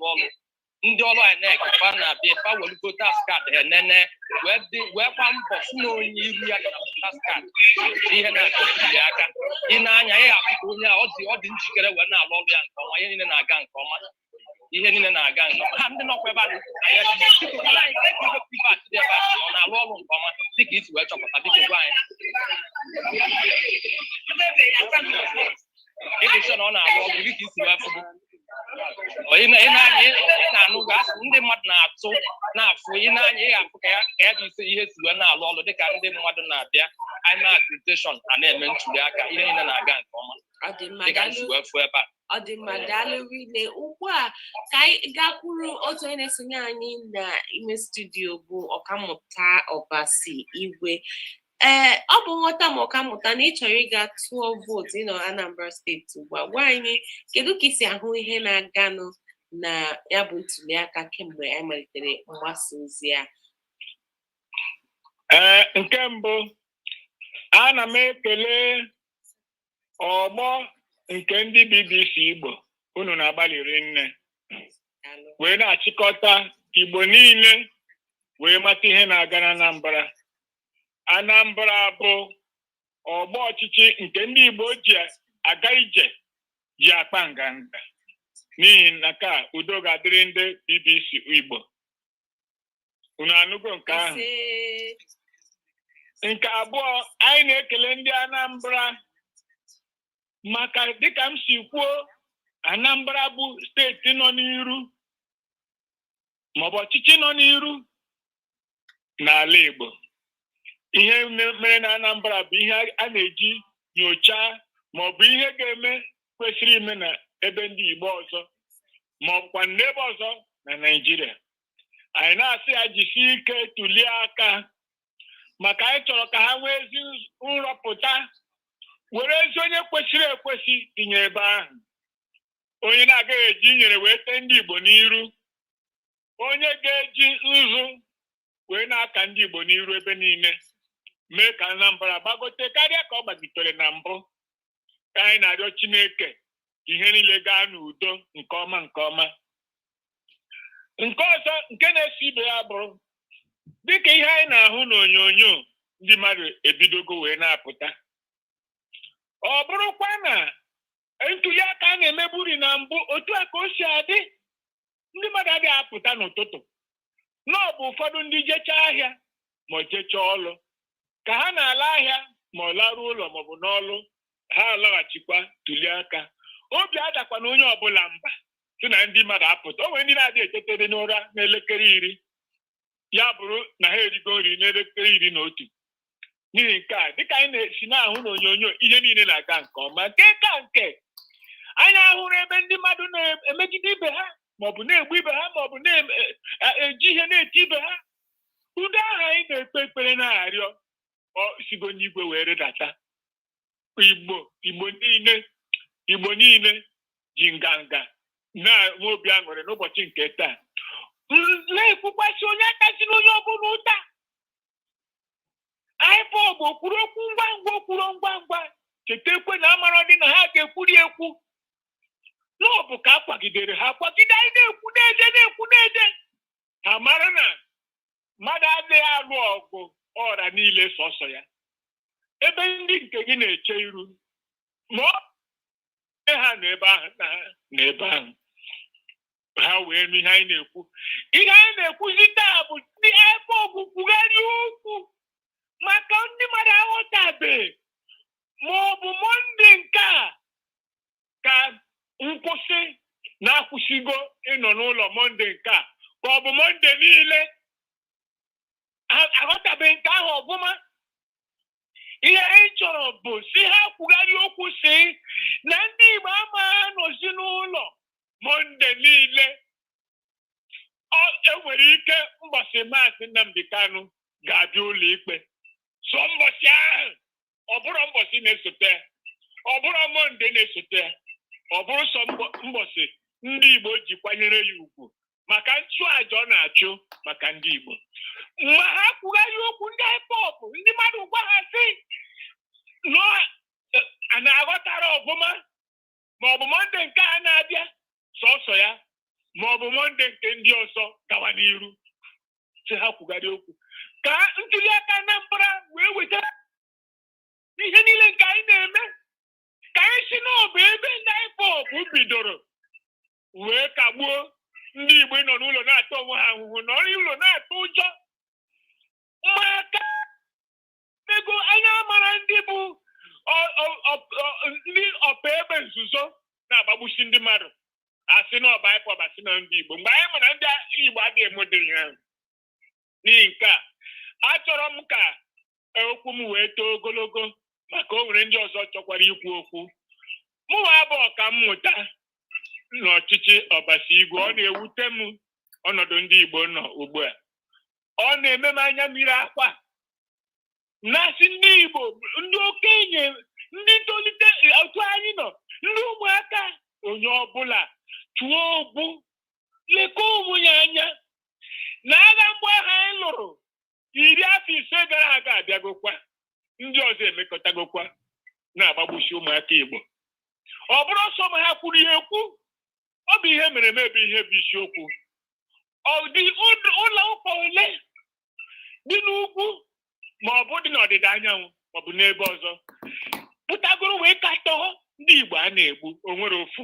na-alụ ọrụ ndị ọrụ INEC fa na-abịa fa were votas kaadị enene wee gba mbọ si na onye iru ya gara votas kaadị ihe na-atụtuli aka ị na-anya ya afụta onye a ọ dị njikere wee na-alụ ọrụ ya nke ọma ihe niile na-aga nke ọma ha ndị nọkwa ebe a ọ na-alụ ọrụ nke ọma dịka isi wee chọpụta biko gwa anyị ịdị sọ na ọ na-alụ ọrụ dịka isi wee fụgo ị na-anụ gasị ndị mmadụ na-atụ na-afụ ị na-anya ị ga-afụ ka ya dị ise ihe si wee na-alụ ọrụ dịka ndị mmadụ na-abịa anyị akrediteshọn a na-eme ntuli aka ihe niile na-aga nke ọma dịka nsi wee fụ ebe a ọ dị mma daalụ rinne ugbu a ka anyị gakwuru otu onye na-esonye anyị n'ime studio bụ ọkammụta Ọbasi Igwe ọ bụ nghọta ma ọkammụta na ị chọrọ ịga tụọ vootu ịnọ Anambra steeti ugbu a gwa anyị kedu ka isi ahụ ihe na-aganụ na ya bụ ntuli aka kemgbe anyị malitere mgbasa ozi ya nke mbụ ana m ekele ọgbọ nke ndị BBC Igbo unu na-agbalịrị nne wee na-achịkọta Igbo niile wee mata ihe na-aga na Anambra bụ ọgbọ ọchịchị nke ndị Igbo ji aga ije ji akpa nganga n'ihi na ka udo ga-adịrị ndị BBC Igbo unu anụgo nke ahụ nke abụọ anyị na-ekele ndị Anambra maka dịka m si kwuo Anambra bụ steeti nọ n'iru maọbụ ọchịchị nọ n'iru n'ala Igbo ihe mere na Anambra bụ ihe a na-eji nyochaa maọbụ ihe ga-eme kwesịrị ime na ebe ndị Igbo ọzọ maọbụkwa n'ebe ọzọ na Naịjirịa anyị na-asị ya jisie ike tulie aka maka anyị chọrọ ka ha nwee ezi nrọpụta were ezi onye kwesịrị ekwesị tinye ebe ahụ onye na-agaghị eji nyere wee tee ndị Igbo n'iru onye ga-eji nzu wee na-aka ndị Igbo n'iru ebe niile mee ka Anambra gbagote karịa ka ọ gbagitere na mbụ ka anyị na-arịọ Chineke ihe niile gaa n'udo nke ọma nke ọzọ nke na-esi ibe ya bụrụ dịka ihe anyị na-ahụ n'onyonyo ndị mmadụ ebidogo wee na-apụta ọ bụrụkwa na ntuli aka a na-emeburi na mbụ otu a ka o si adị ndị mmadụ adịghị apụta n'ụtụtụ na ọ bụ ụfọdụ ndị jechaa ahịa ma jechaa ọlụ ka ha na-ala ahịa ma ọ laruo ụlọ maọbụ n'ọlụ ha alaghachikwa tuli aka obi adakwa na onye ọbụla mba sị na ndị mmadụ apụta o nwere ndị na-adịghị etetere n'ụra n'elekere 10 ya bụrụ na ha erigo nri n'elekere 11 n'ihi nke a dịka anyị na-esi na-ahụ n'onyonyo ihe niile na-aga nke ọma nke anyị ahụrụ ebe ndị mmadụ na-emegide ibe ha maọbụ na-egbu ibe ha maọbụ na-eji ihe na-eti ibe ha udo ahụ anyị na-ekpe ekpere na-arịọ sigo n'igwe wee redata Igbo niile ji nganga na-enwe obi aṅụrị n'ụbọchị nke taa na-ekwukwasị onye akasi na onye ọbụla ụta IPOB kwuru okwu ngwa ngwa chetakwe na amara dị na ha ga-ekwuri ekwu n'ọbụ ka a kwagidere ha kwagide anyị na-ekwu na-eje ha mara na mmadụ adịghị alụ ọgụ ọra niile sọsọ ya ebe ndị nke gị na-eche iru ma ha n'ebe ahụ na ha n'ebe ahụ ha wee nụ ihe anyị na-ekwu ihe anyị na-ekwuzi taa bụ ndị IPOB kwugharịa okwu maka ndị mmadụ aghọtabeghị ma ọ bụ Mọnde nke a ka nkwụsị na-akwụsịgo ịnọ n'ụlọ Mọnde nke a ka ọ bụ Mọnde niile aghọtabeghị nke ahụ ọbụma ihe anyị chọrọ bụ si ha kwugharịa okwu si na ndị Igbo amaghị anọzi n'ụlọ Mọnde niile enwere ike mbọsị Maazị Nnamdi Kanu ga-abịa ụlọ ikpe sọ mbọsị ahụ ọ bụrụ mbọsị na-esote ọ bụrụ Mọnde na-esote ọ bụrụ sọ mbọsị ndị Igbo ji kwanyere ya ugwu maka nchụaja ọ na-achụ maka ndị Igbo ma ha kwugharịa okwu ndị IPOB ndị mmadụ gwa ha sị na-aghọtara ọbụma ma ọ bụ Mọnde nke a na-abịa sọsọ ya ma ọ bụ Mọnde nke ndị ọzọ gawa n'iru si ha kwugharị okwu ka ntuli aka Anambra wee weta ihe niile nke anyị na-eme ka anyị si n'ọbụ ebe ndị IPOB bidoro wee kagbuo ndị Igbo nọ n'ụlọ na-atụ onwe ha ahụhụ nọ n'ụlọ na-atụ ụjọ maka ego anya mara ndị bụ ndị ọpa egbe nzuzo na-agbagbusi ndị mmadụ asị na ọba IPOB asị na ndị Igbo mgbe anyị mara ndị Igbo adịghị emodiri ha n'ihi nke a achọrọ m ka okwu m wee too ogologo maka o nwere ndị ọzọ chọkwara ikwu okwu mụnwa abụ ọka mmụta n'ọchịchị Ọbasi Igwe ọ na-ewute m ọnọdụ ndị Igbo nọ ugbu a ọ na-eme m anya mmiri akwa na-asị ndị Igbo ndị okenye ndị ntolite otu anyị nọ ndị ụmụaka onye ọbụla tụọ ogbu lekọọ ụmụ ya anya na agha mgbe agha anyị lụrụ 10 afọ 5 gara aga abịagokwa ndị ọzọ emekọtagokwa na-agbagbusi ụmụaka Igbo ọ bụrụ ọsọ ma ha kwuru ihe ekwu ọ bụ ihe mere eme bụ ihe bụ isiokwu ọ dị ụlọ ụka ole dị n'ugwu ma ọ bụ dị n'ọdịda anyanwụ ma ọ bụ n'ebe ọzọ pụtagoro wee katọọ ndị Igbo a na-egbu onwere ofu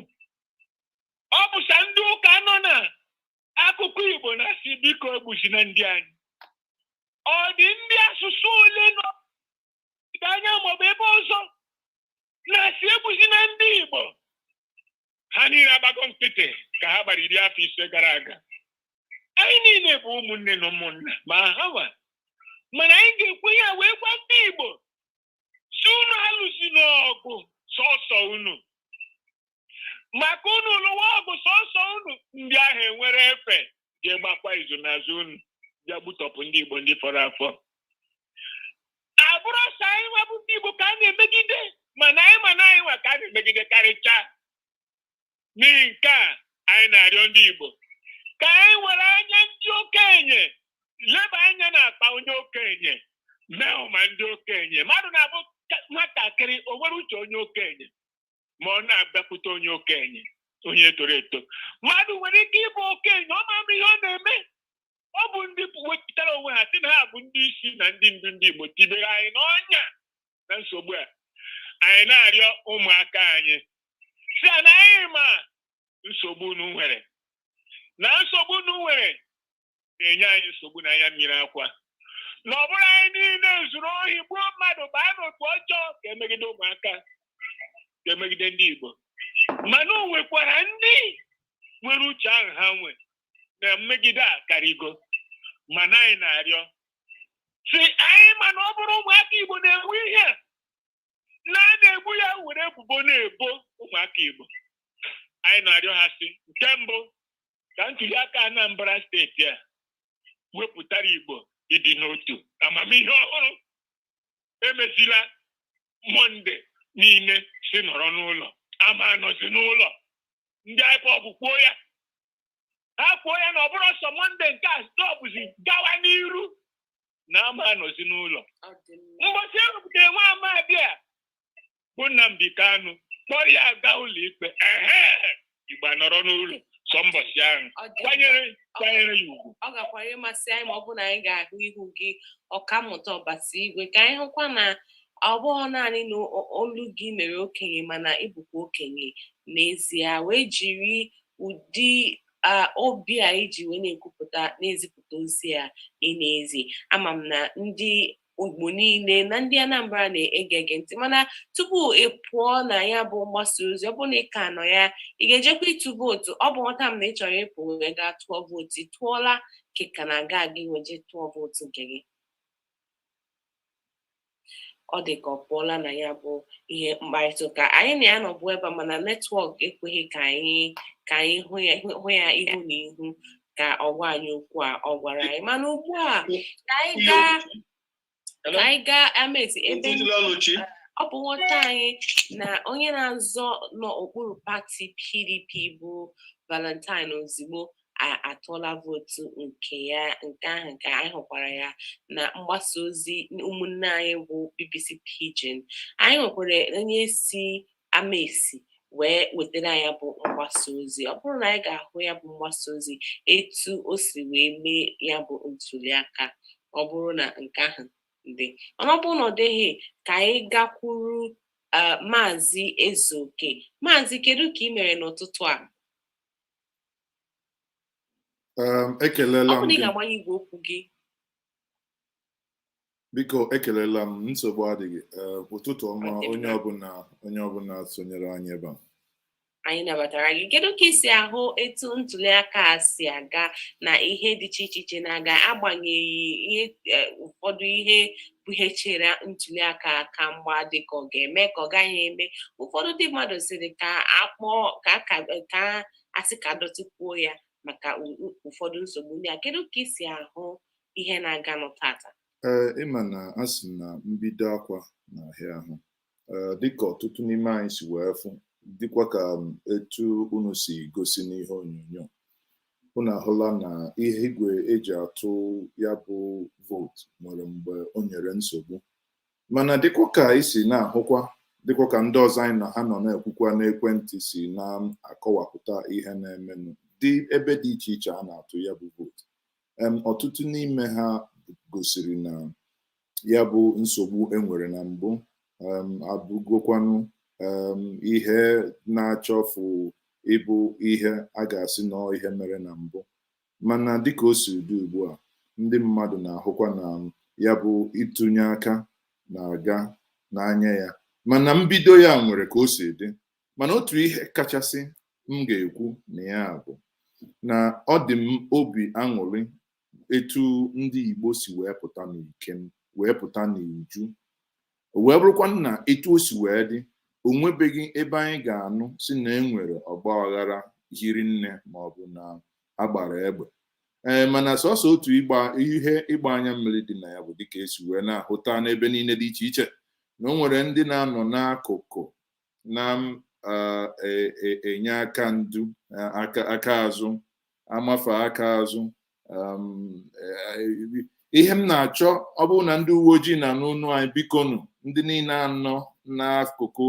ọ bụcha ndị ụka nọ na akụkụ Igbo na-asị biko egbuzina ndị anyị ọ dị ndị asụsụ ole nọ anya maọbụ ebe ọzọ na-asị egbuzina ndị Igbo ha niile agbago nkịtị ka ha gbara 10 afọ 5 gara aga anyị niile bụ ụmụnne na ụmụnna ma hawa mana anyị ga-ekwe ya wee gwa ndị Igbo si unu alụsi n'ọgụ sọsọ unu maka unu lụwa ọgụ sọsọ unu ndị ahụ enwere efe ga-egbakwa izu n'azụ unu bịa gbutọpụ ndị Igbo ndị fọrọ afọ abụrụ ọsọ anyị nwabụ ndị Igbo ka a na-emegide mana anyị nwa ka a na-emegide karịcha n'ihi nke a anyị na-arịọ ndị Igbo ka anyị were anya ndị okenye leba anya na-akpa onye okenye mee ma ndị okenye mmadụ na-abụ nwatakịrị o nwere uche onye okenye ma ọ na-abịakwute onye okenye onye toro eto mmadụ nwere ike ịbụ okenye ọ ma ihe ọ na-eme ọ bụ ndị wepụtara onwe ha sị na ha bụ ndị isi na ndị ndu ndị Igbo tibere anyị n'ọnya na nsogbu a anyị na-arịọ ụmụaka anyị si na anyị ma nsogbu unu nwere na nsogbu unu nwere na-enye anyị nsogbu na anya mmiri akwa na ọ bụrụ anyị niile zuru ohi gbuo mmadụ baa n'otu ọjọọ ka emegide ụmụaka ka emegide ndị Igbo mana o nwekwara ndị nwere uche ahụ ha nwe na mmegide a karịgo mana anyị na-arịọ si anyị ma na ọ bụrụ ụmụaka Igbo na-enwe ihe na a na-egbu ya were ebubo na-ebo ụmụaka Igbo anyị na-arịọ ha si nke mbụ ka ntuli aka Anambra steeti a wepụtara Igbo ịdị n'otu amamihe ọhụrụ emezila Mọnde niile si nọrọ n'ụlọ ama anọzi n'ụlọ ndị IPOB kwuo ya ha kwuo ya na ọ bụrụ ọsọ Mọnde nke a stọpụzi gawa n'iru na ama anọzi n'ụlọ mgbọchi ewepụtara nwa amadi a bụ Nnamdi Kanu kpọrọ ya gaa ụlọ ikpe Igbo nọrọ n'ụlọ sọ mbọchị ahụ kwanyere ya ugwu ọ gakwara ịmasị anyị ma ọ bụ na anyị ga-ahụ ihu gị ọkammụta Ọbasi Igwe ka anyị hụkwa na ọ bụghị naanị na olu gị mere okenye mana ịbụkwa okenye n'ezie wee jiri ụdị obi a iji wee na-ezipụta ozi a n'ezi ama m na ndị Igbo niile na ndị Anambra na-ege gị ntị mana tupu ị pụọ na ya bụ mgbasa ozi ọ bụ na ị ka nọ ya ị ga-ejekwa ịtụ vootu ọ bụ nwata m na ị chọrọ ịpụ wee gaa tụọ vootu ị tụọla ka na-aga gị weje tụọ vootu nke gị ọ dị ka ọ pụọla na ya bụ ihe mkparịta ụka anyị na ya nọbụ ebe mana netwọk ekweghị ka anyị hụ ya ihu na ihu ka ọ gwa anyị okwu a ọ gwara anyị mana ugbu a ka anyị gaa Amaezi ebe ọ bụ nwata anyị na onye na-azọ n'okpuru pati PDP bụ Valentine Ozigbo atụọla vootu nke ahụ ka anyị hụkwara ya na mgbasa ozi ụmụnne anyị bụ BBC Pidgin anyị nwekwara onye si Amaezi wee wetara ya bụ mgbasa ozi. Ọ bụrụ na anyị ga-ahụ ya bụ mgbasa ozi etu o si wee mee ya bụ ntuliaka, ọ bụrụ na nke ahụ dị, mana ọ bụrụ na ọ dịghị, ka anyị gakwuru Maazị Ezeoke. Maazị, kedu ka ị mere n'ụtụtụ a? Ekelela m gị. Ọ bụ na ị ga-agbanye igwe okwu gị. Biko, ekelela m, nsogbu adịghị. Ụtụtụ ọma onye ọbụla sonyere anyị ebe a. Anyị nabatara gị. Kedu ka ị si ahụ etu ntuliaka a si aga na ihe dị iche iche na-aga, agbanyeghị ihe ụfọdụ ihe bụ ihe chere ntuliaka aka mgba dị ka ọ ga-eme ka ọ gaghị eme? Ụfọdụ ndị mmadụ sịrị ka asị ka dọtịkwuo ya maka ụfọdụ nsogbu ndị a. Kedu ka ị si ahụ ihe na-aga n'ụtata? Ịma na a sị na mbido akwa na ahịa ahụ, dịka ọtụtụ n'ime anyị si wee fụ, dịkwa ka etu unu si gosi n'ihe onyonyo, unu ahụla na ihe igwe eji atụ ya bụ vootu nwere mgbe o nyere nsogbu. Mana dịkwa ka anyị si na-ahụkwa, dịkwa ka ndị ọzọ anyị na ha nọ na-ekwukwa n'ekwentị si na-akọwapụta ihe na-emenụ dị ebe dị iche iche a na-atụ ya bụ vootu. Ọtụtụ n'ime ha gosiri na ya bụ nsogbu enwere na mbụ abụgokwanụ ihe na-achọfu ịbụ ihe a ga-asị nọ ihe mere na mbụ. Mana dịka o si dị ugbu a, ndị mmadụ na-ahụkwa na ya bụ ịtụnye aka na-aga n'anya ya, mana mbido ya nwere ka o si dị. Mana otu ihe kachasị m ga-ekwu na ya bụ na ọ dị m obi aṅụrị etu ndị Igbo si wee pụta n'ikem, wee pụta n'uju, wee bụrụkwa na etu o si wee dị, o nwebeghị ebe anyị ga-anụ si na enwere ọgba aghara hiri nne maọbụ na agbara egbe. Mana sọsọ otu ihe ịgba anya mmiri dị na ya bụ dịka esi wee na-ahụta n'ebe niile dị iche iche, na o nwere ndị na-anọ n'akụkụ na-enye aka ndu, aka azụ, amafe aka azụ. Ihe m na-achọ, ọ bụrụ na ndị uwe ojii na n'ụnụ anyị, biko nụ, ndị niile anọ n'akụkụ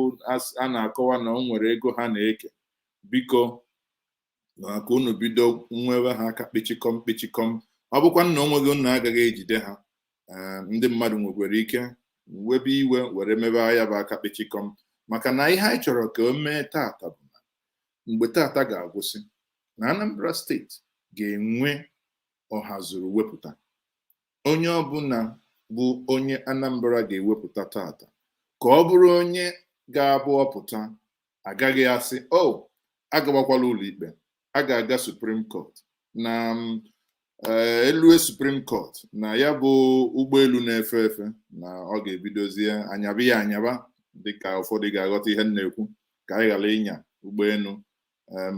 a na-akọwa na o nwere ego ha na-eke, biko ka unu bido nwewe ha aka kpechikọm. Ọ bụkwa na onweghị unu agaghị ejide ha, ndị mmadụ nwekwara ike webe iwe were mebe ya bụ aka kpechikọm. Maka na ihe anyị chọrọ ka o mee tata bụ na mgbe tata ga-agwụsị, na Anambra steeti ga-enwe ọhazuru wepụta. Onye ọbụla bụ onye Anambra ga-ewepụta tata ka ọ bụrụ onye ga-abụ ọpụta, agaghị asị agabakwala ụlọ ikpe, a ga-aga Supreme Court na elue Supreme Court na ya bụ ụgbọelu na-efe efe na ọ ga-ebidozie anyaba dịka ụfọdụ ga-aghọta ihe m na-ekwu, ka anyị ghara ịnya ụgbọelu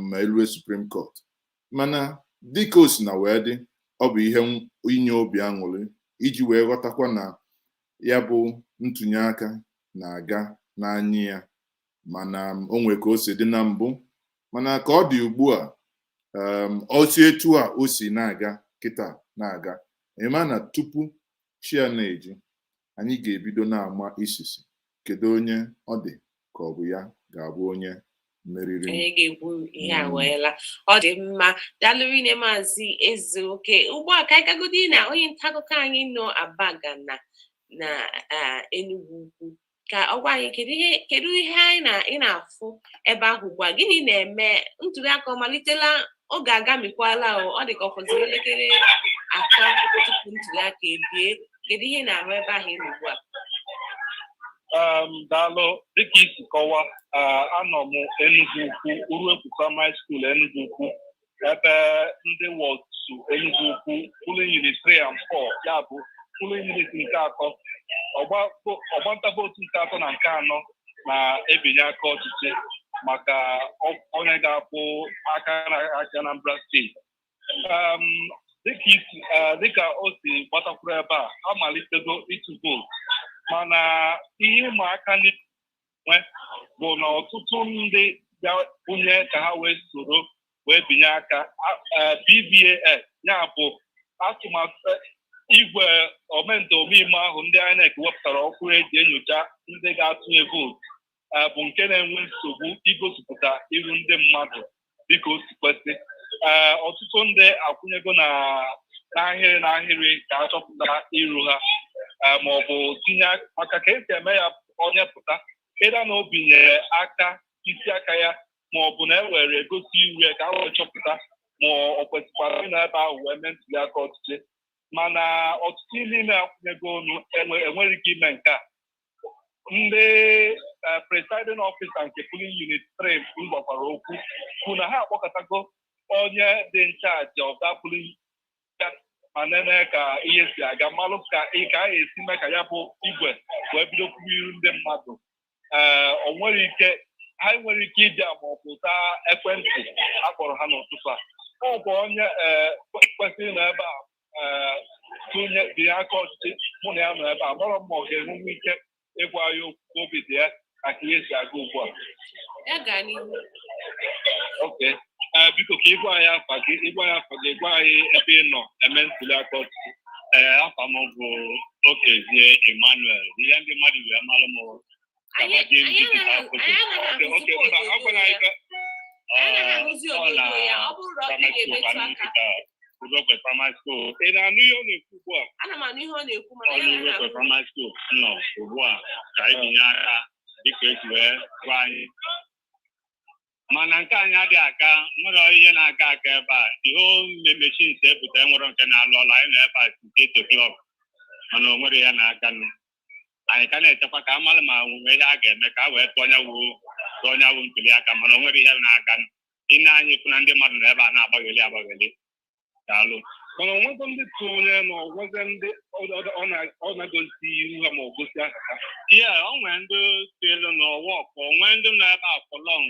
ma elue Supreme Court. Mana dịka o si na wee dị, ọ bụ ihe inye obi aṅụrị iji wee ghọtakwa na ya bụ ntụnye aka na-aga n'anya ya, mana o nwere ka o si dị na mbụ. Mana ka ọ dị ugbu a, otu etu a o si na-aga kịta na-aga, ịma na tupu chi ya na-eji, anyị ga-ebido na-ama isisi kedu onye ọ dị ka ọ bụ ya ga-abụ onye meriri. Onye ga-ekwu ihe a weela. Ọ dị mma, daalụrị nne Maazị Ezeoke. Ugbu a ka anyị gagodi na onye nta akụkọ anyị nọ Abaga na Enugu Ukwu, ka ọ gwa anyị kedu ihe ị na-afụ ebe ahụ ugbu a. Gịnị na-eme? Ntuli aka ọ malitela? Oge agamikwala, ọ dị ka ọ fọziri elekere 3 tupu ntuli aka ebie. Kedu ihe na-ahụ ebe ahụ ị nọ ugbu a? Daalụ. Dịka isi kọwa, anọ m Enugu Ukwu, Uruekwu Primary School Enugu Ukwu, ebe ndị wọdụ Enugu Ukwu polling unit 3 and 4, ya bụ polling unit nke atọ, ọgbanta vootu nke atọ na nke anọ na-ebinye aka ọchịchị maka onye ga-abụ aka na-achị Anambra steeti. Dịka o si gbatakwuru ebe a, amalitego ịtụ vootu, mana ihe ịma aka nwe bụ na ọtụtụ ndị bịakwunye ka ha wee soro wee binye aka. BVAS, ya bụ atụmatụ igwe omeiwu ahụ ndị INEC wepụtara ọkụ eji enyocha ndị ga-atụnye vootu, bụ nke na-enwe nsogbu igosipụta iru ndị mmadụ dịka o si kwesị. Ọtụtụ ndị akwụnyego n'ahịrị ka achọpụta iru ha ma ọ bụ tinye maka ka esi eme ya onye pụta ịda na o binyere aka isi aka ya ma ọ bụ na e were egosi iru ya ka a wee chọpụta ma ọ kwesịkwara ị na ebe ahụ wee mee ntuli aka ọchịchị. Mana ọtụtụ n'ime akwụnyego ọnụ enwere ike ime nke a. Ndị presiding officer nke polling unit 3 gbakwara okwu kwụ na ha akpọkọtago onye dị nchaji of that polling ma nene ka ihe si aga mmalụ ka a ga-esi mee ka ya bụ igwe wee bido kwuo iru ndị mmadụ. Ha nwere ike ịbịa ma ọ bụ taa ekwentị akpọrọ ha n'ụtụtụ a. Ọ bụ onye kwesịrị na ebe a tụnye dị aka ọchịchị mụ na ya nọ ebe a mara ma ọ ga-enwenwe ike ịgwa ya okwu obi dị ya ka ihe si aga ugbu a. Okay. Biko ka ịgwa anyị afa gị gwa anyị ebe ị nọ eme ntuli aka ọchịchị. Afa m bụ Okezie Emmanuel. Ihe ndị mmadụ wee mara m primary school. Ị na-anụ ihe ọ na-ekwu ugbu a? Ana m anụ ihe ọ na-ekwu primary school nọ ugbu a ka anyị binye aka dịka esi wee gwa anyị. Mana nke anyị adịghị aka, nwere ihe na-aga aka ebe a. Ihe mechin si epụta enwere nke na-alụ ọrụ anyị nọ ebe a 8 o'clock mana o nwere ya na-aga. Anyị ka na-echekwa ka a mara ma nwee ihe a ga-eme ka a wee tụọ onye wụ ntuli aka mana o nwere ihe na-aga. Ị na-anya ikwu na ndị mmadụ nọ ebe a na-agbagheli daalụ. Mana onwego ndị tụnye na onwego ndị ọ na-egosi iru ha ma ọ gosi aha ha. Ihe o nwere ndị si elu n'ụwa ọkụ, onwe ndị nọ ebe a fọlọng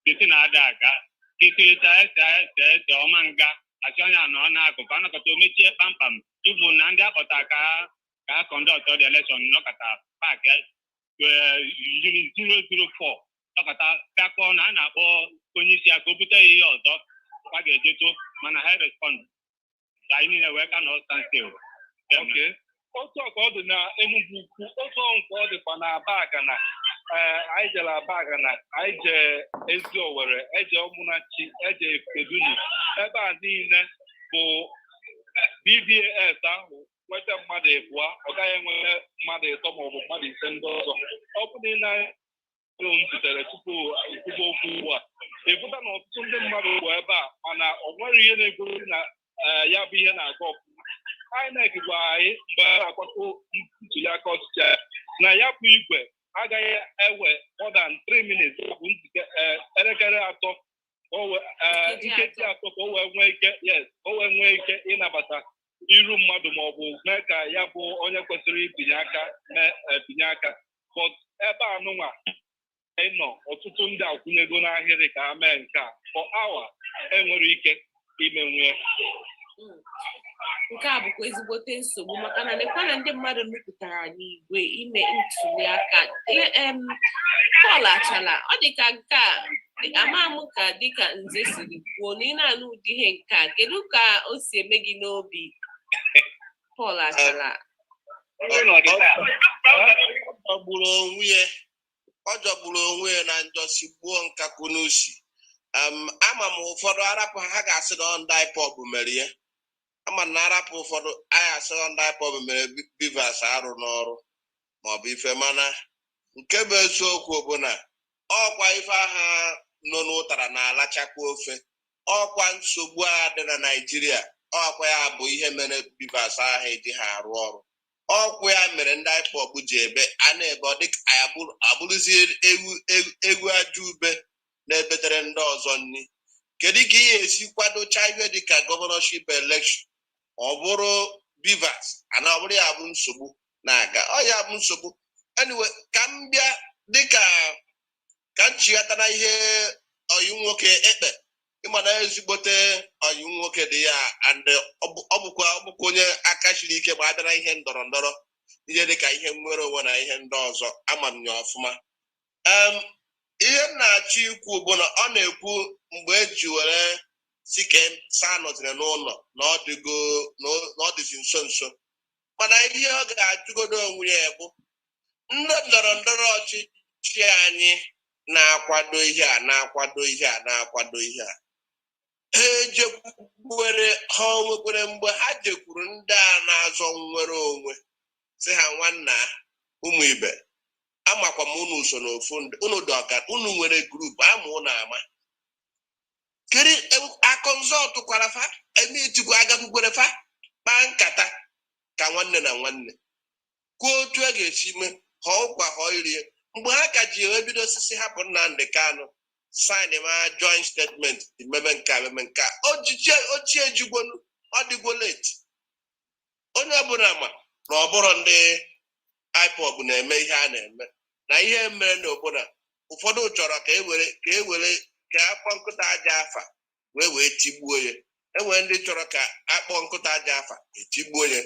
kịtị na-ada aga kịtịta ese ọma nga achị onye anọ n'akụkụ anakọta omechie kpamkpam ịbụ na ndị akpọta ka a kọndọktọ dị elekshọn nọkọta paakị 004 nọkọta kakpọ na a na-akpọ onye isi aka o bute ya ihe ọzọ a ga-ejeto mana ha respond ka anyị niile wee ka nọ stanstil. Okay. Otu ọka ọ dị na Enugu Ukwu, otu nke ọ dịkwa na Abagana. Anyị jere Abagana, anyị jee Ezi Owere, eje Ụmụnachi, eje Kedunu. Ebe a niile bụ BVAS ahụ nweta mmadụ abụọ, ọ gaghị enwere mmadụ ịtọ maọbụ mmadụ ise ndị ọzọ. Ọ bụ niile m zutere tupu ikwuba okwu ugbu a. Ịfụta na ọtụtụ ndị mmadụ bụ ebe a mana ọ nwere ihe na-egosi na ya bụ ihe na-aga ọfụma. INEC gwara anyị mgbe a na-akwado ntuli aka ọchịchị na ya bụ igwe agaghị ewe more than 3 minutes bụ elekere atọ nkeji atọ ka o wee nwee ike ịnabata iru mmadụ ma ọ bụ mee ka ya bụ onye kwesịrị ibinye aka. But ebe anụnwa anyị nọ ọtụtụ ndị akwụnyego n'ahịrị ka ha mee nke a for hour enwere ike imenwe. Nke a bụkwa ezigbote nsogbu maka na lekwa na ndị mmadụ nupụtara n'igwe ime ntuli aka. Pọl Achala, ọ dịka nke a ama m ka dịka Nze siri kwuo na ị na-anụ ụdị ihe nke a, kedu ka o si eme gị n'obi Pọl Achala? Ọ jọgburu onwe ya na njọsi gbuo nkakwu n'usi. Ama m ụfọdụ arapụ ha ga-asị na ndị IPOB mere ya. Ama na arapụ ụfọdụ anyị asị na ndị IPOB mere Bivas arụ n'ọrụ maọbụ ife mana nke bụ eziokwu bụ na ọkwa ife agha nọ n'ụtara na-alachakwa ofe. Ọkwa nsogbu a dị na Naịjirịa ọkwa ya bụ ihe mere Bivas agha eji ha arụ ọrụ. Ọkwa ya mere ndị IPOB ji ebe a na-ebe ọ dịka abụrụzie egwu aja ube na-ebetere ndị ọzọ nri. Kedu ka ihe esi kwadocha ihe dịka gọvanọship elekshọn ọ bụrụ Bivas ana ọ bụrụ ya bụ nsogbu na-aga ọ ya bụ nsogbu. Anyway, ka m bịa dịka ka m chighata na ihe ọyị nwoke ekpe ịma na ezigbote ọyị nwoke dị ya and ọ bụkwa onye aka siri ike ma abịa na ihe ndọrọ ndọrọ ihe dịka ihe nnwere onwe na ihe ndị ọzọ ama m ya ọfụma. Ihe m na-achọ ikwu bụ na ọ na-ekwu mgbe eji were si ka saa nọtịrị n'ụlọ na ọ dịzi nso nso mana ihe ọ ga-ajụgodo onwe ya bụ ndị ndọrọ ndọrọ ọchị chi anyị na-akwado ihe a na-akwado ihe a na-akwado ihe a ha ejekwukwere ha nwekwere mgbe ha jekwuru ndị a na-azọ nnwere onwe si ha nwanna ụmụ ibe amakwa m unu so n'ofu unu dị ọka unu nwere grupu ama unu ama kiri akọnzọtụ kwara fa emitikwa agakwukwere fa kpaa nkata ka nwanne na nwanne kwuo otu a ga-esi mee ha ụkwa ha irie mgbe ha ka ji ebido osisi hapụ Nnamdi Kanu sign ma joint statement meme nke ochie ejigwonu ọ dịgwo late onye ọbụla ma na ọ bụrụ ndị IPOB na-eme ihe a na-eme na ihe mere n'obodo ụfọdụ chọrọ ka akpọ nkụta aja afa wee tigbuo ya enwere ndị chọrọ ka akpọ nkụta aja afa etigbuo ya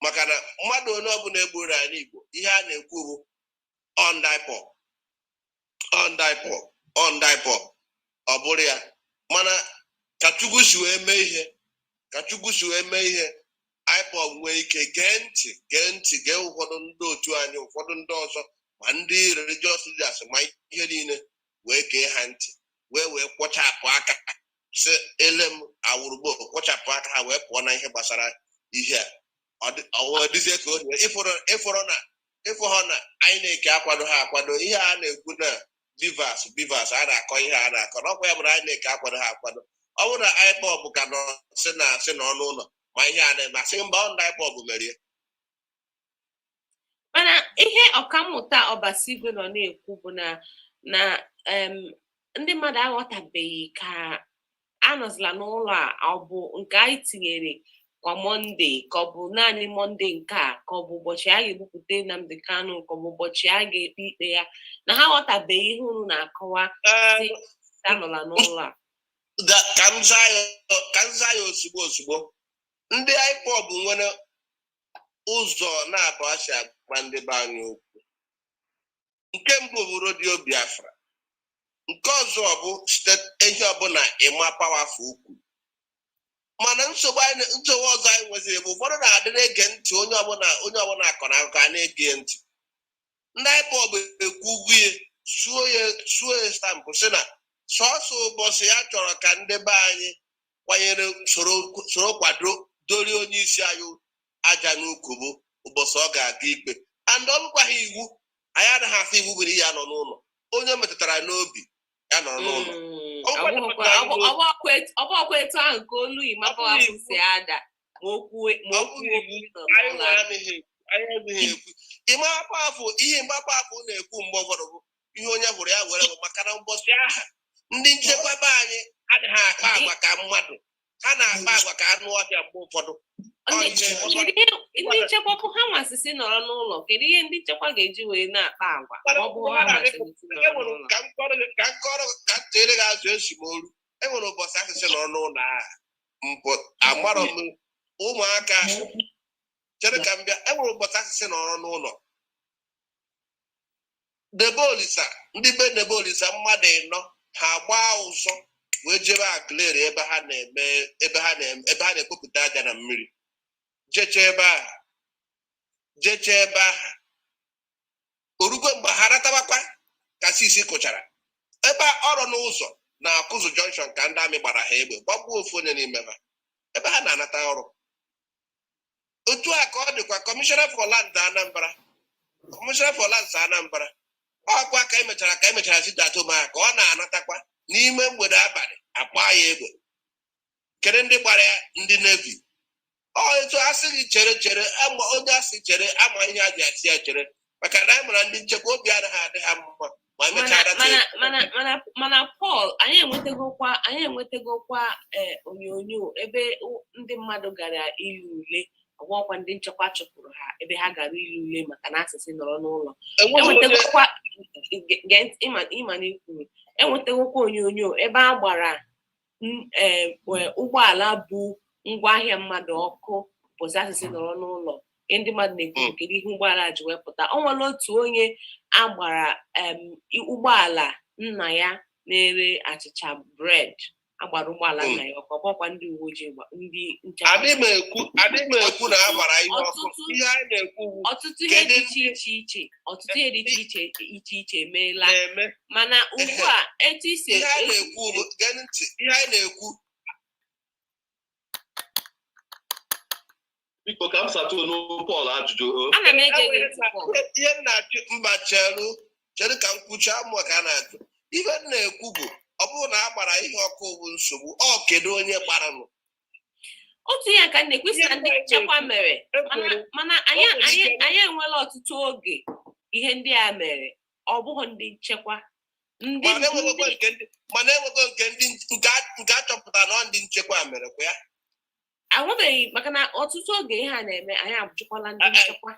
maka na mmadụ onye ọbụla egburu anyị Igbo ihe a na-ekwu bụ on IPOB ọ bụrụ ya mana ka Chukwu si wee mee ihe IPOB nwee ike gee ntị gee ụfọdụ ndị otu anyị ụfọdụ ndị ọzọ ma ndị religious leaders ma ihe niile wee gee ha ntị wee kpochapụ aka si elem awụrụgbo kpochapụ aka ha wee pụọ na ihe gbasara ihe a dịzie ka onye ịfụrụ na anyị na-eke akwado ha akwado ihe a na-ekwu na bivas a na-akọ ihe a na-akọ n'ọkwa ya bụrụ anyị na-eke akwado ha akwado ọ bụrụ na IPOB ka nọ si n'ọnụ ụlọ ma ihe a na-emasị mba ọ ndị IPOB merie mana ihe ọkammụta Ọbasigwe nọ na-ekwu bụ na ndị mmadụ aghọtabeghị ka anọzila n'ụlọ a ọ bụ nke anyị tinyere kwa Mọnde ka ọ bụ naanị Mọnde nke a ka ọ bụ ụbọchị a ga-egbupụta Nnamdi Kanu ka ọ bụ ụbọchị a ga-ekpe ikpe ya na ha ghọtabeghị ihe unu na-akọwa anọla n'ụlọ a ka m zaa ya ozugbo ndị IPOB nwere ụzọ na-abụ asị agwa ndị be anyị okwu nke mbụ bụ redio Biafra nke ọzọ bụ steeti ehi ọbụla ịma pawafụ ukwu mana nsogbu ọzọ anyị nweziri bụ ụfọdụ na-adị na-ege ntị onye ọbụla akọrọ akụkọ a na-ege ntị ndị IPOB ekwugwu ya suo ya stampụ si na sọsọ ụbọchị ya chọrọ ka ndị be anyị kwanyere soro kwado dorie onye isi anyị aja n'ukwu bụ ụbọchị ọ ga-aga ikpe and ọ bụkwaghị iwu anyị anaghị afọ iwu bụrụ ya nọ n'ụlọ onye metụtara n'obi ya nọ n'ụlọ ọgbakwa etu ahụ nke olu imapawafụ si ada ma okwu ịmapawafụ ihe mgbapafụ na-ekwu mgbe ụfọdụ bụ ihe onye hụrụ ya were bụ maka na ụbọchị aha ndị nchekwaba anyị adịghị akpa agwa ka mmadụ ha na-akpa agwa ka anụ ọhịa mgbe ụfọdụ ndị nchekwa ha nwasịsị nọrọ n'ụlọ kedu ihe ndị nchekwa ga-eji wee na-akpa agwa ka tere gị azụ esimolu enwere ụbọchị asịsị nọrọ n'ụlọ ahụ amarọ m ụmụaka chere ka m bịa enwere ụbọchị asịsị nọrọ n'ụlọ ndị be Nebe Olisa mmadụ ịnọ ha gbaa ụzọ wee jebe Agleri ebe ha na-ekpopụta aja na mmiri jeche ebe ahụ orugo mgbe ha ratabakwa ka sisi kụchara ebe ọrụ n'ụzọ na Akụzụ Junction ka ndị amị gbara ha egbe gbagbuo ofu onye n'ime ha ebe ha na-anata ọrụ otu a ka ọ dịkwa Commissioner for Lands Anambra ọkwa ka emechara sidatoma ka ọ na-anatakwa n'ime mgbede abalị akpa ya egbe kere ndị gbara ya ndị Navy etu asị gị chere onye asị chere ama ihe a ji asị ya chere maka na anyị mara ndị nchekwa obi anaghị adị ha mma ma emechara mana Paul anyị enwetagokwa onyonyo ebe ndị mmadụ gara ile ule ọgwọkwa ndị nchekwa chụpụrụ ha ebe ha gara ile ule maka na asịsị nọrọ n'ụlọ enwetagokwa onyonyo ebe a gbara ụgbọala bụ ngwaahịa mmadụ ọkụ bụzi asịsị nọrọ n'ụlọ ndị mmadụ na-ekwu kedu ihe ụgbọala ji wepụta o nwere otu onye agbara ụgbọala nna ya na-ere achịcha bred agbara ụgbọala nna ya ọkụ ọkwa ndị uwe ojii ndị nchekwa adị m ekwu na agbara ihe ọkụ ihe anyị na-ekwu ọtụtụ ihe dị iche iche emeela mana ugbu a etu isi ihe anyị na-ekwu bụ gee ntị ihe anyị na-ekwu biko ka m satụ n'okwu Pọl ajụjụ ana m ege gị ihe na-achụ mba cheru ka m kwuchaa mmụọ ka a na-ajụ ihe m na-ekwu bụ ọ bụrụ na a gbara ihe ọkụ bụ nsogbu kedu onye gbaranụ otu ihe ka na-ekwesị na ndị nchekwa mere mana anyị enwela ọtụtụ oge ihe ndị a mere ọ bụghị ndị nchekwa mana enwego nke ndị achọpụtara na ndị nchekwa mere kwa ya ahụbeghị maka na ọtụtụ oge ihe a na-eme anyị abụjụkwala ndị nchekwa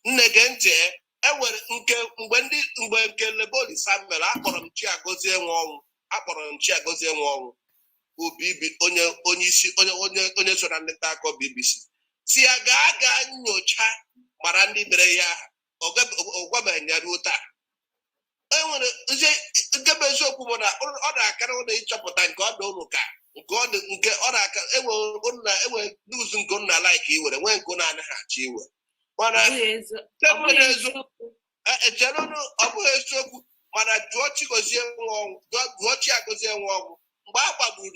nne gee ntị enwere mgbe nke Lebolisa mere akpọrọ m Chiagozie nwe ọnwụ obibi onye so na nleta akọ BBC si ya gaa nyocha mara ndị mere ihe ahụ ọ gwabeghị ya ruo taa enwere nke bụ eziokwu bụ na ọ na-akara ụlọ ịchọpụta nke ọdụ ụlọ ka nke ọ na-aka enwe n'ụzọ nke nna laiki iwere nwee nke na anaghị achọ iwe mana echerunu ọ bụghị eziokwu mana jụọ Chiagozie nwe ọnwụ mgbe a gbagburu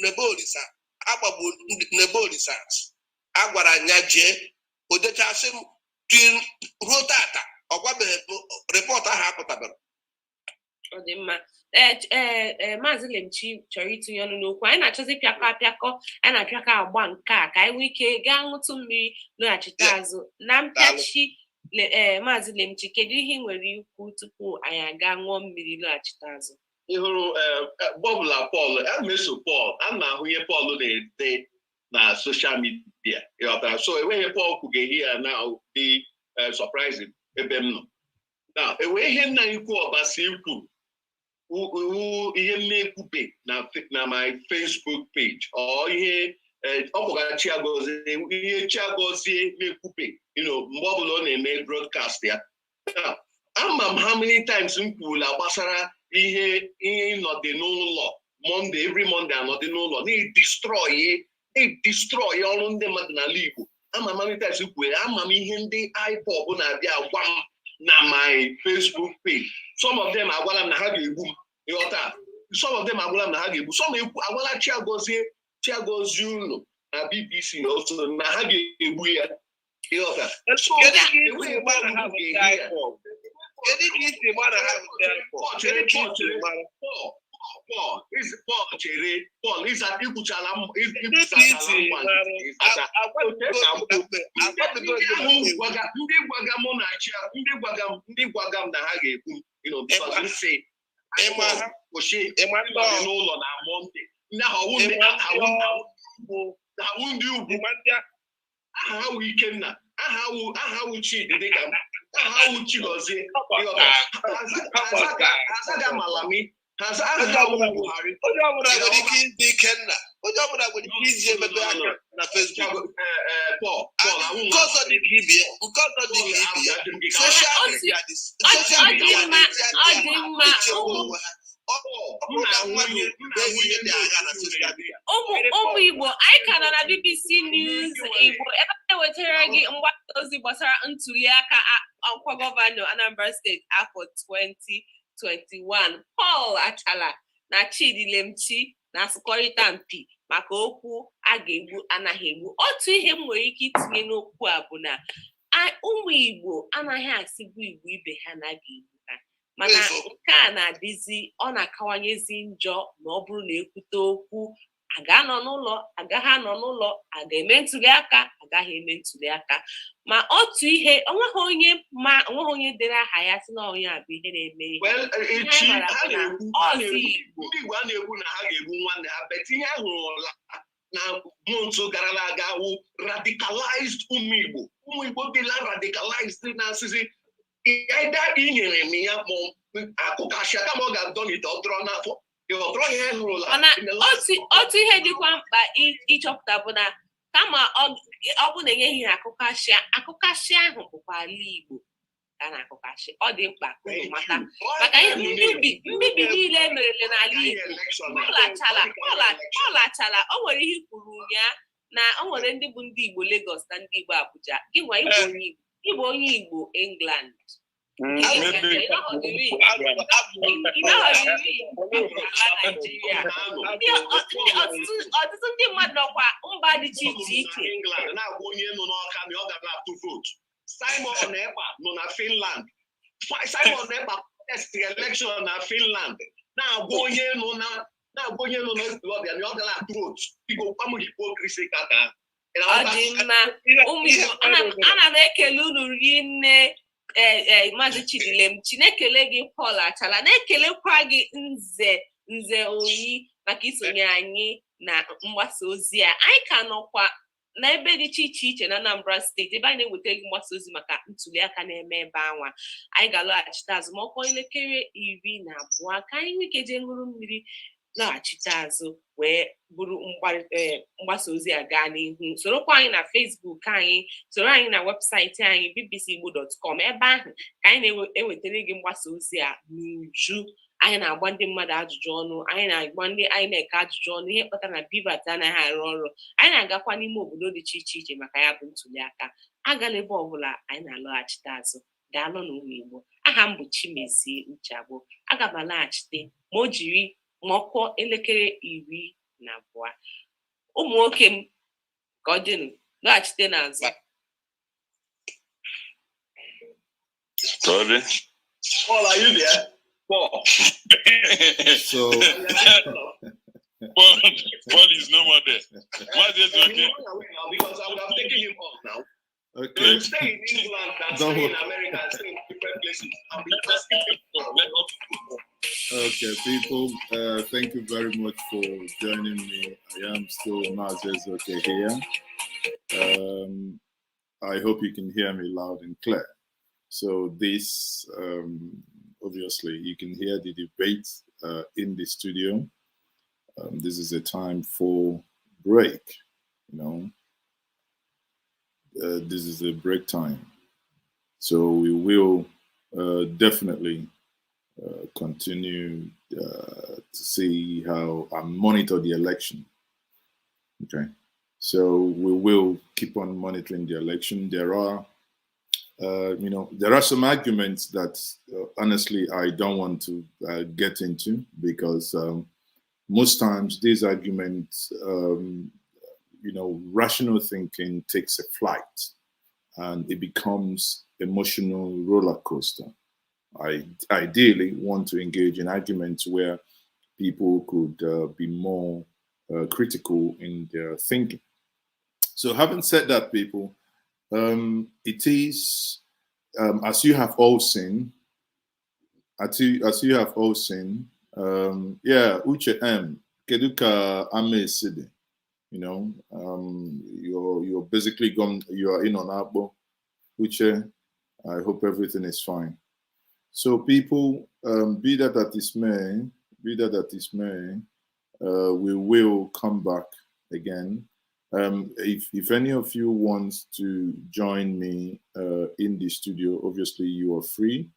Nebolisa a gwara ya jee o dechasị m ruo tata ọ gwabeghị rịpọtụ ahụ apụtabara ọ dị mma Maazị Lemchi chọrọ itinye ọnụ n'okwu anyị na-achọzi apịakọ anyị na-apịakọ agba nke a ka anyị nwee ike gaa ṅụtụ mmiri lọghachite azụ na mpịachi Maazị Lemchi kedu ihe ị nwere ikwu tupu anyị aga ṅụọ mmiri lọghachite azụ ị hụrụ bọbụla Pọl a na-eso Pọl a na-ahụ ihe Pọl na-ede na soshal midia ịghọtara so enweghị Pọl kwugeghị ya na dị surprising ebe m nọ na enweghị ihe nna ikwu Ọbasi kwuru ihe m na-ekwube na my Facebook page ọ ihe ọ kpọgara ihe Chiagozie na-ekwube mgbe ọbụla ọ na-eme broadcast ya ama m how many times m kwurula gbasara ihe ịnọdị n'ụlọ every Monday anọdị n'ụlọ na-edestroy ọrụ ndị mmadụ n'ala Igbo ama m how many times kwuere ama m ihe ndị IPOB na-abịa agwa m na my Facebook page some of them agwala m na ha ga-egbu m ịghọta some of them agwala m na ha ga-egbu some agwala Chiagozie ụlọ na BBC also na ha ga-egbu ya ịghọta Pọl ikwuchala ndị gwaga m na ha ga-ekwu n'ụlọ na Mọnde ndị ahụ ndị ugwu aha ha wụ Ikenna aha wụ Chidi dịka aha wụ Chigozie azaga Malami aha wụ Buhari onye ọbụla nwere ike ịdị Ikenna onye ọbụla nwere ike iji emebe aka na Facebook nke ọzọ dị ka ibie soshal midia ụmụ Igbo anyị ka nọ na BBC News Igbo ebe a na-ewetara gị mgbasa ozi gbasara ntuli aka ọkwa gọvanọ Anambra steeti afọ 2021 Paul Achala na Chidi Lemchi na-asụkọrịta mpi maka okwu a ga-egbu anaghị egbu otu ihe m nwere ike itinye n'okwu a bụ na ụmụ Igbo anaghị asịgbu Igbo ibe ha anaghị egbu ha mana nke a na-adịzi ọ na-akawanyezi njọ ma ọ bụrụ na ekwute okwu aga-anọ n'ụlọ agaghị anọ n'ụlọ aga eme ntuli aka agaghị eme ntuli aka ma otu ihe onweghị onye dere aha ya si na onye a bụ ihe na-eme ndị Igbo a na-ekwu na ha ga-egbu nwanne ha bet ihe ahụrụla na months gara aga wụ radicalized ụmụ Igbo dịla radicalized na-asịzi ịda inyere m ya ma akụkasịa kama ọ ga-adọ n'ite ọ dọrọ n'afọ mana otu ihe dịkwa mkpa ịchọpụta bụ na kama ọ bụ na enyeghị akụkasịa ahụ bụkwa ala Igbo ka a na-akọkachi ọ dị mkpa ka unu mata maka ihe mbibi niile emerele n'ala Igbo ọlachala o nwere ihe kwuru ụnyaa na o nwere ndị bụ ndị Igbo Lagos na ndị Igbo Abuja gị nwa Igbo onye Igbo England ọtụtụ ndị mmadụ nọkwa mba dị iche iche na-agwa onye nọ n'Ọka na ọ gara atụ vootu. Simon Ekpa nọ na Finland. Simon Ekpa protested election na Finland na-agwa onye nọ n'ọbịa na ọ gara atụ vootu. Igbo kwamụ hipokrisi kaka. Ọ dị mma ụmụ Igbo ana m ekele unu rinne Maazị Chidilem Chinekele gị Paul Achala na-ekelekwa gị nze oyi maka isonye anyị na mgbasa ozi a. Anyị ka nọkwa n'ebe dị iche iche na Anambra steeti ebe anyị na-eweta gị mgbasa ozi maka ntuliaka na-eme ebe anwa. Anyị ga-alọghachite azụ ma ọkụ 12:00 ka anyị nwee ike jee ṅụrụ mmiri lọghachite azụ wee bụrụ mgbasa ozi a gaa n'ihu. Sorokwa anyị na Facebook anyị, soro anyị na webụsaịtị anyị bbcigbo.com. ebe ahụ ka anyị na-ewetara gị mgbasa ozi a n'uju. Anyị na-agba ndị mmadụ ajụjụ ọnụ, anyị na-agba ndị anyị na-eke ajụjụ ọnụ ihe kpatara na BVAT anaghị arụ ọrụ. Anyị na-agakwa n'ime obodo dị iche iche maka ya bụ ntuliaka. Agala ebe ọbụla anyị na-alọghachite azụ. Daalụ na ụmụ Igbo. Aha m bụ Chimezie Uche Agbo. Aga m alaghachite ma o jiri ma ọ kụọ 12:00. Ụmụ nwoke m ka ọ dịnụ lọghachite n'azụ. Sorry. Paul, are you there? Paul. So Paul is no more there. What is okay? Because I would have taken him off now. Okay. Stay in England and stay in America and stay in different places. Okay, people, thank you very much for joining me. I am still Mazezoke here. I hope you can hear me loud and clear. So this, obviously, you can hear the debate in the studio. This is a time for break, you know. This is a break time. So we will definitely continue to see how I monitor the election. Okay. So we will keep on monitoring the election. There are, there are some arguments that honestly I don't want to get into because most times these arguments, rational thinking takes a flight and it becomes emotional roller coaster. I ideally want to engage in arguments where people could be more critical in their thinking. So having said that, people, it is, as you have all seen, Uche M, Keduka Ame Sidi, you're basically gone, you are in on Abo. Uche, I hope everything is fine. So people, be that it may, we will come back again. If any of you want to join me in the studio, obviously you are free.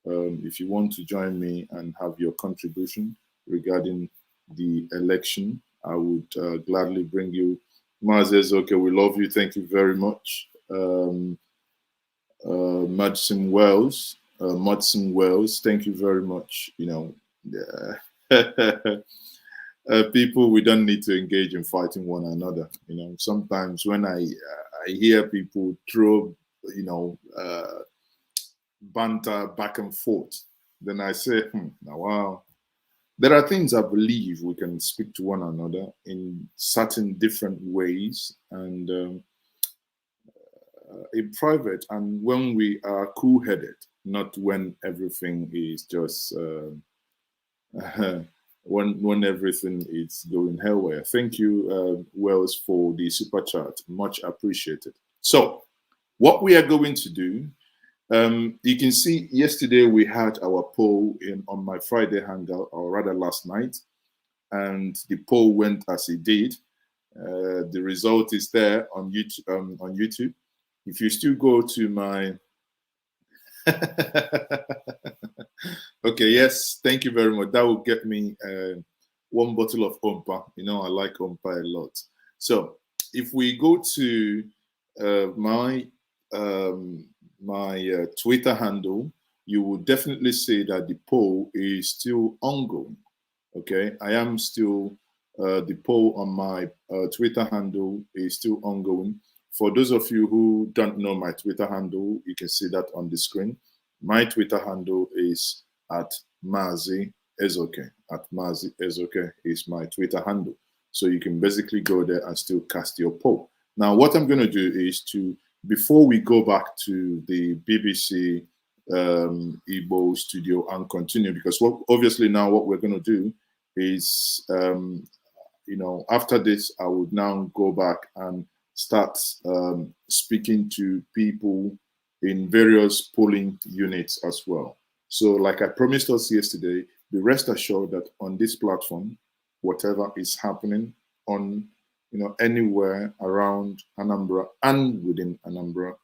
If you want to join me and have your contribution regarding the election, I would gladly bring you. Mazes, okay, we love you. Thank you very much. Madison Wells, thank you very much. People, we don't need to engage in fighting one another. Sometimes when I hear people throw, banter back and forth, then I say, now, wow. There are things I believe we can speak to one another in certain different ways and in private, and when we are cool-headed, not when everything is just when everything is going haywire. Thank you, Wells, for the super chat. Much appreciated. So, what we are going to do, you can see yesterday we had our poll on my Friday hangout, or rather last night, and the poll went as it did. The result is there on YouTube. If you still go to my Okay, yes, thank you very much. That will get me one bottle of Ompa. You know, I like Ompa a lot. So if we go to my Twitter handle, you will definitely see that the poll is still ongoing. Okay, I am still the poll on my Twitter handle is still ongoing. For those of you who don't know my Twitter handle, you can see that on the screen. My Twitter handle is at Mazi Ezoke. At Mazi Ezoke is my Twitter handle. So you can basically go there and still cast your poll. Now, what I'm going to do is to, before we go back to the BBC Igbo studio and continue, because obviously now what we're going to do is, you know, after this, I would now go back and start speaking to people in various polling units as well. So like I promised us yesterday, be rest assured that on this platform, whatever is happening on, you know, anywhere around Anambra and within Anambra,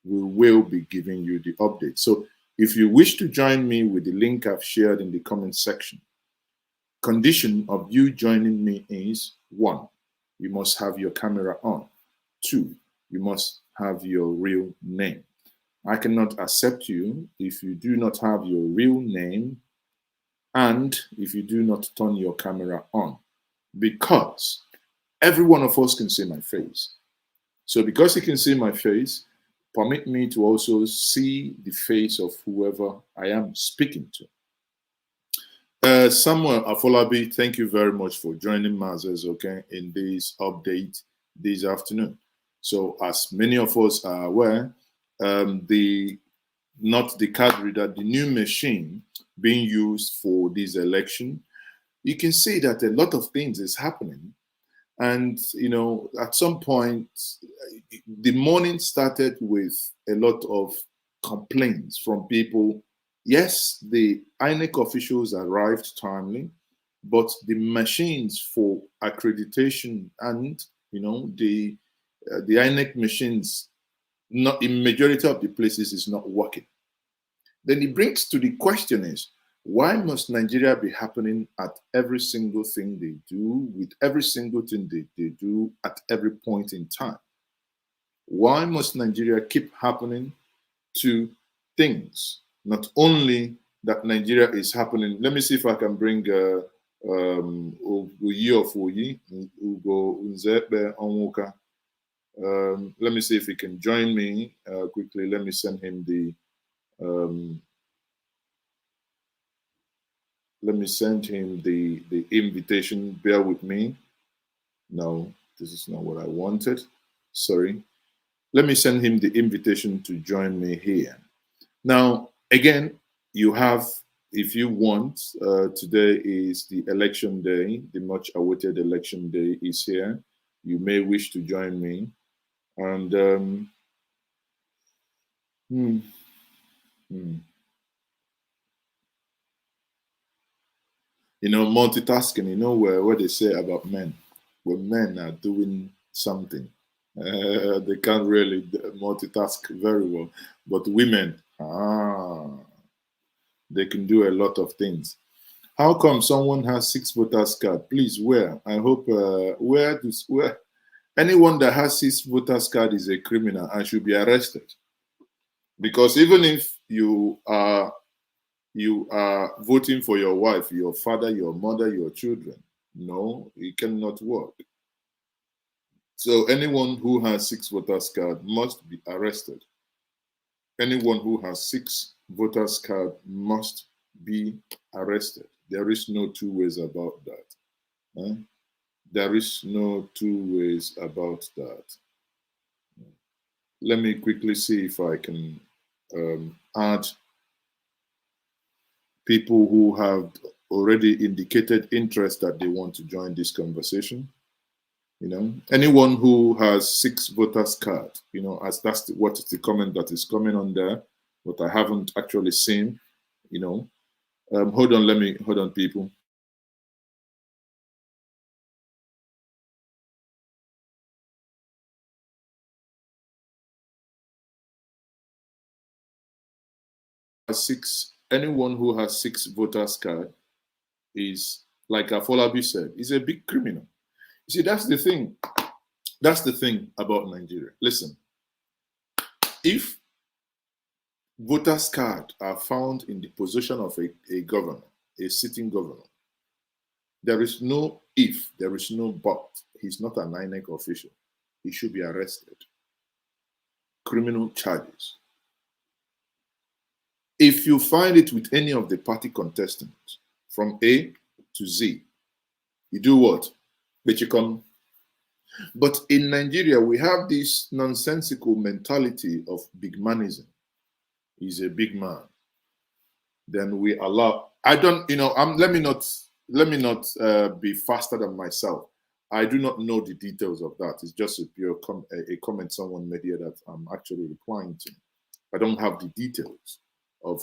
we will be giving you the update. So if you wish to join me with the link I've shared in the comment section, condition of you joining me is 1, you must have your camera on. 2, you must have your real name. I cannot accept you if you do not have your real name and if you do not turn your camera on, because every one of us can see my face. So because you can see my face, permit me to also see the face of whoever I am speaking to. Samuel Afolabi, thank you very much for joining Mazes, okay, in this update this afternoon. So as many of us are aware, not the card reader, the new machine being used for this election, you can see that a lot of things is happening. And, you know, at some point, the morning started with a lot of complaints from people. Yes, the INEC officials arrived timely, but the machines for accreditation and, you know, the INEC machines, not in majority of the places, is not working. Then it brings to the question is, why must Nigeria be happening at every single thing they do, with every single thing they do at every point in time? Why must Nigeria keep happening to things? Not only that Nigeria is happening. Let me see if I can bring Uyi of Uyi, Ugo Unzepe Onwuka. Let me see if he can join me quickly. Let me send him the invitation. Bear with me. No, this is not what I wanted. Sorry. Let me send him the invitation to join me here. Now, again, you have, if you want, today is the election day. The much awaited election day is here. You may wish to join me. And you know, multitasking, you know, what they say about men. When men are doing something, they can't really multitask very well. But women, they can do a lot of things. How come someone has 6 voters card? Please, where? I hope, where anyone that has 6 voters card is a criminal and should be arrested. Because even if you are voting for your wife, your father, your mother, your children, no, it cannot work. So anyone who has 6 voters card must be arrested. Anyone who has 6 voters card must be arrested. There is no 2 ways about that. There is no 2 ways about that. Let me quickly see if I can add people who have already indicated interest that they want to join this conversation. You know, anyone who has 6 voters card, you know, as that's what is the comment that is coming on there, but I haven't actually seen, you know. Hold on, people. anyone who has 6 voters card is, like Afolabi said, is a big criminal. You see, that's the thing. That's the thing about Nigeria. Listen, if voters card are found in the possession of a governor, a sitting governor, there is no if, there is no but. He's not an INEC official. He should be arrested. Criminal charges. If you find it with any of the party contestants, from A to Z, you do what? But you come. But in Nigeria, we have this nonsensical mentality of big manism. He's a big man. Then we allow. I don't, let me not be faster than myself. I do not know the details of that. It's just a pure a comment someone made here that I'm actually replying to. I don't have the details of,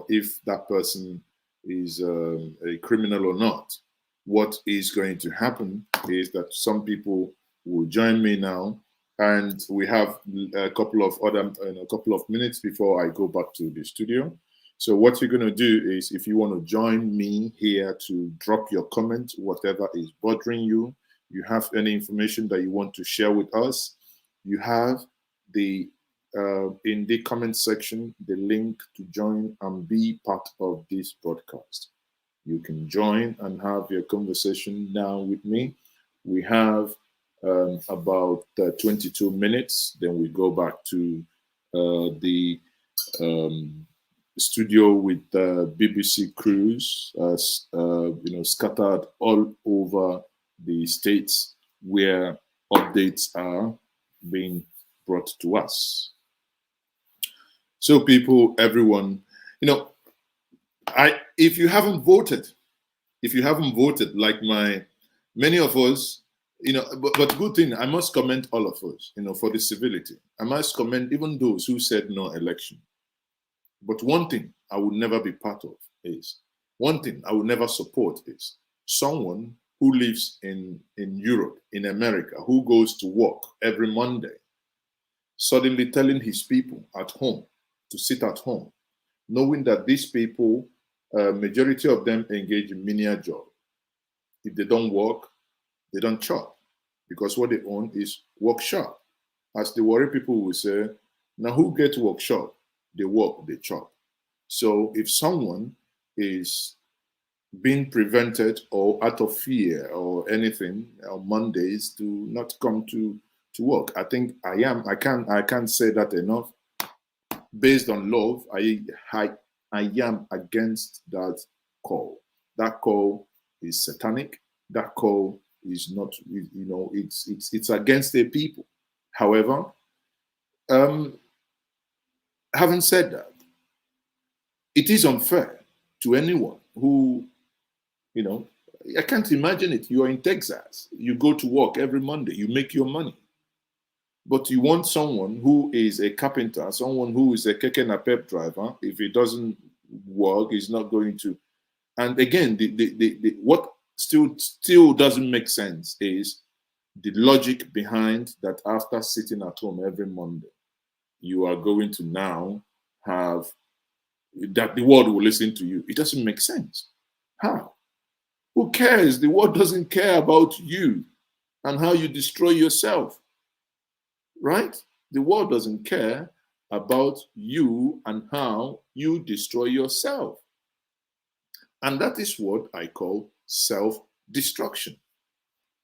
if that person is a criminal or not. What is going to happen is that some people will join me now, and we have a couple of minutes before I go back to the studio. So what you're going to do is, if you want to join me here to drop your comment, whatever is bothering you, you have any information that you want to share with us, you have the in the comment section the link to join and be part of this broadcast. You can join and have your conversation now with me. We have about 22 minutes. Then we go back to the studio with BBC crews, scattered all over the states where updates are being brought to us. So people, everyone, if you haven't voted, like many of us, but good thing, I must commend all of us, for the civility. I must commend even those who said no election. But one thing I would never be part of is, one thing I would never support is someone who lives in Europe, in America, who goes to work every Monday, suddenly telling his people at home to sit at home, knowing that these people, majority of them engage in menial job. If they don't work, they don't chop, because what they own is workshop. As the worry people will say, now who get workshop? They work, they chop. So if someone is being prevented or out of fear or anything on Mondays to not come to work, I think I can't say that enough. Based on love, I am against that call. That call is satanic. That call is not, it's against the people. However, having said that, it is unfair to anyone who, I can't imagine it. You are in Texas. You go to work every Monday. You make your money. But you want someone who is a carpenter, someone who is a keke napep driver. If it doesn't work, he's not going to. And again, what still doesn't make sense is the logic behind that. After sitting at home every Monday, you are going to now have that the world will listen to you. It doesn't make sense. How? Who cares? The world doesn't care about you and how you destroy yourself. Right? The world doesn't care about you and how you destroy yourself. And that is what I call self-destruction.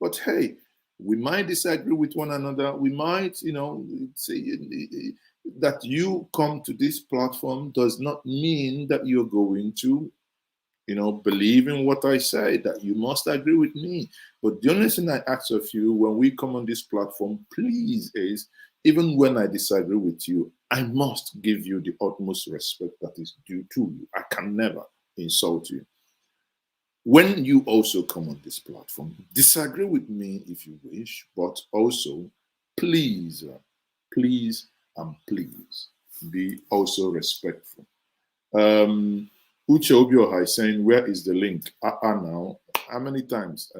But hey, we might disagree with one another. We might, say that you come to this platform does not mean that you're going to, believe in what I say, that you must agree with me. But the only thing I ask of you when we come on this platform, please, is even when I disagree with you, I must give you the utmost respect that is due to you. I can never insult you. When you also come on this platform, disagree with me if you wish, but also please, please, and please be also respectful. Uche Obioha is saying, where is the link? Now, how many times?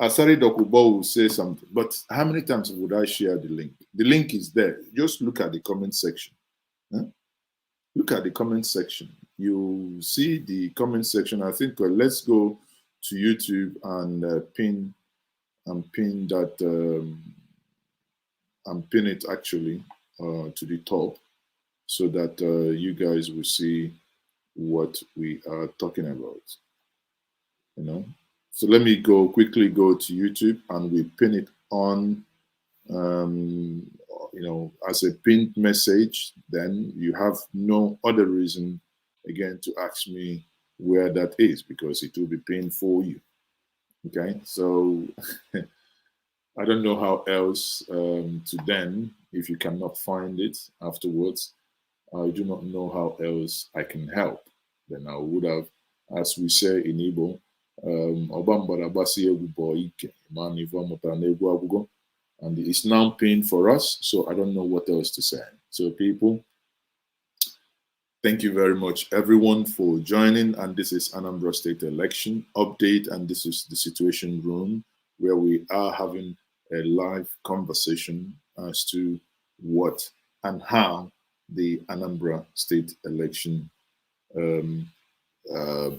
Asari Dokubo will say something, but how many times would I share the link? The link is there. Just look at the comment section. look at the comment section. You see the comment section. I think let's go to YouTube and pin that and pin it actually to the top, so that you guys will see what we are talking about. You know, so let me quickly go to YouTube and we pin it on. You know, as a pinned message, then you have no other reason again to ask me where that is, because it will be pinned for you. Okay, so I don't know how else to then, if you cannot find it afterwards, I do not know how else I can help. Then I would have, as we say in Igbo, and it's now pinned for us, so I don't know what else to say. So people, thank you very much everyone for joining, and this is Anambra State election update, and this is the Situation Room, where we are having a live conversation as to what and how the Anambra State election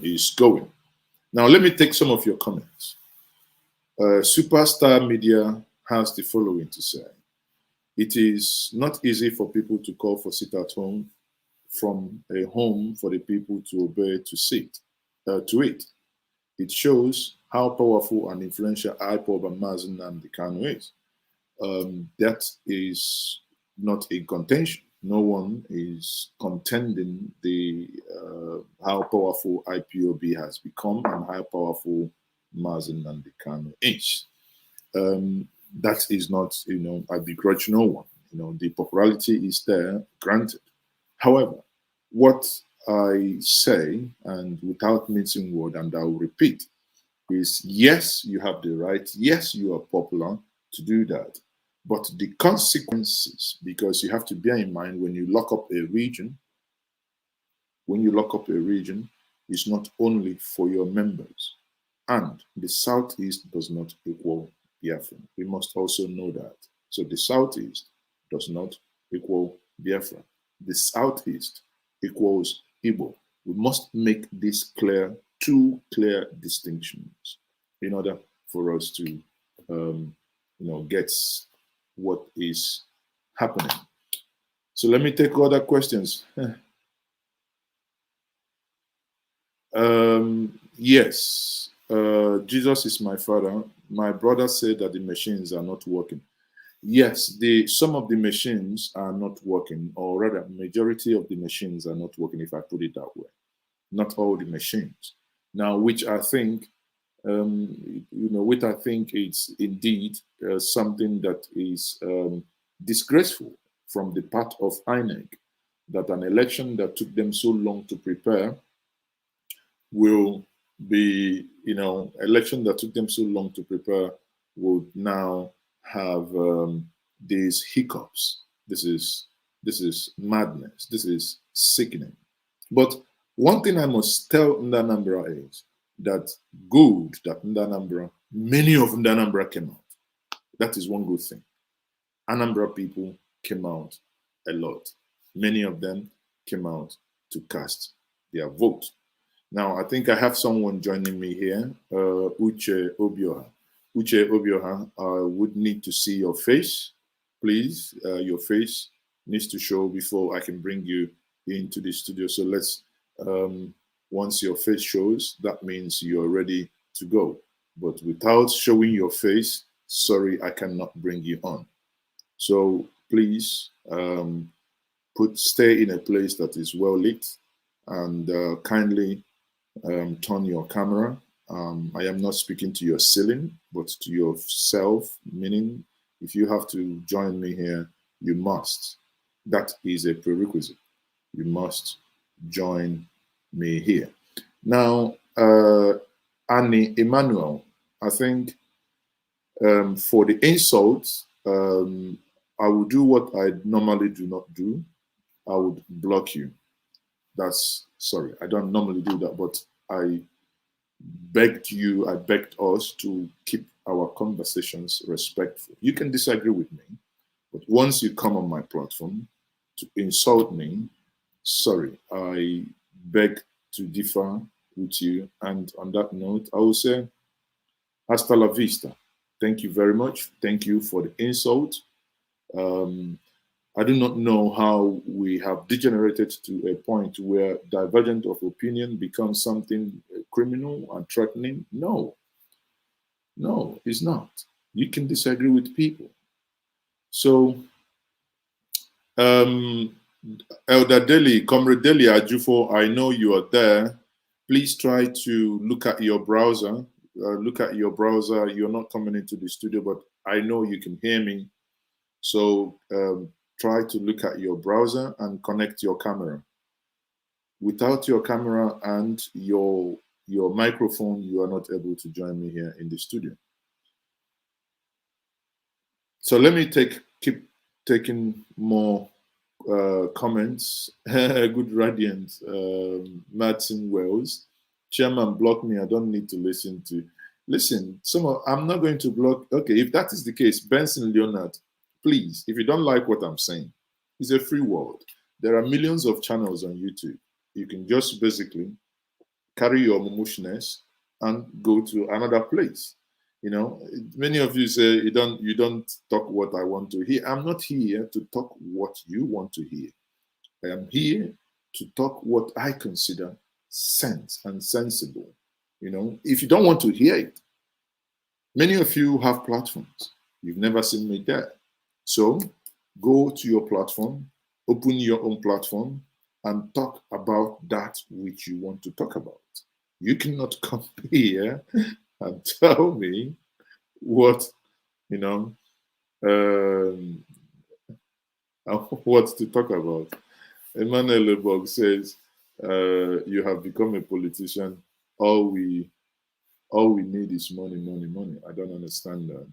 is going. Now let me take some of your comments. Superstar Media has the following to say: it is not easy for people to call for sit at home from a home for the people to obey to it. It shows how powerful and influential IPOB and Mazen Nnamdi Kanu is. That is not in contention. No one is contending the how powerful IPOB has become and how powerful Mazen Nnamdi Kanu is. That is not, you know, I begrudge no one. You know, the popularity is there, granted. However, what I say, and without mincing word, and I will repeat, is yes, you have the right, yes, you are popular to do that, but the consequences, because you have to bear in mind when you lock up a region, it's not only for your members, and the Southeast does not equal Biafra. We must also know that. So the Southeast does not equal Biafra. The Southeast equals Igbo. We must make this clear, two clear distinctions, in order for us to, you know, get what is happening. So let me take other questions. Yes, Jesus is my father. My brother said that the machines are not working. Yes, some of the machines are not working, or rather, majority of the machines are not working, if I put it that way. Not all the machines. Now, which I think, you know, which I think it's indeed something that is disgraceful from the part of INEC, that an election that took them so long to prepare will be, you know, election that took them so long to prepare would now have these hiccups. This is madness. This is sickening. But one thing I must tell Ndanambra is that good that Ndanambra, many of Ndanambra came out. That is one good thing. Anambra people came out a lot. Many of them came out to cast their vote. Now, I think I have someone joining me here, Uche Obioha. Uche Obioha, I would need to see your face, please. Your face needs to show before I can bring you into the studio. So let's, once your face shows, that means you're ready to go. But without showing your face, sorry, I cannot bring you on. So please stay in a place that is well lit, and kindly turn your camera. I am not speaking to your ceiling, but to yourself, meaning if you have to join me here, you must. That is a prerequisite. You must join me here. Now, Annie Emmanuel, I think for the insults, I will do what I normally do not do. I would block you. Sorry, I don't normally do that, but I begged us to keep our conversations respectful. You can disagree with me, but once you come on my platform to insult me, sorry, I beg to differ with you. And on that note, I will say, hasta la vista. Thank you very much. Thank you for the insult. I do not know how we have degenerated to a point where divergent of opinion becomes something criminal and threatening. No, it's not. You can disagree with people. So, Elder Deli, Comrade Deli Ajufo, I know you are there. Please try to look at your browser. You're not coming into the studio, but I know you can hear me. So try to look at your browser and connect your camera. Without your camera and your microphone, you are not able to join me here in the studio. So let me keep taking more comments. Good radiant, Martin Wells. Chairman block me. I don't need to listen to. Listen, I'm not going to block. Okay, if that is the case, Benson Leonard, please, if you don't like what I'm saying, it's a free world. There are millions of channels on YouTube. You can just basically carry your mumushness and go to another place. You know, many of you say you don't talk what I want to hear. I'm not here to talk what you want to hear. I am here to talk what I consider sense and sensible. You know, if you don't want to hear it, many of you have platforms. You've never seen me there. So go to your platform, open your own platform, and talk about that which you want to talk about. You cannot come here and tell me what, you know, what to talk about. Emmanuel Lebog says, you have become a politician. All we need is money, money, money. I don't understand that.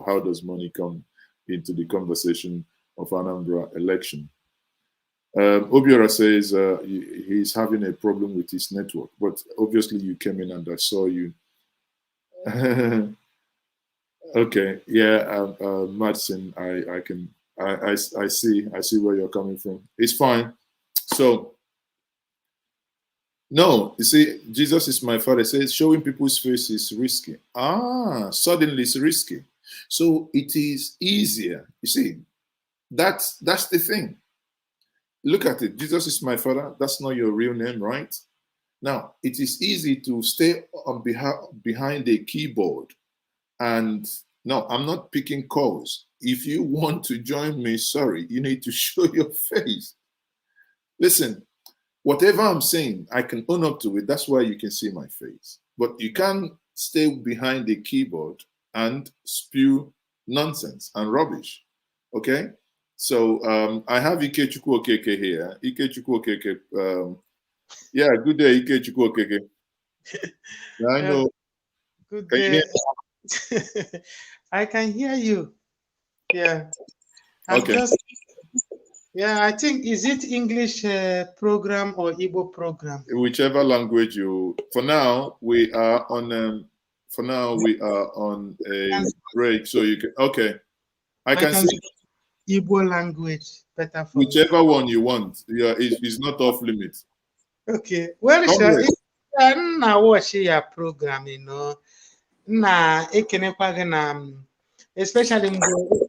How does money come into the conversation of Anambra election? Obiora says he's having a problem with his network, but obviously you came in and I saw you. Okay, yeah, Madsen, I see where you're coming from. It's fine. So, no, you see, Jesus is my father. It says showing people's face is risky. Suddenly it's risky. So it is easier. You see, that's the thing. Look at it. Jesus is my father. That's not your real name, right? Now, it is easy to stay on behind a keyboard. And no, I'm not picking calls. If you want to join me, sorry, you need to show your face. Listen, whatever I'm saying, I can own up to it. That's why you can see my face. But you can't stay behind the keyboard and spew nonsense and rubbish. Okay? So I have Ikechukwu Okeke here. Ikechukwu Okeke. Yeah, good day, Ikechukwu Okeke. I know. Good day. I can hear you. Yeah. Okay. I think, is it English program or Igbo program? Whichever language you. For now, we are on a break, so you can. Okay. I can see Igbo language better for whichever me. one you want. Yeah, it's not off limit. Okay. Well, I'm not watching your program, you know. Especially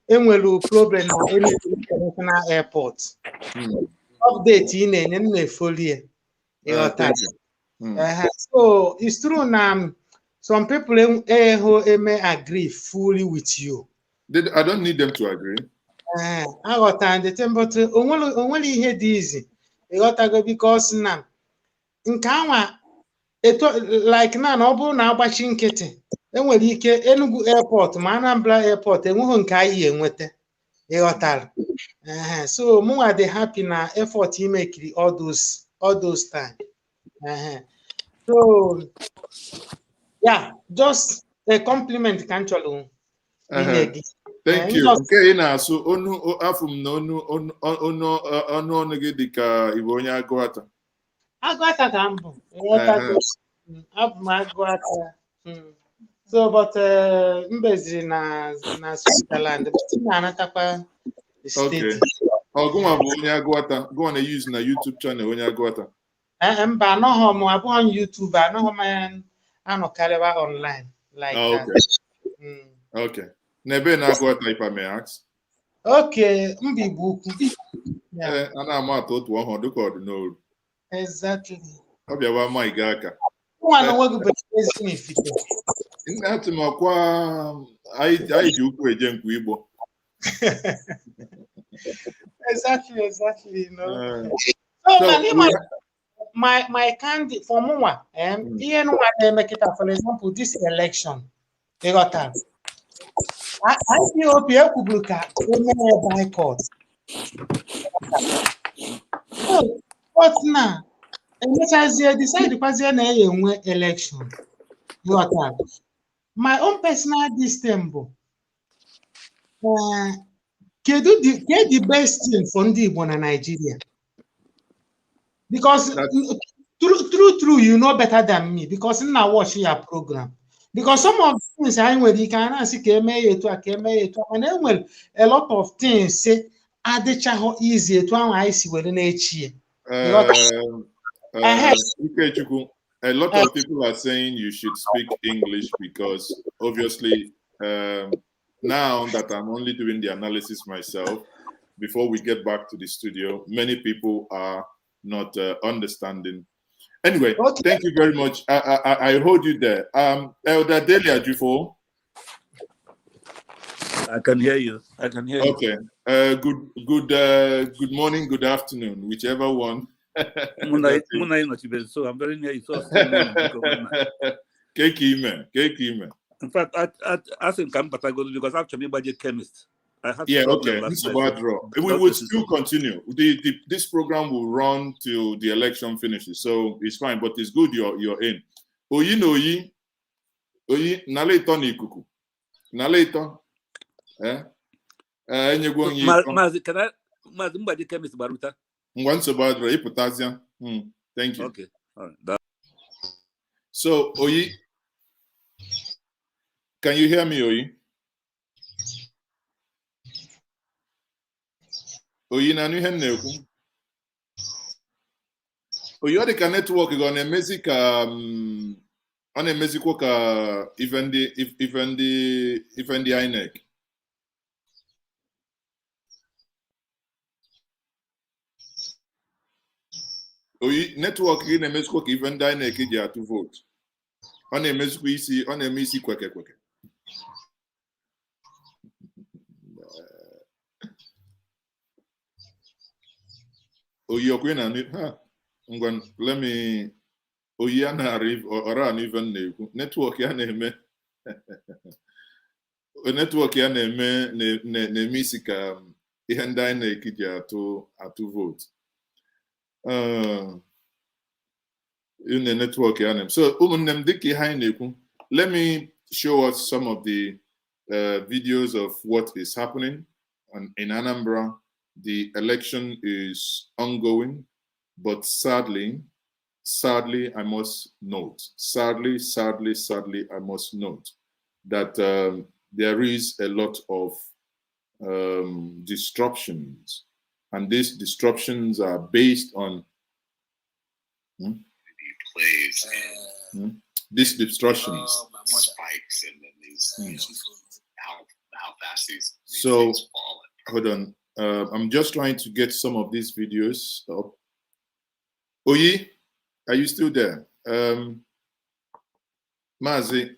when we problem na international airport. Update in folio. So it's true now. Some people may agree fully with you. I don't need them to agree. I got understand, but only here easy. You got to go because now like now ọ bụrụ na agbachi nkịtị enwere ike Enugu airport ma Anambra airport enweghị nke anyị enweta ịghọtara so mụnwa dị happy na effort imekiri all those time so yeah, just a compliment ka m chọrọ inye gị. Thank you. Nke ị na-asụ afọ m na ọnụ gị dị ka ịbụ onye Agụata. Agụata ka m bụ abụ m Agụata. So but mbeziri na Switzerland but m na-anatakwa steeti. Oh, go on, go on and use na YouTube channel when you go to. Mba, anọghọ m abụọ on YouTube, anọghọ m anọkarịwa online like Oh, that. okay. Okay. Nebe na go to if I may ask. Okay, mba Igbo ukwu. Yeah. Ana ama atụ otu ọhụrụ dịka ọdịnolu. Exactly. Ọ bịawa ma ị ga-aka. Nwa na nwe gị bụ ezi n'ifite. Nne atụ m ọkwa anyị ji ukwu eje nkwa Igbo. Exactly, you know. So, my candidate for Mwa, ihe nwa na-emekịta, for example, this election, ịghọtara. IPOB ekwuburu ka emee boycott. But na emechazie decide kwazie na ya enwe election. Ịghọtara. My own personal distem bụ kedu the best thing for ndị Igbo na Nigeria? Because true, you know better than me, because I watch your program. Because some of the things I nwere ike a na-asị ka eme ya etu a ka eme ya etu a, mana enwere a lot of things say adịchaghị easy etu ahụ anyị si were na-echi Ikechukwu, a lot of people are saying you should speak English because obviously now that I'm only doing the analysis myself, before we get back to the studio, many people are not understanding. Anyway, okay. Thank you very much. I hold you there. Elder Delia Jufo. I can hear you. You. Okay. Good morning, good afternoon, whichever one. So I'm very near you. In fact, I think I'm Patagonia because actually I'm a chemist. Yeah, okay. We will still continue. This program will run till the election finishes, so it's fine. But it's good you're in. Oyi naleito n'ikuku. Naleito. Mazi, can I? Mazi, mbaje chemist baruta. Ngwanso badro iputazia. Thank you. Okay. All right. So Oyi, can you hear me, Oyi? Oyi na ihe na-ekwu. Oyi ọ dị ka netwọk gị ọ na-emezikwa ka ife ndị INEC. Oyi netwọk gị na-emezikwa ka ife ndị INEC ji atụ vootu. Ọ na-eme isi kweke. Oyi okwe na ngwan let me oyi ana arrive or an even na-ekwu network ya na-eme na-eme isi ka ihe ndị anyị na-ekiji atụ vote in network ya na-eme. So ụmụnne m dịka ihe anyị na-ekwu, let me show us some of the videos of what is happening in Anambra. The election is ongoing, but sadly, I must note, sadly, I must note that there is a lot of disruptions, and these disruptions are based on these disruptions. Spikes and then these how fast these things fall. Hold on. I'm just trying to get some of these videos up. Oyi, are you still there? Mazi,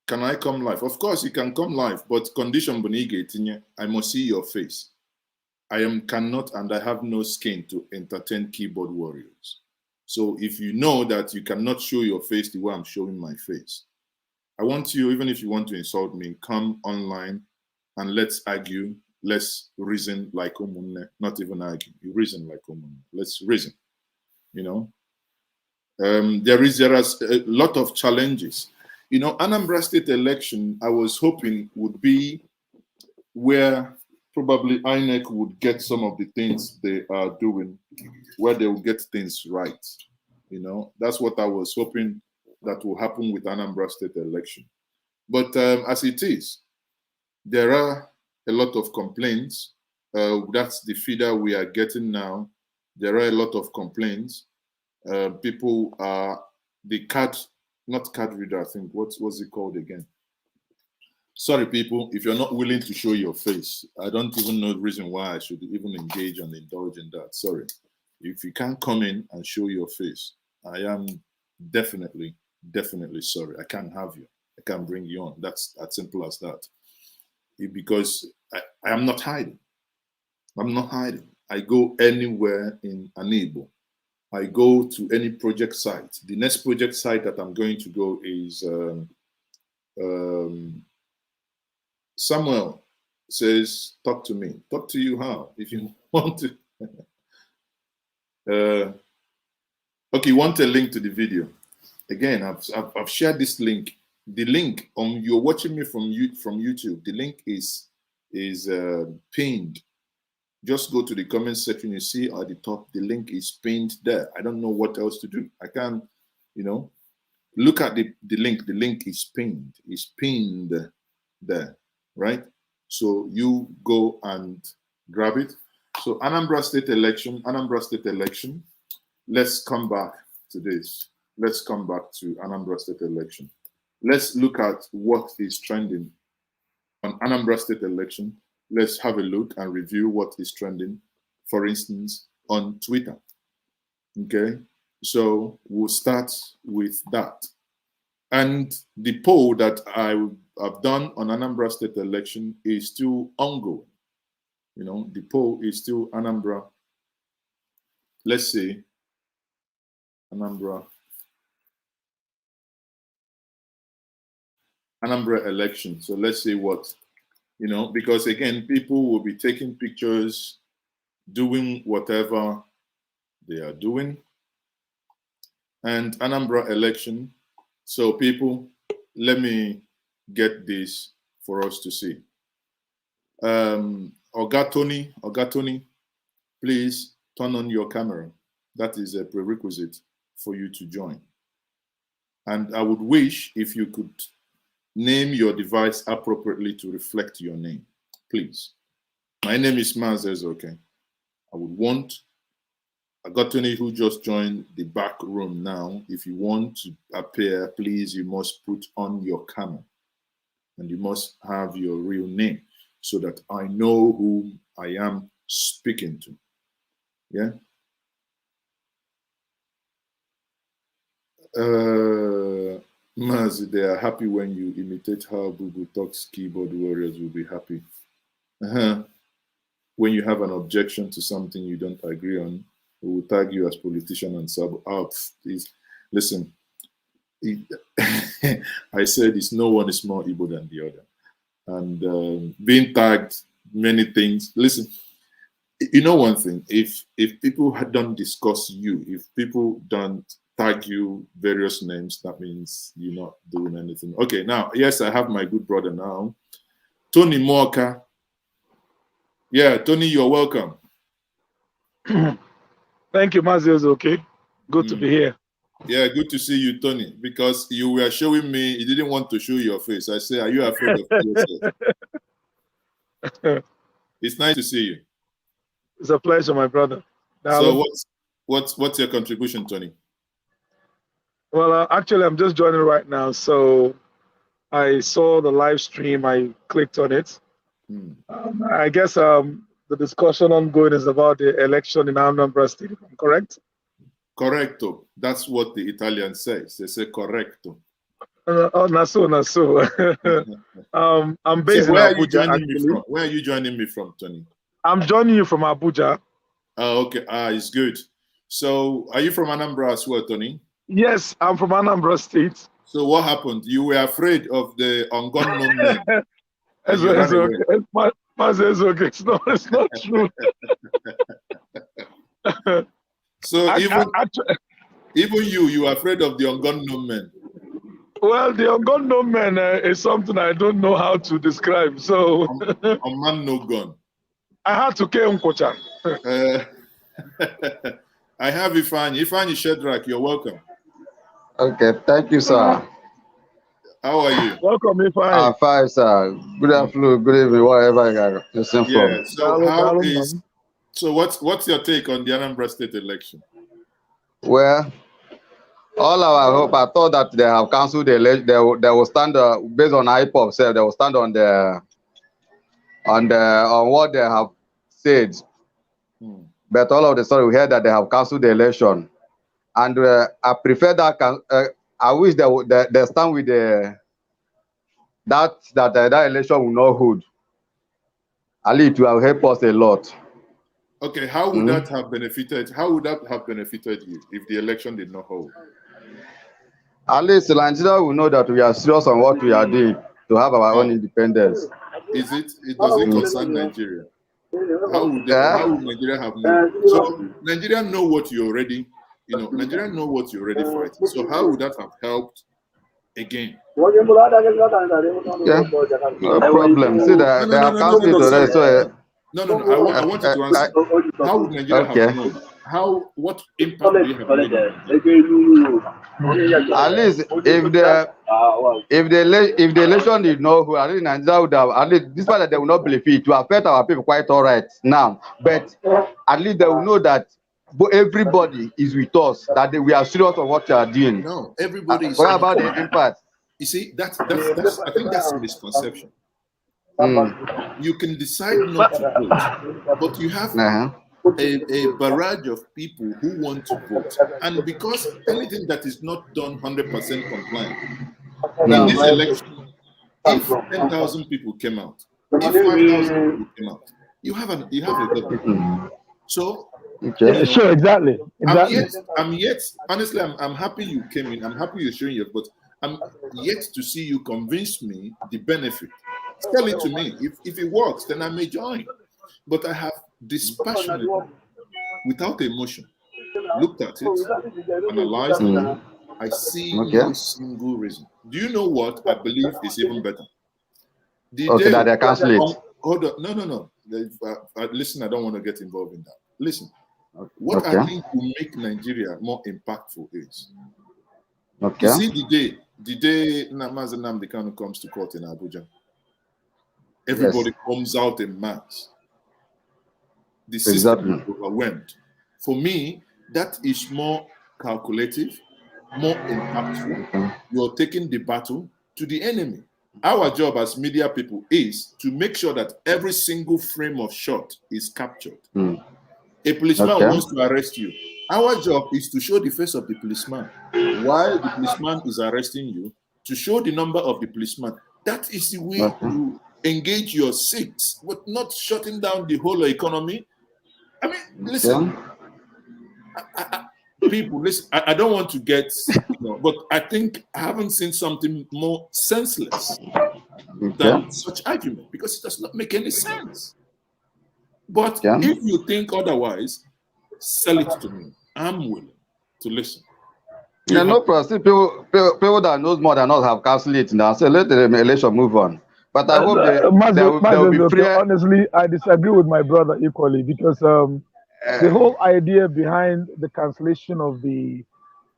can I come live? Of course you can come live, but condition bonige, I must see your face. I cannot and I have no skin to entertain keyboard warriors. So if you know that you cannot show your face the way I'm showing my face, I want you, even if you want to insult me, come online and let's argue. Let's reason like Omunne, not even argue. You reason like Omunne. Let's reason. You know, there are a lot of challenges. You know, Anambra State election, I was hoping would be where probably INEC would get some of the things they are doing, where they will get things right. You know, that's what I was hoping that will happen with Anambra State election. But as it is, there are a lot of complaints That's the feeder we are getting now. There are a lot of complaints. People are not card reader, I think. What's it called again? Sorry, people, if you're not willing to show your face, I don't even know the reason why I should even engage and indulge in that. Sorry. If you can't come in and show your face, I am definitely sorry. I can't have you. I can't bring you on. That's as simple as that. Because I am not hiding. I'm not hiding. I go anywhere in Igbo. I go to any project site. The next project site that I'm going to go is Samuel says, talk to me. Talk to you how? If you want to. Okay, you want a link to the video. Again, I've shared this link. The link you're watching me from YouTube. The link is pinned. Just go to the comment section. You see at the top, the link is pinned there. I don't know what else to do. I can't, look at the link. The link is pinned. It's pinned there, right? So you go and grab it. So Anambra State election. Let's come back to this. Let's come back to Anambra State election. Let's look at what is trending on Anambra State election. Let's have a look and review what is trending, for instance, on Twitter. Okay, so we'll start with that. And the poll that I have done on Anambra State election is still ongoing. The poll is still Anambra. Let's say Anambra election. So let's say what, because again, people will be taking pictures, doing whatever they are doing. And Anambra election. So people, let me get this for us to see. Ogatoni, please turn on your camera. That is a prerequisite for you to join. And I would wish if you could name your device appropriately to reflect your name, please. My name is Mazes, okay? I would want Ogatoni, who just joined the back room now, if you want to appear, please, you must put on your camera and you must have your real name so that I know who I am speaking to. Yeah? Mazi, they are happy when you imitate how Bubu talks. Keyboard warriors will be happy. When you have an objection to something you don't agree on, we will tag you as politician and sub out. Please listen. I said it's no one is more Igbo than the other, and being tagged many things. Listen, you know one thing: if people don't discuss you, if people don't tag you various names, that means you're not doing anything. Okay, now yes, I have my good brother now, Tony Moka. Yeah, Tony, you're welcome. Thank you, Mazes. Okay, good to be here. Yeah, good to see you, Tony, because you were showing me, you didn't want to show your face. I say, are you afraid of yourself? It's nice to see you. It's a pleasure, my brother. So what's your contribution, Tony? Well, actually, I'm just joining right now. So I saw the live stream. I clicked on it. I guess the discussion ongoing is about the election in Anambra State, correct? Correcto. That's what the Italian says. They say correcto. Naso. I'm based in Abuja. Where are you joining me from, Tony? I'm joining you from Abuja. Oh, okay. It's good. So, are you from Anambra as well, Tony? Yes, I'm from Anambra State. So, what happened? You were afraid of the unknown men. It's okay. It's not true. So even you are afraid of the unknown men. Well, the unknown men is something I don't know how to describe. So a man no gun. I had to kill Nkocha. I have Ifani Shedrack. You're welcome. Okay, thank you, sir. How are you? Welcome, if I. Fine, sir. Good afternoon, good evening, wherever you're listening from. So what's your take on the Anambra State election? Well, all our hope, I thought that they have cancelled the election. They will stand based on IPOP, so they will stand on what they have said. But all of the sudden we heard that they have cancelled the election, and I prefer that. I wish they stand with that election will not hold. At least it will help us a lot. Okay, how would that have benefited? How would that have benefited you if the election did not hold? At least Nigeria will know that we are serious on what we are doing to have our own independence. Is it? Does it concern Nigeria? How would Nigeria have known? So Nigeria know what you already, Nigeria know what you already fight. So how would that have helped again? Yeah, no problem. See that they have cancelled it already. So I want you to answer. How would Nigeria have known? What impact do you have made? At least if the election did not hold, at least Nigeria would have, at least despite that they will not believe it, to affect our people quite all right now. But at least they will know that everybody is with us, that we are serious on what we are doing. No, everybody is. What about the impact? You see, that's I think that's a misconception. You can decide not to vote, but you have a barrage of people who want to vote. And because anything that is not done 100% compliant, in this election, if 10,000 people came out, if 5,000 people came out, you have a government. So, sure, exactly. I'm yet, honestly, I'm happy you came in. I'm happy you're showing your vote. I'm yet to see you convince me the benefit. Tell it to me. If it works, then I may join. But I have dispassionately, without emotion, looked at it, analyzed it. I see no single reason. Do you know what I believe is even better? That they cancel it. Hold on. No. Listen, I don't want to get involved in that. Listen. What I think will make Nigeria more impactful is, you see the day Mazen Nnamdi Kanu comes to court in Abuja, everybody comes out in mass. The system is overwhelmed. For me, that is more calculative, more impactful. You're taking the battle to the enemy. Our job as media people is to make sure that every single frame of shot is captured. A policeman wants to arrest you. Our job is to show the face of the policeman while the policeman is arresting you, to show the number of the policeman. That is the way to engage your seats, but not shutting down the whole economy. I mean, listen, people, listen, I don't want to get, but I think I haven't seen something more senseless than such argument, because it does not make any sense. But if you think otherwise, sell it to me. I'm willing to listen. Yeah, no problem. People that knows more than us have cancelled it now. So let the election move on. But I hope there will be free. Honestly, I disagree with my brother equally, because the whole idea behind the cancellation of the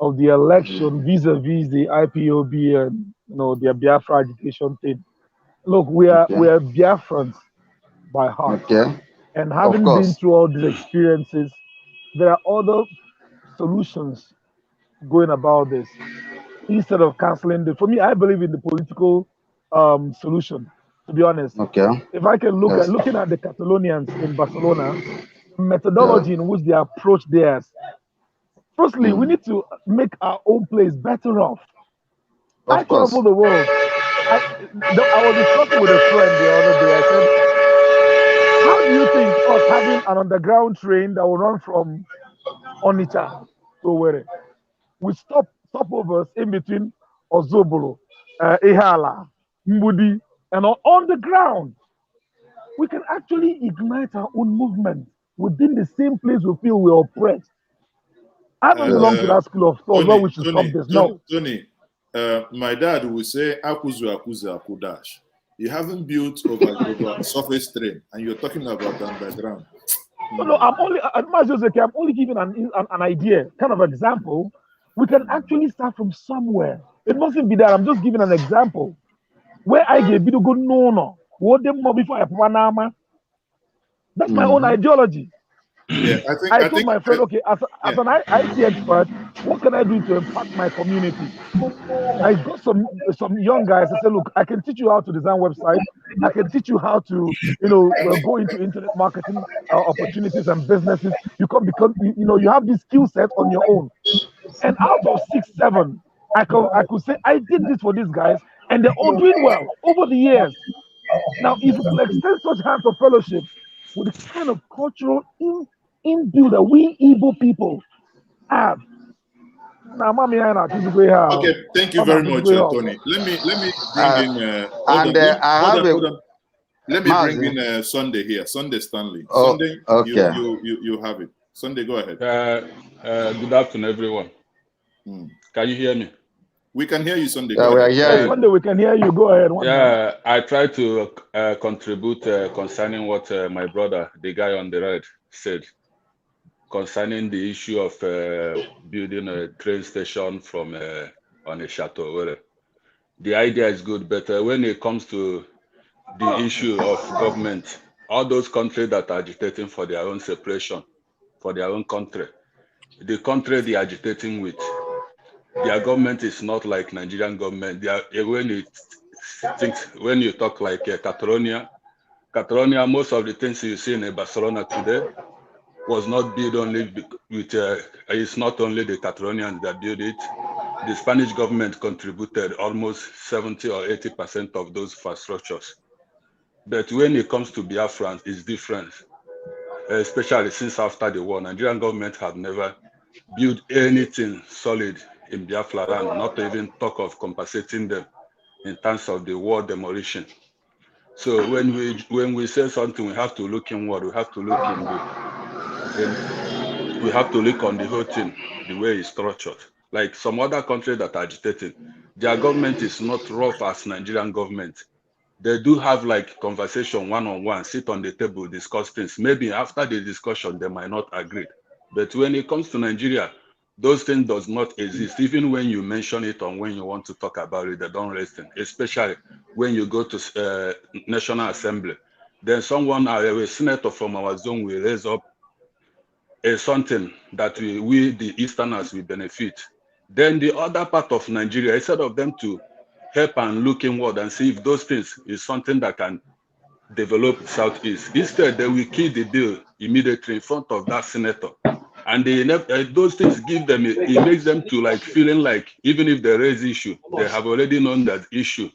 election vis-a-vis the IPOB and the Biafra agitation thing. Look, we are Biafrans by heart. And having been through all these experiences, there are other solutions going about this. Instead of canceling for me, I believe in the political solution, to be honest. If I can look at looking at the Catalonians in Barcelona, methodology in which they approach theirs. Firstly, we need to make our own place better off. I travel the world. I was discussing with a friend the other day. I said, how do you think us having an underground train that will run from Onitsha to Owerri, we stop stopovers in between Ozobolo, Ihala, Mbudi, and on the ground, we can actually ignite our own movement within the same place we feel we're oppressed. I don't belong to that school of thought where we should stop this. No. Tony, my dad will say, Akuzu, Akudash. You haven't built over surface train, and you're talking about underground. No, I'm only giving an idea, kind of example. We can actually start from somewhere. It mustn't be that. I'm just giving an example. Where I gave you good no. What them more before I Panama. That's my own ideology. Yeah, I told my friend, okay, as an IT expert, what can I do to impact my community? I got some young guys. I said, look, I can teach you how to design websites. I can teach you how to, go into internet marketing opportunities and businesses. You can become, you have this skill set on your own. And out of 6, 7, I could say I did this for these guys, and they're all doing well over the years. Now, if you could extend such hands of fellowships with the kind of cultural inbuilt that we Igbo people have. Now, okay, thank you very much, Tony. Let me bring in. Hold on. Let me bring in Sunday here. Sunday Stanley. Sunday, okay. You have it. Sunday, go ahead. Good afternoon, everyone. Can you hear me? We can hear you, Sunday. Yeah, we are hearing. Sunday, we can hear you. Go ahead. Yeah, I try to contribute concerning what my brother, the guy on the right, said concerning the issue of building a train station from on a chateau. The idea is good, but when it comes to the issue of government, all those countries that are agitating for their own separation, for their own country, the country they are agitating with, their government is not like Nigerian government. They are, when you talk like Catalonia, most of the things you see in Barcelona today was not built only with, it's not only the Catalonians that built it. The Spanish government contributed almost 70 or 80% of those infrastructures. But when it comes to Biafra, it's different, especially since after the war. Nigerian government have never built anything solid in Biafra land, not even talk of compensating them in terms of the war demolition. So when we say something, we have to look inward. We have to look we have to look on the whole thing, the way it's structured. Like some other countries that are agitating, their government is not rough as Nigerian government. They do have like conversation one-on-one, sit on the table, discuss things. Maybe after the discussion, they might not agree. But when it comes to Nigeria, those things does not exist. Even when you mention it or when you want to talk about it, they don't listen, especially when you go to National Assembly. Then someone, a senator from our zone will raise up something that we, the Easterners, will benefit. Then the other part of Nigeria, instead of them to help and look inward and see if those things is something that can develop Southeast, instead they will kill the bill immediately in front of that senator. And those things give them, it makes them to like feeling like even if they raise issue, they have already known that issue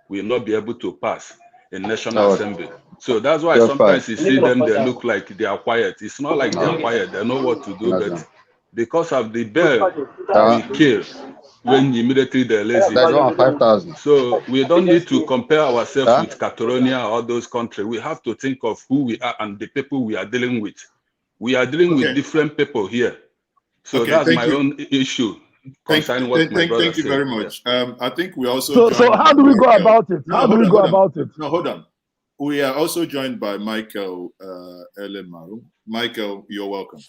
will not be able to pass in National Assembly. So that's why sometimes you see them, they look like they are quiet. It's not like they are quiet, they know what to do, but because of the bell we kill when immediately they're lazy. So we don't need to compare ourselves with Catalonia or those countries. We have to think of who we are and the people we are dealing with. We are dealing with different people here. So that's my own issue concerning what my brother said. Thank you very much. I think we also So how do we go about it? How do we go about it? No, hold on. We are also joined by Michael Elemaru. Michael, you're welcome.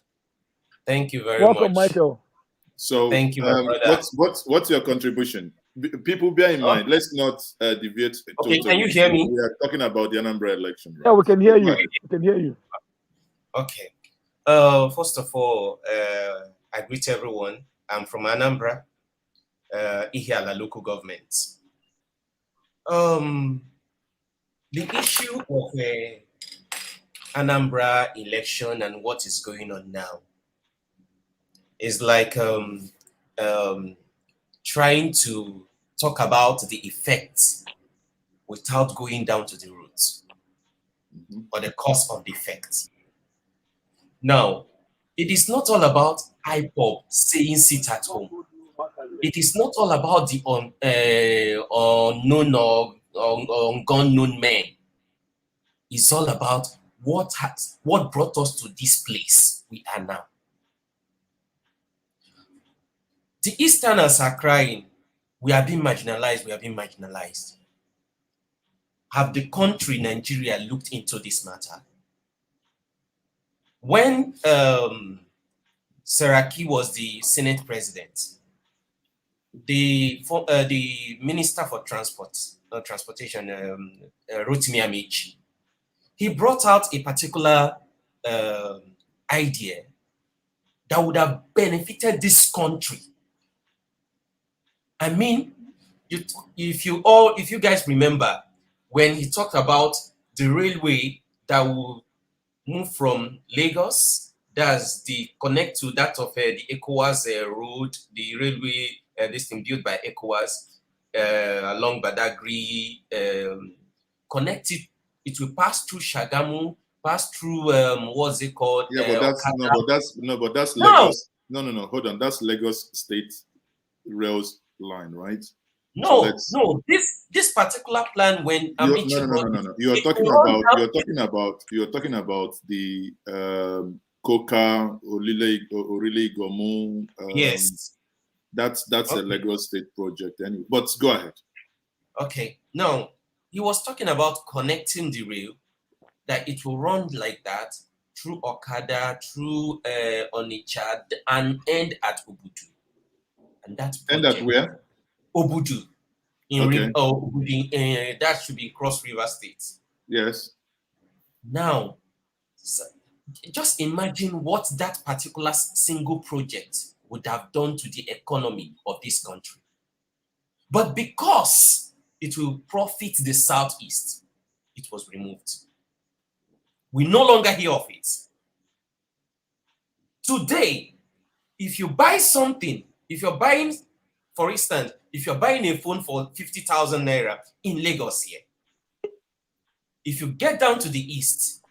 Thank you very much. Welcome, Michael. So thank you, my brother. What's your contribution? People bear in mind, let's not deviate. Okay, can you hear me? We are talking about the Anambra election. Right? Yeah, we can hear you. We can hear you. Okay. First of all, I greet everyone. I'm from Anambra, Ihiala local government. The issue of Anambra election and what is going on now is like trying to talk about the effects without going down to the roots or the cause of the effects. Now, it is not all about IPOB saying sit at home. It is not all about the unknown or unknown men. It's all about what brought us to this place we are now. The Easterners are crying. We are being marginalized. We are being marginalized. Have the country, Nigeria, looked into this matter? When Saraki was the Senate president, the Minister for Transportation, Rotimi Amici, he brought out a particular idea that would have benefited this country. I mean, if you guys remember when he talked about the railway that will move from Lagos, that's the connect to that of the ECOWAS road, the railway, this thing built by ECOWAS along Badagry, connect it. It will pass through Shagamu, pass through what's it called? Yeah, but that's that's No. Lagos. No, hold on. That's Lagos State Rails line, right? No, no. This particular plan, when Amici no. You're talking about the Coca Orile Gomu. Yes. That's a Lagos State project anyway. But go ahead. Okay. Now, he was talking about connecting the rail, that it will run like that through Okada, through Onitsha, and end at Obudu. And that end at where? Obudu. Okay. That should be Cross River State. Yes. Now, just imagine what that particular single project would have done to the economy of this country. But because it will profit the Southeast, it was removed. We no longer hear of it. Today, if you buy something, if you're buying, for instance, if you're buying a phone for 50,000 naira in Lagos here, if you get down to the east,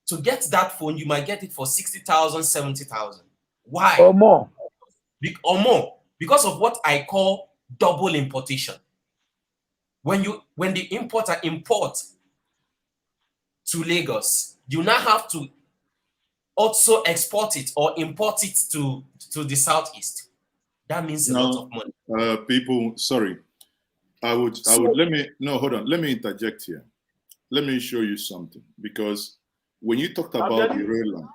to get that phone, you might get it for 60,000, 70,000. Why? Or more. Or more. Because of what I call double importation. When the importer imports to Lagos, you now have to also export it or import it to the Southeast. That means a lot of money. People, sorry. Hold on. Let me interject here. Let me show you something, because when you talked about the rail line,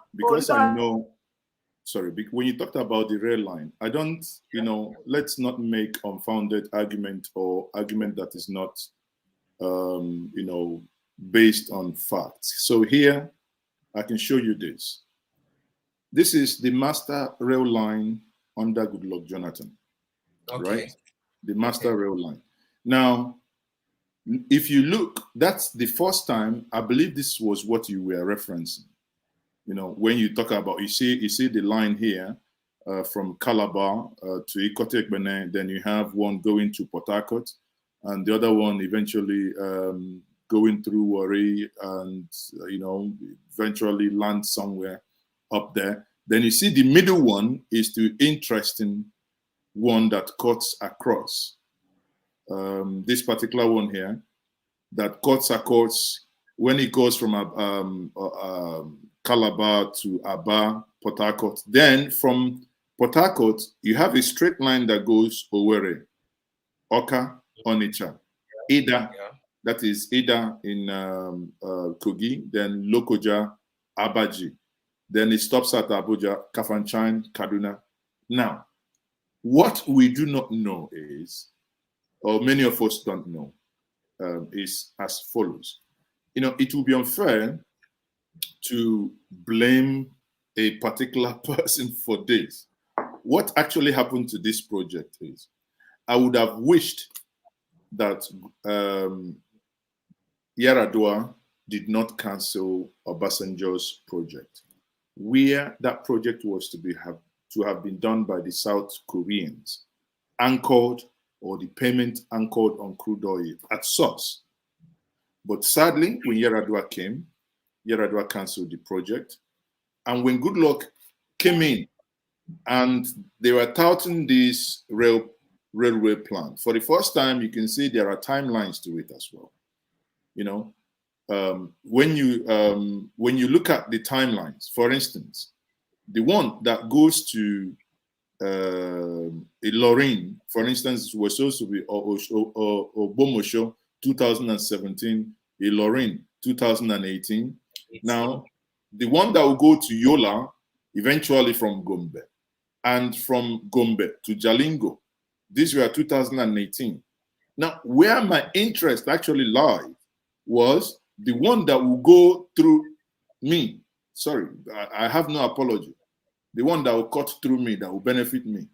when you talked about the rail line, I don't, let's not make unfounded argument or argument that is not, based on facts. So here, I can show you this. This is the master rail line under Goodluck Jonathan, right? The master rail line. Now, if you look, that's the first time, I believe this was what you were referencing. When you talk about, you see the line here from Calabar to Ikotekbene, then you have one going to Port Harcourt, and the other one eventually going through Warri and, eventually land somewhere up there. Then you see the middle one is the interesting one that cuts across. This particular one here that cuts across when it goes from Calabar to Aba, Port Harcourt. Then from Port Harcourt, you have a straight line that goes Owerri, Oka, Onitsha, Ida, that is Ida in Kogi, then Lokoja, Abaji. Then it stops at Abuja, Kafanchan, Kaduna. Now, what we do not know is, or many of us don't know, is as follows. It will be unfair to blame a particular person for this. What actually happened to this project is, I would have wished that Yaradua did not cancel Obasanjo's project, where that project was to have been done by the South Koreans, anchored, or the payment anchored on crude oil at source. But sadly, when Yaradua came, Yaradua canceled the project. And when Goodluck came in and they were touting this railway plan, for the first time, you can see there are timelines to it as well. When you look at the timelines, for instance, the one that goes to Ilorin, for instance, was supposed to be Obomosho 2017, Ilorin 2018. Now, the one that will go to Yola, eventually from Gombe, and from Gombe to Jalingo, These were 2018. Now, where my interest actually lied was the one that will go through me. Sorry, I have no apology. The one that will cut through me, that will benefit me.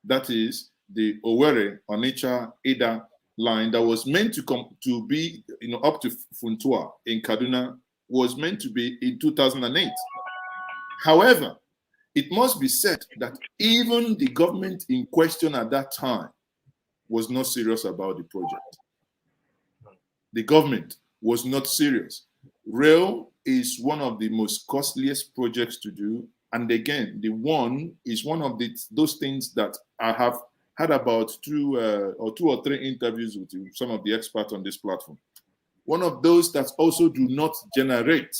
That is the Owerri Onitsha Ida line that was meant to be, up to Funtua in Kaduna, was meant to be in 2008. However, it must be said that even the government in question at that time was not serious about the project. The government was not serious. Rail is one of the most costliest projects to do. And again, the one is one of those things that I have had about two or three interviews with some of the experts on this platform. One of those that also do not generate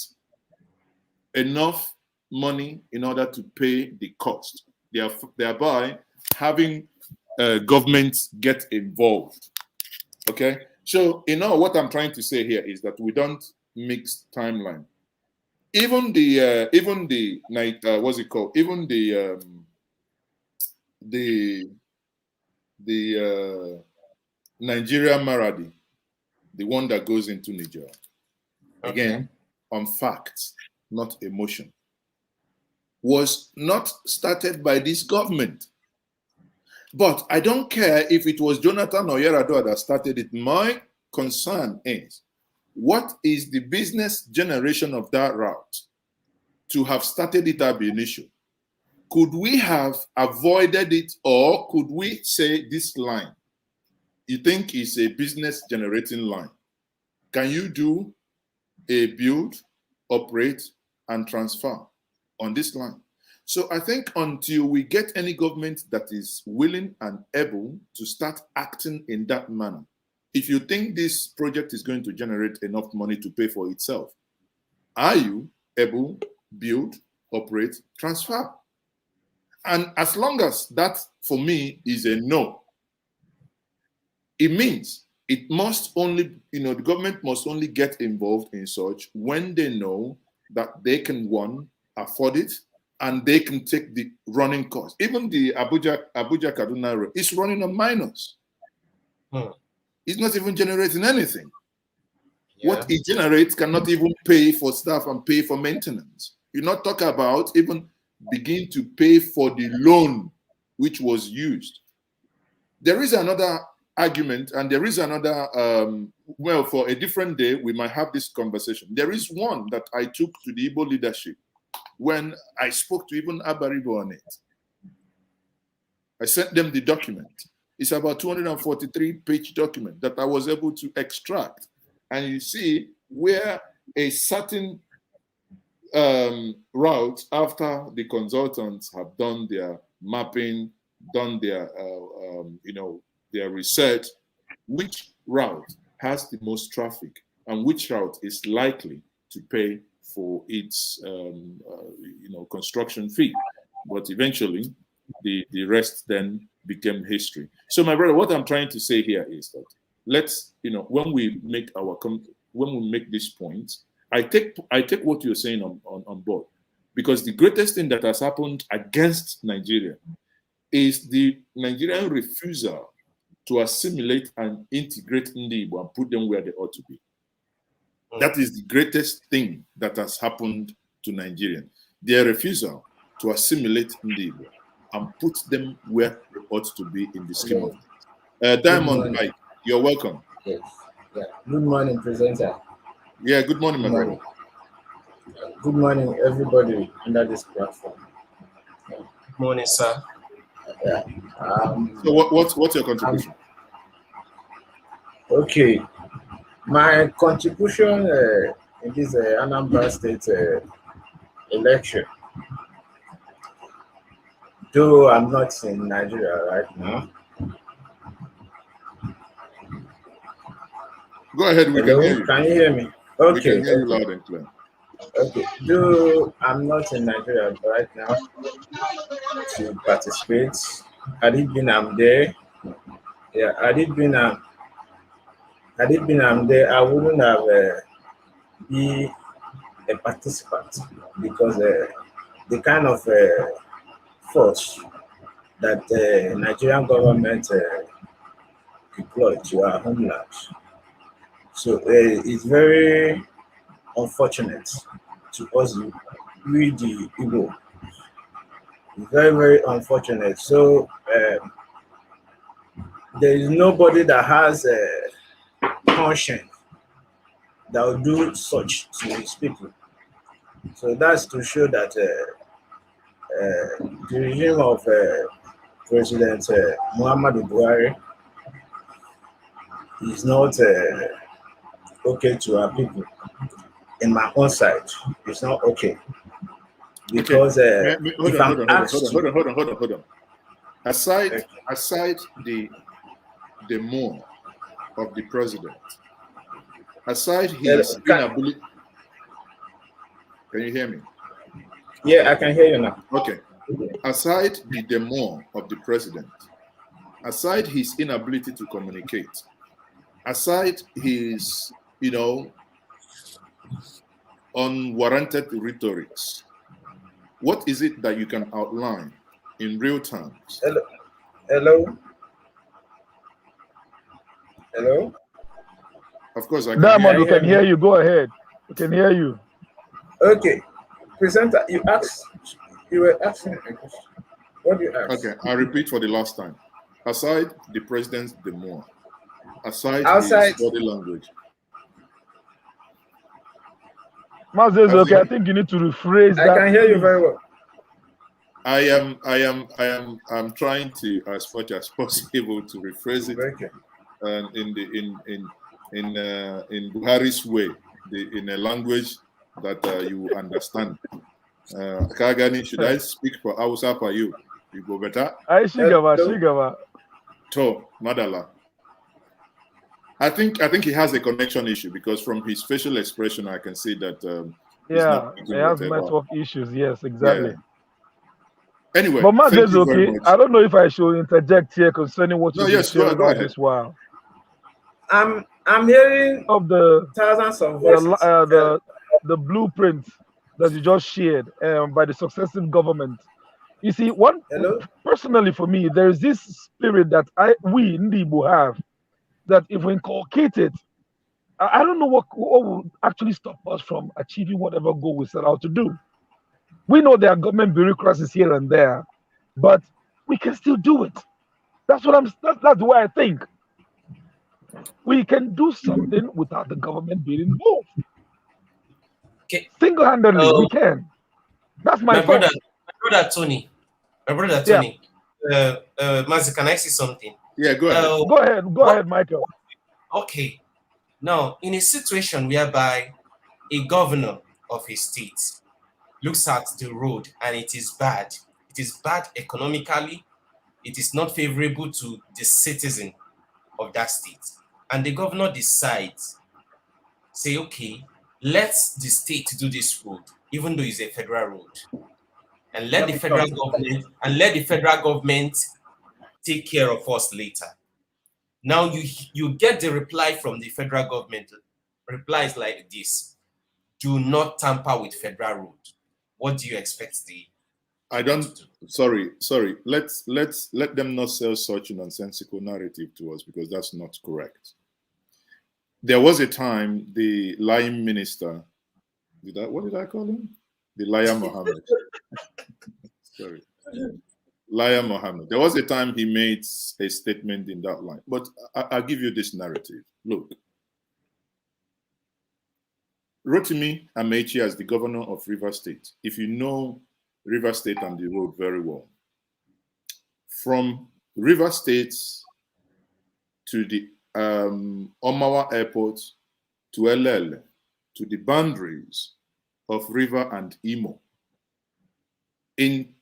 enough money in order to pay the cost, thereby having governments get involved. Okay, so what I'm trying to say here is that we don't mix timeline. Even the what's it called? Even the Nigeria Maradi, the one that goes into Nigeria, again, on facts, not emotion, was not started by this government. But I don't care if it was Jonathan or Yar'Adua that started it. My concern is, what is the business generation of that route to have started it ab initio? Could we have avoided it, or could we say this line, you think is a business generating line? Can you do a build, operate, and transfer on this line? So I think until we get any government that is willing and able to start acting in that manner, if you think this project is going to generate enough money to pay for itself, are you able to build, operate, transfer? And as long as that, for me, is a no, it means it must only, the government must only get involved in such when they know that they can, one, afford it, and they can take the running cost. Even the Abuja Kaduna road is running on minus. It's not even generating anything. Yeah. What it generates cannot even pay for staff and pay for maintenance. You're not talking about even begin to pay for the loan which was used. There is another argument, and there is another, well, for a different day, we might have this conversation. There is one that I took to the Igbo leadership when I spoke to even Abaribo on it. I sent them the document. It's about 243-page document that I was able to extract. And you see where a certain route, after the consultants have done their mapping, done their, their research, which route has the most traffic and which route is likely to pay for its, construction fee. But eventually, the rest then became history. So, my brother, what I'm trying to say here is that let's, when we make this point, I take what you're saying on board, because the greatest thing that has happened against Nigeria is the Nigerian refusal to assimilate and integrate Ndi Igbo and put them where they ought to be. That is the greatest thing that has happened to Nigerians. Their refusal to assimilate Ndi Igbo and put them where they ought to be in the scheme of things. Diamond Mike, you're welcome. Yes. Yeah. Good morning, presenter. Yeah, good morning, my brother. Good morning, everybody under this platform. Good morning, sir. Yeah. So what's your contribution? Okay. My contribution in this Anambra State election, though I'm not in Nigeria right now. Go ahead, we Hello? can hear you. Can you hear me? Okay. We can hear you loud and clear. Okay. Though I'm not in Nigeria right now to participate, had it been I'm there, yeah, had it been I'm there, I wouldn't have be a participant, because the kind of force that the Nigerian government deployed to our homeland. So it's very unfortunate to us, we the Igbo. It's very, very unfortunate. So there is nobody that has a conscience that will do such to his people. So that's to show that the regime of President Muhammadu Buhari is not okay to our people. In my own side, it's not okay. Because hold on. Aside the more of the president, aside his inability. Can you hear me? Yeah, I can hear you now. Okay. Aside the demo of the president, aside his inability to communicate, aside his, unwarranted rhetorics, what is it that you can outline in real terms? Hello? Of course, I can Diamond, we hear can hear you. Go ahead. We can hear you. Okay. Presenter, you were asking a question. What do you ask? Okay, I'll repeat for the last time. Aside the president's demo, aside Outside his body language. Mazes, okay, I think you need to rephrase that. I can hear you very well. I'm trying to, as much as possible, to rephrase it in Buhari's way, in a language that you understand. Kagani, should I speak for Hausa for you? You go better. Shigaba. To Madala. I think he has a connection issue because from his facial expression, I can see that. He has network issues. Yes, exactly. Yeah. Anyway, but Mazes, okay. I don't know if I should interject here concerning what you've been sharing all this while. I'm hearing of the thousands of voices. The blueprint that you just shared by the successive government. You see, personally for me, there is this spirit that we in the Igbo have, that if we inculcate it, I don't know what will actually stop us from achieving whatever goal we set out to do. We know there are government bureaucracies here and there, but we can still do it. That's that's the way I think. We can do something without the government being involved. Okay. Single-handedly, we can. That's my brother Tony. Mazi, can I say something? Yeah, go ahead. Go ahead, Michael. Okay. Now, in a situation whereby a governor of a state looks at the road and it is bad economically, it is not favorable to the citizen of that state, and the governor decides, say, okay, let the state do this road, even though it's a federal road, and let the federal government take care of us later. Now you get the reply from the federal government. Replies like this: do not tamper with federal road. What do you expect Sorry. Let them not sell such a nonsensical narrative to us, because that's not correct. There was a time the lying minister, what did I call him? The liar Mohammed. Sorry. Liar Mohammed. There was a time he made a statement in that line. But I'll give you this narrative. Look. Rotimi Amechi as the governor of Rivers State. If you know Rivers State and the road very well, from Rivers State to the Omawa Airport to LL, to the boundaries of River and Imo, in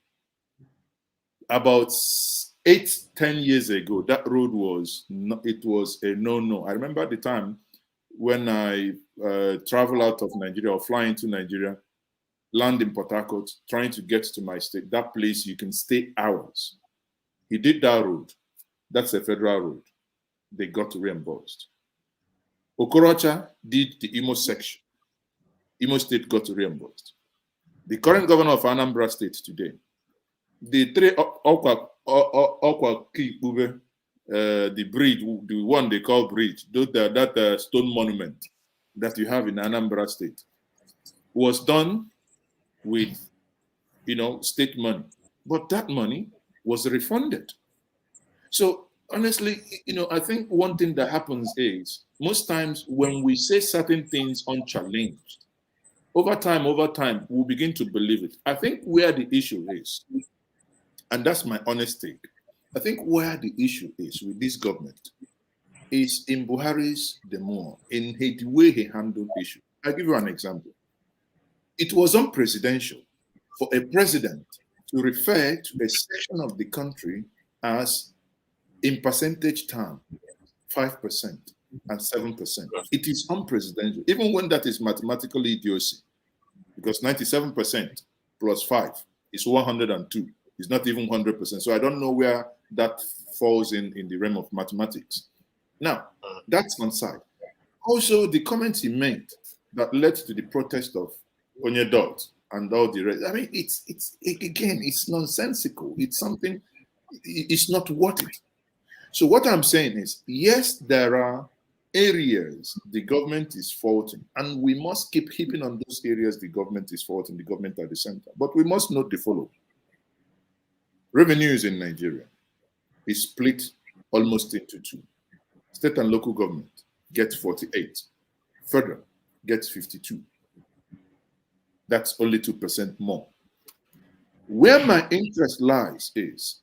about 8-10 years ago, that road was a no-no. I remember the time when I travel out of Nigeria or fly into Nigeria, land in Port Harcourt, trying to get to my state. That place you can stay hours. He did that road. That's a federal road. They got reimbursed. Okorocha did the Imo section. Imo State got reimbursed. The current governor of Anambra State today, the three the bridge, the one they call bridge, that stone monument that you have in Anambra State, was done with, state money. But that money was refunded. So honestly, I think one thing that happens is most times when we say certain things unchallenged, over time, we'll begin to believe it. I think where the issue is, and that's my honest take, I think where the issue is with this government is in Buhari's demeanor, in the way he handled issue. I'll give you an example. It was unpresidential for a president to refer to a section of the country as, in percentage term, 5% and 7%. It is unprecedented, even when that is mathematically idiocy, because 97% plus 5 is 102. It's not even 100%. So I don't know where that falls in the realm of mathematics. Now, that's one side. Also, the comments he made that led to the protest of Onyedot and all the rest. I mean, it's nonsensical. It's something, it's not worth it. So what I'm saying is, yes, there are areas the government is faulting, and we must keep heaping on those areas the government is faulting, the government at the center. But we must note the following. Revenues in Nigeria is split almost into two. State and local government gets 48. Federal gets 52. That's only 2% more. Where my interest lies is,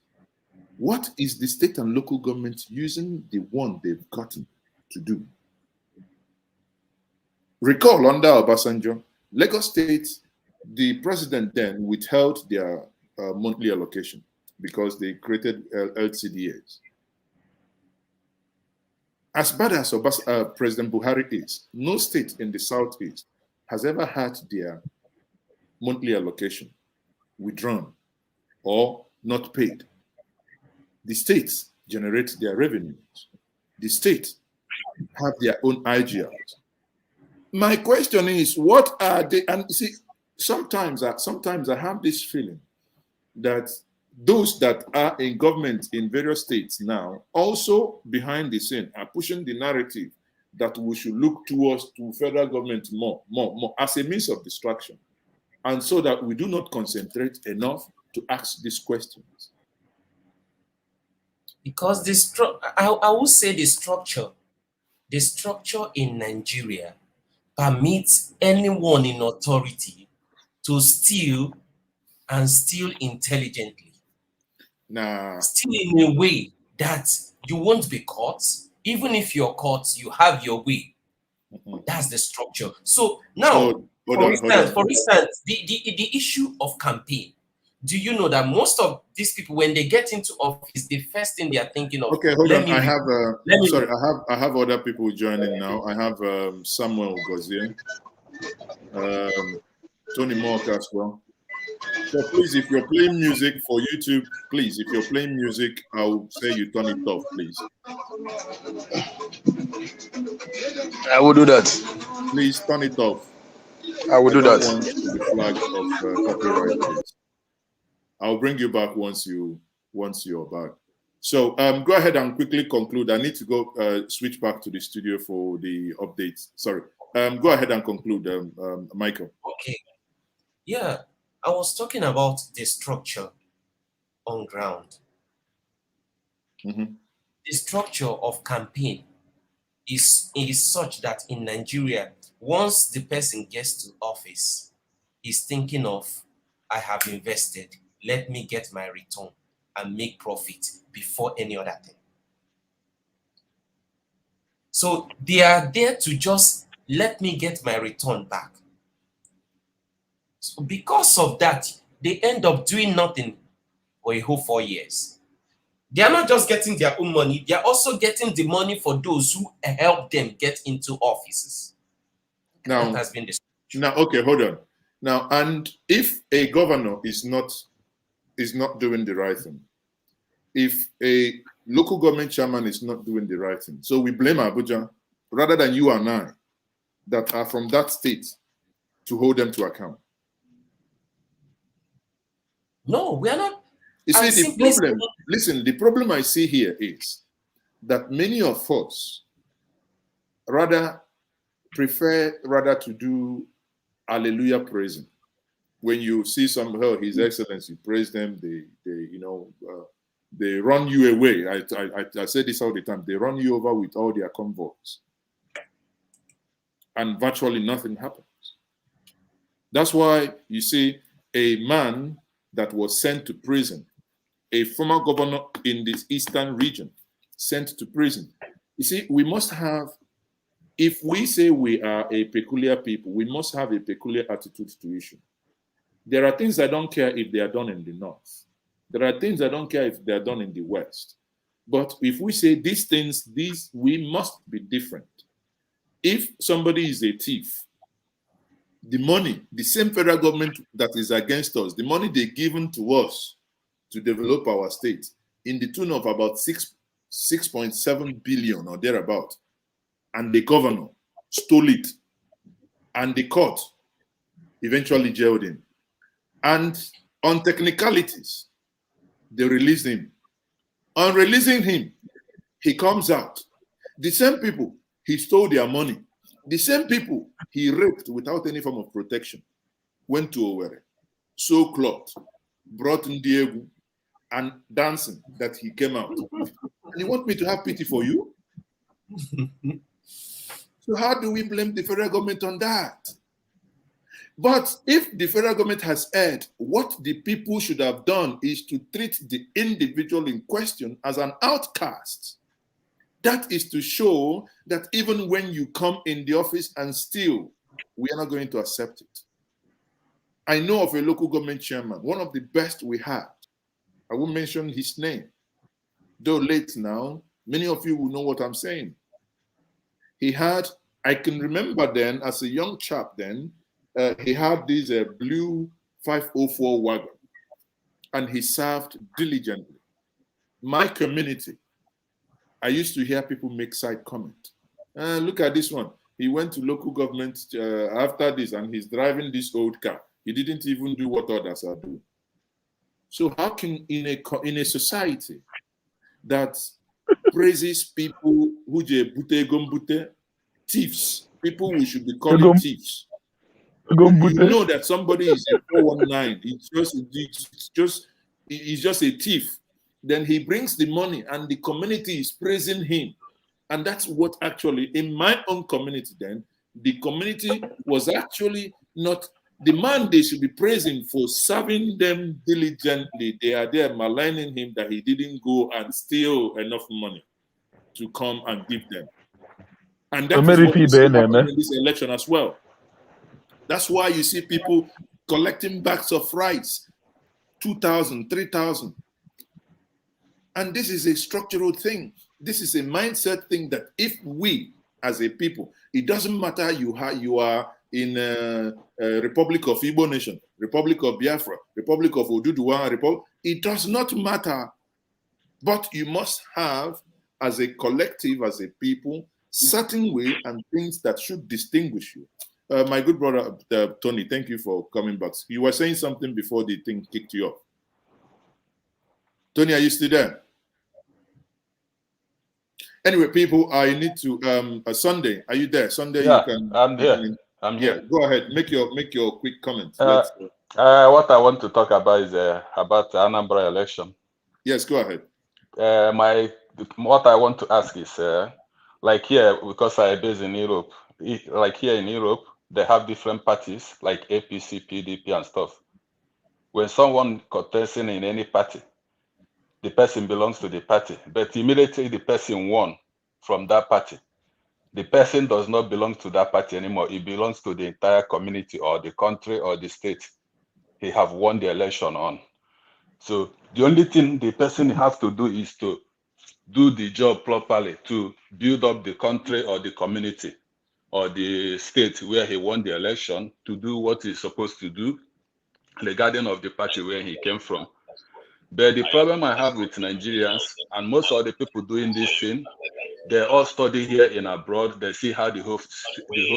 what is the state and local government using the one they've gotten to do? Recall under Obasanjo, Lagos State, the president then withheld their monthly allocation because they created LCDAs. As bad as President Buhari is, no state in the Southeast has ever had their monthly allocation withdrawn or not paid. The states generate their revenues. The states have their own IGRs. My question is, what are they? And you see, sometimes I have this feeling that those that are in government in various states now, also behind the scene, are pushing the narrative that we should look towards to federal government more as a means of distraction, and so that we do not concentrate enough to ask these questions. Because I would say the structure in Nigeria permits anyone in authority to steal and steal intelligently. Steal in a way that you won't be caught. Even if you're caught, you have your way. That's the structure. So now, for instance, the issue of campaign. Do you know that most of these people, when they get into office, the first thing they are thinking of? Okay, hold on. I have other people joining now. I have Samuel Gozier, Tony Mock as well. So please, if you're playing music for YouTube, please, if you're playing music, I'll say you turn it off, please. I will do that. Please turn it off. I will do that. Want the flag of copyright, please. I'll bring you back once you're back. So go ahead and quickly conclude. I need to go switch back to the studio for the updates. Sorry. Go ahead and conclude, Michael. Okay. Yeah, I was talking about the structure on ground. The structure of campaign is such that in Nigeria, once the person gets to office, he's thinking of, I have invested, let me get my return and make profit before any other thing. So they are there to just let me get my return back. So because of that, they end up doing nothing for a whole 4 years. They are not just getting their own money, they are also getting the money for those who help them get into offices. Now, that has been the okay, hold on. Now, and if a governor is not doing the right thing, if a local government chairman is not doing the right thing, so we blame Abuja rather than you and I that are from that state to hold them to account. No, we are not. You see, the problem, listen, the problem I see here is that many of us rather prefer to do hallelujah praising. When you see some, oh, His Excellency, praise them, they run you away. I say this all the time. They run you over with all their convoys. And virtually nothing happens. That's why you see a man that was sent to prison, a former governor in this eastern region, sent to prison. You see, we must have, if we say we are a peculiar people, we must have a peculiar attitude to issue. There are things I don't care if they are done in the north. There are things I don't care if they are done in the west. But if we say these things, we must be different. If somebody is a thief, the money, the same federal government that is against us, the money they've given to us to develop our state in the tune of about 6.7 billion or thereabout, and the governor stole it, and the court eventually jailed him. And on technicalities, they released him. On releasing him, he comes out. The same people he stole their money, the same people he raped without any form of protection, went to Owerri, so clothed, brought in Diego, and dancing that he came out. And you want me to have pity for you? So how do we blame the federal government on that? But if the federal government has erred, what the people should have done is to treat the individual in question as an outcast. That is to show that even when you come in the office and steal, we are not going to accept it. I know of a local government chairman, one of the best we had. I won't mention his name. Though late now, many of you will know what I'm saying. He had, I can remember then, as a young chap then, he had this blue 504 wagon, and he served diligently. My community, I used to hear people make side comment. Look at this one. He went to local government after this, and he's driving this old car. He didn't even do what others are doing. So how can, in a society that praises people who thieves, people we should be calling thieves, you know that somebody is a 419, he's just a thief. Then he brings the money and the community is praising him. And that's what actually, in my own community then, the community was actually not the man they should be praising for serving them diligently. They are there maligning him that he didn't go and steal enough money to come and give them. And that is what we see happening in this election as well. That's why you see people collecting bags of rice, 2,000, 3,000. And this is a structural thing. This is a mindset thing that if we, as a people, it doesn't matter you are in Republic of Igbo Nation, Republic of Biafra, Republic of Oduduwa, it does not matter. But you must have, as a collective, as a people, certain way and things that should distinguish you. My good brother, Tony, thank you for coming back. You were saying something before the thing kicked you off. Tony, are you still there? Anyway, people, I need to, Sunday, are you there? Sunday, yeah, you can. I'm here. I'm here. Go ahead, make your quick comment. What I want to talk about is about the Anambra election. Yes, go ahead. What I want to ask is, like here, because I based in Europe, like here in Europe, they have different parties like APC, PDP, and stuff. When someone contesting in any party, the person belongs to the party, but immediately the person won from that party, the person does not belong to that party anymore. It belongs to the entire community or the country or the state he have won the election on. So the only thing the person has to do is to do the job properly, to build up the country or the community or the state where he won the election, to do what he's supposed to do regarding of the party where he came from. But the problem I have with Nigerians and most of the people doing this thing, they all study here in abroad. They see how the whole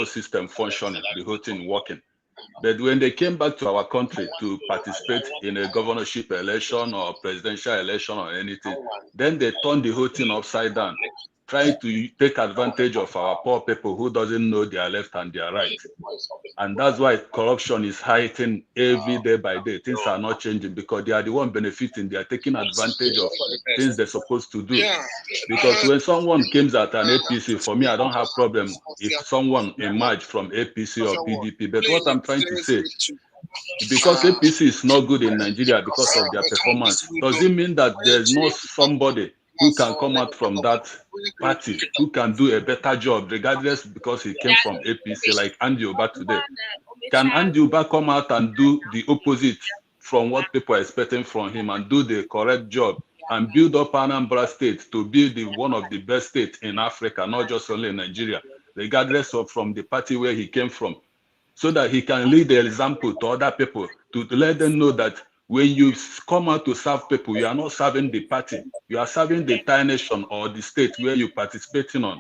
system functioning, the whole thing working. But when they came back to our country to participate in a governorship election or presidential election or anything, then they turned the whole thing upside down, trying to take advantage of our poor people who doesn't know their left and their right. And that's why corruption is heightening every day by day. Things are not changing because they are the one benefiting. They are taking advantage of things they're supposed to do. Because when someone comes at an APC, for me, I don't have problem if someone emerged from APC or PDP. But what I'm trying to say, because APC is not good in Nigeria because of their performance, does it mean that there's not somebody who can come out from that party who can do a better job regardless because he came from APC, like Andy Oba today? Can Andy Oba come out and do the opposite from what people are expecting from him and do the correct job and build up Anambra State to be one of the best states in Africa, not just only in Nigeria, regardless of from the party where he came from, so that he can lead the example to other people, to let them know that when you come out to serve people, you are not serving the party, you are serving the entire nation or the state where you're participating on,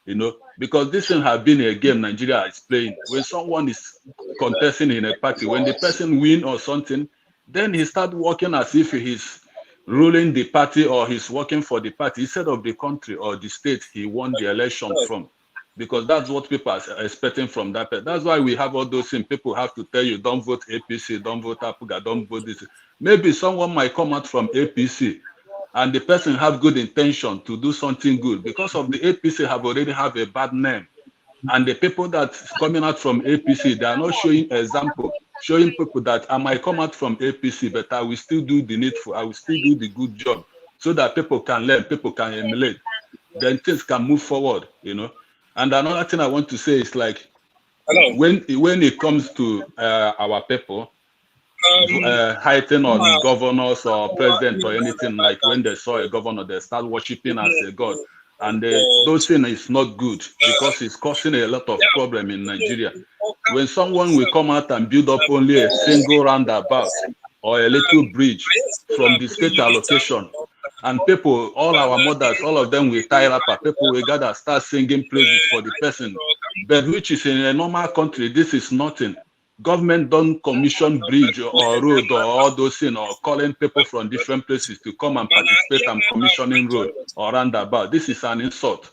you know, because this thing has been a game Nigeria is playing. When someone is contesting in a party, when the person win or something, then he start working as if he's ruling the party or he's working for the party instead of the country or the state he won the election from. Because that's what people are expecting from that. That's why we have all those things. People have to tell you, don't vote APC, don't vote Apuga, don't vote this. Maybe someone might come out from APC and the person have good intention to do something good. Because of the APC have already have a bad name. And the people that's coming out from APC, they are not showing example, showing people that I might come out from APC, but I will still do the needful, I will still do the good job so that people can learn, people can emulate. Then things can move forward, you know. And another thing I want to say is like, when it comes to our people, heighten on governors or president or anything, like when they saw a governor, they start worshiping as a god. And those things is not good because it's causing a lot of problem in Nigeria. When someone will come out and build up only a single roundabout or a little bridge from the state allocation, and people, all our mothers, all of them will tie up, people will gather, start singing praises for the person. But which is in a normal country, this is nothing. Government don't commission bridge or road or all those things or calling people from different places to come and participate and commissioning road or roundabout. This is an insult.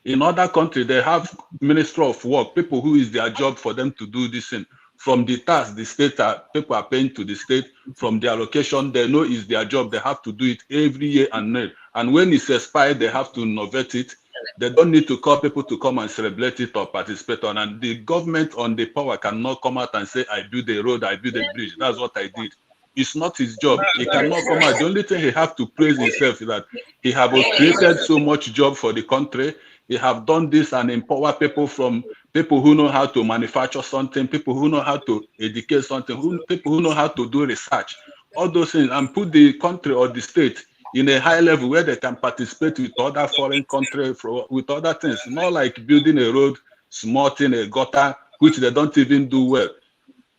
In other countries, they have Ministry of Work, people who is their job for them to do this thing. From the tax, the state, people are paying to the state. From their location, they know it's their job. They have to do it every year and then. And when it's expired, they have to innovate it. They don't need to call people to come and celebrate it or participate on. And the government on the power cannot come out and say, I built a road, I built a bridge. That's what I did. It's not his job. He cannot come out. The only thing he have to praise himself is that he have created so much job for the country. He have done this and empower people from people who know how to manufacture something, people who know how to educate something, people who know how to do research, all those things, and put the country or the state in a high level where they can participate with other foreign countries, with other things, not like building a road, small thing, a gutter, which they don't even do well.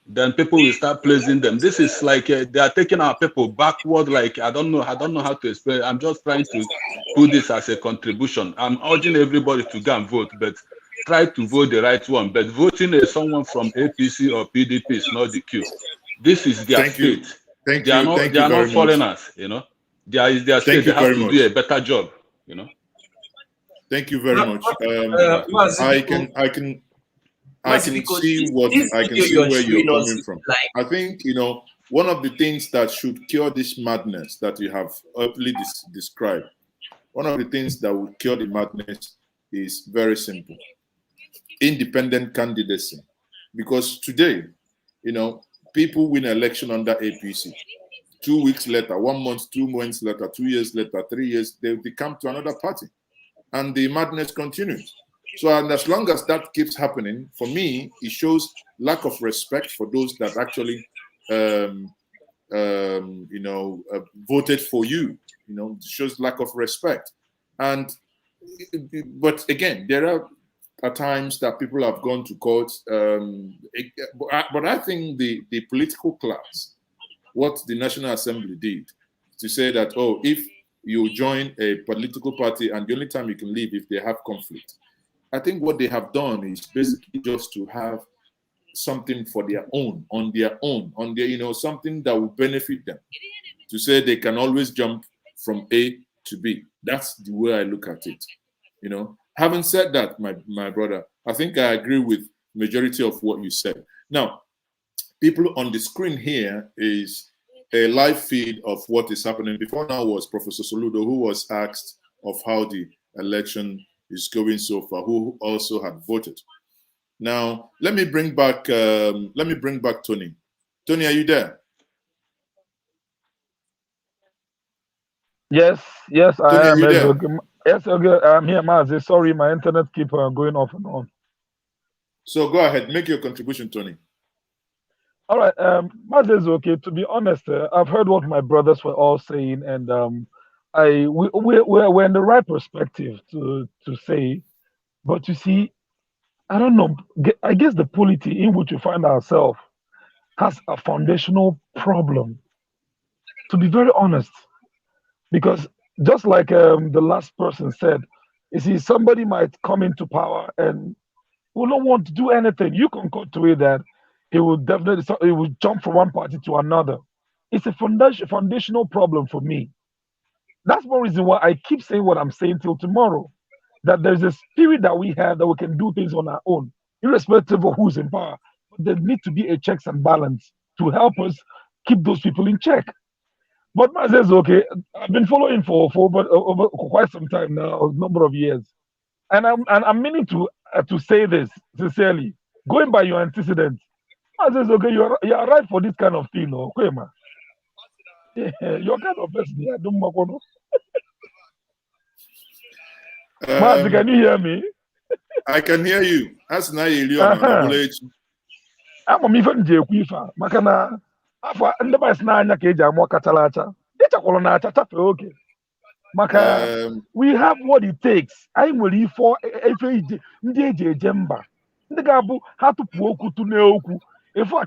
Then people will start praising them. This is like they are taking our people backward. Like I don't know how to explain. I'm just trying to put this as a contribution. I'm urging everybody to go and vote, but try to vote the right one. But voting someone from APC or PDP is not the cue. This is their state. They are not foreigners, you know. There is their state. They have to do a better job, you know. Thank you very much. I can see where you're coming from. I think, you know, one of the things that should cure this madness that you have early described, one of the things that will cure the madness is very simple. Independent candidacy. Because today, you know, people win election under APC. 2 weeks later, 1 month, 2 months later, 2 years later, 3 years, they come to another party. And the madness continues. So, and as long as that keeps happening, for me, it shows lack of respect for those that actually, voted for you. You know, it shows lack of respect. And, but again, there are times that people have gone to court. But I think the political class, what the National Assembly did, to say that, oh, if you join a political party and the only time you can leave if they have conflict. I think what they have done is basically just to have something for their own, on their, something that will benefit them, to say they can always jump from A to B. That's the way I look at it. Having said that, my brother, I think I agree with majority of what you said. Now, people on the screen here is a live feed of what is happening. Before now was Professor Soludo, who was asked of how the election is going so far, who also had voted. Now, let me bring back Tony. Tony, are you there? Yes, Tony, I am. are you there? Yes, okay, I'm here, Mazi. Sorry, my internet keeps going off and on. So go ahead, make your contribution, Tony. All right, Mazi is okay. To be honest, I've heard what my brothers were all saying, and we're in the right perspective to say, but you see, I don't know. I guess the polity in which we find ourselves has a foundational problem. To be very honest, because just like the last person said, you see, somebody might come into power and will not want to do anything. You can cut to it that he will jump from one party to another. It's a foundational problem for me. That's one reason why I keep saying what I'm saying till tomorrow. That there's a spirit that we have that we can do things on our own, irrespective of who's in power. But there need to be a checks and balance to help us keep those people in check. But man says, okay, I've been following for over quite some time now, a number of years, and I'm meaning to say this sincerely, going by your antecedents. Man says, okay, you're right for this kind of thing, okay, man. Yeah, you're kind of person. Yeah, don't know. Mazi, can you hear me? I can hear you. That's na ama m ife m ji ekwu ife a maka na afọ ndị bas n'anya ka eji amụ kachara acha ịchakwụrụ na acha chafee oke maka we have what it takes. Anyị nwere ife ije ndị eji eje mba ndị ga-abụ ha tụpụ okwu tụnye okwu ife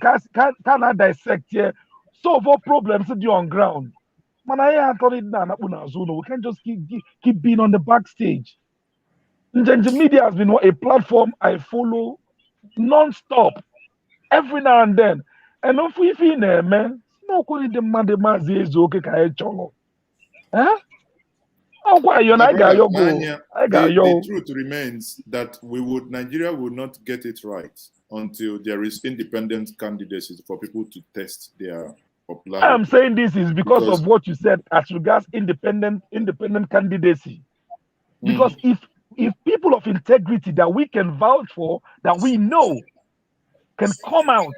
ka na dissect here solve all problems dị on ground mana anyị atọrọ dị na-anakpụ n'azụ ụlọ. We can't just keep being on the backstage. Njenje Media has been a platform I follow non-stop every now and then. And if we feel man, no quality the man the mazi is okay ka cholo. Huh? Oh, why you I got your go. The truth remains that Nigeria will not get it right until there is independent candidacy for people to test their popularity. I'm saying this is because of what you said as regards independent candidacy. Because if people of integrity that we can vouch for, that we know can come out,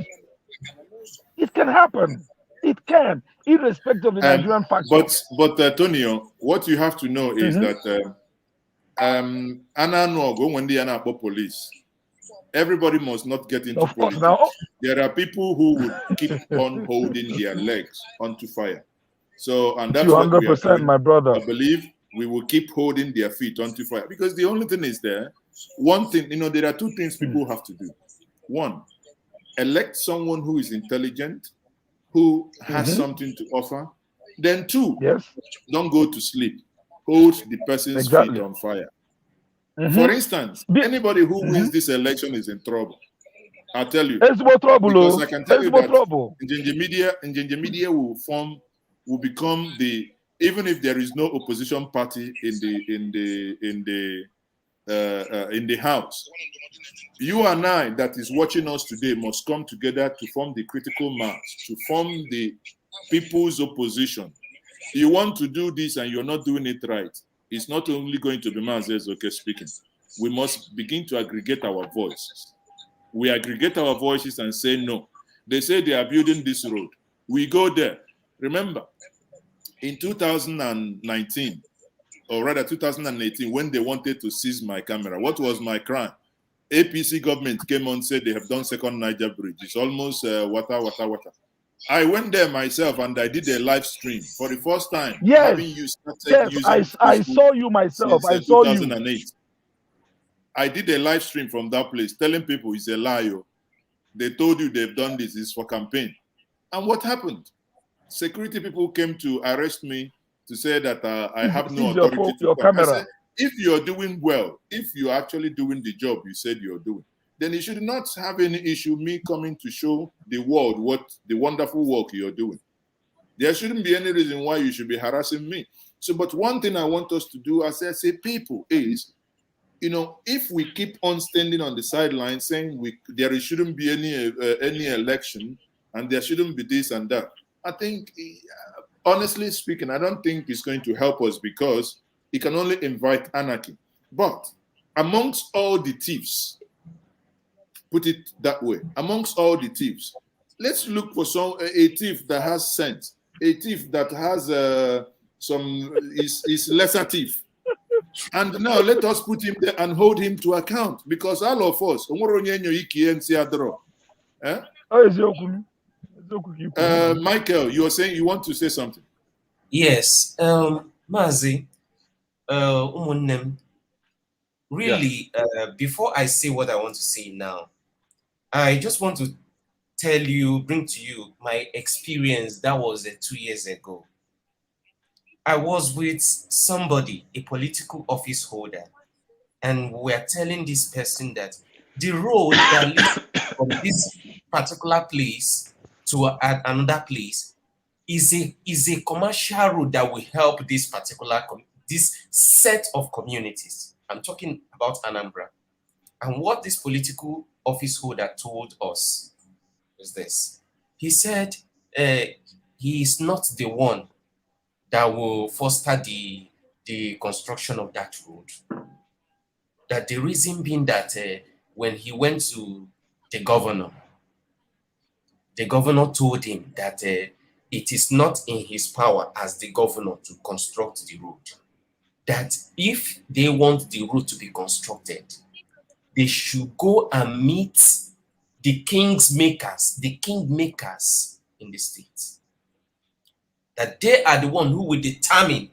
it can happen. It can, irrespective of the Nigerian factor. But Tonio, what you have to know is that when they are police, everybody must not get into politics. There are people who would keep on holding their legs onto fire. So, and that's 200%, my brother. I believe we will keep holding their feet onto fire, because the only thing is one thing, there are two things people have to do. One, elect someone who is intelligent, who has something to offer. Then two, don't go to sleep. Hold the person's feet on fire. For instance, anybody who wins this election is in trouble. I'll tell you. It's more trouble. Because I can tell you that Njenje Media will become even if there is no opposition party in the house, you and I that is watching us today must come together to form the critical mass, to form the people's opposition. You want to do this and you're not doing it right, it's not only going to be Mazezoke speaking. We must begin to aggregate our voices. We aggregate our voices and say no. They say they are building this road. We go there. Remember, in 2019, or rather 2018, when they wanted to seize my camera, what was my crime? APC government came on and said they have done second Niger bridge. It's almost water. I went there myself and I did a live stream for the first time. Yes, I saw you myself. I saw 2008. You. I did a live stream from that place telling people it's a lie. They told you they've done this. It's for campaign. And what happened? Security people came to arrest me to say that I have no authority to your camera. I said, if you're doing well, if you're actually doing the job you said you're doing, then you should not have any issue me coming to show the world what the wonderful work you're doing. There shouldn't be any reason why you should be harassing me. So, but one thing I want us to do as I say people is, if we keep on standing on the sidelines saying there shouldn't be any election and there shouldn't be this and that, I think, honestly speaking, I don't think it's going to help us because it can only invite anarchy. But amongst all the thieves, put it that way, amongst all the thieves, let's look for a thief that has sense, a thief that has is lesser thief. And now let us put him there and hold him to account, because all of us, Michael, you are saying you want to say something? Yes, Mazi, really, before I say what I want to say now, I just want to bring to you my experience that was 2 years ago. I was with somebody, a political office holder, and we're telling this person that the road that leads from this particular place to another place is a commercial road that will help this this set of communities. I'm talking about Anambra. And what this political office holder told us is this. He said he is not the one that will foster the construction of that road. That the reason being that when he went to the governor told him that it is not in his power as the governor to construct the road. That if they want the road to be constructed, they should go and meet the kingmakers in the state. That they are the one who will determine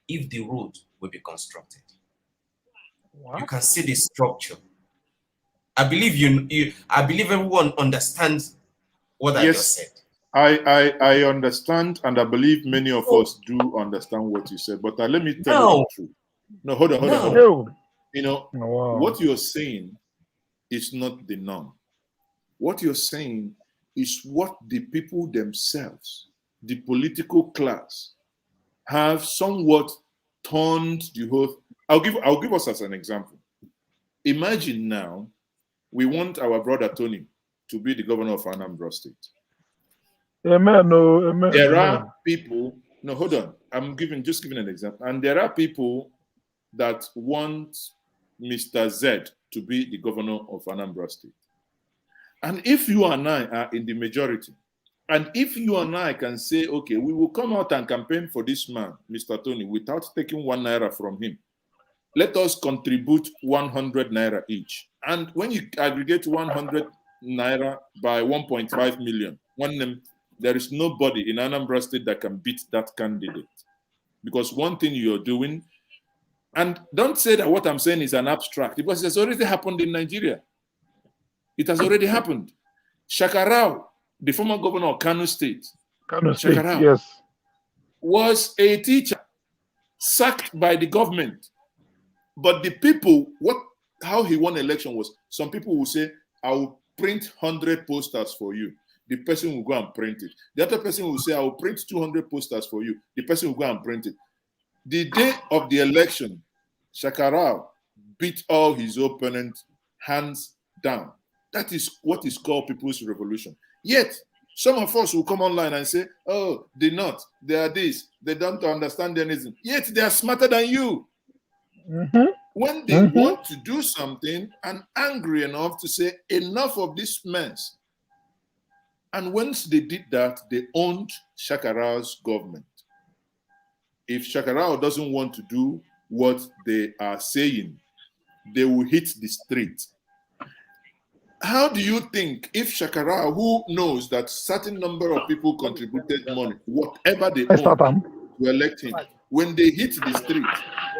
if the road will be constructed. What? You can see the structure. I believe I believe everyone understands what I just said. I understand, and I believe many of us do understand what you said. But let me tell you the truth. No, hold on. What you're saying is not the norm. What you're saying is what the people themselves, the political class, have somewhat turned the whole. I'll give us as an example. Imagine now we want our brother Tony to be the governor of Anambra State. Amen. No, amen. There are people. No, hold on. I'm just giving an example. And there are people that want Mr. Z to be the governor of Anambra State. And if you and I are in the majority, and if you and I can say, okay, we will come out and campaign for this man, Mr. Tony, without taking 1 naira from him, let us contribute 100 naira each. And when you aggregate 100 naira by 1.5 million, there is nobody in Anambra State that can beat that candidate. Because one thing you're doing, and don't say that what I'm saying is an abstract, because it has already happened in Nigeria. It has already happened. Shakarau, the former governor of Kano State, yes, was a teacher sacked by the government. But the people, how he won election was, some people will say, I will print 100 posters for you. The person will go and print it. The other person will say, I will print 200 posters for you. The person will go and print it. The day of the election, Shakarau beat all his opponents hands down. That is what is called people's revolution. Yet, some of us will come online and say, oh, they're not, they are this, they don't understand anything. Yet, they are smarter than you. Mm-hmm. When they want to do something and angry enough to say, enough of this mess. And once they did that, they owned Shakarau's government. If Shakarau doesn't want to do what they are saying, they will hit the street. How do you think if Shakarau, who knows that certain number of people contributed money, whatever they own, to elect him, when they hit the street,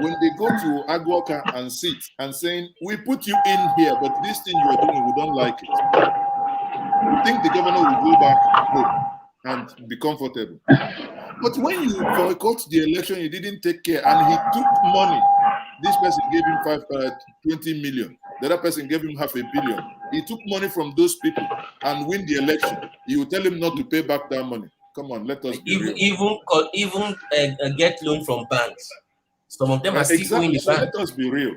when they go to Aguaka and sit and saying, we put you in here, but this thing you are doing, we don't like it. You think the governor will go back home and be comfortable. But when you boycott the election, he didn't take care and he took money. This person gave him 20 million. The other person gave him $500 million. He took money from those people and win the election. You will tell him not to pay back that money. Come on, let us be real. Even get loan from banks. Some of them are still Exactly. owing the So bank. let us be real.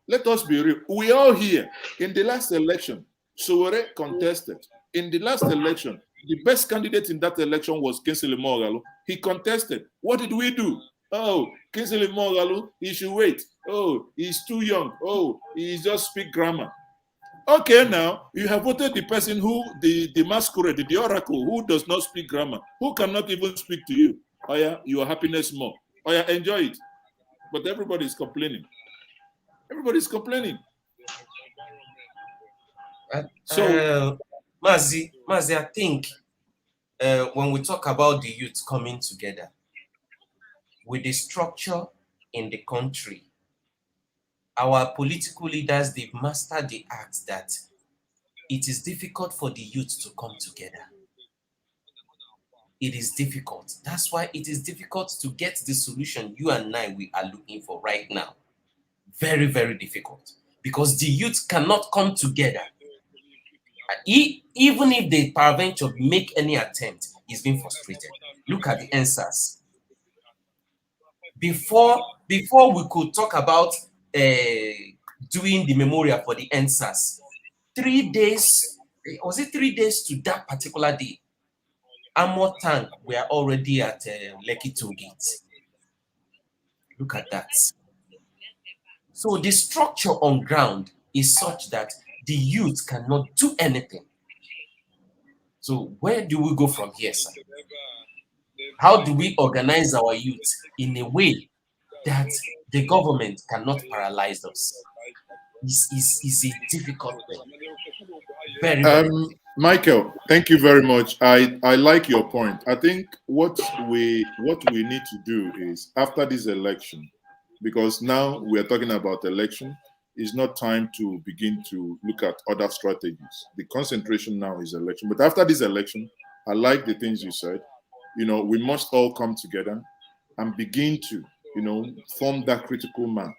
Let us be real. We all here in the last election, Sowore contested. In the last election, the best candidate in that election was Kingsley Moghalu. He contested. What did we do? Oh, Kingsley Moghalu, he should wait. Oh, he's too young. Oh, he just speak grammar. Okay, now you have voted the person who, the masquerade, the oracle, who does not speak grammar, who cannot even speak to you. Oh yeah, your happiness more. Oh yeah, enjoy it. But everybody is complaining. Everybody's complaining. So, Mazi, I think when we talk about the youth coming together, with the structure in the country, our political leaders, they've mastered the act that it is difficult for the youth to come together. It is difficult. That's why it is difficult to get the solution you and I we are looking for right now. Very, very difficult. Because the youth cannot come together. Even if they peradventure make any attempt, it's been frustrated. Look at the answers. Before we could talk about doing the memorial for the answers, 3 days, was it 3 days to that particular day? Armor tank were already at Lekki Toll Gate. Look at that. So the structure on ground is such that the youth cannot do anything. So where do we go from here, sir? How do we organize our youth in a way that the government cannot paralyze us? Is a difficult thing. Very, very Michael, thank you very much. I like your point. I think what we need to do is, after this election, because now we are talking about election, it's not time to begin to look at other strategies. The concentration now is election. But after this election, I like the things you said. You know, we must all come together and begin to, you know, form that critical mass.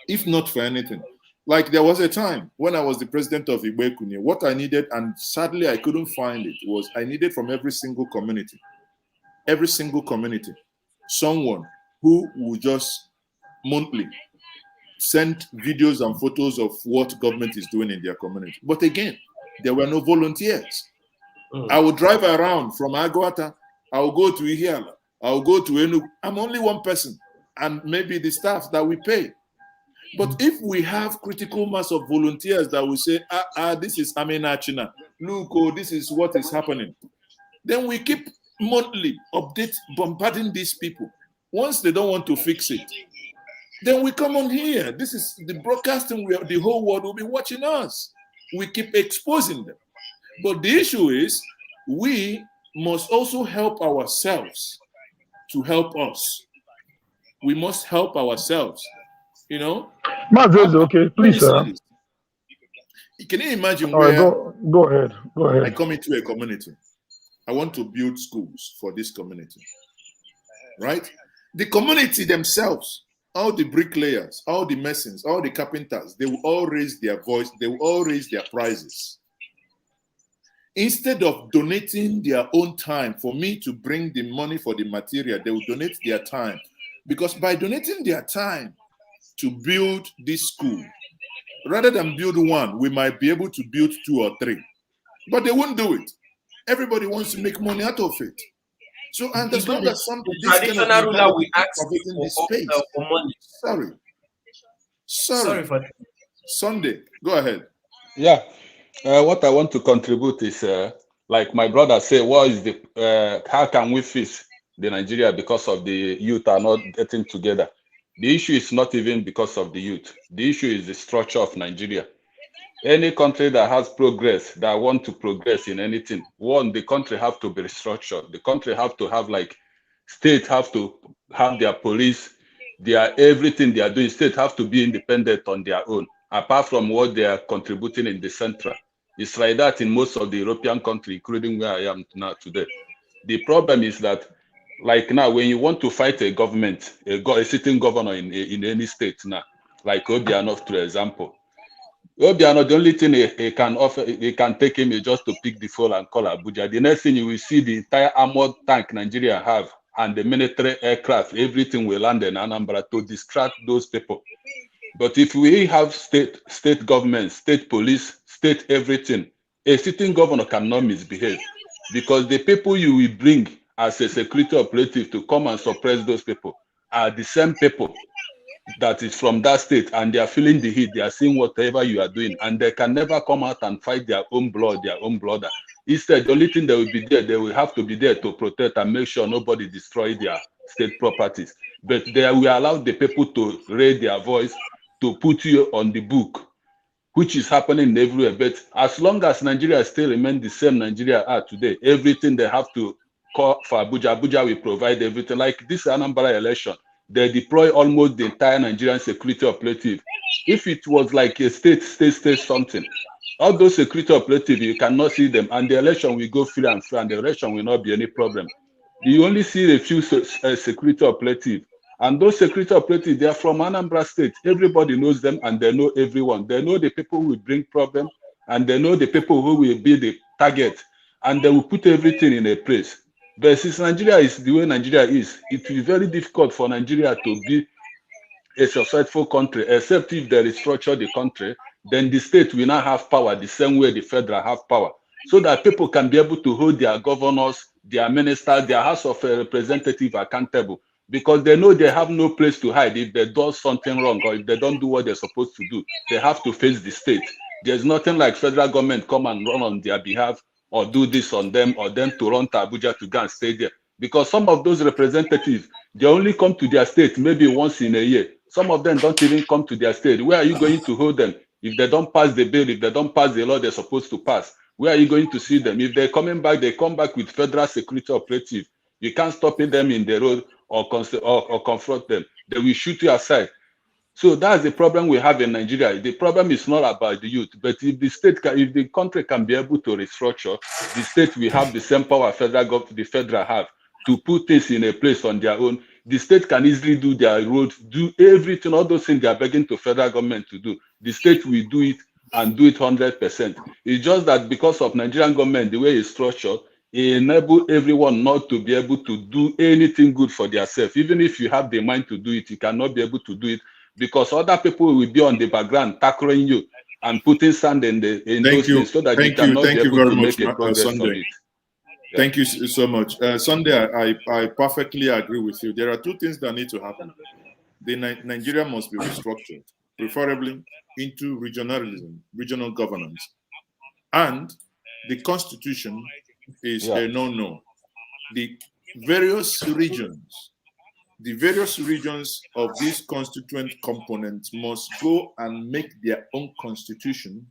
If not for anything, like there was a time when I was the president of Igbo Kunye, what I needed, and sadly I couldn't find it, was I needed from every single community, someone who would just monthly send videos and photos of what government is doing in their community. But again, there were no volunteers. I would drive around from Agwata, I will go to Ihiala, I will go to Enugu. I'm only one person, and maybe the staff that we pay. But if we have critical mass of volunteers that will say, this is Amina China, look, oh, this is what is happening, then we keep monthly bombarding these people. Once they don't want to fix it, then we come on here. This is the broadcasting where the whole world will be watching us. We keep exposing them. But the issue is, we must also help ourselves to help us. We must help ourselves, you know? Okay, please, sir. Can you imagine All right, go ahead. I come into a community. I want to build schools for this community, right? The community themselves, all the bricklayers, all the masons, all the carpenters, they will all raise their voice, they will all raise their prices. Instead of donating their own time for me to bring the money for the material, they will donate their time. Because by donating their time to build this school, rather than build one, we might be able to build 2 or 3. But they won't do it. Everybody wants to make money out of it. So I understand that some traditional kind of ruler will ask for money. Sorry for that. Sunday, go ahead. Yeah. What I want to contribute is, like my brother said, what is the how can we fix the Nigeria because of the youth are not getting together? The issue is not even because of the youth. The issue is the structure of Nigeria. Any country that has progress, that want to progress in anything, one, the country have to be restructured. The country have to have, like, state have to have their police, their everything they are doing. State have to be independent on their own, apart from what they are contributing in the central. It's like that in most of the European countries, including where I am now today. The problem is that, like now, when you want to fight a government, a sitting governor in any state now, like Obiano, for example, Obiano, the only thing he can offer, he can take him is just to pick the phone and call Abuja. The next thing you will see the entire armored tank Nigeria have and the military aircraft, everything will land in Anambra to distract those people. But if we have state government, state police, state everything, a sitting governor cannot misbehave because the people you will bring as a security operative to come and suppress those people are the same people that is from that state, and they are feeling the heat. They are seeing whatever you are doing, and they can never come out and fight their own blood, their own brother. Instead, the only thing they will be there, they will have to be there to protect and make sure nobody destroy their state properties. But they will allow the people to raise their voice, to put you on the book, which is happening everywhere. But as long as Nigeria still remain the same Nigeria are today, everything they have to call for Abuja. Abuja will provide everything. Like this Anambra election, they deploy almost the entire Nigerian security operative. If it was like a state something, all those security operative, you cannot see them, and the election will go free and fair, and the election will not be any problem. You only see a few security operative, and those security operatives, they are from Anambra State. Everybody knows them, and they know everyone. They know the people who will bring problem, and they know the people who will be the target, and they will put everything in a place. But since Nigeria is the way Nigeria is, it will be very difficult for Nigeria to be a successful country, except if they restructure the country, then the state will not have power the same way the federal have power, so that people can be able to hold their governors, their ministers, their House of Representatives accountable, because they know they have no place to hide. If they do something wrong or if they don't do what they're supposed to do, they have to face the state. There's nothing like federal government come and run on their behalf or do this on them, or them to run to Abuja to go and stay there. Because some of those representatives, they only come to their state maybe once in a year. Some of them don't even come to their state. Where are you going to hold them? If they don't pass the bill, if they don't pass the law they're supposed to pass, where are you going to see them? If they're coming back, they come back with federal security operative. You can't stop them in the road or confront them. They will shoot you aside. So that's the problem we have in Nigeria. The problem is not about the youth, but if the state, if the country can be able to restructure, the state will have the same power the federal have to put things in a place on their own. The state can easily do their roads, do everything, all those things they are begging to federal government to do. The state will do it and do it 100%. It's just that because of Nigerian government, the way it's structured, it enables everyone not to be able to do anything good for themselves. Even if you have the mind to do it, you cannot be able to do it because other people will be on the background tackling you and putting sand in those things so that you cannot be able to make a progress on it. Yeah. Thank you so much. Sunday, I perfectly agree with you. There are two things that need to happen. Nigeria must be restructured, preferably into regionalism, regional governance. And the constitution is a no-no. The various regions of these constituent components must go and make their own constitution.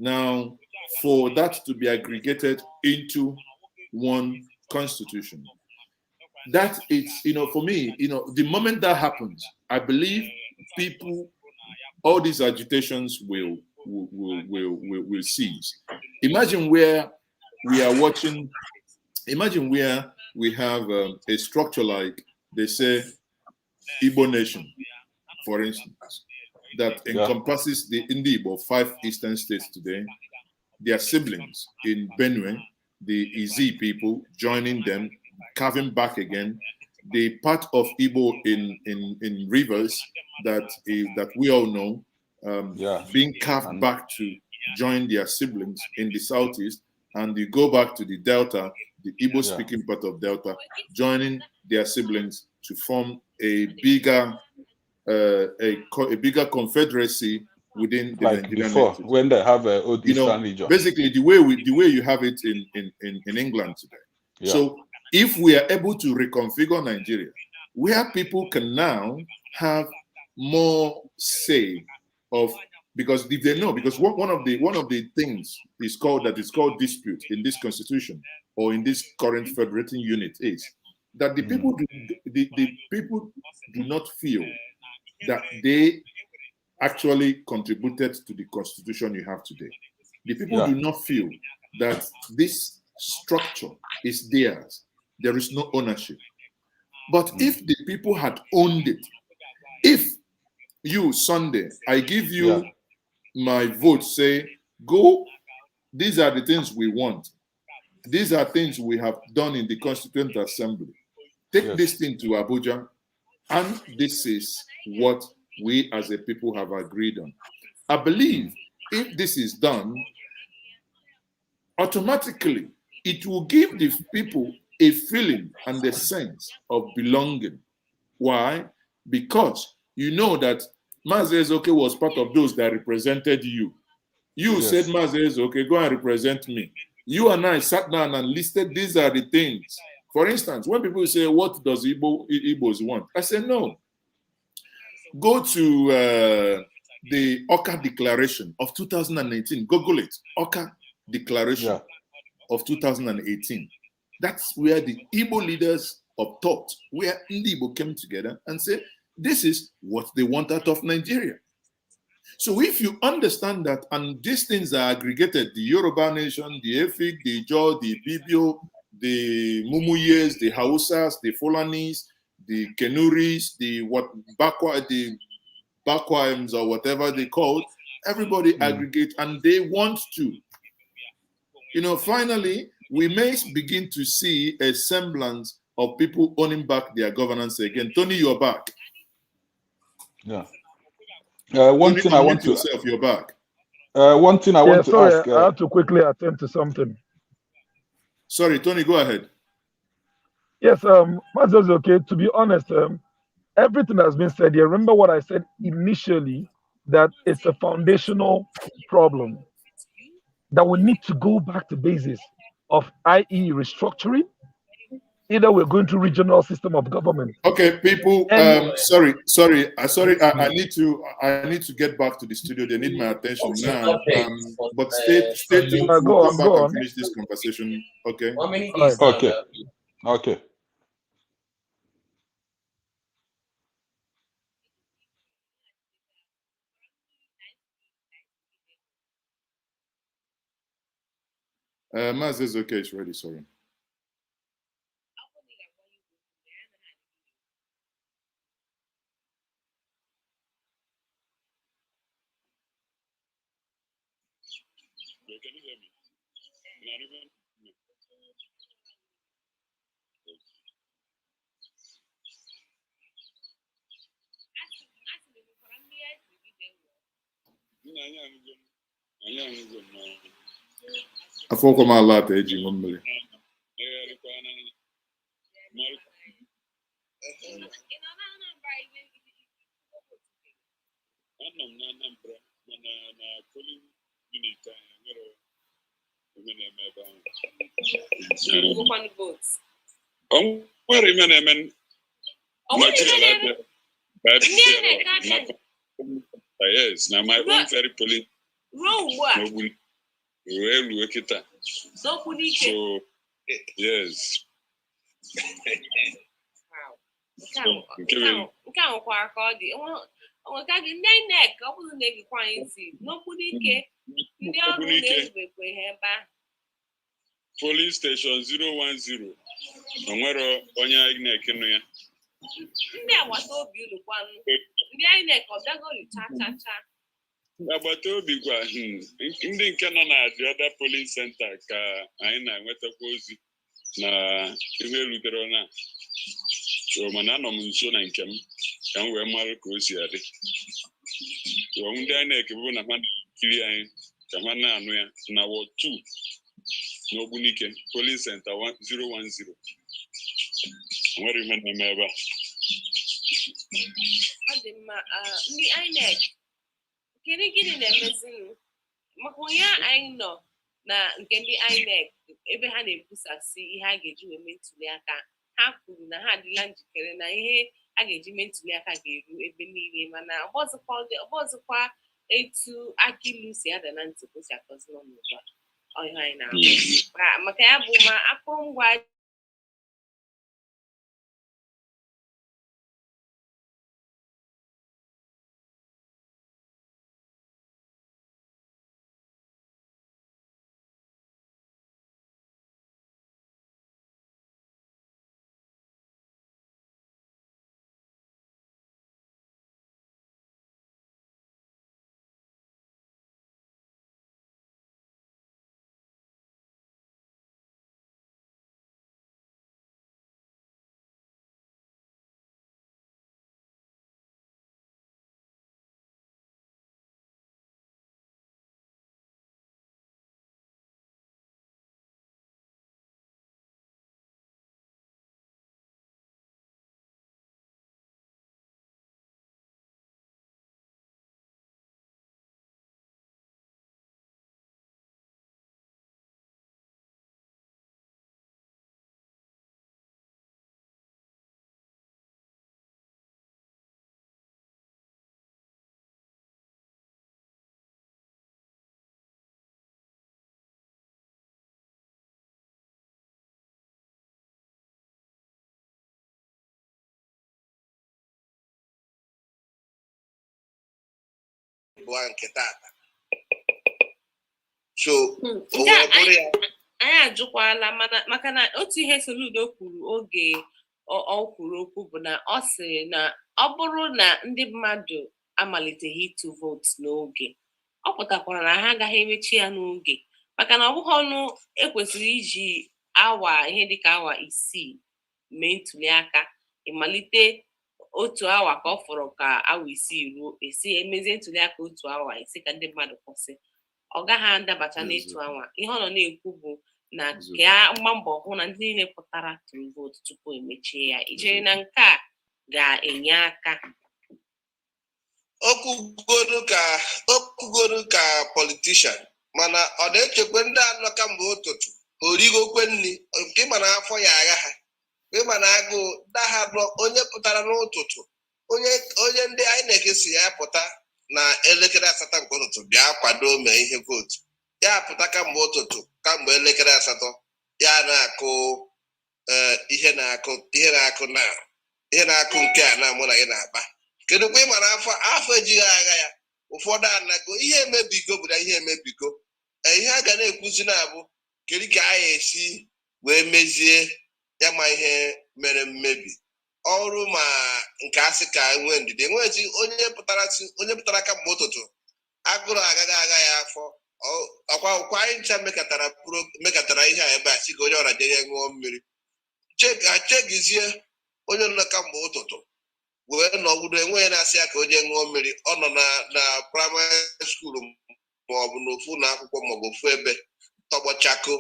Now, for that to be aggregated into one constitution. That is, for me, the moment that happens, I believe all these agitations will cease. Imagine where we are watching, imagine where we have a structure like, they say, Igbo nation, for instance, that encompasses the Igbo 5 eastern states today, their siblings in Benue, the Izi people joining them, carving back again, the part of Igbo in rivers that we all know, being carved back to join their siblings in the southeast, and you go back to the Delta, the Igbo-speaking part of Delta, joining their siblings to form a bigger confederacy within the like Nigerian before, entity. when they have a old Eastern region. Basically, the way you have it in England today. Yeah. So if we are able to reconfigure Nigeria, where people can now have more say of, because if they know, because one of the things is called dispute in this constitution or in this current federating unit is that the people do not feel that they actually contributed to the constitution you have today. The people do not feel that this structure is theirs. There is no ownership. But if the people had owned it, if you, Sunday, I give you my vote say, go, these are the things we want. These are things we have done in the Constituent Assembly. Take this thing to Abuja, and this is what we as a people have agreed on. I believe if this is done, automatically it will give the people a feeling and a sense of belonging. Why? Because you know that Mazi Ezeoke was part of those that represented you. You said, Mazi Ezeoke, go and represent me. You and I sat down and listed, these are the things. For instance, when people say, what does Igbos want? I say, no. Go to the Oka Declaration of 2018. Google it. Oka Declaration of 2018. That's where the Igbo leaders of thought, where Ndi Igbo came together and said, this is what they want out of Nigeria. So if you understand that, and these things are aggregated, the Yoruba nation, the Efik, the Ijaw, the Ibibio, the Mumuyes, the Hausas, the Fulanis, the Kenuris, the Bakwaims or whatever they call, everybody aggregate, and they want to. You know, finally, we may begin to see a semblance of people owning back their governance again. Tony, you're back. Yeah. One Tony, thing I want to yourself, you're back. One thing I want to ask. I have to quickly attend to something. Sorry, Tony, go ahead. Yes, Mazi Ezeoke, to be honest, everything has been said here. Remember what I said initially, that it's a foundational problem, that we need to go back to basis of, i.e. restructuring. Either we're going to regional system of government. Okay, people. Sorry. I need to get back to the studio. They need my attention now. But stay tuned. We'll come back and finish this conversation. Okay. Okay. Mazi Ezeoke is ready. Sorry. Can you hear me? Afọkwa m ala ata eji ṅụọ mmiri. Anọ m na Anambra mana na polling unit anyị nwere ime na-eme ebe ahụ. O nwere ime na-eme yes, na my own very polling. Elu kita. So yes. Nke ahụ kwa ka ọ dị onweka gị ndị INEC ọ bụrụ na egikwa anyị ntị n'okwu n'ike ndị ọrụ na-ezubekwa ihe ebe ahụ. Police station 010 onwere onye INEC nụ ya. Ndị agbata obi unu kwanụ ndị INEC ọ bịagori cha. Agbata obi gwa ndị nke nọ na the other polling center ka anyị na-enwetakwa ozi na ihe rutere na so mana anọ m nso na nke m ka m wee mara ka o si adị. Ndị INEC bụ na ha kiri anyị ka ha na-anụ ya na Ward 2 n'Ogbunike polling center 010 nwere ihe na-eme ebe a. Ọ dị mma ndị INEC kedu gịnị na-emezinụ maka onye anyị nọ na nke ndị INEC ebe ha na-ebusasị ihe a ga-eji wee mee ntuli aka ha kwuru na ha adịla njikere na ihe a ga-eji mee ntuli aka ga-eru ebe niile mana ọbọzụkwa etu akilu si ada na ntị kwụsị akọzi n'ọnụgba ọhịa anyị na-ahụ maka ya bụ ma akụrụngwa ịbụa nke tata so o wee bụrụ ya anyị ajụkwala maka na otu ihe Soludo kwuru oge ọ kwuru okwu bụ na ọ sịrị na ọ bụrụ na ndị mmadụ amaliteghị ịtụ vootu n'oge ọ pụtakwara na ha agaghị emechi ya n'oge maka na ọ bụghị ọnụ ekwesịrị iji ihe dịka awa 6 mee ntuli aka ịmalite otu awa ka ọ fọrọ ka awa 6 ruo emezie ntuli aka otu awa isi ka ndị mmadụ kwụsị ọ gaghị adabacha n'etu awa ihe ọ nọ na-ekwu bụ na ka mgba mbọ hụ na ndị niile pụtara tụrụ vootu tupu emechie ya ijere na nke a ga-enye aka okwugodu ka politishan mana ọ na-echekwa ndị anọ kamgbe ụtụtụ origokwe nri nke mana afọ ya agha ha ịma na agụụ daha onye pụtara n'ụtụtụ onye ndị INEC si ya pụta na elekere 8 nke ụtụtụ bịa kwado mee ihe vootu ya pụta kamgbe ụtụtụ kamgbe elekere 8 ya na-akụ ihe na-akụ nke a na-amụ na gị na-akpa kedu kwa ịma na afọ ejighị agha ya ụfọdụ anago ihe emebigo bụ na ihe emebigo ihe a ga na-ekwuzi na-abụ kedu ka a esi wee mezie ya ma ihe mere mmebi ọrụ ma nke asị ka nwee ndidi enweghị onye pụtara kamgbe ụtụtụ agụrụ agaghị agha ya afọ ọkwa anyị ncha mekatara ihe a ebe a si ga onye ọra jere ṅụọ mmiri chegizie onye nọ kamgbe ụtụtụ wee nọgbudo enweghị na-asị ya ka o jee ṅụọ mmiri ọ nọ na praịmarị skuulu maọbụ n'ofu na akwụkwọ maọbụ ofu ebe tọgbọchako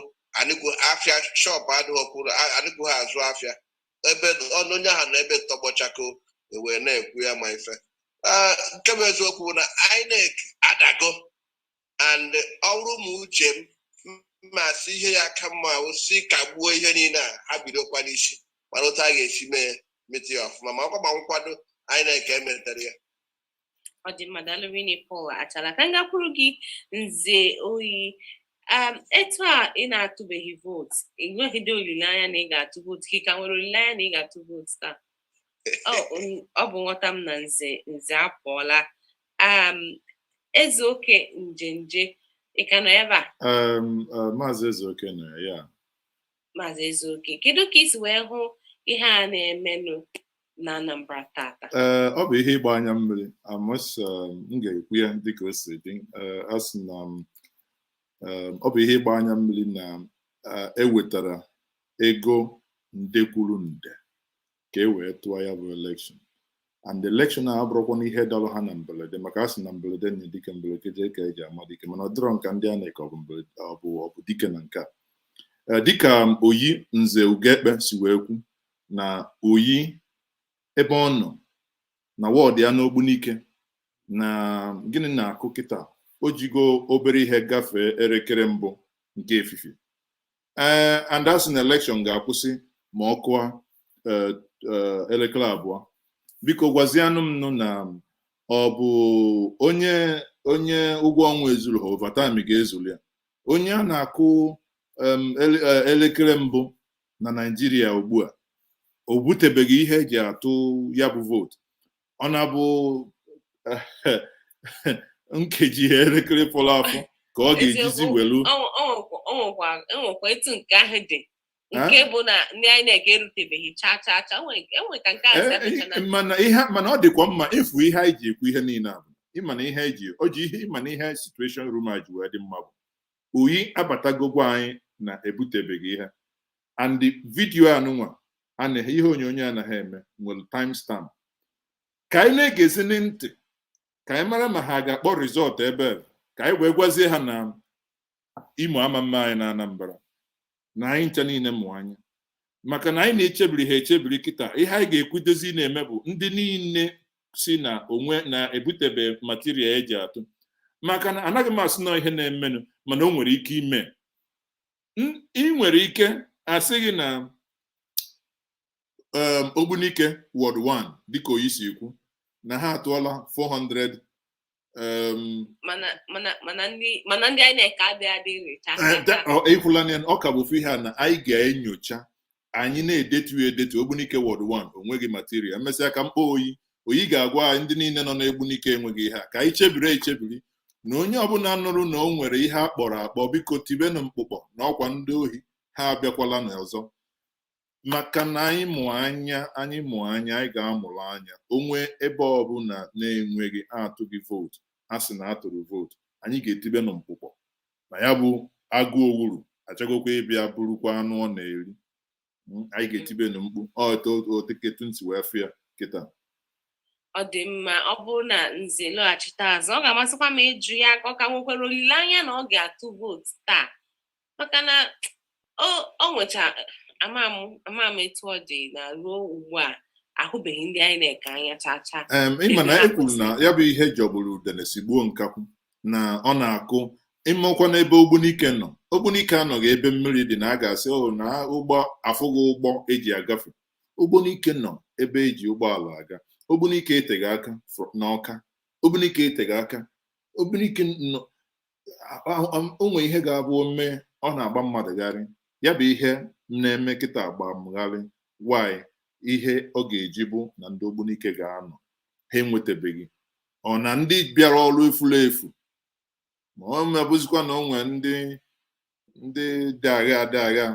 afịa shọpụ adịghọkwuru adịghị ha azụ afịa ebe ọnụ onye ahụ na ebe tọgbọchako wee na-ekwu ya ma ife nke bụ eziokwu bụ na INEC adago and ọrụ m uche m masị ihe ya aka mma si kagbuo ihe niile a ha bidokwa n'isi mana otu a ga-esi mee meti ya ọfụma ma ọkwa ma nkwado INEC emetere ya ọ dị mmadụ alụmini Paul achala ka m gakwuru gị nze oyi etu a ị na-atụbeghị vootu enweghịde olileanya na ị ga-atụ vootu ka nwere olileanya na ị ga-atụ vootu taa ọ bụ nghọta m na nze apụọla Ezeoke njenje ị ka nọ ebe a maazị Ezeoke nọ ya maazị Ezeoke kedu ka isi wee hụ ihe a na-emenụ na Anambra tata ọ bụ ihe ịgba anya mmiri m ga-ekwu ya dịka o si dị asị na ọ bụ ihe ịgba anya mmiri na ewetara ego nde kwuru nde ka e wee tụọ ya bụ elekshọn and election a abụrụkwa n'ihe dọrọ ha na mberede maka asị na mberede na dike mberede ka eji ama dike mana ọ dịrọ nka ndị a na-eke ọ bụ dike na nke a dịka oyi nze Ugekpe si wee kwu na oyi ebe ọ nọ na wọọdụ ya n'Ogbunike na gịnị na-akụ kịta o jigo obere ihe gafee elekere mbụ nke efifie and asị na elekshọn ga-akwụsị ma ọ kụọ elekere 2 biko gwazianụ m nụ na ọ bụ onye ụgwọ ọnwa ezuru ha overtime ga-ezuru ya onye a na-akụ elekere mbụ na Naịjirịa ugbu a o butebeghị ihe eji atụ ya bụ vootu ọ na-abụ nkeji elekere fọrọ afọ ka ọ ga-ejizi welu enwekwa etu nke ahụ dị nke bụ na ndị INEC erutebeghị cha enwe ka nke ahụ mana ọ dịkwa mma ịfụ ihe anyị ji ekwu ihe niile a ịmana ihe ịmana ihe situation room a ji wee dị mma bụ oyi abatagogwa anyị na-ebutebeghị ihe and vidiyo anụnwa ihe onyonyo anaghị eme nwere timestamp ka anyị na-egezi ntị ka anyị mara ma ha ga-akpọ rizọtụ ebe ka anyị wee gwazie ha na Imo ama mma anyị na Anambra na anyị ncha niile mụ anya maka na anyị na-echebiri ha echebiri kịta ihe anyị ga-ekwudozi na-eme bụ ndị niile si na onwe na-ebutebe material eji atụ maka na anaghị m asị na ihe na-emenụ mana o nwere ike ime ị nwere ike asị gị na Ogbunike Ward 1 dịka oyi si ekwu na ha atụọla 400 mana ndị INEC adịghị ịkwụla ọ ka bụ ihe a na anyị ga-enyocha anyị na-edetu Ogbunike Ward 1 onweghị material emesịa ka mkpọ oyi ga-agwa anyị ndị niile nọ n'Egbunike enweghị ihe a ka anyị chebiri na onye ọbụla nụrụ na o nwere ihe a kpọrọ akpọ biko tibenụ mkpụkpọ na ọkwa ndị ohi ha abịakwala n'ọzọ maka na anyị mụ anya anyị ga-amụrụ anya onwe ebe ọbụla na-enweghị atụghị vootu a sị na atụrụ vootu anyị ga-etibenụ mkpụkpọ na ya bụ agụ owuru achọgokwa ịbịa bụrụkwa anụ ọ na-eri anyị ga-etibenụ mkpu oteketu ntị wee fịa kịta ọ dị mma ọ bụrụ na nze lọghachite azụ ọ ga-amasịkwa m ịjụ ya ka ọ ka nwekwara olileanya na ọ ga-atụ vootu taa maka na o nwecha ama m etu ọ dị na ruo ugbu a ahụbeghị ndị anyị na-eke anya chacha ịma na ekwuru na ya bụ ihe jọgburu udene sigbuo nkakwu na ọ na-akụ ịmakwa n'ebe Ogbunike anọghị ebe mmiri dị na a ga-asị na ụgbọ afụghị ụgbọ eji agafe Ogbunike nọ ebe eji ụgbọala aga Ogbunike eteghị aka n'Ọka Ogbunike eteghị aka Ogbunike nọ onwe ihe ga-abụ ome ọ na-agba mmadụ gharị ya bụ ihe na-eme kịta agba mgharị why ihe ọ ga-eji bụ na ndị Ogbunike ga-anọ ha enwetabeghị ọ na ndị bịara ọrụ efu ma ọ mebụzikwa na onwe ndị dị agha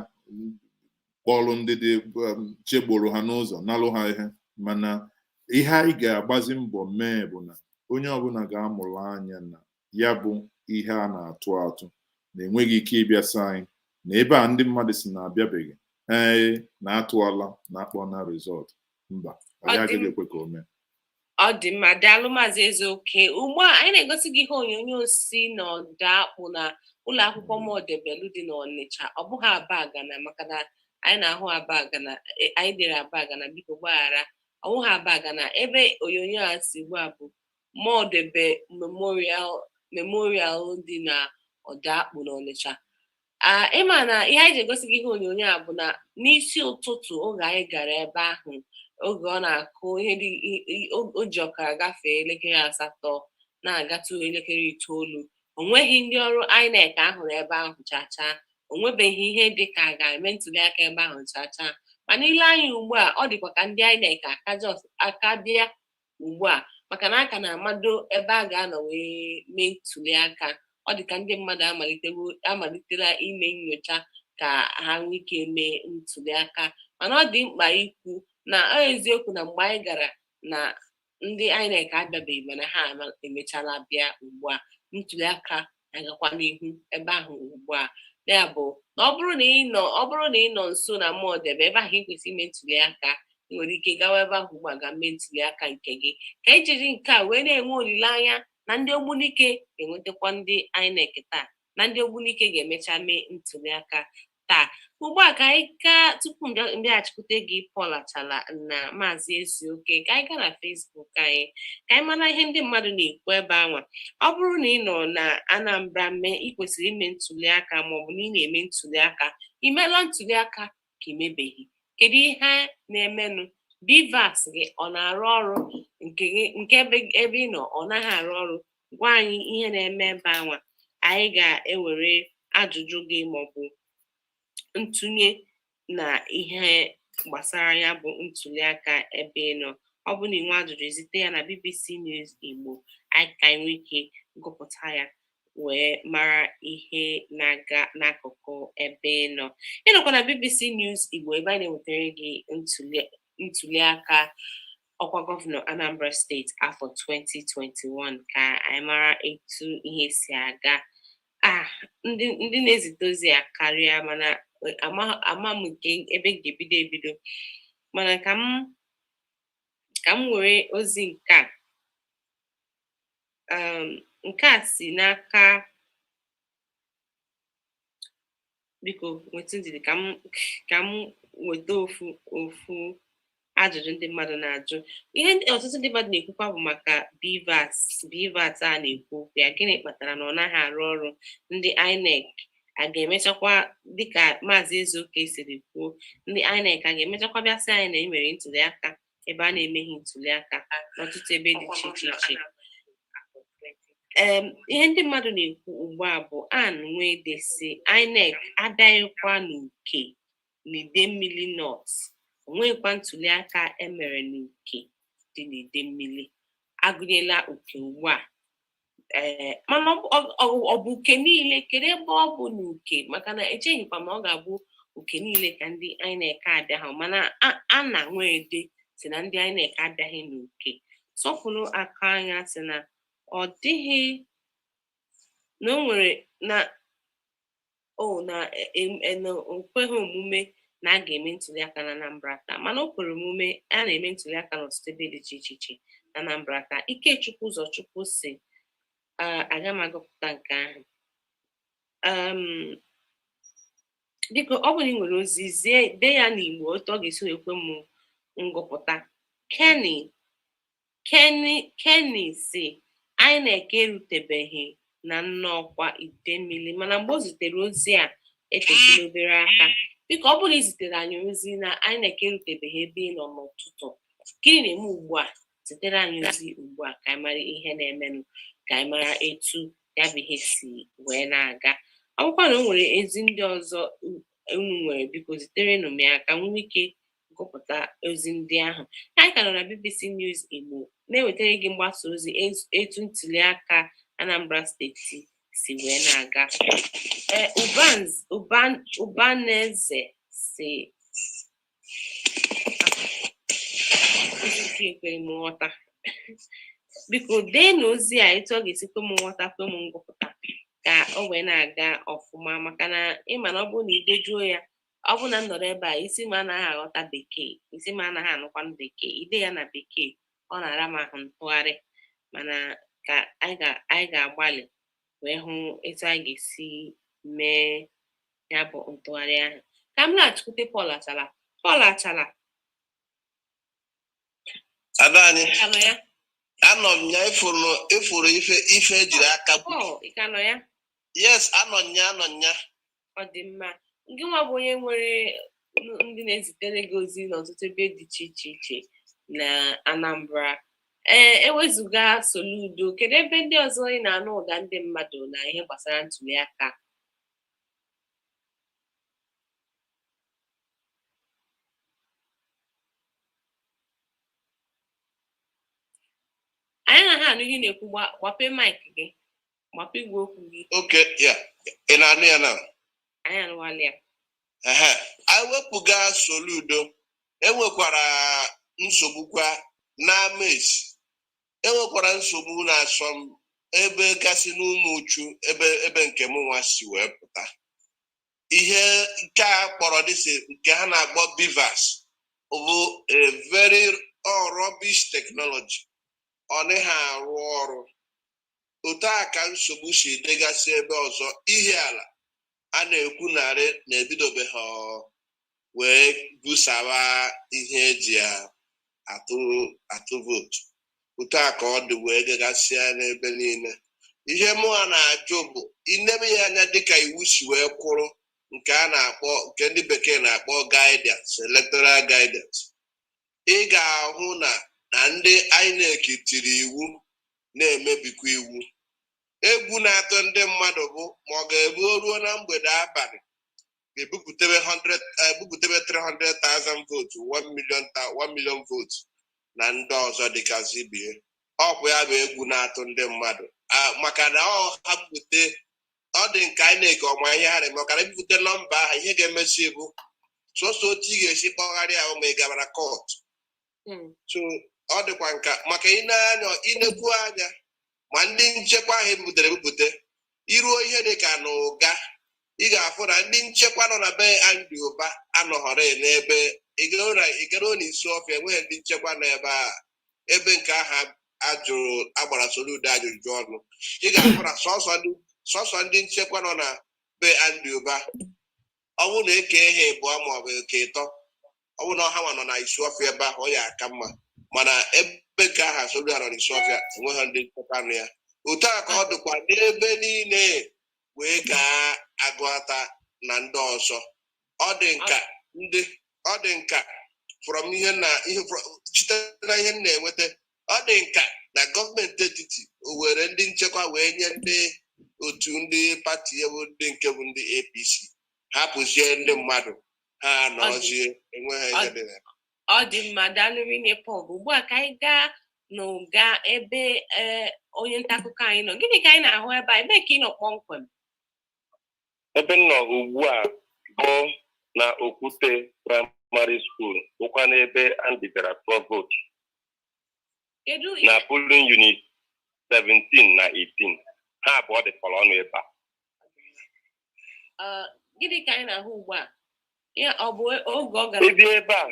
kpọrụ ndị dị chegburu ha n'ụzọ nalụ ha ihe mana ihe anyị ga-agbazi mbọ mee bụ na onye ọbụla ga-amụrụ anya na ya bụ ihe a na-atụ na enweghị ike ịbịasa anyị na ebe a ndị mmadụ si na-abịabeghị na-atụala na-akpọ na rizọt mba anyị agaghị ekwe ka o mee ọ dị mma daalụ maazị Ezeoke ugbu a anyị na-egosi gị ihe onyonyo si n'ọda akpụ na ụlọ akwụkwọ Modebelu dị n'Ọnịcha ọ bụghị Abagana maka na anyị na-ahụ Abagana anyị dere Abagana biko gbaghara ọ bụghị Abagana ebe onyonyo a si ugbu a bụ Modebe memorial dị na ọda akpụ n'Ọnịcha ịma na ihe anyị ji egosi gị ihe onyonyo a bụ na n'isi ụtụtụ oge anyị gara ebe ahụ oge ọ na-akụ ihe dị o ji ọkara gafee elekere 8 na-agatụ elekere 9 onweghị ndị ọrụ INEC ahụrụ ebe ahụ chacha onwebeghị ihe dị ka a ga-eme ntụliaka ebe ahụ chacha mana ile anyị ugbu a ọ dịkwa ka ndị INEC aka bịa ugbu a maka na aka na-amado ebe a ga-anọ wee mee ntụliaka ọ dị ka ndị mmadụ amalitela ime nyocha ka ha nwee ike mee ntụliaka mana ọ dị mkpa ikwu na eziokwu na mgbe anyị gara na ndị INEC abịabeghị mana ha emechala bịa ugbu a ntụliaka agakwa n'ihu ebe ahụ ugbu a ya bụ na ọ bụrụ na ị nọ nso na Modebe ebe ahụ ị kwesịrị ime ntụliaka ị nwere ike gawa ebe ahụ ugbu a ga mee ntụliaka nke gị ka anyị jiri nke a wee na-enwe olileanya na ndị Ogbunike ga-enwetakwa ndị INEC taa na ndị Ogbunike ga-emecha mee ntụliaka taa ugbu a ka anyị gaa tupu mbịaghachikwute gị Paul Achala na maazị Ezeoke ka anyị gaa na Facebook anyị ka anyị mara ihe ndị mmadụ na-ekwu ebe anwa ọ bụrụ na ị nọ na Anambra mee ị kwesịrị ime ntụliaka maọbụ na ị na-eme ntụliaka imela ntụliaka ka imebeghị kedu ihe na-emenụ BVAS gị ọ na-arụ ọrụ nke ebe ị nọ ọ naghị arụ ọrụ gwa anyị ihe na-eme ebe anwa anyị ga-ewere ajụjụ gị maọbụ ntụnye na ihe gbasara ya bụ ntụliaka ebe ị nọ ọ bụ na inwe ajụjụ zite ya na BBC News Igbo anyị ka nwee ike gụpụta ya wee mara ihe na-aga n'akụkụ ebe ị nọ ịnọkwa na BBC News Igbo ebe anyị na-ewetara gị ntụliaka ọkwa gọvanọ Anambra steeti afọ 2021 ka anyị mara etu ihe si aga ndị na-ezite ozi ya karịa mana ama m nke ebe ga-ebido mana ka m were ozi nke a si n'aka biko nweta ndidi ka m weta ofu ajụjụ ndị mmadụ na-ajụ ihe ọtụtụ ndị mmadụ na-ekwukwa bụ maka BVAS a na-ekwu ya gịnị kpatara na ọ naghị arụ ọrụ ndị INEC a ga-emechakwa dịka maazị Ezeoke siri kwuo ndị INEC a ga-emechakwa bịa sị anyị na emere ntụliaka ebe a na-emeghị ntụliaka n'ọtụtụ ebe dị iche iche ihe ndị mmadụ na-ekwu ugbu a bụ Nwedesi INEC abịaghịkwa n'uke n'Idemmili North onwekwa ntụliaka emere n'uke dị n'ide mmiri agụnyela uke ugbu a mana ọ bụ uke niile kedu ebe ọ bụ n'uke maka na echeghịkwa ma ọ ga-abụ uke niile ka ndị INEC abịa ha mana a na-nwe ede si na ndị INEC abịaghị n'uke sọfụrụ aka anya si na ọ dịghị na o nwere na okweghị omume na a ga-eme ntụliaka na Anambra taa mana o kwere omume a na-eme ntụliaka n'ọtụtụ ebe dị iche iche na Anambra taa Ikechukwu Ụzọchukwu si aga m agụpụta nke ahụ biko ọ bụrụ na ị nwere ozi dee ya n'Igbo otu ọ ga-esi ekwe m ngụpụta Kenny si INEC erutebeghị na nnọkwa Idemmili mana mgbe o zitere ozi a etechila obere aka biko ọ bụrụ na izitere anyị ozi na INEC erutebeghị ebe ị nọ n'ụtụtụ gịnị na-eme ugbu a zitere anyị ozi ugbu a ka anyị mara ihe na-emenụ ka anyị mara etu ya bụ ihe si wee na-aga ọ bụkwa na o nwere ezi ndị ọzọ unu nwere biko ziterenụ m ya ka m nwee ike gụpụta ozi ndị ahụ anyị ka nọ na BBC News Igbo na-ewetara gị mgbasa ozi etu ntụliaka Anambra steeti si wee na-aga Ubaneze si ekwere m nghọta biko dee na ozi a etu ọ ga-esi kwe m nghọta kwe m ngụpụta ka o wee na-aga ọfụma maka na ịma na ọ bụrụ na idejuo ya ọ bụ na nọrọ ebe a isi m anaghị aghọta bekee isi m anaghị anụkwanụ bekee ide ya na bekee ọ na-ara m ahụ ntụgharị mana ka anyị ga-agbalị wee hụ etu anyị ga-esi mee ya bụ ntụgharị ahụ ka m na-achụkwute Paul Achala ada anyị anọ m ya ifuru ife ejiri aka nọ ya yes anọ nya ọ dị mma gị nwa bụ onye nwere ndị na-ezitere gị ozi n'ọtụtụ ebe dị iche iche na Anambra ewezụga Soludo kedu ebe ndị ọzọ ị na-anụ ụda ndị mmadụ na ihe gbasara ntụliaka anyị na ha anụ ihe na-ekwu gbape maịkị gị gbape igwe okwu gị oke ya ị na-anụ ya na anyị anụwala ya anyị wepụga Soludo enwekwara nsogbukwa n'ama esi enwekwara nsogbu na-asọ m ebe gasị n'ụmụ uchu ebe nke m nwa si wee pụta ihe nke a kpọrọ dịsị nke ha na-akpọ Bivas bụ a very rubbish technology ọ dịghị arụ ọrụ otu a ka nsogbu si dịgasị ebe ọzọ ihe ala a na-ekwu narị na-ebidobeghị wee busawa ihe eji atụ vootu otu a ka ọ dị wee gagasịa n'ebe niile ihe mụ a na-ajụ bụ inebe ya anya dịka iwu si wee kwụrụ nke a na-akpọ nke ndị bekee na-akpọ guidance electoral guidance ị ga-ahụ na ndị INEC tiri iwu na-emebikwa iwu egwu na-atụ ndị mmadụ bụ ma ọ ga-ebu ruo na mgbede abalị ebupụtebe 300,000 votes 1 million votes na ndị ọzọ dịgasị bie ọ bụ ya bụ egwu na-atụ ndị mmadụ maka na ha bupụte ọ dị nke INEC ọma ihe ha na-eme ọkara ebupụte nọmba ahụ ihe ga-emesi bụ sọsọ otu ị ga-esi kpọgharịa ahụ ma ị gabara kọt so ọ dịkwa nka maka inekwu anya ma ndị nchekwa ahụ ebupụte iruo ihe dịka na ụga ị ga-afụ na ndị nchekwa nọ na be Andy Ụba anọghọrọ n'ebe igero na isi ọfịa enweghị ndị nchekwa n'ebe a ebe nke ahụ agbara Soludo ajụjụ ọnụ ị ga-afụ na sọsọ ndị nchekwa nọ na be Andy Ụba ọnwụ na-eke ihe ịbụọ maọbụ eke ịtọ ọnwụ na ọha nwa nọ na isi ọfịa ebe ahụ ọ ya aka mma mana ebe nke aha Soludo nọ n'isi ọfịa enweghị ndị nchekwa nụ ya otu a ka ọ dịkwa n'ebe niile wee ga-agụta na ndị ọzọ ọ dị nka from ihe site na ihe m na-enweta ọ dị nka na gọọmenti etiti were ndị nchekwa wee nye ndị otu ndị pati ewu ndị nke bụ ndị APC hapụzie ndị mmadụ ha nọzie enweghị ihe dị na ọ dị mma dalụri nepal ugbu a ka anyị gaa n'ụga ebe onye nta akụkọ anyị nọ. Gịnị ka anyị na-ahụ ebe a? Ebe ka ị nọ kpọmkwem? Ebe m nọ ugbu a bụ na Okwute Primary School, bụkwa n'ebe Andy gara tụọ vootu na polling unit 17 na 18. Ha abụọ dịkọrọ ọnụ ebe a. Gịnị ka anyị na-ahụ ugbu a? Ya ọ bụ oge ọ gara ebe a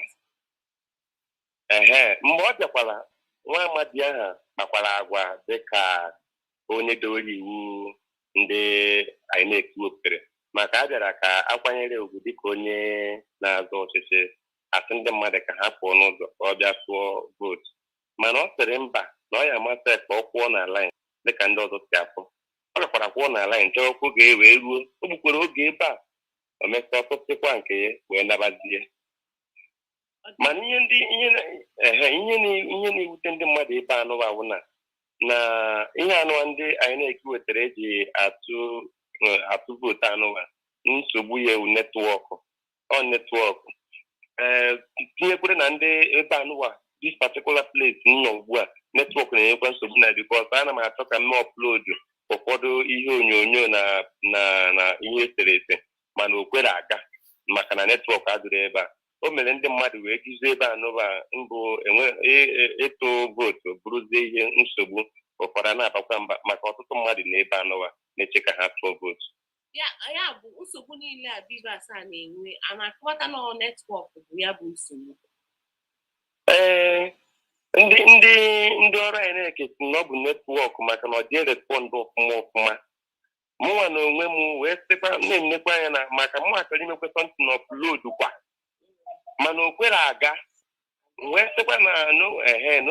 mgbe ọ bịakwara, nwa amadi ahụ kpakwara agwa dịka onye dowere iwu ndị INEC wepụtara, maka a bịara ka akwanyere ugwu dịka onye na-azọ ọchịchị, asị ndị mmadụ ka ha pụọ n'ụzọ ka ọ bịa tụọ vootu. Mana ọ sịrị mba na ọ ya amasị ka ọ kwụọ na laịn dịka ndị ọzọ si apụ. Ọ gakwara kwụọ na laịn chọọ okwu ga-ewe ruo, o gbukwere oge ebe a, o mesịa ọtụtụkwa nke ya wee nabazie. Mana ihe na-ewute ndị mmadụ ebe anụwa bụ na ihe anụwa ndị INEC wetara eji atụ vootu anụwa, nsogbu ya ewu netwọkụ. Tinyekwere na ndị ebe anụwa this particular place nọ ugbu a, netwọk na-enyekwa nsogbu na bikọs ana m achọ ka m upload ụfọdụ ihe onyonyo na ihe eserese, mana o kwere aga maka na netwọk adịrị ebe a. O mere ndị mmadụ wee guzo ebe anụba mbụ ịtụ vootu bụrụzie ihe nsogbu, ụfọdụ na-abakwa mba maka ọtụtụ mmadụ na ebe anụba na-eche ka ha tụọ vootu. Ya bụ nsogbu niile a Bivas a na-enwe, a na-akọwata na netwọk bụ ya bụ nsogbu. Ndị ọrụ INEC si na ọ bụ netwọk maka na ọ dị respọndụ ọfụma. Mụnwa na onwe m wee sịkwa na-enekwa anya na maka mụ achọrọ imekwe sọntị na ọpụload kwa, mana o kwere aga. Wee sịkwa na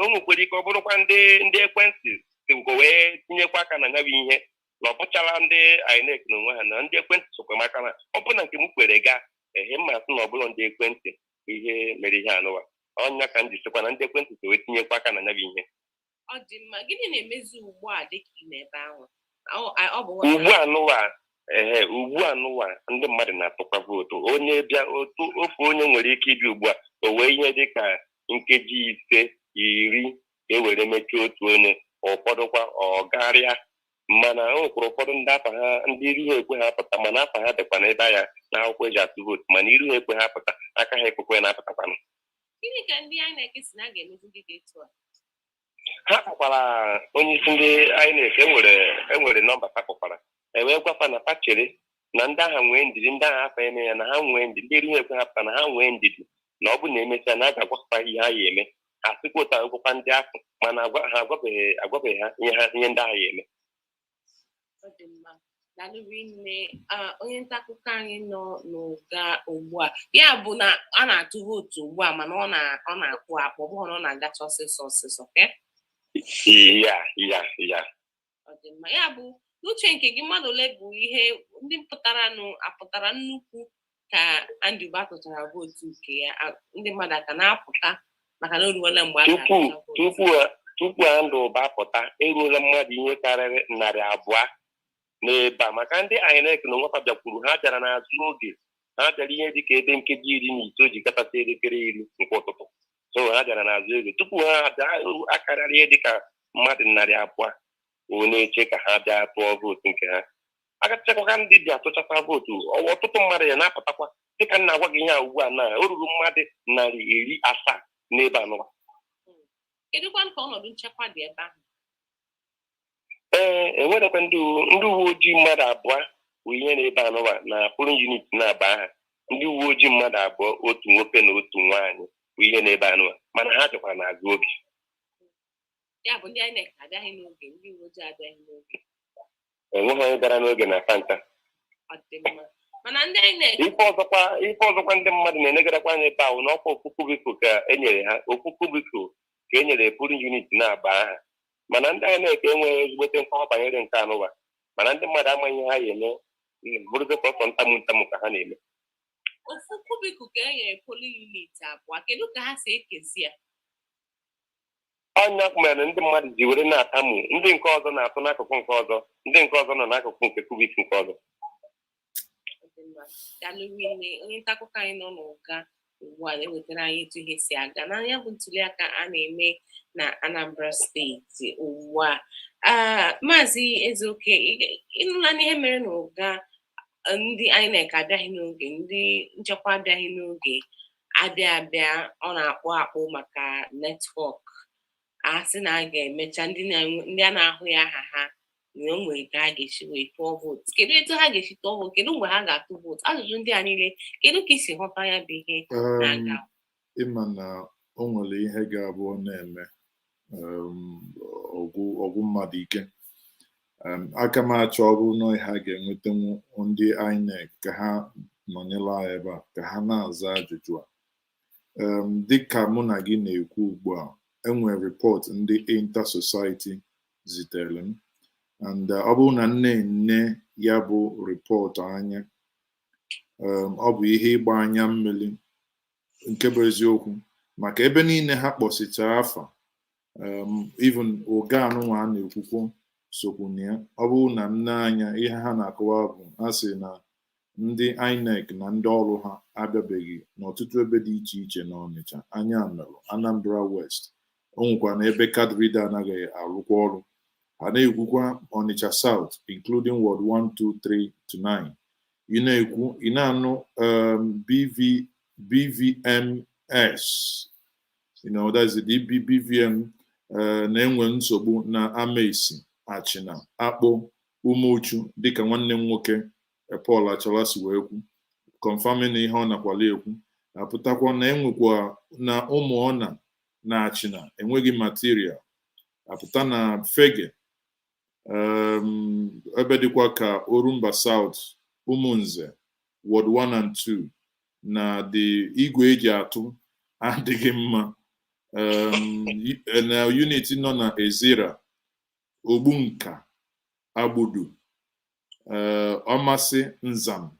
o nwekwere ike ọ bụrụkwa ndị ekwentị sigo wee tinyekwa aka na ya bụ ihe, na ọ bụchara ndị INEC na onwe ha na ndị ekwentị sokwa maka na ọ bụ na nke m kwere ga mma sị na ọ bụrụ ndị ekwentị ihe mere ihe anụwa. Ọnya ka m ji sịkwa na ndị ekwentị so wee tinyekwa aka na ya bụ ihe. Ọ dị mma. Gịnị na-emezi ugbu a dịka ị n'ebe ahụ? Ugbu a nụwa ndị mmadụ na-atụkwa vootu. Onye bịa ofu onye nwere ike ịbịa ugbu a o wee ihe dịka nkeji 5-10 ka e were mechie otu onye, ụfọdụkwa ọ garịa. Mana o nwekwara ụfọdụ ndị afa ha, ndị iru ha ekwe ha pụta, mana afa ha dịkwa n'ebe ya na akwụkwọ eji atụ vootu, mana iru ha ekwe ha pụta, aka ha ekwekwe na-apụtakwanụ. Gịnị ka ndị INEC si na ga-emezi ndị dị etu a? Ha kpọkwara onye isi ndị INEC, enwere nọmba ha kpọkwara, wee gwakwa na ha chere na ndị agha nwee ndidi, ndị agha afa eme ya na ha nwee ndidi, ndị iru ha ekwe ha pụta na ha nwee ndidi, na ọ bụ na emesịa na a ga-agwakwa ihe ha ya eme. Ha sịkwa ụta agwakwa ndị ahụ, mana ha agwabeghị ha ihe ndị agha ya eme. Ọ dị mma. Dalụri nne, onye nta akụkọ anyị nọ n'ụga ugbu a, ya bụ na a na-atụ vootu ugbu a, mana ọ na-akpụ akpụ, ọ bụghị na ọ na-agacha ọsịsọ. Ya. Ọ dị mma. Ya bụ n'uche nke gị, mmadụ ole bụ ihe ndị apụtara nnukwu ka Andy Uba tụchara vootu nke ya? Ndị mmadụ aka na-apụta maka na o ruola mgbe a ga-atụcha tupu Andy Uba apụta, eruola mmadụ ihe karịrị 200 n'ebe a, maka ndị INEC na onwefa bịakwuru. Ha bịara n'azụ oge, ha bịara ihe dịka ebe nkeji 19 gafeta elekere 10 nke ụtụtụ. So ha bịara n'azụ oge tupu ha akarịrị ihe dịka mmadụ 200 o na-eche ka ha bịa tụọ vootu nke ha. Agachakwa ndị bịa tụchakwa vootu, ọtụtụ mmadụ ya na-apụtakwa dịka m na-agwa gị ihe a ugbu a na o ruru mmadụ 700 n'ebe anụwa. Kedụkwa ka ọnọdụ nchekwa dị ebe ahụ? Enwerekwa ndị uwe ojii mmadụ 2 bụ ihe na-ebe anụwa na polling unit na-aba aha. Ndị uwe ojii mmadụ 2, otu nwoke na otu nwaanyị bụ ihe na-ebe anụwa, mana ha dịkwa n'azụ oge. Ya bụ ndị INEC abịaghị n'oge, ndị uwe ojii abịaghị n'oge. Enweghị onye gara n'oge na Fanta. Ọ dị mma. Mana ndị INEC ife ọzọkwa ndị mmadụ na-enegarakwa anya ebe ahụ n'ọkwa ofufu biko ka enyere ha, ofufu biko ka enyere polling unit na-aba aha. Mana ndị INEC enweghị ezigbote nkọwa banyere nke anụwa, mana ndị mmadụ amaghị ha ya eme, bụrụzi ọsọ ntamu ka ha na-eme. Ofu kubiku ka enyere polling unit 2, kedu ka ha si ekezi ya? Ọnya mere ndị mmadụ ji were na-atamu, ndị nke ọzọ na-atụ n'akụkụ nke ọzọ, ndị nke ọzọ nọ n'akụkụ nke kubik nke ọzọ. Dalụri nne, onye nta akụkọ anyị nọ n'ụga ugbu a na-ewetara anyị etu ihe si aga n'anya bụ ntuliaka a na-eme na Anambra steeti ugbu a. Maazị Ezeoke, ịnụla n'ihe mere n'ụga ndị INEC abịaghị n'oge, ndị nchekwa abịaghị n'oge, abịa ọ na-akpụ akpụ maka netwọk, a sị na a ga-emecha ndị a na-ahụ ya aha ha na o nwere ka a ga-esi wee tụọ vootu. Kedu etu ha ga-esi tụọ vootu? Kedu mgbe ha ga-atụ vootu? Ajụjụ ndị a niile, kedu ka isi ghọta ya bụ ihe na-aga? Ịma na o nwere ihe ga-abụ na-eme ọgwụ mmadụ ike. Aka m achọ ọrụ na ha ga-enwetanwu ndị INEC ka ha nọnyere anyị ebe a ka ha na-aza ajụjụ a. Dịka mụ na gị na-ekwu ugbu a, enwere rịpọt ndị Inter-Society zitere m, and ọ bụrụ na nne ya bụ rịpọt anya, ọ bụ ihe ịgba anya mmiri nke bụ eziokwu, maka ebe niile ha kpọsịcha afa, even ụga anụnwa a na-ekwukwo sokwu na ya. Ọ bụrụ na nne anya ihe ha na-akọwa bụ ha sị na ndị INEC na ndị ọrụ ha abịabeghị n'ọtụtụ ebe dị iche iche na Ọnịcha, anya melụ, Anambra West, o nwekwa na ebe card reader anaghị arụkwa ọrụ. Ha na-ekwukwa Ọnịcha South, including Ward 1, 2, 3 to 9. Ị na-anụ BVMS, that's the BVM na-enwe nsogbu na Amaisi, Achịna, Akpụ, Umochu, dịka nwanne m nwoke Paul Achala si wee kwu, confirming na ihe ọ nakwala ekwu. Apụtakwa na enwekwa na Ụmụọna na Achịna enweghị material. Apụta na Fege, ebe dịkwa ka Orumba South, Umunze, Ward 1 and 2, na the igwe eji atụ adịghị mma. Na unit nọ na Ezira, Ogbunka, Agbudu, Ọmasị, Nzam,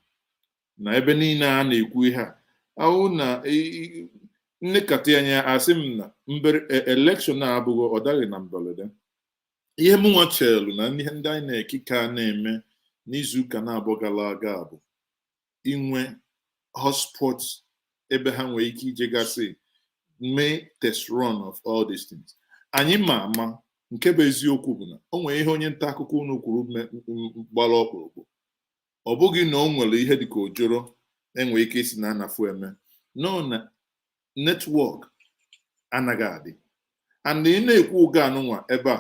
na ebe niile a na-ekwu ihe a. Ahụ na nnekata anya asị m na elekshọn a abụghị ọ daghị na mberede. Ihe m nwachelu na ihe ndị anyị na-ekike a na-eme n'izuụka na-abụọ gara aga bụ inwe hotspot ebe ha nwere ike ijegasị mee test run of all these things. Anyị ma ama nke bụ eziokwu bụ na o nwere ihe onye nta akụkọ unu kwuru gbara ọkpụrụkpụ. Ọ bụghị na o nwere ihe dịka ojoro enwere ike isi na anafu eme, nọ na netwọk anaghị adị. And ị na-ekwu ụga anụnwa ebe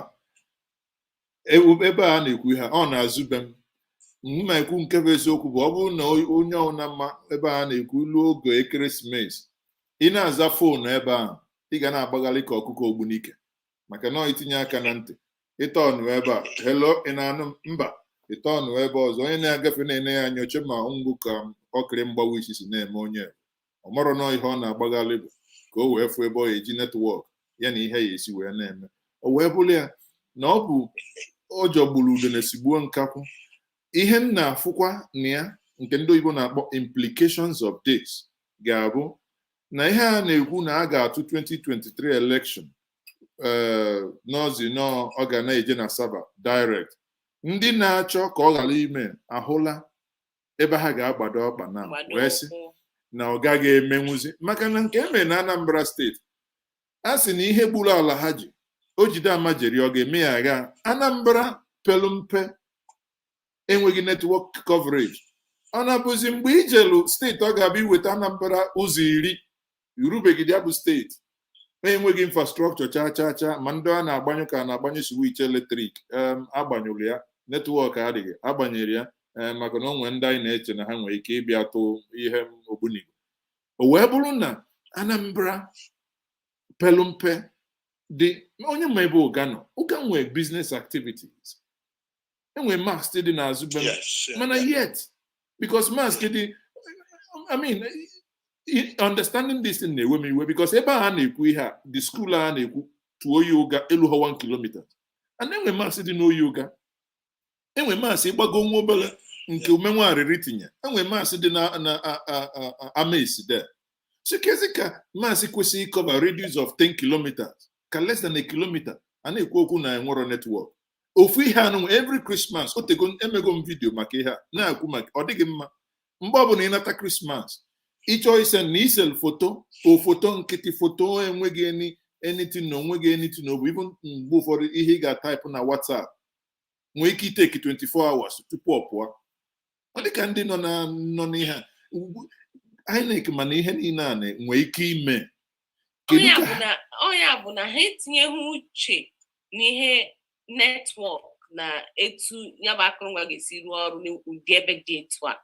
a na-ekwu ihe ọ na-azụbe m na-ekwu nke bụ eziokwu bụ ọ bụrụ na onye ọbụla mma ebe a na-ekwu ilu oge ekeresimesi, ị na-aza foonu ebe ahụ, ị ga na-agbagharị ka ọkụkọ ogbunike, maka na itinye aka na ntị, ịtọnụ ebe a, hello, ị na-anụ mba, ịtọnụ ebe ọzọ, onye na-agafe na-ene ya anya oche ma ngwụ ka ọkịrị mgbawa isi si na-eme onye ọ marọ nọ ihe ọ na-agbagharị bụ ka o wee fụ ebe ọ ga-eji netwọk ya na ihe ya esi wee na-eme. O wee bụrụ ya na ọ bụ o jọgburu ude na-esigbuo nkakwụ. Ihe m na-afụkwa na ya nke ndị oyibo na-akpọ implications of this ga-abụ na ihe a na-ekwu na a ga-atụ 2023 election n'ozi ọ ga na-eje na Saba direct. Ndị na-achọ ka ọ ghara ime ahụla ebe ha ga-agbado ọkpa na wee sị na ọ gaghị emenwuzi, maka na nke emere na Anambra steeti a sị na ihe gburu ala ha ji o jide ama jeri ọ ga-eme ya agha. Anambra pelu mpe enweghị netwọk coverage. Ọ na-abụzi mgbe ijelu steeti ọ ga-abịa iweta Anambra ụzọ 10 irubegide ya bụ steeti enweghị infrastrọkchọ cha ma ndị a na-agbanyụ ka na-agbanyụ swich eletrik agbanyụrụ ya, netwọk adịghị, agbanyere ya maka na onwe ndị anyị na-eche na ha nwere ike ịbịa tụ ihe ogbunigwe. O wee bụrụ na Anambra pelu mpe dị onye ma ebe ụga nọ, ụga nwee business activities, enwe mask dị n'azụ be mana yet because mask dị, I mean, understanding this thing na-ewe m iwe because ebe a na-ekwu ihe a the school a na-ekwu tụọ ya ụga elu ha 1 kilometer, and enwe mask dị n'oyi ụga, enwe mask ịgbago nwa obere nke umenwarịrị tinye, enwe mask dị na Amaisi there. So kezi ka mask kwesịrị cover radius of 10 kilometers ka less than a kilometer a na-ekwu okwu na enwero network. Ofu ihe anụ every Christmas emego m video maka ihe a na-ekwu maka ọ dịghị mma mgbe ọ bụla ịnata Christmas ịchọ ise na isel foto o foto nkịtị foto enweghị anything na onweghị anything na ọ bụ ibu mgbe ụfọdụ ihe ị ga-ataịpụ na WhatsApp nwee ike iteki 24 hours tupu ọ pụọ. Ọ dị ka ndị nọ n'ihe a INEC mana ihe niile a nwee ike ime. Onye bụ na ha etinyeghị uche n'ihe netwọk na etu ya bụ akụrụngwa ga-esi rụọ ọrụ n'ụdị ebe dị etu a.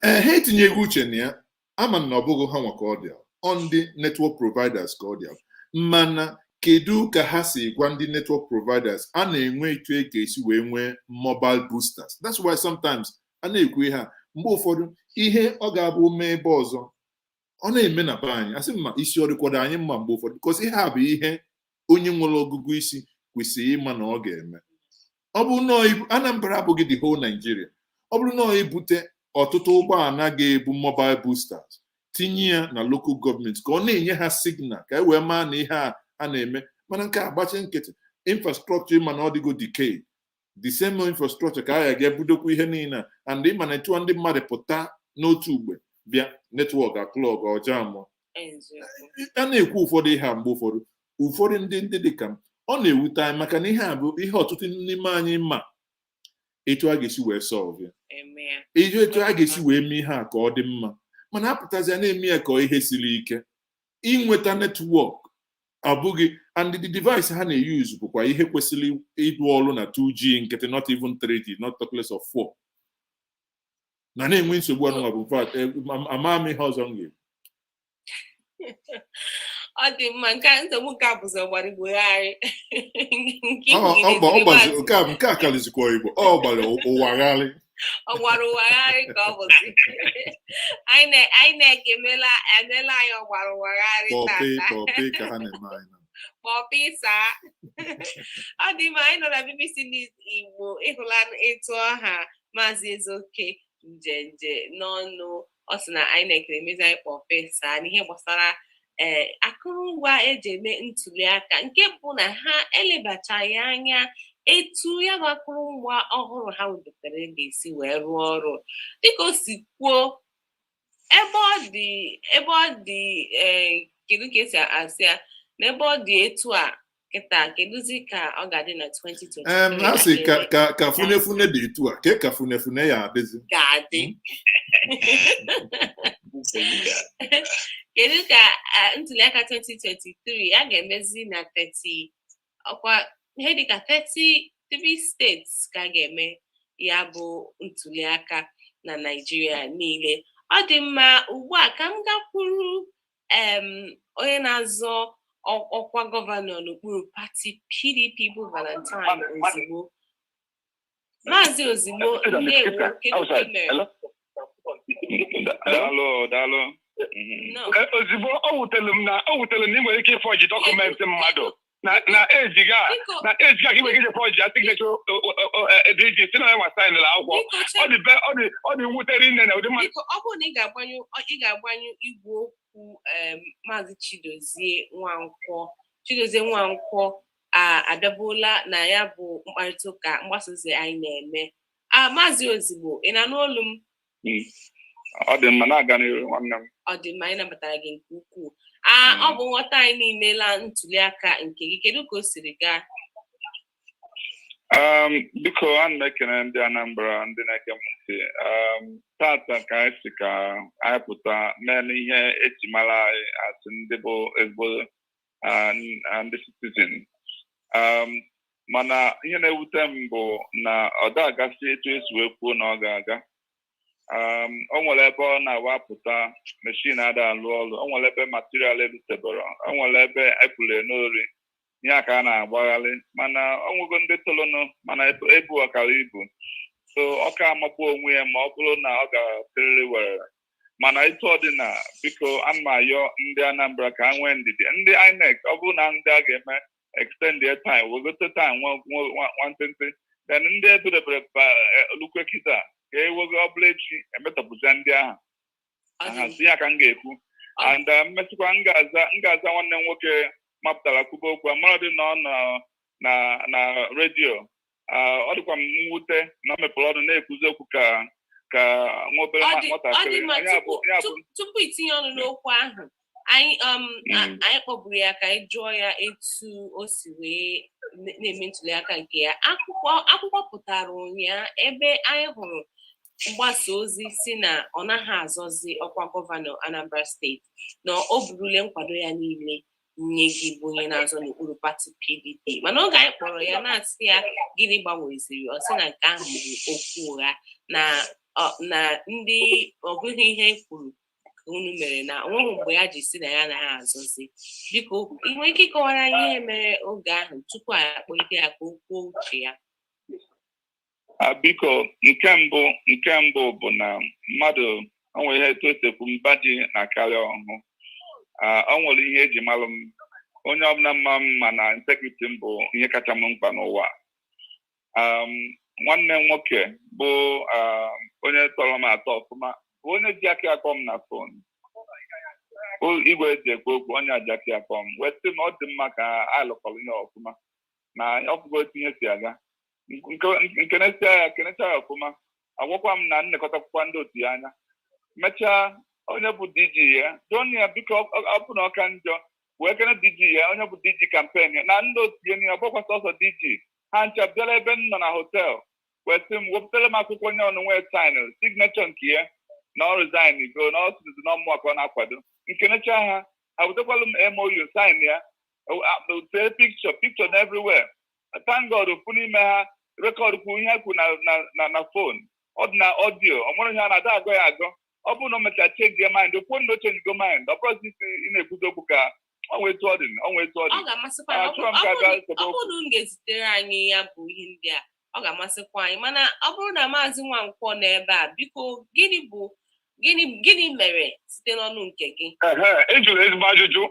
Ha etinyeghị uche na ya, ama na ọ bụghị ha nwa ka ọ dị, ndị network providers ka ọ dị. Mana kedu ka ha si gwa ndị network providers a na-enwe etu e ga-esi wee nwee mobile boosters? That's why sometimes a na-ekwu ha mgbe ụfọdụ ihe ọ ga-abụ mee ebe ọzọ ọ na-eme na be anyị asị mma isi ọ dịkwado anyị mma mgbe ụfọdụ because ihe a bụ ihe onye nwere ọgụgụ isi kwesịrị ịma na ọ ga-eme. Ọ bụ nọọ Anambra abụghị the whole Nigeria. Ọ bụrụ nọọ ibute ọtụtụ ụgbọala ga-ebu mobile boosters tinye ya na local gọọmenti ka ọ na-enye ha signal ka e wee maa na ihe a na-eme, mana nke agbachi nkịtị infrastructure mana ọ dịgo decay the same infrastructure ka a ga-ebudokwa ihe niile and ịma na etu ndị mmadụ pụta n'otu ugbe bịa netwọk aklọg ọja mụọ. A na-ekwu ụfọdụ ihe a mgbe ụfọdụ ndị dị ka ọ na-ewute anyị maka na ihe a bụ ihe ọtụtụ n'ime anyị ma etu a ga-esi wee solve ya, etu a ga-esi wee mee ihe a ka ọ dị mma, mana apụtazi ya na-eme ya ka ihe siri ike inweta netwọk abụghị and the device ha na-use bụkwa ihe kwesịrị ịdụ ọrụ na 2G nkịtị not even 3G not talk less of 4 na-enwe nsogbu anụnwa bụ ama m ihe ọzọ m ga-ekwu. Ọ dị mma nke nsogbu nke abụzọ gbara Igbogharị nke a kalizikwa Igbo ọ gbara ụwagharị ọ gbara ụwagharị ka ọ bụzi anyị na-ekemela anyị ọ gbara ụwagharị pọpị ka ha na-eme anyị pọpị saa. Ọ dị mma anyị nọ na BBC News Igbo ịhụla etu ọha Maazị Ezeoke njenje n'ọnụ ọ sị na anyị na-emezi anyị pọpị saa n'ihe gbasara akụrụngwa eji eme ntuliaka nke bụ na ha elebachaghị anya etu ya bụ akụrụngwa ọhụrụ ha wepụtara ga-esi wee rụọ ọrụ dịka o si kwuo ebe ọ dị kedu ka esi asị ya na ebe ọ dị etu a kịta kedụzi ka ọ ga-adị na 2020 ha sị ka funefune dị etu a ka funefune ya adịzi ga-adị kedu ka ntuliaka 2023 a ga-emezi na 30 ọkwa ihe dịka 33 steeti ka a ga-eme ya bụ ntuliaka na Naịjirịa niile. Ọ dị mma ugbu a ka m gakwuru onye na-azọ ọkwa gọvanọ n'okpuru pati PDP bụ Valentine Ozigbo. Maazị Ozigbo, ndewo, kedu ka ị mere? Daalụ. Ozigbo o wutere m na ị nwere ike ịfọji dọkụmentị mmadụ na eji ga ka ị nwere ike ịfọji ya signature DG si na enwe saịn na akwụkwọ. Ọ dị wutere nne na ụdị mmadụ. Ọ bụrụ na ị ga-agbanyụ igwe okwu Maazị Chidozie Nwankwọ abịabuola na ya bụ mkparịta ụka mgbasa ozi anyị na-eme. Maazị Ozigbo, ị na n'olu m? Ọ dị mma na-aga n'ihu nwanne m. Ọ dị mma, anyị nabatara gị nke ukwuu. Ọ bụ nghọta anyị niile ntuliaka nke gị, kedu ka o siri gaa? Biko a na-ekene ndị Anambra ndị na-eke m ntị tata ka anyị si ka anyị pụta mee n'ihe eji mara anyị asị ndị bụ ezigbo ndị citizen. Mana ihe na-ewute m bụ na ọ da-agasị etu esi wee kwuo na ọ ga-aga. O nwere ebe ọ na-awapụta meshin ada alụ ọrụ, o nwere ebe material erutebere, o nwere ebe epụrụ n'ori ihe a ka a na-agbagharị, mana ọ nwego ndị tolonụ mana ebu ọkara ibu so ọ ka amagbu onwe ya ma ọ bụrụ na ọ ga-atịrịrị were. Mana etu ọ dị na biko ana m ayọ ndị Anambra ka ha nwee ndidi, ndị INEC ọ bụrụ na ndị a ga-eme extend their time wegote time nwantịntị then ndị edebere olukwe kịta ka ewego ọbụla echi emetọpụta ndị ahụ ahazi ya ka m ga-ekwu and mmesịkwa m ga-aza nwanne m nwoke mapụtara kwuba okwu amaradị na ọ na redio ọ dịkwa m mwute na ọ mepụrụ ọnụ na-ekwuzi okwu ka ka nwa obere nwatakịrị tupu itinye ọnụ n'okwu ahụ anyị kpọburu ya ka anyị jụọ ya etu o si wee na-eme ntụliaka nke ya. Akwụkwọ pụtara ụnyaahụ ebe anyị hụrụ mgbasa ozi si na ọ naghị azọzi ọkwa gọvanọ Anambra steeti na o burule nkwado ya niile nye gị bụ onye na-azọ n'okpuru pati PDP, mana oge anyị kpọrọ ya na-asị ya gịnị gbanweziri, ọ sị na nke ahụ bụ okwu ụgha na ndị ọ bụghị ihe kwuru unu mere na onweghị mgbe ya ji si na ya anaghị azọzi. Biko ị nwere ike ịkọwara anyị ihe mere oge ahụ tupu anyị akpọlite ya ka o kwuo uche ya? Biko nke mbụ bụ na mmadụ o nwere ihe etu esekwu mba ji na karịa ọhụụ. O nwere ihe eji malụ m, onye ọbụla mma mma na integriti m bụ ihe kacha m mkpa n'ụwa. Nwanne m nwoke bụ onye tọrọ m atọ ọfụma bụ onye ji aka akọ m na fon, igwe eji ekwu okwu, onye aji aka akọ m wee sị m ọ dị mma ka alụkọrọ ihe ọfụma na ọfụgo otu ihe si aga. Nkenecha ya ọfụma, agwakwa m na nnekọtakwukwa ndị otu ya anya. Mechaa onye bụ DJ ya jụọ ya biko ọ bụ na ọka njọ wee kene DJ ya, onye bụ DJ kampen ya na ndị otu ya ọgbakwa sọsọ DJ ha ncha bịara ebe m nọ na hotel wee sị m wepụtara m akwụkwọ onye ọnụ nwee saịn signechọ nke ya na ọ resign go na ọ sịzi na ọmụma ka ọ na-akwado. Nkenecha ha wetakwala m MOU saịn ya, tee pikchọ na everywhere. Thank God ofu n'ime ha rekọd kwu ihe kwu na fon, ọ dị na ọdio, ọ nwere ihe a na-ada agọ ya agọ. Ọ bụrụ na o mechaa change your mind, okwu ndị o change go mind, ọ bụrụ ị na-ekwuzi okwu ka ọ nwee etu ọ dị. Ọ ga-amasịkwa ọ bụrụ na m ga-ezitere anyị ya bụ ihe ndị a, ọ ga-amasịkwa anyị. Mana ọ bụrụ na Maazị Nwankwọ nọ ebe a, biko gịnị mere site n'ọnụ nke gị? Ejụrụ ezigbo ajụjụ.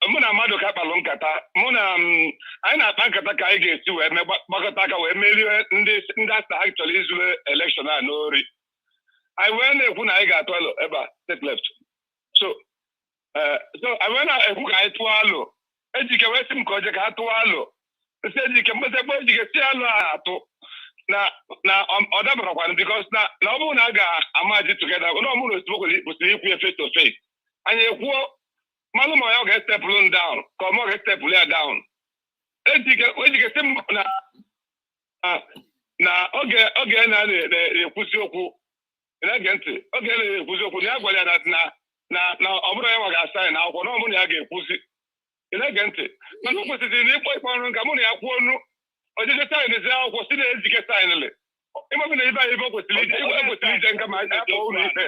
Mụ na mmadụ ka kpalụ nkata, anyị na-akpa nkata ka anyị ga-esi wee gbakọta aka wee merie ndị asa ha chọrọ izuru elekshọn a n'ori. Anyị wee na-ekwu na anyị ga-atụ alụ ebe a state left. So anyị wee na-ekwu ka anyị tụọ alụ. Ejike wee sị m ka oje ka ha tụọ alụ. Esi Ejike mkpesekpe Ejike si alụ a atụ na ọ dabarakwana bikos na ọ bụrụ na a ga-amaji tugeda na ọmụrụ ozugbo kwesịrị ikwu ya face to face. Anyị ekwuo mmanụ ma ya ọ ga-estepụlụ down ka ọ ma ọ ga-estepụlụ ya down. Ejike sị m na oge na-ekwuzi okwu na-ege ntị, oge na-ekwuzi okwu na ya gwara ya na ọ bụrụ ya nwa ga-asa na akwụkwọ na ọ bụrụ na ya ga-ekwuzi. Na-ege ntị mana o kwesịrị na ịkpọ ọrụ nka mụ na ya kwuo ọnụ ojije saịn ezi akwụkwọ si na Ejike saịnlị ịmabụ na ibe anyị ebe o kwesịrị ije nka ma anyị akpọ ụlọ ikpe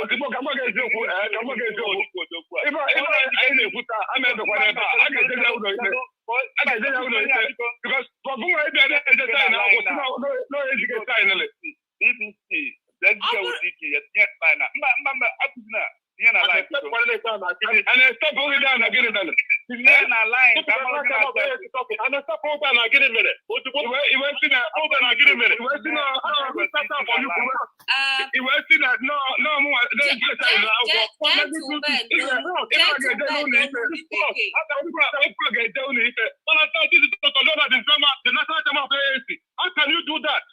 ozigbo ka gbaga eziokwu ibe anyị na-ekwu taa a na-edokwana ebe a ga-eje ya ụlọ ikpe bikos ọbụnwa ịbịa na-eje saịn akwụkwọ si na Ejike saịnlị BBC mba akụzina ihe na line and stop only down na gịnị mere ihe na line ka mara and stop over na gịnị mere iwe si na over na gịnị mere iwe si na iwe si na no mụ ga-eje ụlọ ikpe mana taa jiji tọtọlọ na the national chairman of ANC. How can you do that?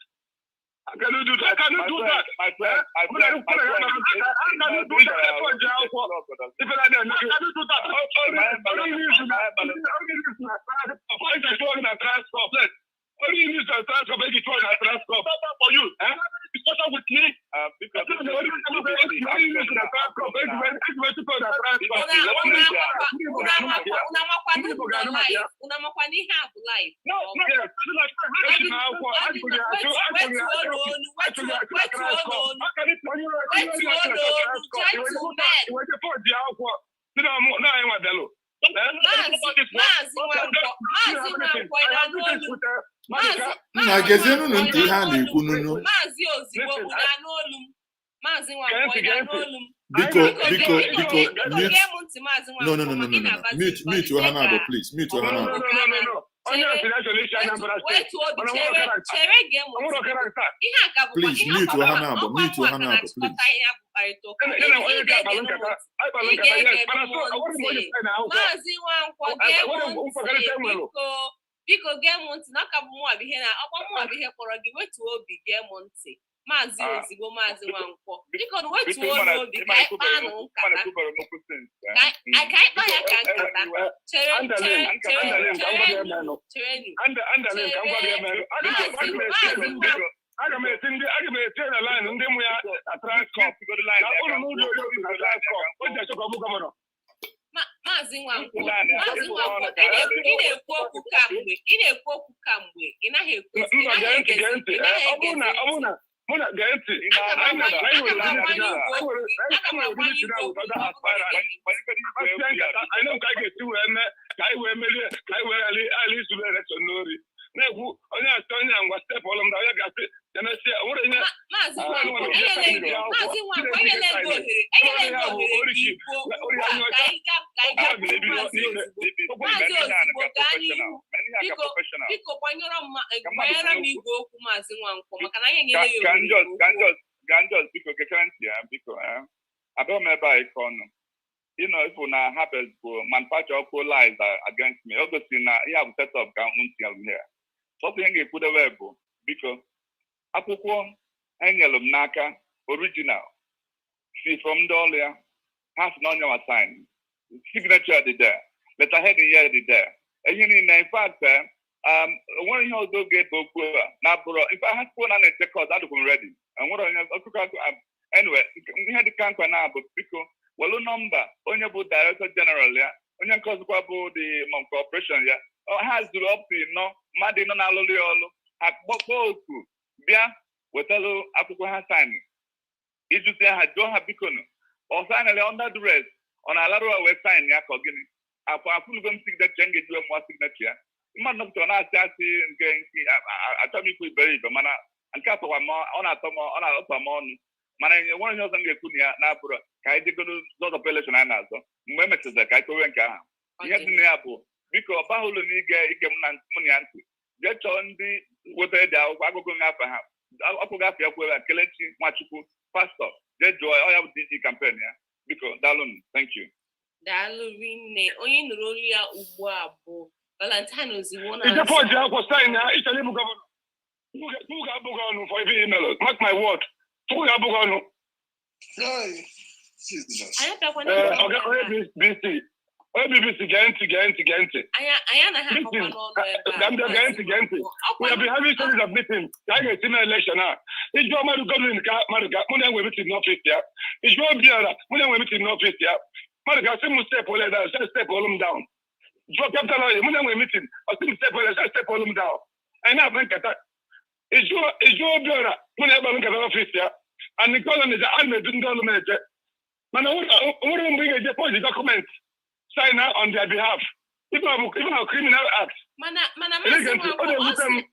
How can you do that? How can you do that? My friend. How can you do that? How can you do that? How can you do that? For you, discussion with me. Nna gezienụ ntị ihe a na-ekwu n'unu. Biko mute ha na-abụ please, mute ha na-abụ. Please mute ha na-abụ, mute ha na-abụ please. Maazị Nwankwọ biko gee m ntị na ọka bụ mụnwa bụ ihe na ọkwa mụnwa bụ ihe kpọrọ gị wetuo obi gee m ntị maazị ozigbo maazị Nwankwọ biko na wetuo n'obi ka anyị kpaa nụ nkata ka anyị kpaa ya ka nkata aga m eti na line ndị mụ ya na transport ụlọ n'ụlọ o ji achọ ka ọ bụ gọvanọ. Maazị Nwankwọ ị na-ekwu okwu kamgbe ị naghị ekwu na-ekwu onye asị onye ngwa step ọlụ mda onye ga-asị jemesie onwere ihe biko gbanyere m igwe okwu Maazị Nwankwọ maka na anyị nyere ya ganjos biko kekere ntị ya biko abịa m ebe a ike ọnụ ịnọ na Harvard bụ manufacture ọkụ lies against me o gosiri na ihe bụ set up ka ntị ya sọsọ ihe ga-ekwudewe bụ biko akwụkwọ enyere m n'aka original si from ndị ọrụ ya ha si na onye wa sign signature dị there letterhead ya dị there ihe niile in fact onwere ihe ọzọ ga-ebe okwu a na-abụrụ in fact ha kwuo na na-eche kọt adịkwa m ready enwere onye ọkụkọ anyway ihe dịka nkwa na-abụ biko welu nọmba onye bụ director general ya onye nke ọzọkwa bụ the mom corporation ya ha zuru up to nọ mmadụ nọ na-alụrụ ya ọlụ ha kpọkpọ oku bịa wetalụ akwụkwọ ha sign ijuzi ha jụọ ha biko nụ ọ signere under duress ọ na-alarụ wee sign ya ka gịnị akwụlugo m signature ga-ejiwe mụọ signature ya mmadụ nọpụtara na-asị asị nke achọ m ikwu iberibe mana nke atọkwa m ọ na-atọ m ọnụ mana enwere ihe ọzọ m ga-ekwu na ya na-abụrụ ka anyị jegoro zọzọpụ elekshọn anyị na-azọ mgbe emechazara ka anyị towe nke ahụ ihe dị na ya bụ biko ọ baghị ụlọ na ige mụ na ya ntị jee chọọ ndị wetara dị akwụkwọ agụgụ ngafe ha ọkụ gafe ya kwere Kelechi Nwachukwu pastọ jee jụọ ọ ya bụ DG kampen ya biko daalụnụ thank you daalụ rinne onye nụrụ olu ya ugbu a bụ Valentine Ozigbo na ijepọ ji akwụkwọ sign ya ịchọrọ ịbụ gọvanọ tupu ga-abụghị ọnụ for every email mark my word tupu ga-abụghị ọnụ onye BBC gee ntị anyị anaghị akọkwa n'ọnụ ebe a we have been having series of meetings ka a ga-esi na election a ijụọ mmadụ gọọmenti ka mmadụ ga mụ na-enwe meeting n'ọfịs ya ijụọ Obiora mụ na-enwe meeting n'ọfịs ya mmadụ ga-asị m step ole down say step all m down jụọ capital oil mụ na-enwe meeting ọsị m step ole say step all m down anyị na-akpa nkata ijụọ Obiora mụ na-ekpa nkata n'ọfịs ya and nke ọzọ na-eje a na-edu ndị ọrụ na-eje mana onwere mgbe ị ga-eje post document sign on their behalf even a criminal act mana Maazị Nwankwọ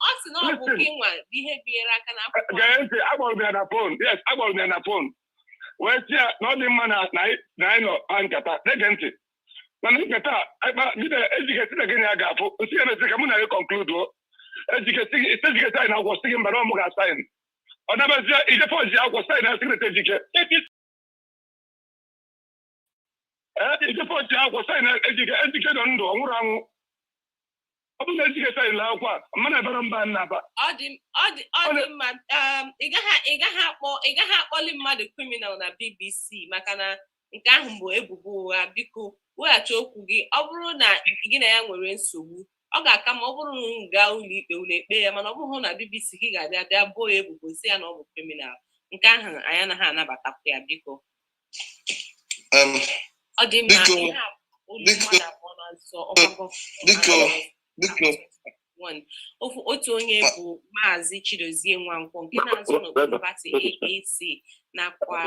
ọ sị na ọ bụ gị nwa ihe binyere aka na akwụkwọ gee ntị agbọrọ m ya na phone yes agbọrọ m ya na phone wee sị ya na ọ dị mma na anyị nọ ha nkata na-ege ntị mana nkata ejikesi na gịnị ya ga-afụ nsị ya na-esi ka mụ na gị konkluduo ejikesi anyị na akwụkwọ sị gị mba na ọmụ ga-asain ọ nabazie ijepọji akwụkwọ sain na sekretary ejike ijepọji akwụkwọ sain na ejike nọ ndụ ọ nwụrụ anwụ ọ bụrụ na ejike sain la akwụkwọ a mana ebere mba nnaba ọ dị mma ị gaghị akpọli mmadụ criminal na BBC maka na nke ahụ bụ ebubo ụgha biko weghachi okwu gị ọ bụrụ na gị na ya nwere nsogbu ọ ga-aka ma ọ bụrụ na unu gaa ụlọ ikpe ya mana ọ bụrụ na BBC gị ga-abịa bịa boo ya ebubo si ya na ọ bụ criminal nke ahụ anyị anaghị anabatakwa ya biko ọ dị mma ihe a olu mmadụ abụọ na nso otu onye bụ Maazị Chidozie Nwankwọ nke na-azọ n'okpuru pati AAC nakwa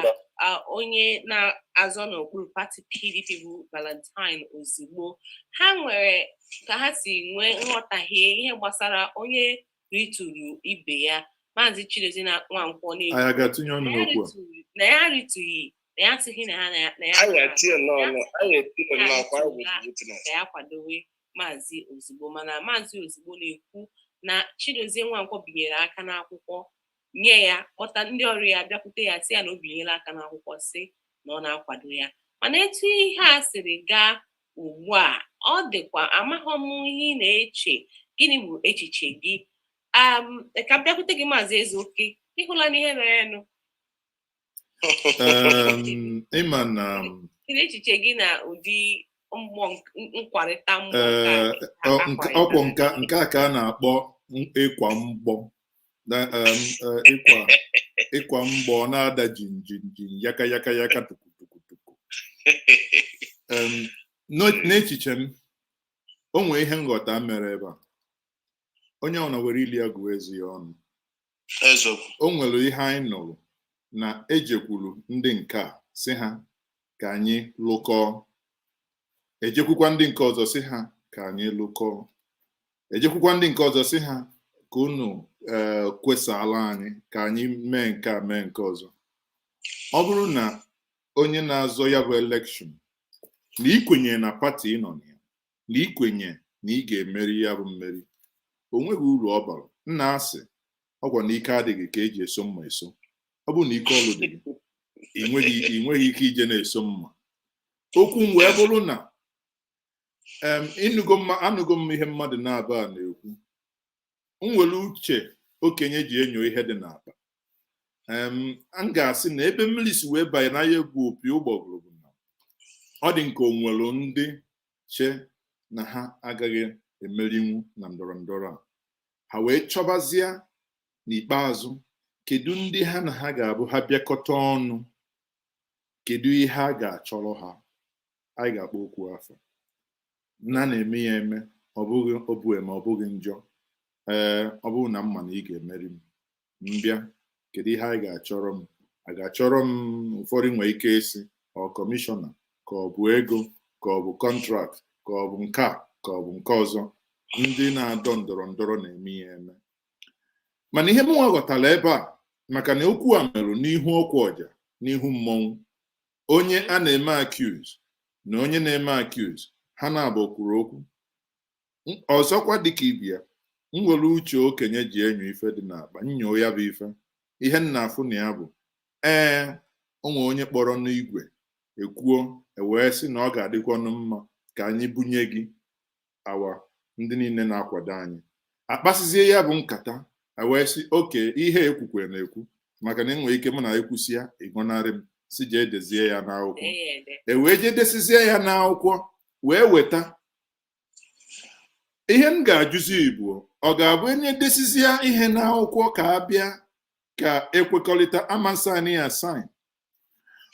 onye na-azọ n'okpuru pati PDP bụ Valentine Ozigbo ha nwere ka ha si nwee nghọtahie ihe gbasara onye rituru ibe ya Maazị Chidozie Nwankwọ na ya ritụghị na ya sịghị na ya kwadowe Maazị Ozigbo mana Maazị Ozigbo na-ekwu na Chidozie Nwankwọ binyere aka n'akwụkwọ nye ya kpọta ndị ọrụ ya bịakwute ya sị ya na o binyere aka n'akwụkwọ sị na ọ na-akwado ya mana etu ihe a siri gaa ugbu a ọ dịkwa amaghị m ihe ị na-eche gịnị bụ echiche gị ka m bịakwute gị maazị Ezeoke ịhụla n'ihe mere nụ ịma na gịnị echiche gị na ụdị mmụọ nkwarịta mmụọ ọkwọ nke a ka a na-akpọ ịkwa mgbọ ịkwa mgbọ na-ada jinjinjin yaka yaka yaka tukutukutuku n'echiche m o nwee ihe nghọta mere ebe a onye ọ na were ili ya gụọ ezi ya ọnụ o nwere ihe anyị nụrụ na ejekwuru ndị nke a si ha ka anyị lụkọọ ejekwukwa ndị nke ọzọ si ha ka anyị lụkọọ ejekwukwa ndị nke ọzọ si ha ka unu kwesala anyị ka anyị mee nke a mee nke ọzọ ọ bụrụ na onye na-azọ ya bụ elekshọn na ikwenye na pati ị nọ na ya na ikwenye na ị ga-emeri ya bụ mmeri o nweghị uru ọ bara nna asị ọgwa na ike adịghị ka eji eso mma eso ọ bụrụ na ike ọlụ dị gị ị nweghị ike ije na-eso mma okwu m wee bụrụ na anụgo m ihe mmadụ na-aba na-ekwu nwere uche okenye ji enyo ihe dị n'akpa m ga-asị na ebe mmiri si wee banye n'ahịa egwu opi ụgbọgụrụ bụ na ọ dị nke onwere ndị che na ha agaghị emerinwu na ndọrọ ndọrọ a ha wee chọbazie n'ikpeazụ kedu ndị ha na ha ga-abụ ha bịakọta ọnụ kedu ihe a ga-achọrọ ha anyị ga-akpọ okwu afọ na-eme ya eme ọ bụghị obu eme ọ bụghị njọ ọ bụrụ na mma na ị ga-emeri m mbịa kedu ihe anyị ga-achọrọ m a ga-achọrọ m ụfọdụ nwee ike isi ọ kọmishọna ka ọ bụ ego ka ọ bụ kọntrakt ka ọ bụ nke a ka ọ bụ nke ọzọ ndị na-adọ ndọrọ ndọrọ na-eme ya eme mana ihe m nwa ghọtara ebe a maka na okwu a merụ n'ihu ọkwa ọja n'ihu mmọnwụ onye a na-eme accuse na onye na-eme accuse ha na-abụ kwuru okwu ọzọkwa dịka ibia nwere uche okenye ji enyo ife dị n'akpa nyoo ya bụ ife ihe nna afụ na ya bụ onwe onye kpọrọ n'igwe ekwuo ewee sị na ọ ga-adịkwanụ mma ka anyị bunye gị awa ndị niile na-akwado anyị akpasizie ya bụ nkata ewee sị oke ihe ekwukwere na-ekwu maka na enwere ike mụ na ekwusịa ịgọnarị m si jee dezie ya n'akwụkwọ ewee jee desizie ya n'akwụkwọ wee weta ihe m ga-ajụzi Igbo ọ ga-abụ enye desizie ihe n'akwụkwọ ka abịa ka ekwekọrịta amasani ya sign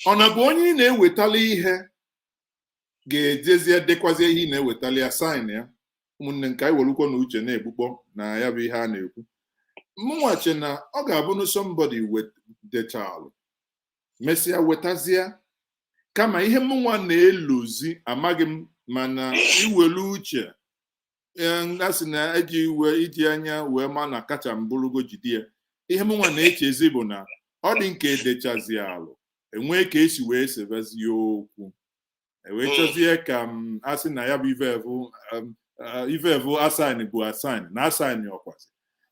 ọ na bụ onye ị na-ewetala ihe ga-ejezie dekwazie ihe ị na-ewetala ya sign ya ụmụnne nke anyị welukwa na uche na-egbukpọ na ya bụ ihe a na-ekwu mụnwache na ọ ga-abụ na somebody dechalụ mesịa wetazie kama ihe mụnwa na-elozi amaghị m mana iwelu uche asị na eji iwe iji anya wee ma na kacha mbụrụgo jide ya ihe mụnwa na-echezi bụ na ọ dị nke edechazi alụ enwee ka esi wee sebazie okwu ewee chọzie ka m asị na ya bụ ivevu asaịn bụ asaịn na asaịn ọkwazi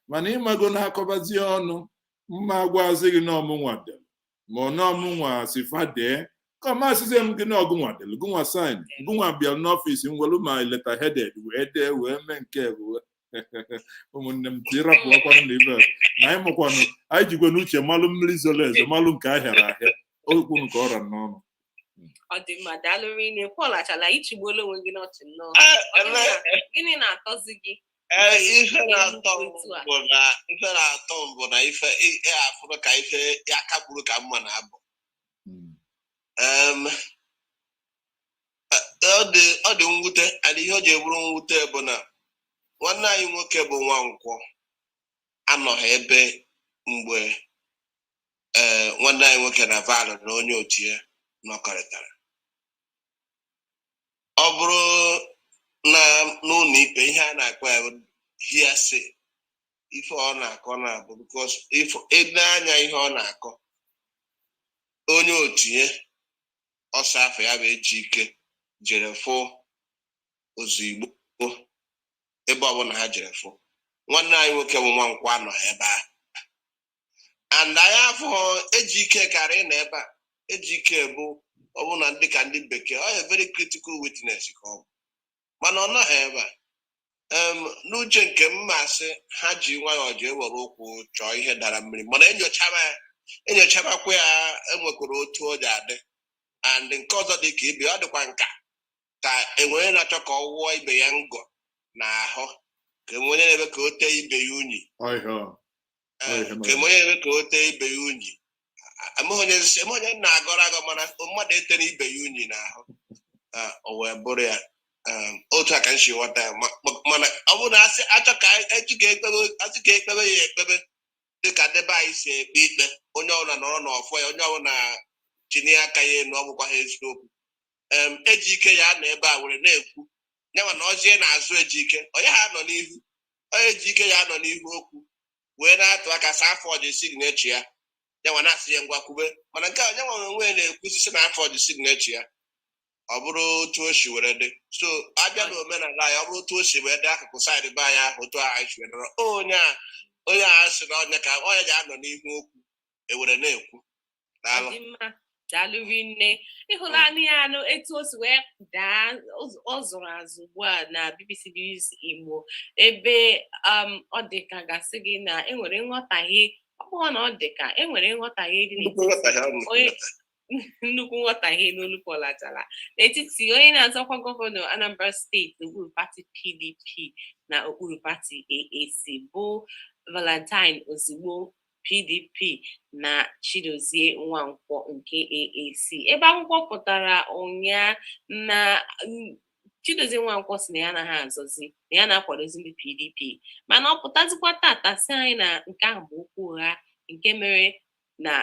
mana ịmago na-akọbazie ọnụ mma gwazi gị n'ọmụnwa del ma ọ n'ọmụnwa sifa dee kọmasịzie m gị n'ọgụnwa del gụnwa saịn gụnwa bịa n'ọfịs m welu ma leta heded wee dee wee mee nke ụmụnne m tirapụ ọkwanụ na ive na anyị mụkwanụ anyị jikwa n'uche malụ mmiri zoro ezo malụ nke ahịara ahịa okwu nke ọra n'ọnụ ọ dị mma daalụ rinne Paul achala ichigbuola onwe gị n'ọchị nnọọ gịnị na-atọzi gị ife na-atọ m bụ na ife afụrụ ka ife ya kagburu ka mma na-abụ ọ dị mwute adị ihe o ji eburu mwute bụ na nwanne anyị nwoke bụ Nwankwọ anọghị ebe mgbe nwanne anyị nwoke na Val na onye otu ya nọkọrịtara ọ bụrụ na n'ụlọ ikpe ihe a na-akpọ ya hearsay ife ọ na-akọ na-abụ because ede anya ihe ọ na-akọ onye otu ya ọsọ afọ ya bụ eji ike jere fụ ozugbo ebe ọbụla ha jere fụ nwanne anyị nwoke bụ Nwankwọ anọghị ebe ahụ and anyị afọ eji ike karị na ebe a eji ike bụ ọbụna ndị ka ndị bekee ọ ya very critical witness ka ọ bụ mana ọ nọghị ebe a n'uche nke m masị ha ji nwayọọ ji ewere okwu chọọ ihe dara mmiri mana enyochakwa ya enwekwara otu o ji adị and nke ọzọ dị ka ibe ọ dịkwa nka ka enwere na-achọ ka ọ wụọ ibe ya ngọ n'ahụ ka enwere na-ebe ka o tee ibe ya unyi ka enwere na-ebe ka o tee ibe ya unyi onye na-agọrọ agọ mana mmadụ etere ibe ya unyi n'ahụ o wee bụrụ ya otu aka nsi ghọta ya mana ọ bụrụ na achọ ka asị ka ekpebe ya ekpebe dịka debe anyị si ekpe ikpe onye ọbụla nọrọ n'ọfọ ya onye ọbụla tinye aka ya enu ọ bụkwa ha eziokwu eji ike ya nọ ebe a were na-ekwu nyanwa na ọzie na-azụ eji ike onye ha nọ n'ihu onye ji ike ya nọ n'ihu okwu wee na-atụ aka saa afọ ji signechi ya nyanwa na-asị ya ngwa kwube mana nke a onye nwa onwe na-ekwusisi na afọ ji signechi ya ọ bụrụ otu o si were dị so abịa na omenala anyị ọ bụrụ otu o si wee dị akụkụ saịdị be anyị ahụ otu anyị si were onye a sị na onye ka onye ji anọ n'ihu okwu ewere na-ekwu daalụ rinne ịhụlanị ya anụ etu o si wee daa ọ zụrụ azụ ugbu a na BBC News Igbo ebe ọ dị ka gasị gị na enwere nghọtahie ọ bụrụ na ọ dị ka enwere nghọtahie dị nnukwu nghọtahie n'olu pọlatara n'etiti onye na-azọkwa gọvanọ Anambra steeti n'okpuru pati PDP na okpuru pati AAC bụ Valentine Ozigbo PDP na Chidozie Nwankwọ nke AAC ebe akwụkwọ pụtara ụnyaa na Chidozie Nwankwọ si na ya anaghị azọzi na ya na-akwadozi ndị PDP mana ọ pụtazikwa tata si anyị na nke ahụ bụ okwu ụgha nke mere na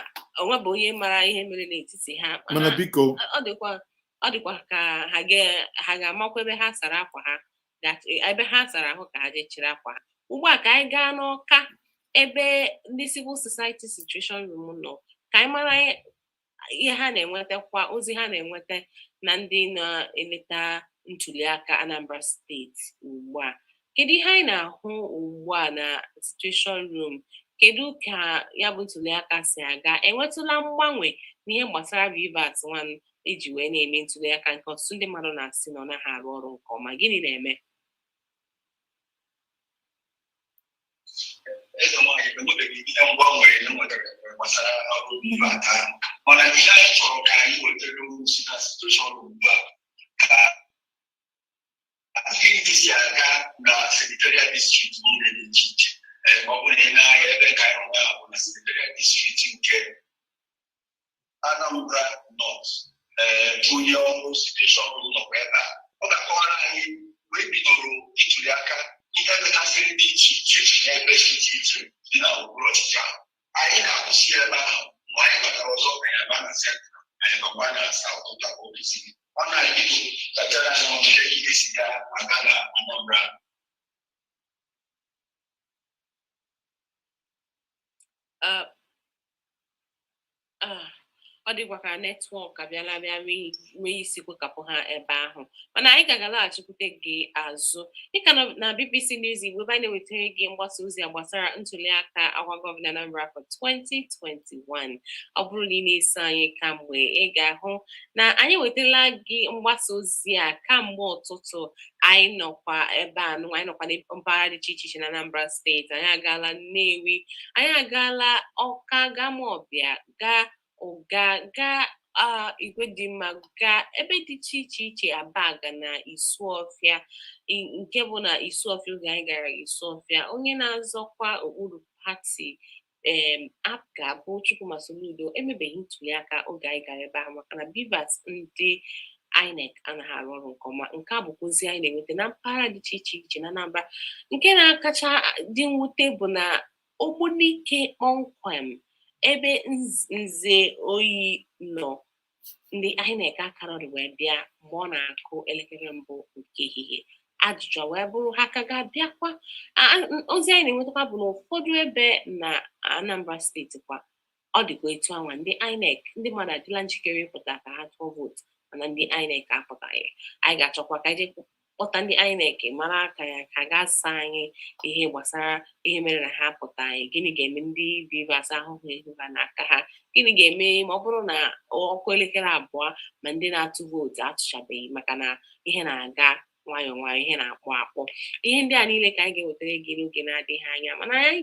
onwe bụ onye mara ihe mere n'etiti ha mana biko ọ dịkwa ka ha ga-amakwa ebe ha sara akwa ha ebe ha sara ahụ ka ha jee chiri akwa ha ugbu a ka anyị gaa n'Ọka ebe ndị Civil Society Situation Room nọ ka anyị mara ihe ha na-enwetakwa ozi ha na-enweta na ndị na-eleta ntuliaka Anambra steeti ugbu a kedu ihe anyị na-ahụ ugbu a na Situation Room kedu ka ya bụ ntuliaka si aga enwetụla mgbanwe n'ihe gbasara Rivers One eji wee na-eme ntuliaka nke ọtụtụ ndị mmadụ na-asị na ọ naghị arụ ọrụ nke ọma gịnị na-eme eze nwaanyị enwebeghị ihe mgbanwe enwetara gbasara ọrụ mbata mana ihe anyị chọrọ ka anyị wetara ozi na situation ugbu a ka ihe ndị si aga na secretariat district niile dị iche iche ọ bụrụ na n'ahịa ebe ka anyị rụga bụ na secretariat district nke Anambra North onye ọrụ situation nọkwa ebe a ọ ga-akọwara anyị wee bidoro ituli aka ihe metasịrị dị iche iche n'ebe dị iche iche dị na okpuru ọchịchị ahụ anyị ga-akwụsị ebe ahụ mgbe anyị batara ọzọ anyị aba na senta anyị bakwa na saụt ụta obisi ọ na-ebido kachara anyị ọnụ ihe si ya aga na Anambra ọ dịkwa ka netwọk abịala bịa nwee isi kwekapụ ha ebe ahụ mana anyị ga-alaghachikwute gị azụ dịka na BBC News Igbo ebe a na-ewetara gị mgbasa ozi gbasara ntuliaka ọkwa gọvanọ Anambra afọ 2021 ọ bụrụ na ị na-eso anyị kamgbe ị ga-ahụ na anyị wetala gị mgbasa ozi a kamgbe ụtụtụ anyị nọkwa ebe a anyị nọkwa na mpaghara dị iche iche na Anambra steeti anyị agaala Nnewi anyị agaala Ọka Gamọbịa gaa Ụga gaa Igwedịmma gaa ebe dị iche iche Abaga na Isuọfịa nke bụ na Isuọfịa oge anyị gara Isuọfịa onye na-azọkwa okpuru pati APGA bụ Chukwuma Soludo emebeghị ntuliaka oge anyị gara ebe ahụ maka na BVAS ndị INEC anaghị arụ ọrụ nke ọma nke a bụkwa ozi anyị na-enweta na mpaghara dị iche iche na Anambra nke na-akacha dị mwute bụ na Ogbunike kpọmkwem ebe nze oyi nọ ndị INEC akarọrị wee bịa mgbe ọ na-akụ elekere mbụ nke ehihie ajụjụ wee bụrụ ha ka ga-abịakwa ozi anyị na-enwetakwa bụ na ụfọdụ ebe na Anambra steeti kwa ọ dịkwa etu anwa ndị INEC ndị mmadụ adịla njikere ịpụta ka ha tụọ vootu mana ndị INEC apụtaghị anyị ga-achọkwa ka anyị kpọta ndị INEC mara aka ya ka ga-asa anyị ihe gbasara ihe mere na ha apụtaghị gịnị ga-eme ndị BVAS ahụhụ ehuha n'aka ha gịnị ga-eme ma ọ bụrụ na ọkụ elekere abụọ ma ndị na-atụ vootu atụchabeghị maka na ihe na-aga nwayọọ nwayọọ ihe na-akpọ akpọ ihe ndị a niile ka anyị ga-ewetara gị n'oge na-adịghị anya mana anyị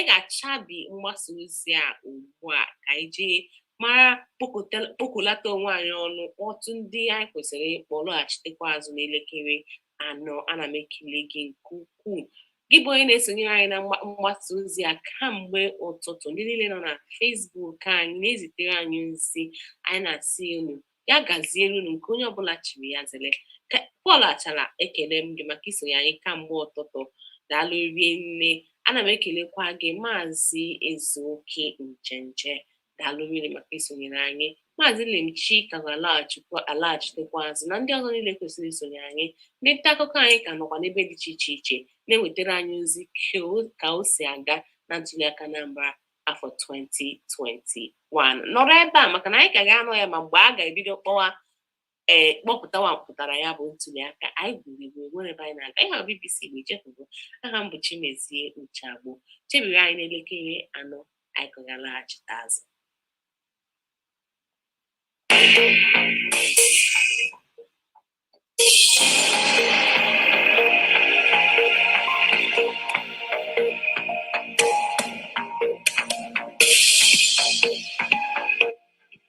ga-achabi mgbasa ozi a ugbu a ka anyị jee mara kpokọlata onwe anyị ọnụ kpọtụ ndị anyị kwesịrị ịkpọ lọghachitekwa azụ n'elekere 4. ana m ekele gị nke ukwuu gị bụ onye na-esonyere anyị na mgbasa ozi a kamgbe ụtụtụ ndị niile nọ na Facebook anyị na-ezitere anyị ozi anyị na-asị unu ya gaziere unu nke onye ọbụla chiri ya zere Pọl Achala ekele m gị maka isonye anyị kamgbe ụtụtụ daalụ rie nne ana m ekelekwa gị maazị Ezeoke Njenje daalụ rie maka isonyere anyị maazị Lemchi ka ga-alaghachitekwa azụ na ndị ọzọ niile kwesịrị isonye anyị ndị nta akụkọ anyị ka nọkwa n'ebe dị iche iche na-ewetara anyị ozi ka o si aga na ntuliaka Anambra afọ 2021 nọrọ ebe a maka na anyị ka ga-anọ ya ma mgbe a ga-ebido kpọpụtara ya bụ ntuliaka anyị gwuru igwe nwere ebe anyị na-aga ihe BBC bụ ichefugo aha m bụ Chimezie Uchagbo chebiri anyị n'elekere 4 anyị ka ga-alaghachite azụ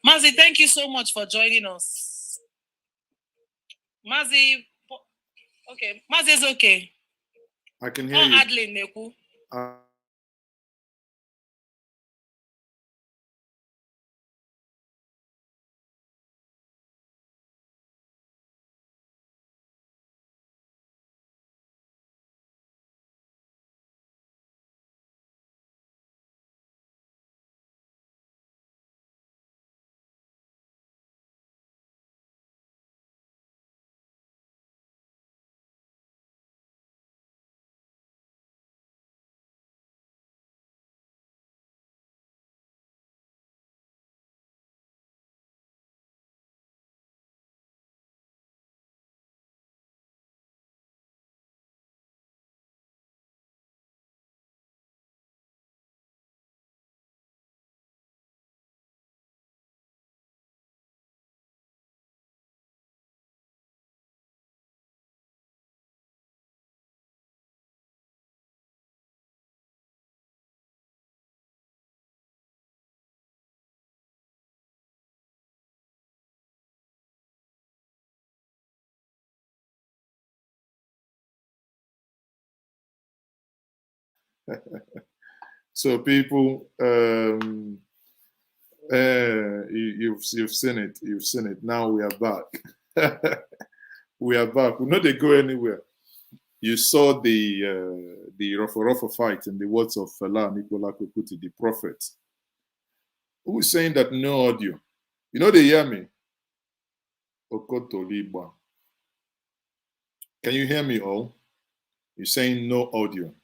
Mazi, thank you so much for joining us. Mazi, okay. Mazi is okay. I can hear you. Adeline Neku. So people, you've seen it. You've seen it. Now we are back. We are back. We're not going to go anywhere. You saw the Rofo fight in the words of Fela Nicola Kokuti, the prophet, who is saying that no audio. You know they hear me? Okoto Liba. Can you hear me all? You're saying no audio.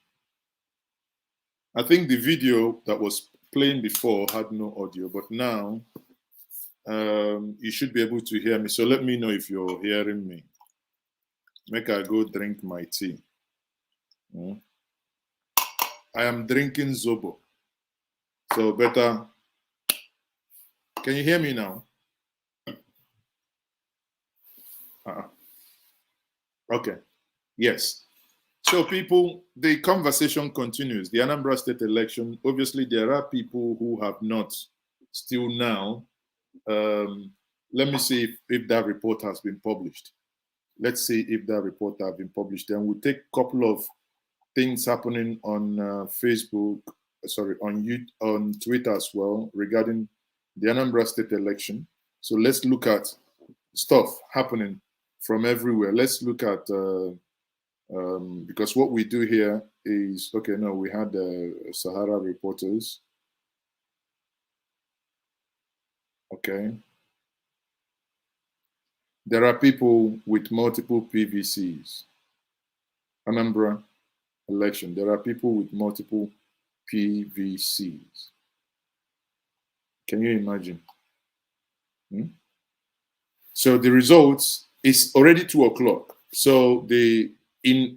I think the video that was playing before had no audio, but now you should be able to hear me. So let me know if you're hearing me. Make I go drink my tea. I am drinking Zobo. So better. Can you hear me now? Okay. Yes. So people, the conversation continues. The Anambra state election, obviously there are people who have not still now. Let me see if that report has been published. Let's see if that report has been published. Then we'll take a couple of things happening on Facebook, sorry, on Twitter as well regarding the Anambra state election. So let's look at stuff happening from everywhere. Let's look at because what we do here is, okay, no, we had Sahara reporters. Okay. There are people with multiple PVCs. Anambra election. There are people with multiple PVCs. Can you imagine? So the results is already 2 o'clock. So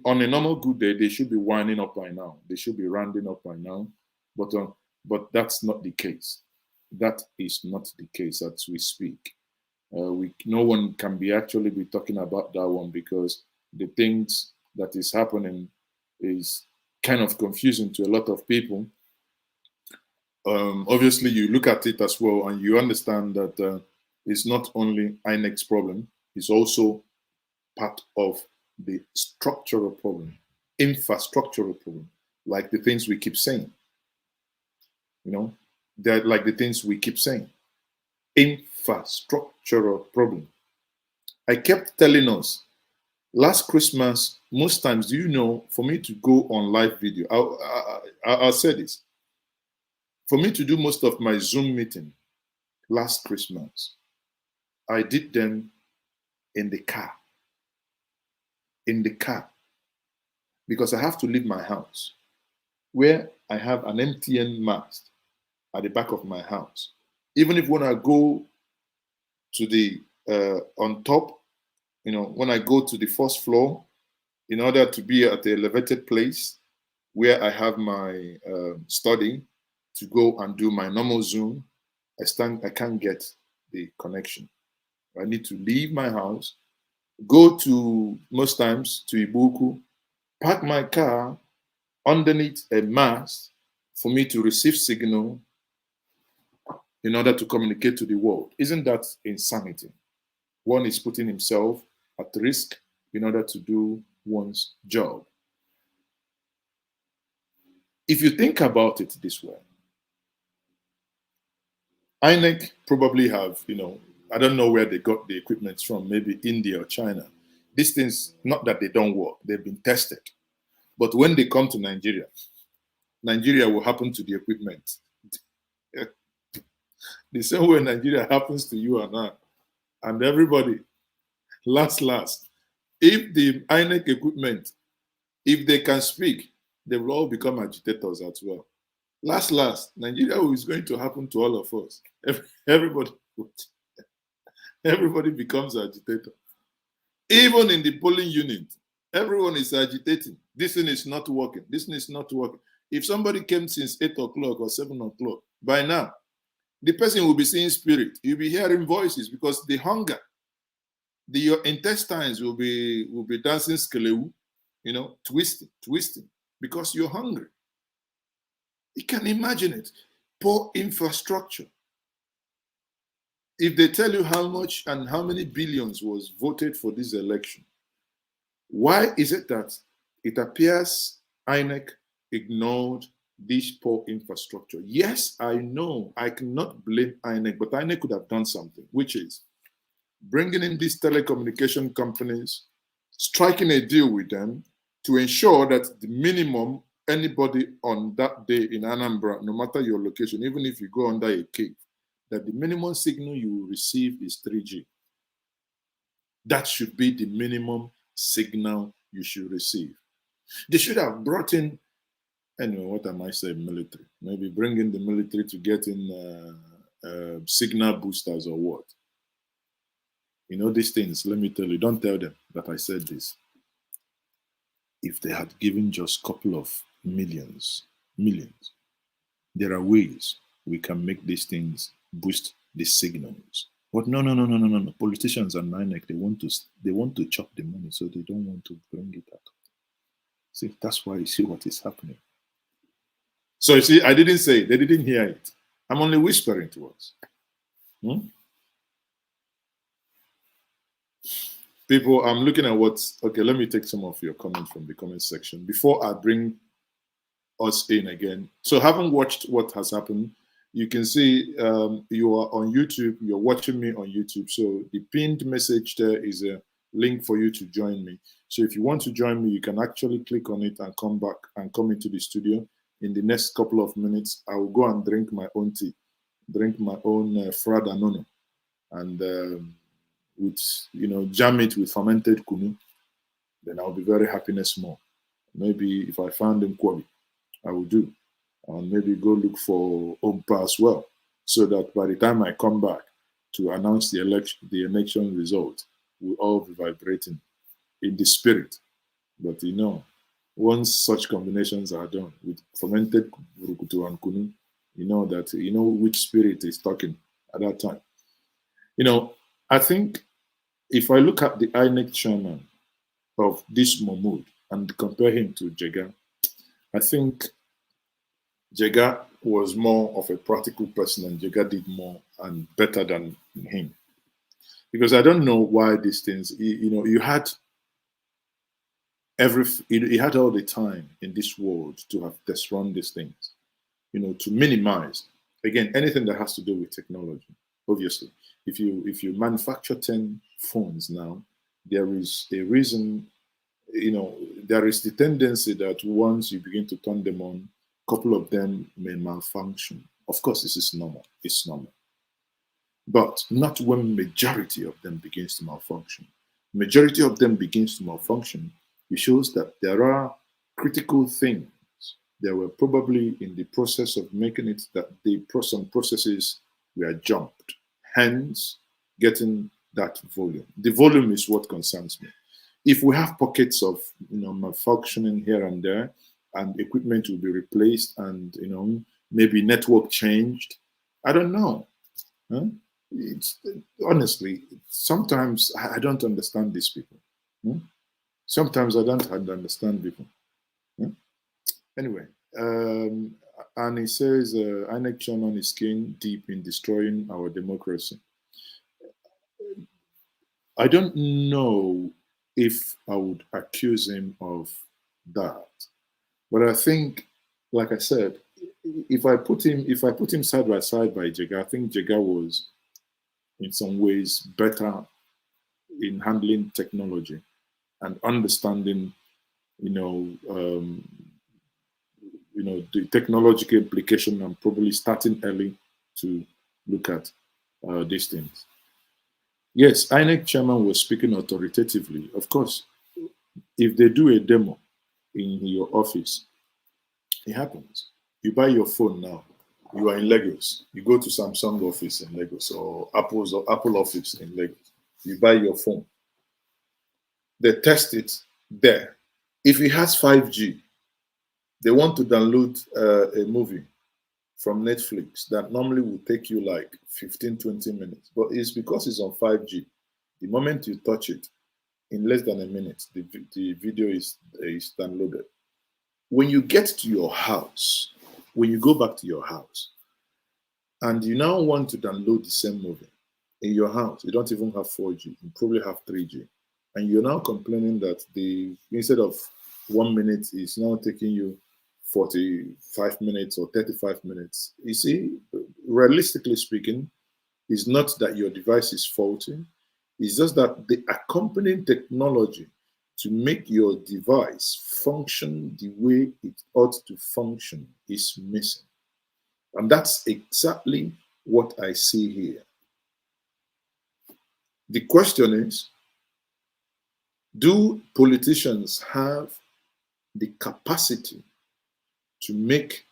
on a normal good day, they should be winding up by now. They should be rounding up by now. But that's not the case. That is not the case as we speak. No one can be actually be talking about that one because the things that is happening is kind of confusing to a lot of people. Obviously, you look at it as well, and you understand that it's not only INEC's problem, it's also part of the structural problem, infrastructural problem, like the things we keep saying. You know, they're like the things we keep saying. Infrastructural problem. I kept telling us last Christmas, most times, do you know, for me to go on live video, I'll say this. For me to do most of my Zoom meeting last Christmas, I did them in the car. In the car. Because I have to leave my house where I have an MTN mast at the back of my house. Even if when I go to the, on top, you know, when I go to the first floor, in order to be at the elevated place where I have my study to go and do my normal Zoom, I can't get the connection. I need to leave my house, go to, most times, to Ibuku, park my car underneath a mast for me to receive signal in order to communicate to the world. Isn't that insanity? One is putting himself at risk in order to do one's job. If you think about it this way, INEC probably have, you know, I don't know where they got the equipment from, maybe India or China. These things, not that they don't work, they've been tested. But when they come to Nigeria, Nigeria will happen to the equipment. The same way Nigeria happens to you and I, and everybody, last, if the INEC equipment, if they can speak, they will all become agitators as well. Last, Nigeria is going to happen to all of us. Everybody becomes agitator. Even in the polling unit, everyone is agitating. This thing is not working. This thing is not working. If somebody came since 8 o'clock or 7 o'clock, by now, the person will be seeing spirit. You'll be hearing voices because the hunger, your intestines will be dancing skelewu, you know, twisting, because you're hungry. You can imagine it. Poor infrastructure. If they tell you how much and how many billions was voted for this election, why is it that it appears INEC ignored this poor infrastructure? Yes, I know I cannot blame INEC, but INEC could have done something, which is bringing in these telecommunication companies, striking a deal with them to ensure that the minimum anybody on that day in Anambra, no matter your location, even if you go under a cave, that the minimum signal you will receive is 3G. That should be the minimum signal you should receive. They should have brought in, anyway, what am I saying, military? Maybe bring in the military to get in signal boosters or what? You know these things, let me tell you, don't tell them that I said this. If they had given just a couple of millions, there are ways we can make these things boost the signals. But no. Politicians and INEC, they want to chop the money, so they don't want to bring it out. See, that's why you see what is happening. So you see, I didn't say it, they didn't hear it. I'm only whispering to us. People, I'm looking at okay, let me take some of your comments from the comment section before I bring us in again. So having watched what has happened, you can see you are on YouTube, you're watching me on YouTube. So the pinned message there is a link for you to join me. So if you want to join me, you can actually click on it and come back and come into the studio. In the next couple of minutes, I will go and drink my own tea, drink my own Frada Nono, and with, you know, jam it with fermented kunu. Then I'll be very happiness more. Maybe if I found them Kwabi, I will do. And maybe go look for Ompa as well, so that by the time I come back to announce the election result, we'll all be vibrating in the spirit. But you know, once such combinations are done with fermented Burukutu and Kunu, you know that, you know which spirit is talking at that time. You know, I think if I look at the INEC chairman, of this Mahmoud and compare him to Jega, I think Jega was more of a practical person and Jega did more and better than him. Because I don't know why these things, you had you had all the time in this world to have test run these things, to minimize, again, anything that has to do with technology. Obviously, if you manufacture 10 phones now, there is a reason, there is the tendency that once you begin to turn them on, a couple of them may malfunction. Of course, this is normal. It's normal. But not when majority of them begins to malfunction. Majority of them begins to malfunction. It shows that there are critical things that were probably in the process of making it that some processes were jumped, hence getting that volume. The volume is what concerns me. If we have pockets of malfunctioning here and there, and equipment will be replaced, and maybe network changed, I don't know. Huh? Honestly, sometimes I don't understand these people. Sometimes I don't understand people. Anyway, and he says INEC chairman is keen deep in destroying our democracy. I don't know if I would accuse him of that, but I think, like I said, if I put him side by side by Jega, I think Jega was in some ways better in handling technology and understanding, the technological implication, and probably starting early to look at these things. Yes, INEC chairman was speaking authoritatively. Of course, if they do a demo in your office, it happens. You buy your phone now. You are in Lagos. You go to Samsung office in Lagos or Apple office in Lagos. You buy your phone. They test it there. If it has 5G, they want to download a movie from Netflix that normally would take you like 15, 20 minutes. But it's because it's on 5G. The moment you touch it, in less than a minute, the video is downloaded. When you get to your house, when you go back to your house, and you now want to download the same movie in your house, you don't even have 4G, you probably have 3G. And you're now complaining that instead of 1 minute, it's now taking you 45 minutes or 35 minutes. You see, realistically speaking, it's not that your device is faulty. It's just that the accompanying technology to make your device function the way it ought to function is missing. And that's exactly what I see here. The question is, do politicians have the capacity to make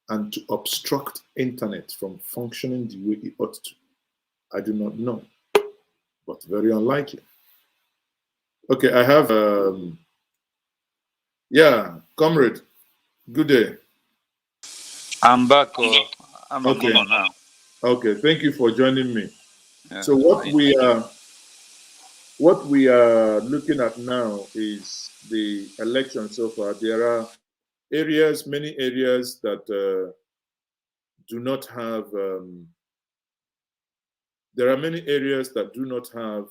and to obstruct internet from functioning the way it ought to? I do not know, but very unlikely. Okay, I have, comrade, good day. I'm back. I'm okay. now. Okay, thank you for joining me. Yeah. So what we are looking at now is the election so far. There are many areas that do not have. There are many areas that do not have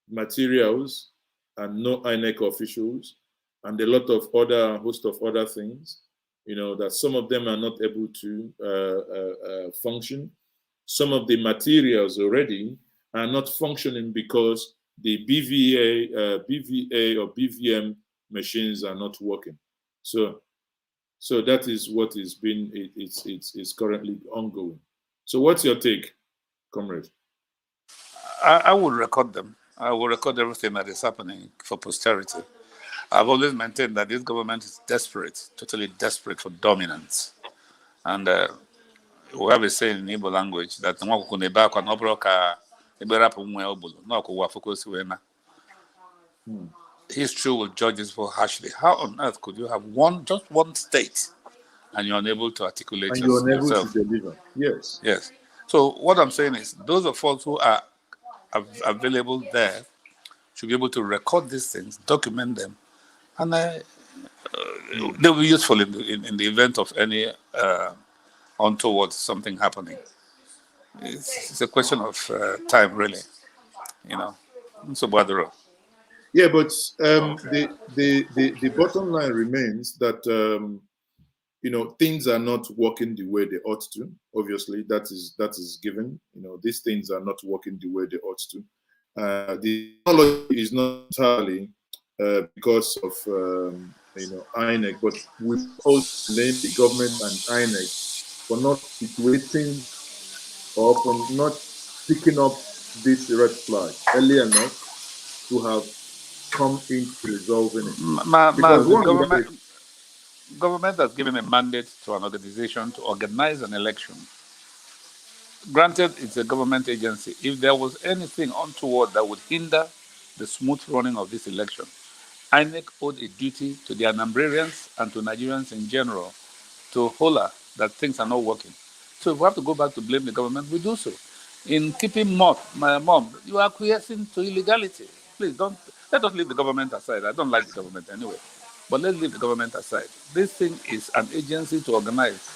materials and no INEC officials, and a host of other things. That some of them are not able to function. Some of the materials already are not functioning because the BVA or BVM machines are not working. So that is what is been. It's currently ongoing. So what's your take, comrade? I will record them. I will record everything that is happening for posterity. I've always maintained that this government is desperate, totally desperate for dominance. And we have a saying in Igbo language that history will judge this for harshly. How on earth could you have just one state and you're unable to articulate and you're unable yourself? to deliver? Yes. Yes. So what I'm saying is, those of us who are available there should be able to record these things, document them, and they'll be useful in the event of any untoward something happening. It's a question of time, really. So bother. Yeah, but the bottom line remains that things are not working the way they ought to. Obviously, that is given. These things are not working the way they ought to. The technology is not entirely because of INEC, but we also blame the government and INEC for not situating or for not picking up this red flag early enough to have come into resolving it. Because the government has given a mandate to an organization to organize an election. Granted, it's a government agency. If there was anything untoward that would hinder the smooth running of this election, INEC owed a duty to the Anambrarians and to Nigerians in general to holler that things are not working. So if we have to go back to blame the government, we do so. In keeping my mom, you are acquiescing to illegality. Please let us leave the government aside. I don't like the government anyway, but let's leave the government aside. This thing is an agency to organize.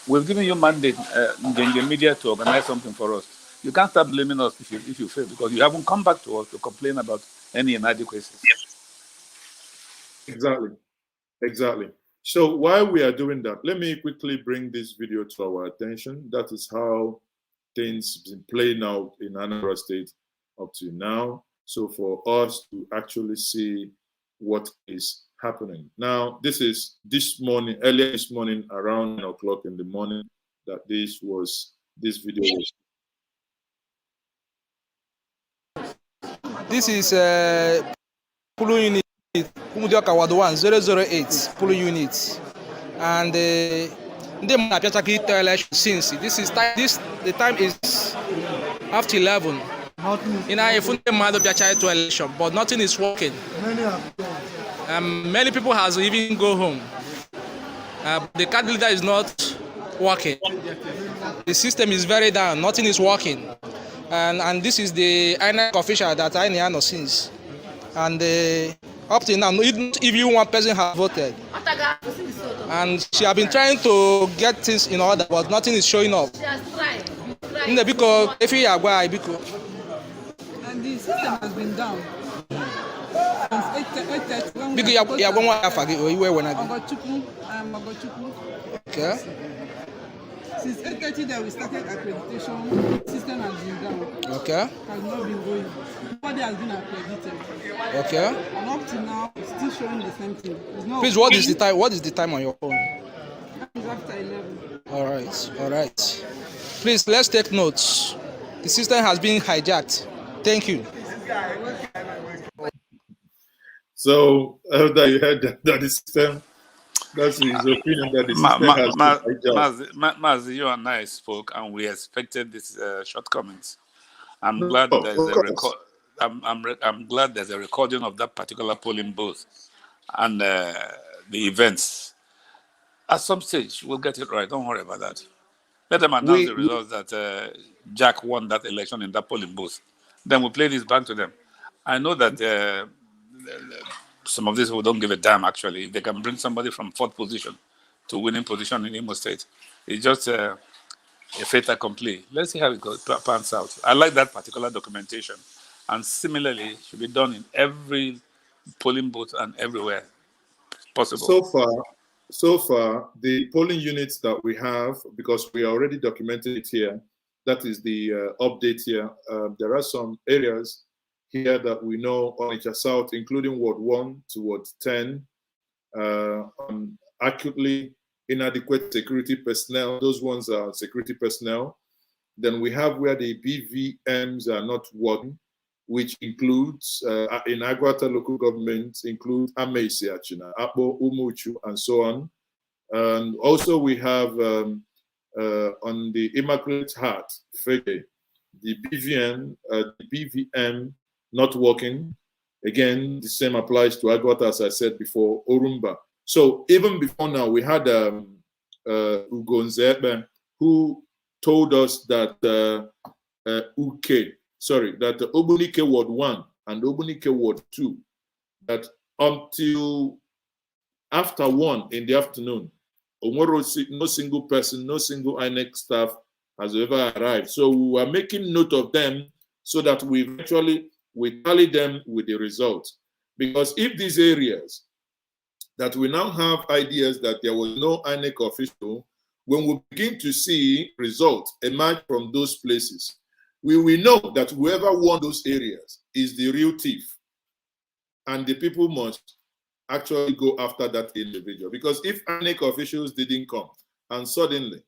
We've given you mandate, the media, to organize something for us. You can't start blaming us if you fail, because you haven't come back to us to complain about any inadequacies. Exactly. So while we are doing that, let me quickly bring this video to our attention. That is how things have been playing out in Anambra State up to now. So for us to actually see what is happening. Now, this is earlier this morning, around 9 o'clock in the morning, that this video was. This is Pulu unit, Umudioka Ward 1, 008 Pulu unit. And the election since the time is after 11. To election, but nothing is working. Many people has even go home. The card leader is not working. The system is very down. Nothing is working. And this is the INEC official that I know since. And up to now, even one person has voted. And she has been trying to get things in order, but nothing is showing up. And the system has been down. Okay. Since 8:30 that we started accreditation, system has been down. Okay. Has not been going. Nobody has been accredited. Okay. And up to now, it's still showing the same thing. Please, what is the time? What is the time on your phone? It's after 11. All right. Please, let's take notes. The system has been hijacked. Thank you. So after you heard that the system, that's his opinion that the system has been hijacked. Mazi, you and I spoke, and we expected these shortcomings. I'm glad there's a record. I'm glad there's a recording of that particular polling booth and the events. At some stage, we'll get it right. Don't worry about that. Let them announce the results that Jack won that election in that polling booth. Then we'll play this back to them. I know that some of these people don't give a damn, actually. If they can bring somebody from 4th position to winning position in Imo State, it's just a fait accompli. Let's see how it pans out. I like that particular documentation. And similarly, it should be done in every polling booth and everywhere possible. So far, the polling units that we have, because we already documented it here, that is the update here. There are some areas here that we know Onitsha South, including Ward 1 to Ward 10, acutely inadequate security personnel. Those ones are security personnel. Then we have where the BVMs are not working, which includes, in Agwata local government, include Amaisi, Achina, Apo, Umuchu, and so on. And also we have on the Immaculate Heart, Fege, the BVM not working. Again, the same applies to Agwata, as I said before, Orumba. So even before now, we had Ugonzebe, who told us that that Obunike Ward 1 and Obunike Ward 2, that until after 1 in the afternoon, no single person, no single INEC staff has ever arrived. So we are making note of them so that we tally them with the results. Because if these areas that we now have ideas that there was no INEC official, when we begin to see results emerge from those places, we will know that whoever won those areas is the real thief. And the people must actually go after that individual. Because if INEC officials didn't come and suddenly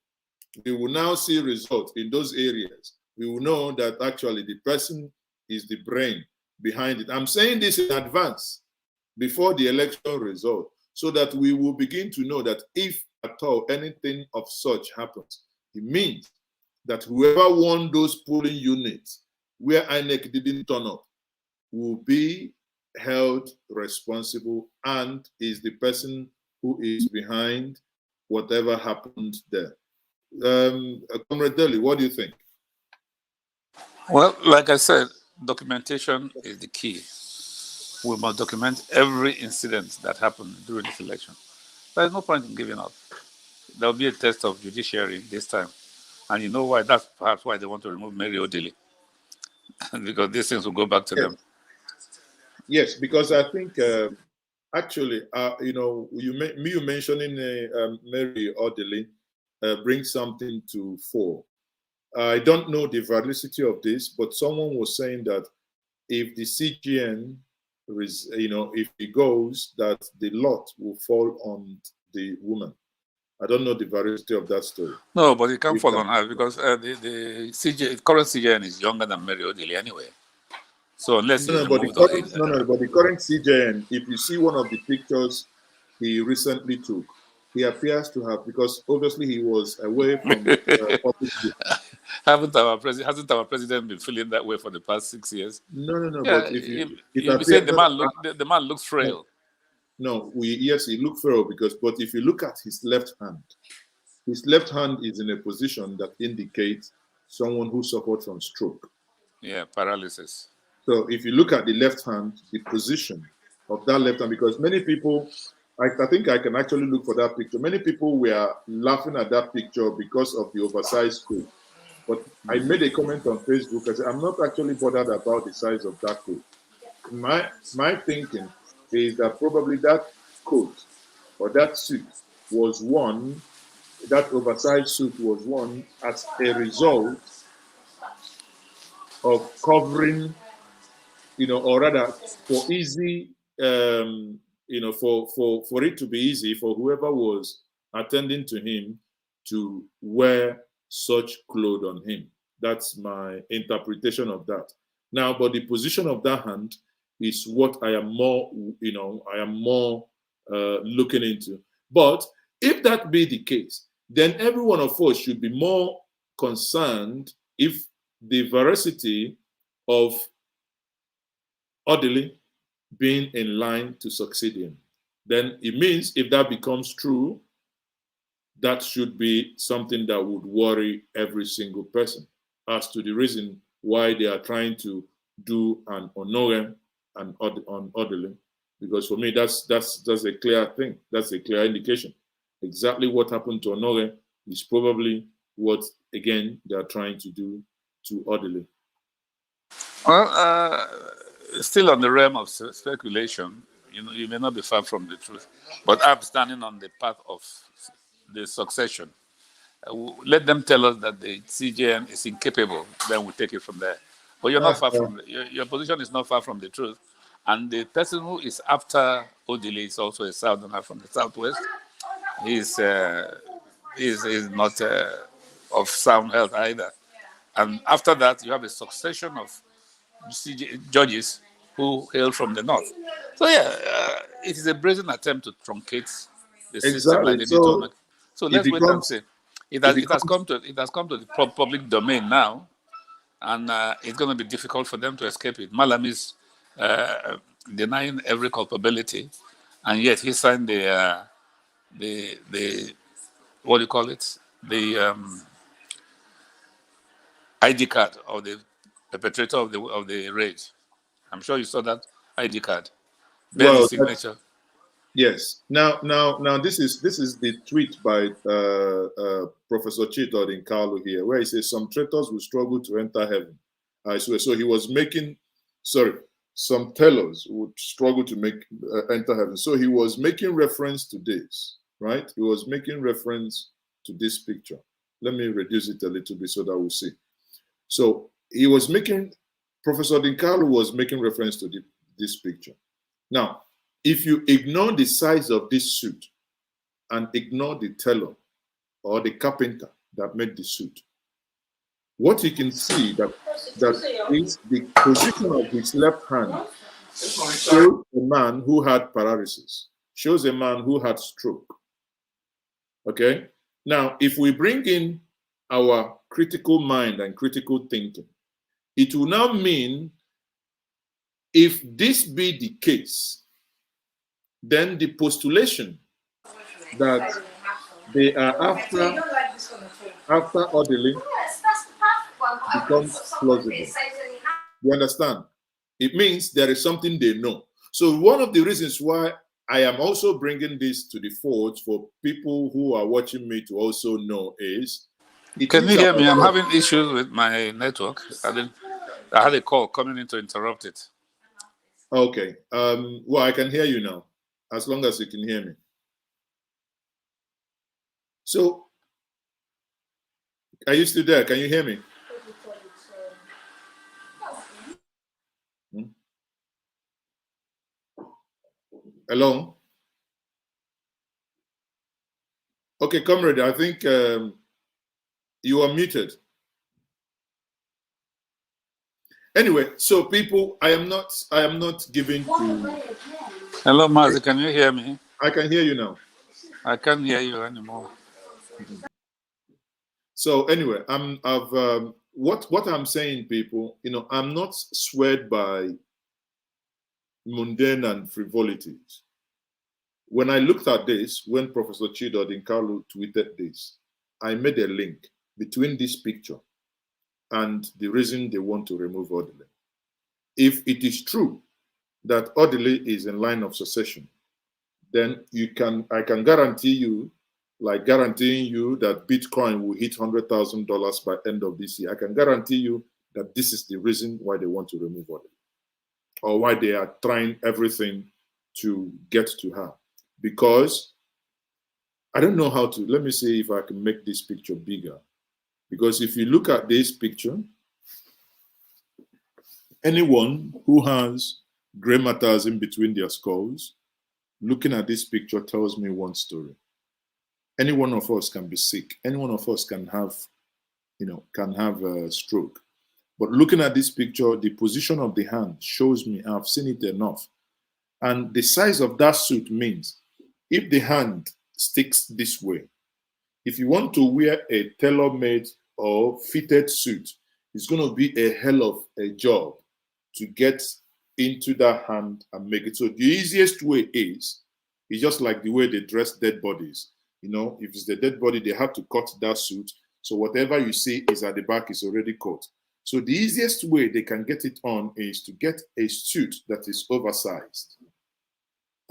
we will now see results in those areas, we will know that actually the person is the brain behind it. I'm saying this in advance before the election result, so that we will begin to know that if at all anything of such happens, it means that whoever won those polling units where INEC didn't turn up will be held responsible and is the person who is behind whatever happened there. Comrade Deli, what do you think? Well, like I said, documentation is the key. We must document every incident that happened during this election. There is no point in giving up. There will be a test of judiciary this time. And you know why? That's perhaps why they want to remove Mary Odili. Because these things will go back to them. Yes, because I think actually, you mentioning Mary Odili brings something to fore. I don't know the validity of this, but someone was saying that if the CGN, if it goes, that the lot will fall on the woman. I don't know the validity of that story. No, but it can't fall on her because the current CGN is younger than Mary Odili anyway. So unless but the current CJN, if you see one of the pictures he recently took, he appears to have, because obviously he was away from public view. Hasn't our president been feeling that way for the past 6 years? No. Yeah, but if you say the man looks frail. No, yes, he looked frail but if you look at his left hand is in a position that indicates someone who suffered from stroke. Yeah, paralysis. So if you look at the left hand, the position of that left hand, because many people, I think I can actually look for that picture. Many people were laughing at that picture because of the oversized coat. But I made a comment on Facebook. I said, I'm not actually bothered about the size of that coat. My thinking is that probably that coat or that suit was worn, that oversized suit was worn as a result of covering, or rather for easy, for it to be easy for whoever was attending to him to wear such clothes on him. That's my interpretation of that. Now, but the position of that hand is what I am more, looking into. But if that be the case, then every one of us should be more concerned if the veracity of Odili being in line to succeed him. Then it means if that becomes true, that should be something that would worry every single person as to the reason why they are trying to do an Onore and on Odili. Because for me, that's a clear thing. That's a clear indication. Exactly what happened to Onore is probably what, again, they are trying to do to Odili. Well, still on the realm of speculation, you may not be far from the truth, but I'm standing on the path of the succession. Let them tell us that the CJN is incapable, then we'll take it from there. But you're not far from your position is not far from the truth. And the person who is after Odili is also a southerner from the southwest. He's not of sound health either. And after that, you have a succession of judges who hail from the north. So it is a brazen attempt to truncate the system like they did to Onak. So let's wait and see. It has come to the public domain now, and it's going to be difficult for them to escape it. Malam is denying every culpability, and yet he signed the what do you call it? The ID card of the perpetrator of the raid. I'm sure you saw that ID card. Bear Well, his signature. Yes. Now, this is the tweet by Professor Chito in Carlo here, where he says some traitors will struggle to enter heaven. I swear. So he was making, some tellers would struggle to enter heaven. So he was making reference to this, right? He was making reference to this picture. Let me reduce it a little bit so that we'll see. So he was making, Professor Dinkalu was making reference to this picture. Now, if you ignore the size of this suit and ignore the tailor or the carpenter that made the suit, what you can see that is the position of his left hand shows a man who had paralysis, shows a man who had stroke. Okay? Now, if we bring in our critical mind and critical thinking, it will now mean if this be the case, then the postulation that they are after orderly becomes plausible. You understand? It means there is something they know. So one of the reasons why I am also bringing this to the fore for people who are watching me to also know is... Can you hear me? I'm having issues with my network. I had a call coming in to interrupt it. Okay. Well, I can hear you now, as long as you can hear me. So, are you still there? Can you hear me? Hello? Okay, comrade, I think you are muted. Anyway, so people, I am not giving to... Hello, Mazi, can you hear me? I can hear you now. I can't hear you anymore. So anyway, what I'm saying, people, I'm not swayed by mundane and frivolities. When I looked at this, when Professor Chido Dinkalu tweeted this, I made a link between this picture and the reason they want to remove Odile. If it is true that Odile is in line of succession, then I can guarantee you, like guaranteeing you that Bitcoin will hit $100,000 by end of this year. I can guarantee you that this is the reason why they want to remove Odile, or why they are trying everything to get to her. Because I don't know how to, let me see if I can make this picture bigger. Because if you look at this picture, anyone who has gray matters in between their skulls, looking at this picture tells me one story. Any one of us can be sick. Any one of us can have, a stroke. But looking at this picture, the position of the hand shows me I've seen it enough. And the size of that suit means if the hand sticks this way, if you want to wear a tailor-made or fitted suit, it's going to be a hell of a job to get into that hand and make it. So the easiest way is just like the way they dress dead bodies. If it's the dead body, they have to cut that suit. So whatever you see is at the back is already cut. So the easiest way they can get it on is to get a suit that is oversized.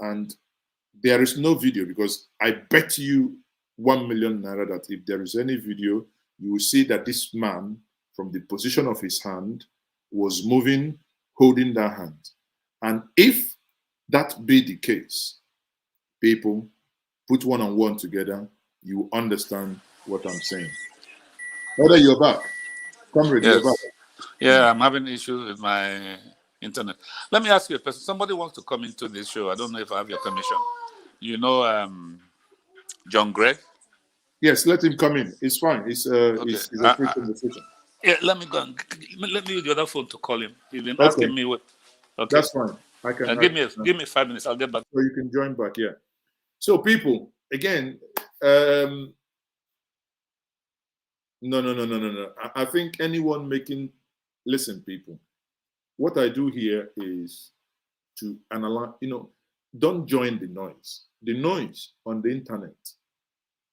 And there is no video, because I bet you 1 million naira that if there is any video, you will see that this man, from the position of his hand, was moving, holding that hand. And if that be the case, people, put one on one together, you understand what I'm saying. Whether you're back, comrade, Yes. you're back. Yeah, I'm having issues with my internet. Let me ask you a question. Somebody wants to come into this show. I don't know if I have your permission. You know John Gregg? Yes, let him come in. It's fine. It's a free conversation. Yeah, let me go. Let me use the other phone to call him. He's been asking me what. Okay, that's fine. I can give me 5 minutes. I'll get back. So you can join back. Yeah. So people, again, no. I think anyone listen, people. What I do here is to analyze. Don't join the noise. The noise on the internet.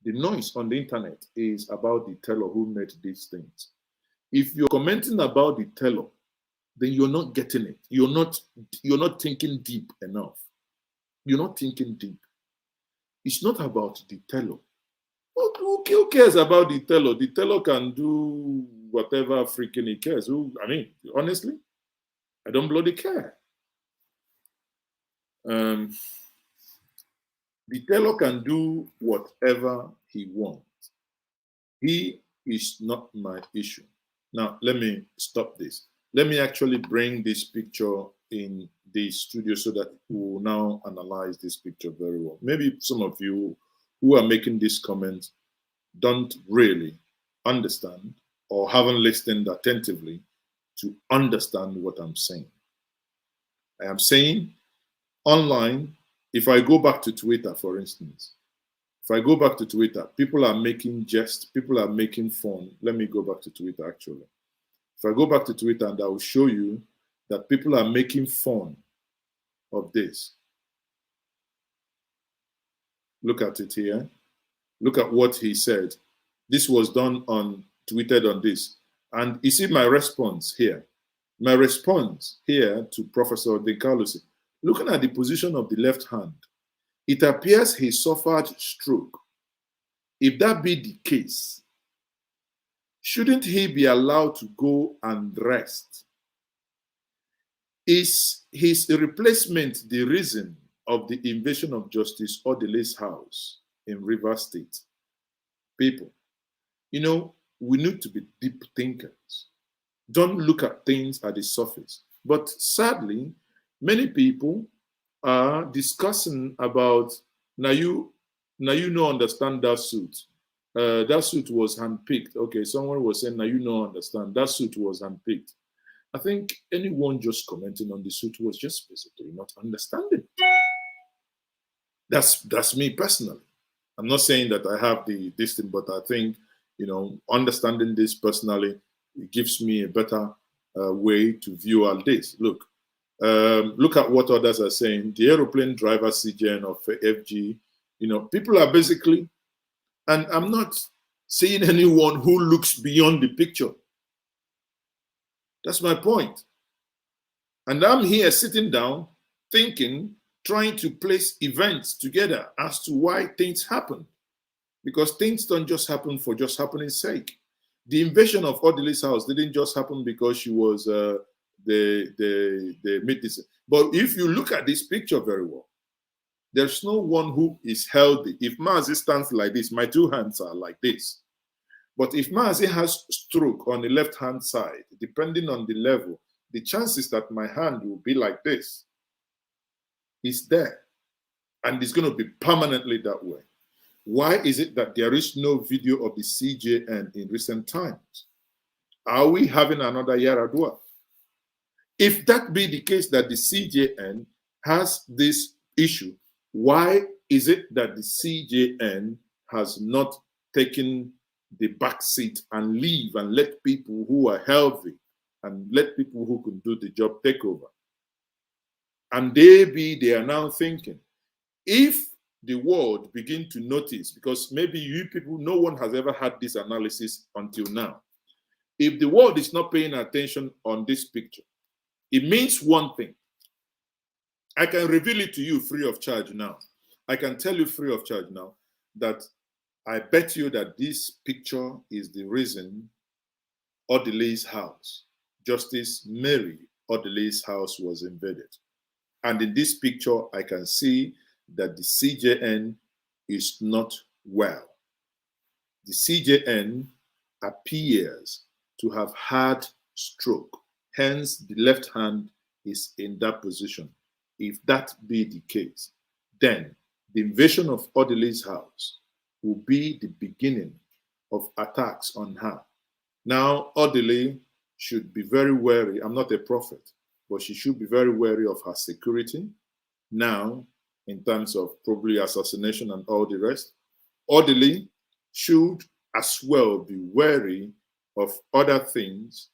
The noise on the internet is about the teller who made these things. If you're commenting about the teller then you're not getting it. You're not thinking deep enough. You're not thinking deep. It's not about the teller. Who cares about the teller? The teller can do whatever freaking he cares. I mean, honestly, I don't bloody care. The teller can do whatever he wants. He is not my issue. Now, let me stop this. Let me actually bring this picture in the studio so that we will now analyze this picture very well. Maybe some of you who are making these comments don't really understand or haven't listened attentively to understand what I'm saying. I am saying online, if I go back to Twitter, for instance, if I go back to Twitter, people are making jests, people are making fun. Let me go back to Twitter, actually. If I go back to Twitter, and I will show you that people are making fun of this. Look at it here. Look at what he said. This was done on, tweeted on this. And you see my response here. My response here to Professor De Carlos, looking at the position of the left hand, it appears he suffered stroke. If that be the case, shouldn't he be allowed to go and rest? Is his replacement the reason of the invasion of Justice Odele's house in Rivers State? People, you know, we need to be deep thinkers. Don't look at things at the surface. But sadly, many people are discussing about, now you don't understand that suit. That suit was handpicked. Okay, someone was saying, now you don't understand. That suit was handpicked. I think anyone just commenting on the suit was just basically not understanding. That's me personally. I'm not saying that I have this thing, but I think, you know, understanding this personally, it gives me a better way to view all this. Look at what others are saying. The aeroplane driver CGN of FG, you know, people are basically, and I'm not seeing anyone who looks beyond the picture. That's my point. And I'm here sitting down, thinking, trying to place events together as to why things happen. Because things don't just happen for just happening's sake. The invasion of Odele's house didn't just happen because she was the midwife. But if you look at this picture very well, there's no one who is healthy. If Mazi stands like this, my two hands are like this. But if Mazi has stroke on the left-hand side, depending on the level, the chances that my hand will be like this is there. And it's going to be permanently that way. Why is it that there is no video of the CJN in recent times? Are we having another Yaradua? If that be the case that the CJN has this issue, why is it that the CJN has not taken the back seat and leave and let people who are healthy and let people who can do the job take over? And they are now thinking, if the world begin to notice, because maybe you people, no one has ever had this analysis until now. If the world is not paying attention on this picture, it means one thing. I can reveal it to you free of charge now. I can tell you free of charge now that I bet you that this picture is the reason Odele's house, Justice Mary Odele's house, was invaded. And in this picture, I can see that the CJN is not well. The CJN appears to have had stroke. Hence, the left hand is in that position. If that be the case, then the invasion of Odele's house will be the beginning of attacks on her. Now, Odele should be very wary. I'm not a prophet, but she should be very wary of her security now, in terms of probably assassination and all the rest. Odele should as well be wary of other things.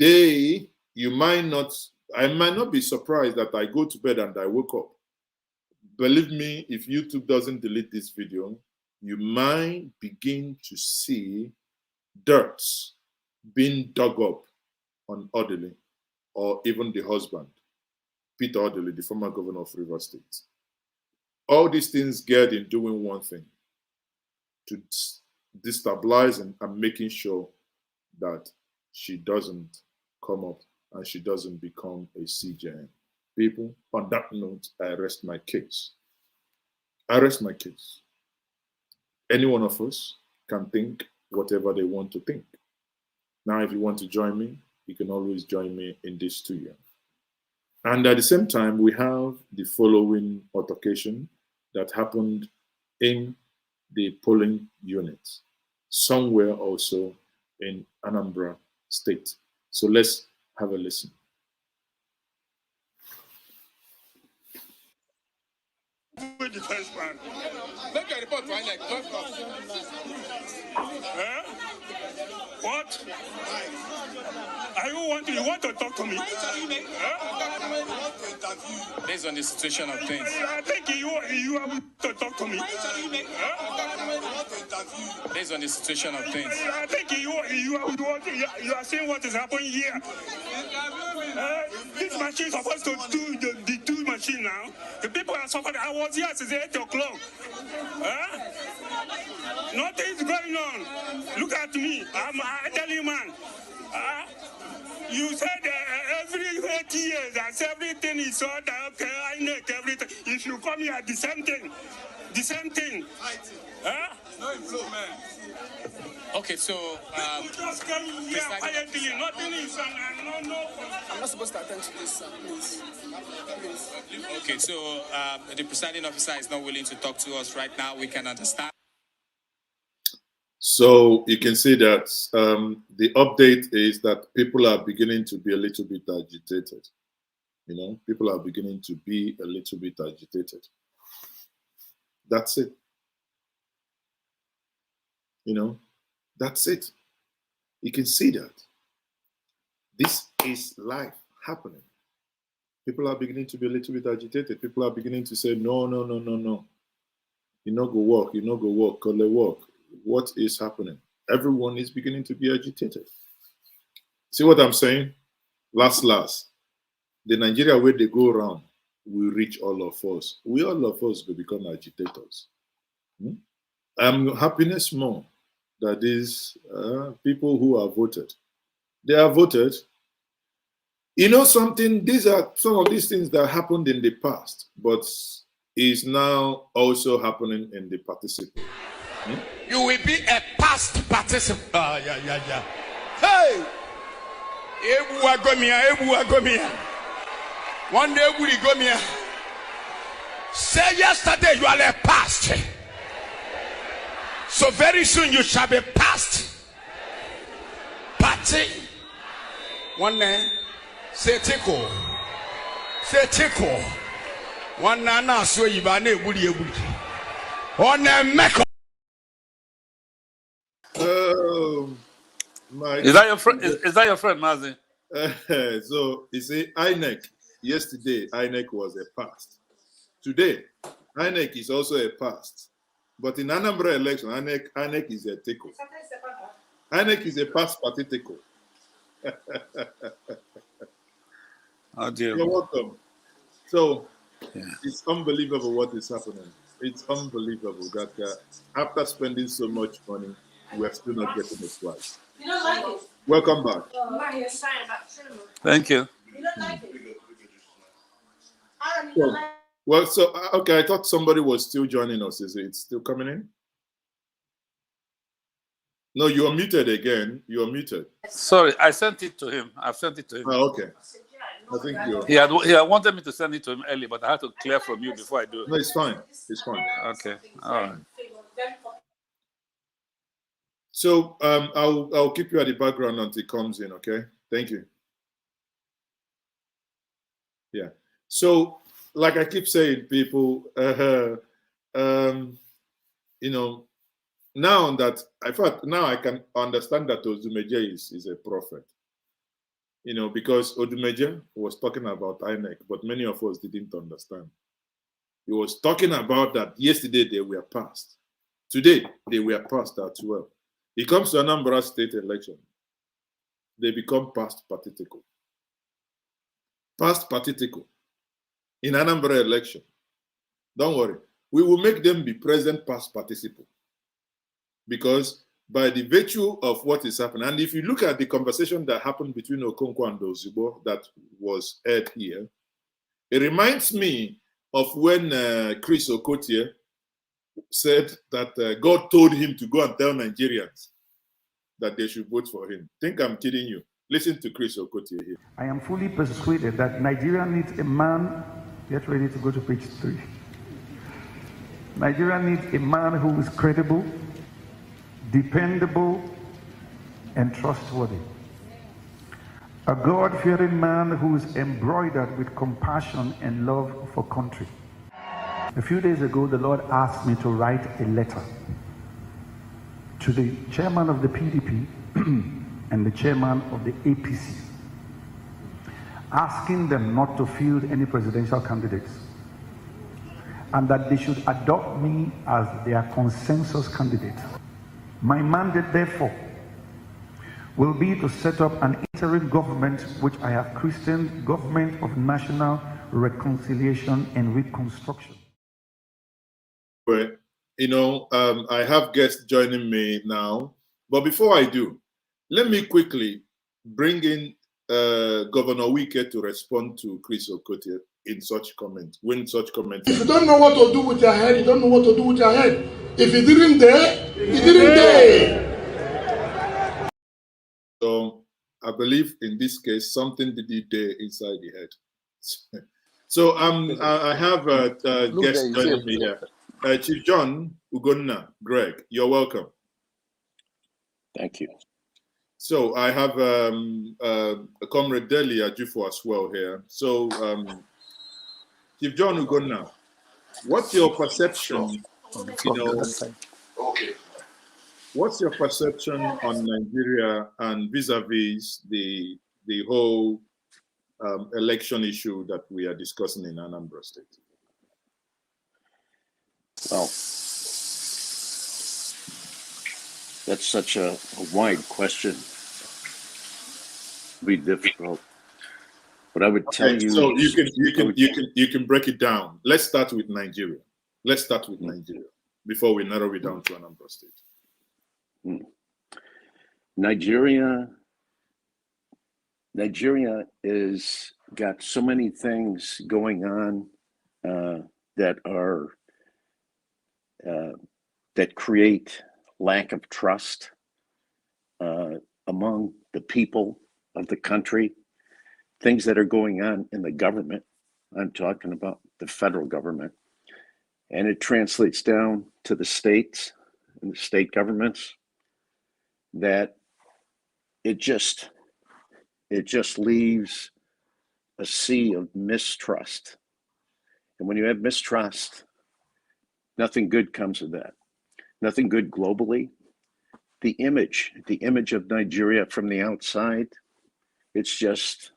I might not be surprised that I go to bed and I wake up. Believe me, if YouTube doesn't delete this video, you might begin to see dirt being dug up on Odele. or even the husband, Peter Odili, the former governor of Rivers State. All these things get in doing one thing, to destabilize and making sure that she doesn't come up and she doesn't become a CJN. People, on that note, I rest my case. I rest my case. Any one of us can think whatever they want to think. Now, if you want to join me, you can always join me in this studio. And at the same time, we have the following altercation that happened in the polling units, somewhere also in Anambra State. So let's have a listen. The first one. Make a report right now. What? You want to talk to me? Based on the situation of things. I think you have to talk to me. Based on the situation of things. I think you are seeing what is happening here. This machine is supposed to do the two machine now. The people are suffering. I was here since 8 o'clock. Nothing is going on. Look at me. I'm an elderly man. You said every 8 years that everything is all that, okay, I make everything. If you come here, the same thing. The same thing. No improvement. Okay, so just come here quietly. Nothing is no. I'm not supposed to attend to this, please. Okay, so the presiding officer is not willing to talk to us right now. We can understand. So you can see that the update is that people are beginning to be a little bit agitated. You know, people are beginning to be a little bit agitated. That's it. You know, that's it. You can see that. This is life happening. People are beginning to be a little bit agitated. People are beginning to say, no. You know, go work. You know, go work. Call it work. What is happening? Everyone is beginning to be agitated. See what I'm saying? Last, the Nigeria where they go around will reach all of us. We all of us will become agitators. Happiness more that these people who are voted. They are voted. You know something? These are some of these things that happened in the past, but is now also happening in the participant. You will be a past participant. Yeah. Hey! Ebu agomia. One day we go here. Say yesterday you are a past. So very soon you shall be past. Party. One day, say tickle. Say tickle. One nana so you are ne budi. On a meko. Is that your friend? Is that your friend, Mazi? So you see, INEC yesterday, INEC was a past. Today, INEC is also a past. But in Anambra election, INEC is a tickle. INEC is a past party tickle. Oh dear. You're welcome. So it's unbelievable what is happening. It's unbelievable that after spending so much money, we're still not getting it right. You don't like it? Welcome back. Thank you. You don't like it? So, okay, I thought somebody was still joining us. Is it still coming in? No, you are muted again. You are muted. Sorry, I sent it to him. I've sent it to him. Oh, okay. I think you. He had wanted me to send it to him early, but I had to clear from you before I do it. No, it's fine. It's fine. Okay. All right. So I'll keep you at the background until it comes in. Okay. Thank you. Yeah. So, like I keep saying, people, you know, now that now I can understand that Odumeje is a prophet. You know, because Odumeje was talking about INEC, but many of us didn't understand. He was talking about that yesterday they were passed. Today they were passed as well. It comes to Anambra state election. They become past particle. past participle in Anambra election. Don't worry. We will make them be present past participle. Because by the virtue of what is happening, and if you look at the conversation that happened between Okonkwo and Ozugbo that was aired here, it reminds me of when Chris Okotie said that God told him to go and tell Nigerians that they should vote for him. Think I'm kidding you. Listen to Chris Okotie here. I am fully persuaded that Nigeria needs a man, get ready to go to page 3. Nigeria needs a man who is credible, dependable, and trustworthy. A God-fearing man who is embroidered with compassion and love for country. A few days ago, the Lord asked me to write a letter to the chairman of the PDP and the chairman of the APC, asking them not to field any presidential candidates, and that they should adopt me as their consensus candidate. My mandate, therefore, will be to set up an interim government which I have christened Government of National Reconciliation and Reconstruction. Well, you know, I have guests joining me now, but before I do, let me quickly bring in Governor Wike to respond to Chris Okotie in such comments. When such comments. If you don't know what to do with your head, you don't know what to do with your head. If you didn't dare, you didn't dare. So I believe in this case, something did he dare inside the head. So I have a guest joining me here. Chief John Ugonna, Greg, you're welcome. Thank you. So I have a Comrade Deli Ajufo as well here. So Chief John Ugonna, what's your perception, you know, what's your perception on Nigeria and vis-a-vis the whole election issue that we are discussing in Anambra State? Well, that's such a wide question. It'd be difficult. But I would tell you. So you can break it down. Let's start with Nigeria. Let's start with Nigeria before we narrow it down to Anambra State. Nigeria is got so many things going on that are that create lack of trust among the people of the country. Things that are going on in the government. I'm talking about the federal government, and it translates down to the states and the state governments. That it just leaves a sea of mistrust. And when you have mistrust, nothing good comes of that. Nothing good globally. The image of Nigeria from the outside, it's just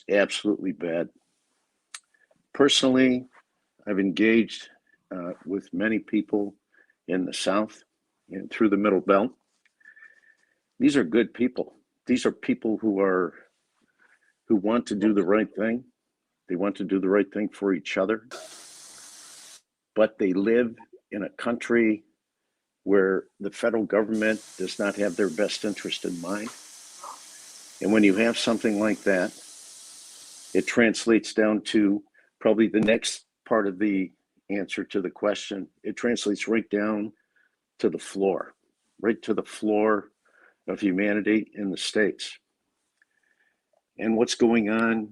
absolutely bad. Personally, I've engaged with many people in the South and through the Middle Belt. These are good people. These are people who want to do the right thing. They want to do the right thing for each other. But they live in a country where the federal government does not have their best interest in mind. And when you have something like that, it translates down to probably the next part of the answer to the question. It translates right down to the floor, right to the floor of humanity in the states. And what's going on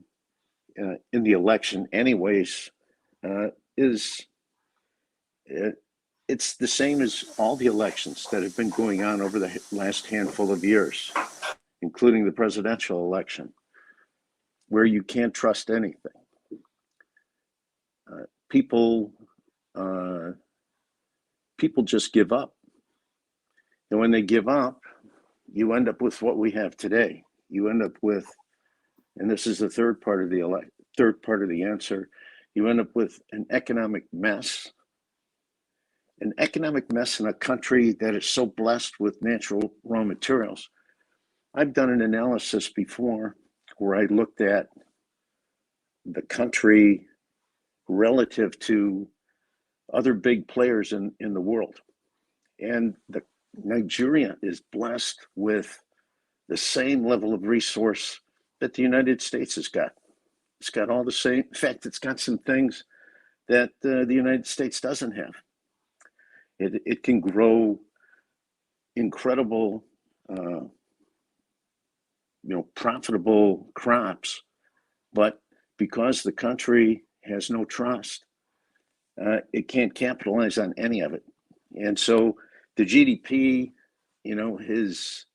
in the election anyways is it's the same as all the elections that have been going on over the last handful of years, including the presidential election, where you can't trust anything. People just give up. And when they give up, you end up with what we have today. You end up with, and this is the third part of the answer, you end up with an economic mess. An economic mess in a country that is so blessed with natural raw materials. I've done an analysis before where I looked at the country relative to other big players in the world. And Nigeria is blessed with the same level of resource that the United States has got. It's got all the same, in fact, it's got some things that the United States doesn't have. It can grow incredible, profitable crops, but because the country has no trust, it can't capitalize on any of it. And so the GDP, the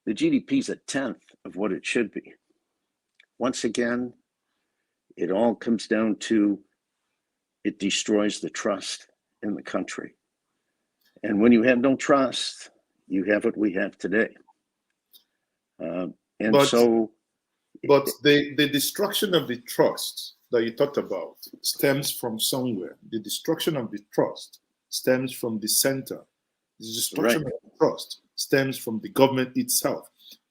GDP is a tenth of what it should be. Once again, it all comes down to it destroys the trust in the country. And when you have no trust, you have what we have today. But the destruction of the trust that you talked about stems from somewhere. The destruction of the trust stems from the center. The destruction of the trust stems from the government itself.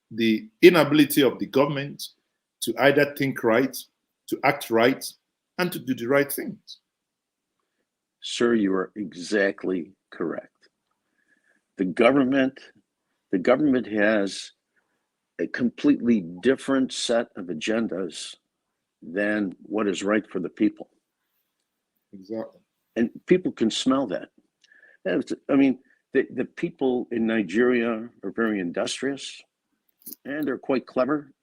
The inability of the government to either think right, to act right, and to do the right things. Sir, you are exactly correct. The government has a completely different set of agendas than what is right for the people. Exactly. And people can smell that. I mean, the people in Nigeria are very industrious and they're quite clever.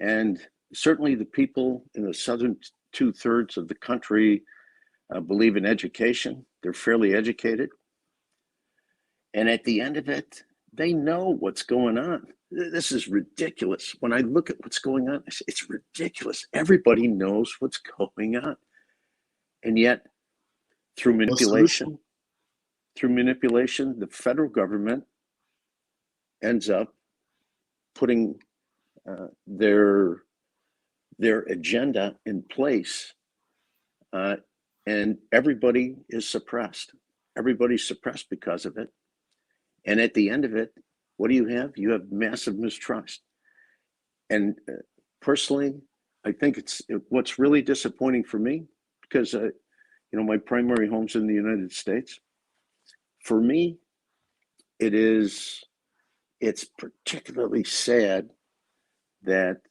And certainly the people in the southern 2/3 of the country believe in education. They're fairly educated. And at the end of it, they know what's going on. This is ridiculous. When I look at what's going on, it's ridiculous. Everybody knows what's going on. And yet, through manipulation, the federal government ends up putting their agenda in place, and everybody is suppressed. Everybody's suppressed because of it. And at the end of it, what do you have? You have massive mistrust. And personally, I think what's really disappointing for me, because my primary home's in the United States. For me, it's particularly sad that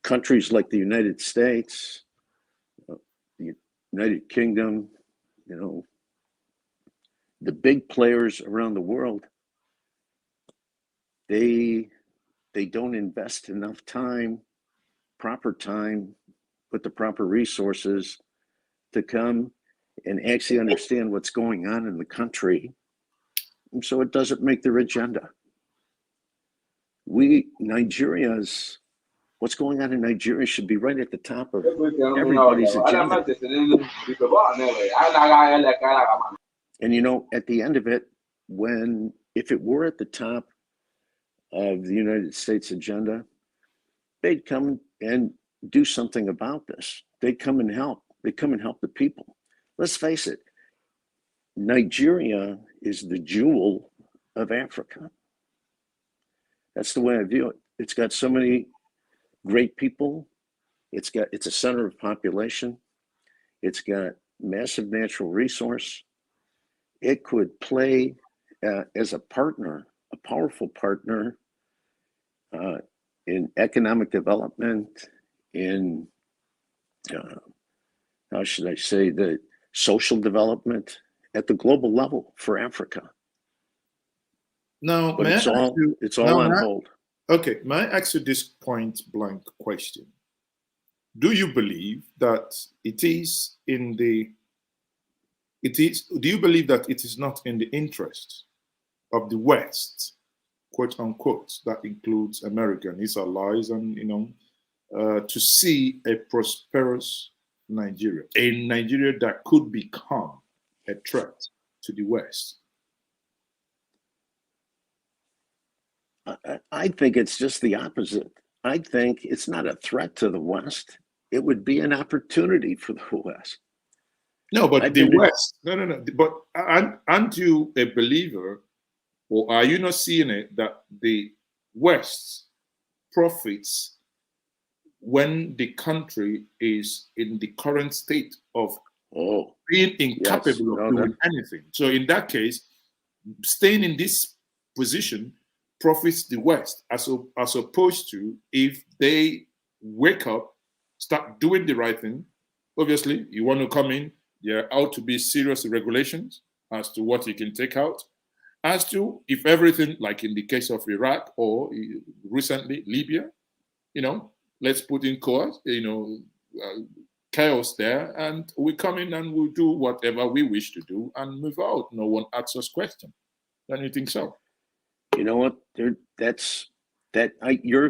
countries like the United States, the United Kingdom, the big players around the world, they don't invest enough time, proper time, with the proper resources to come and actually understand what's going on in the country. And so it doesn't make their agenda. What's going on in Nigeria should be right at the top of everybody's agenda. And at the end of it, if it were at the top of the United States agenda, they'd come and do something about this. They'd come and help. They'd come and help the people. Let's face it, Nigeria is the jewel of Africa. That's the way I view it. It's got so many great people. It's a center of population. It's got massive natural resource. It could play as a partner, a powerful partner in economic development, in how should I say, the social development at the global level for Africa. Now, but it's all on hold. Okay, may I ask you this point blank question? Do you believe that do you believe that it is not in the interest of the West, quote unquote, that includes America and its allies, and to see a prosperous Nigeria, a Nigeria that could become a threat to the West? I think it's just the opposite. I think it's not a threat to the West. It would be an opportunity for the West. No, but the West. No. But aren't you a believer Or are you not seeing it that the West profits when the country is in the current state of being incapable of doing anything? So in that case, staying in this position profits the West, as opposed to if they wake up, start doing the right thing. Obviously, you want to come in, there ought to be serious regulations as to what you can take out. As to if everything, like in the case of Iraq or recently Libya, let's put in chaos there, and we come in and we'll do whatever we wish to do and move out. No one asks us question. Don't you think so? You know what? You're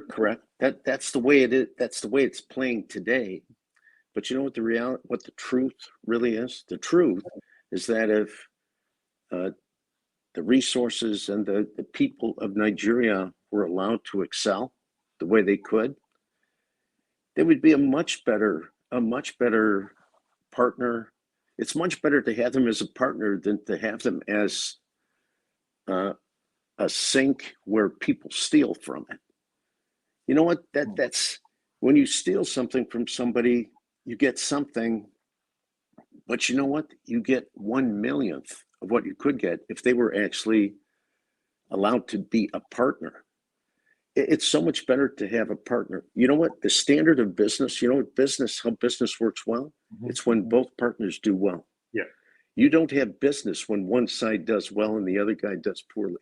correct. That's the way it is. That's the way it's playing today. But you know what the truth really is? The truth is that if the resources and the people of Nigeria were allowed to excel the way they could, they would be a much better partner. It's much better to have them as a partner than to have them as a sink where people steal from it. You know what? That's when you steal something from somebody, you get something, but you know what? You get 1/1,000,000th of what you could get if they were actually allowed to be a partner. It's so much better to have a partner. You know what? The standard of business, how business works well? It's when both partners do well. Yeah. You don't have business when one side does well and the other guy does poorly.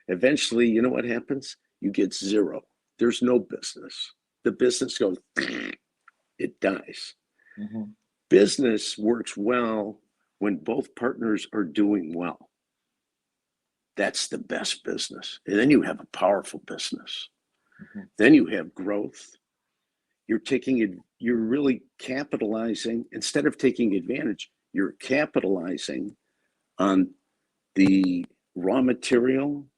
Eventually, you know what happens? You get zero. There's no business. The business goes, it dies. Business works well when both partners are doing well. That's the best business. And then you have a powerful business. Then you have growth. You're really capitalizing, instead of taking advantage, you're capitalizing on the raw material,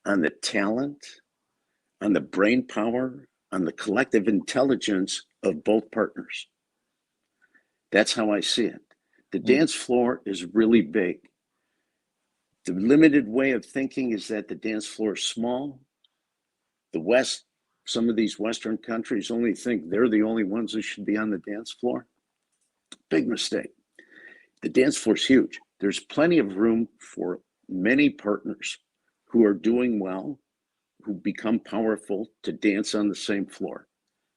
on the talent, on the brain power, on the collective intelligence of both partners. That's how I see it. The dance floor is really big. The limited way of thinking is that the dance floor is small. The West, some of these Western countries only think they're the only ones who should be on the dance floor. Big mistake. The dance floor is huge. There's plenty of room for many partners who are doing well, who become powerful to dance on the same floor.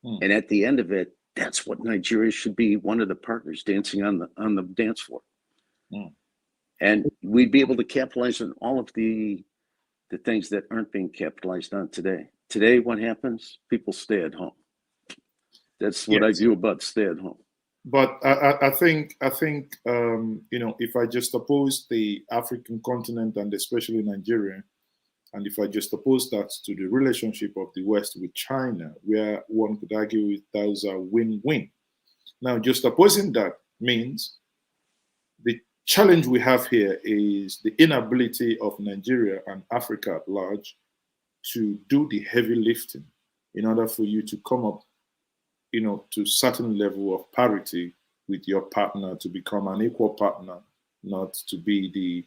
And at the end of it, that's what Nigeria should be, one of the partners dancing on the dance floor. And we'd be able to capitalize on all of the things that aren't being capitalized on today. Today, what happens? People stay at home. That's what I view about stay at home. But I think if I just oppose the African continent and especially Nigeria, and if I just oppose that to the relationship of the West with China, where one could argue those are win-win. Now, just opposing that means the challenge we have here is the inability of Nigeria and Africa at large to do the heavy lifting in order for you to come up, to certain level of parity with your partner, to become an equal partner, not to be the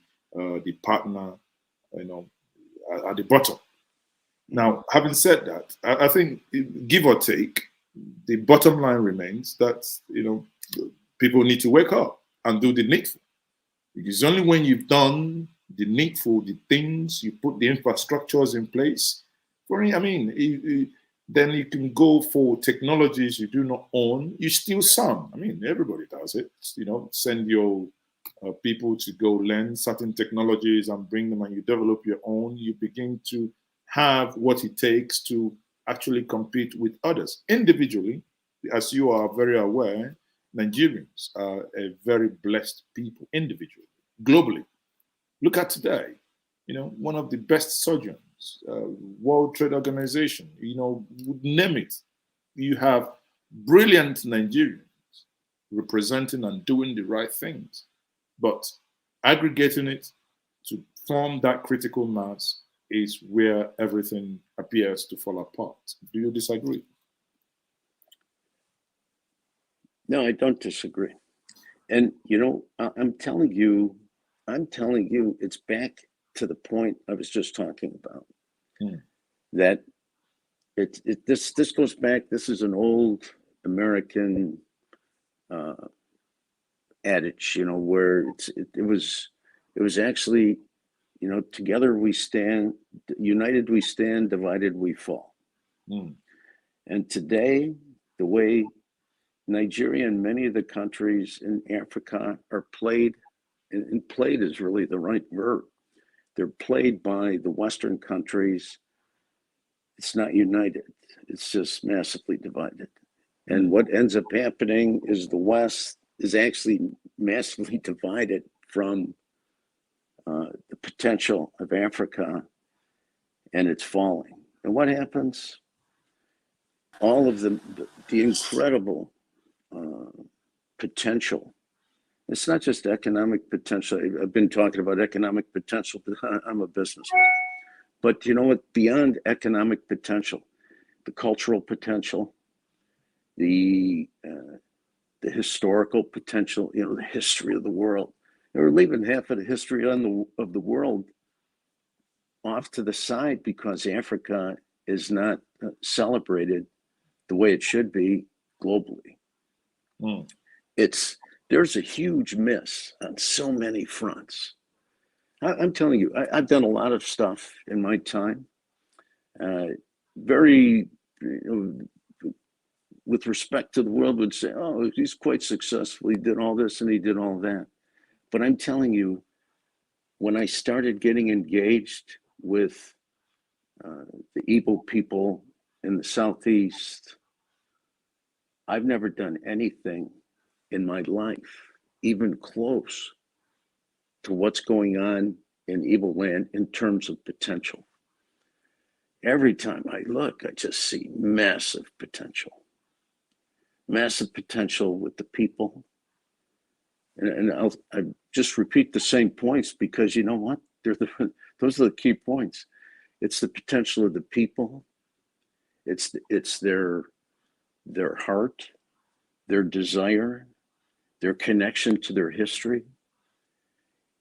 partner, at the bottom. Now, having said that, I think give or take, the bottom line remains that people need to wake up and do the needful. It's only when you've done the needful, the things, you put the infrastructures in place. Then you can go for technologies you do not own. You steal some. Everybody does it. Send your people to go learn certain technologies and bring them, and you develop your own. You begin to have what it takes to actually compete with others. Individually, as you are very aware, Nigerians are a very blessed people individually. Globally, look at today, one of the best surgeons, World Trade Organization, name it. You have brilliant Nigerians representing and doing the right things, but aggregating it to form that critical mass is where everything appears to fall apart. Do you disagree? No, I don't disagree. And I'm telling you, it's back to the point I was just talking about. Hmm. That this goes back. This is an old American adage, where it was actually, together we stand, united we stand, divided we fall. Hmm. And today, the way Nigeria and many of the countries in Africa are played, and played is really the right verb. They're played by the Western countries. It's not united. It's just massively divided. And what ends up happening is the West is actually massively divided from the potential of Africa, and it's falling. And what happens? All of the incredible potential. It's not just economic potential. I've been talking about economic potential, but I'm a businessman. But you know what? Beyond economic potential, the cultural potential, the historical potential, the history of the world. We're leaving half of the history of the world off to the side because Africa is not celebrated the way it should be globally. Mm. There's a huge miss on so many fronts. I'm telling you, I've done a lot of stuff in my time. Very, with respect to the world, would say, oh, he's quite successful. He did all this and he did all that. But I'm telling you, when I started getting engaged with the Igbo people in the Southeast, I've never done anything in my life even close to what's going on in Igbo land in terms of potential. Every time I look, I just see massive potential with the people. And I just repeat the same points because you know what? Those are the key points. It's the potential of the people. It's their heart, their desire, their connection to their history.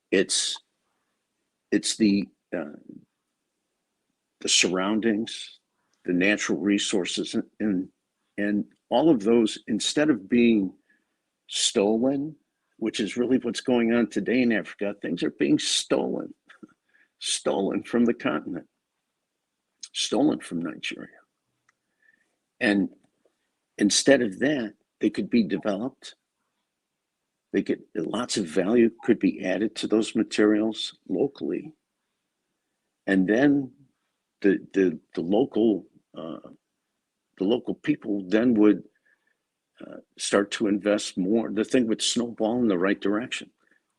It's the surroundings, the natural resources, and all of those, instead of being stolen, which is really what's going on today in Africa, things are being stolen from the continent, stolen from Nigeria. And instead of that, they could be developed. Lots of value could be added to those materials locally. And then the local people then would start to invest more. The thing would snowball in the right direction.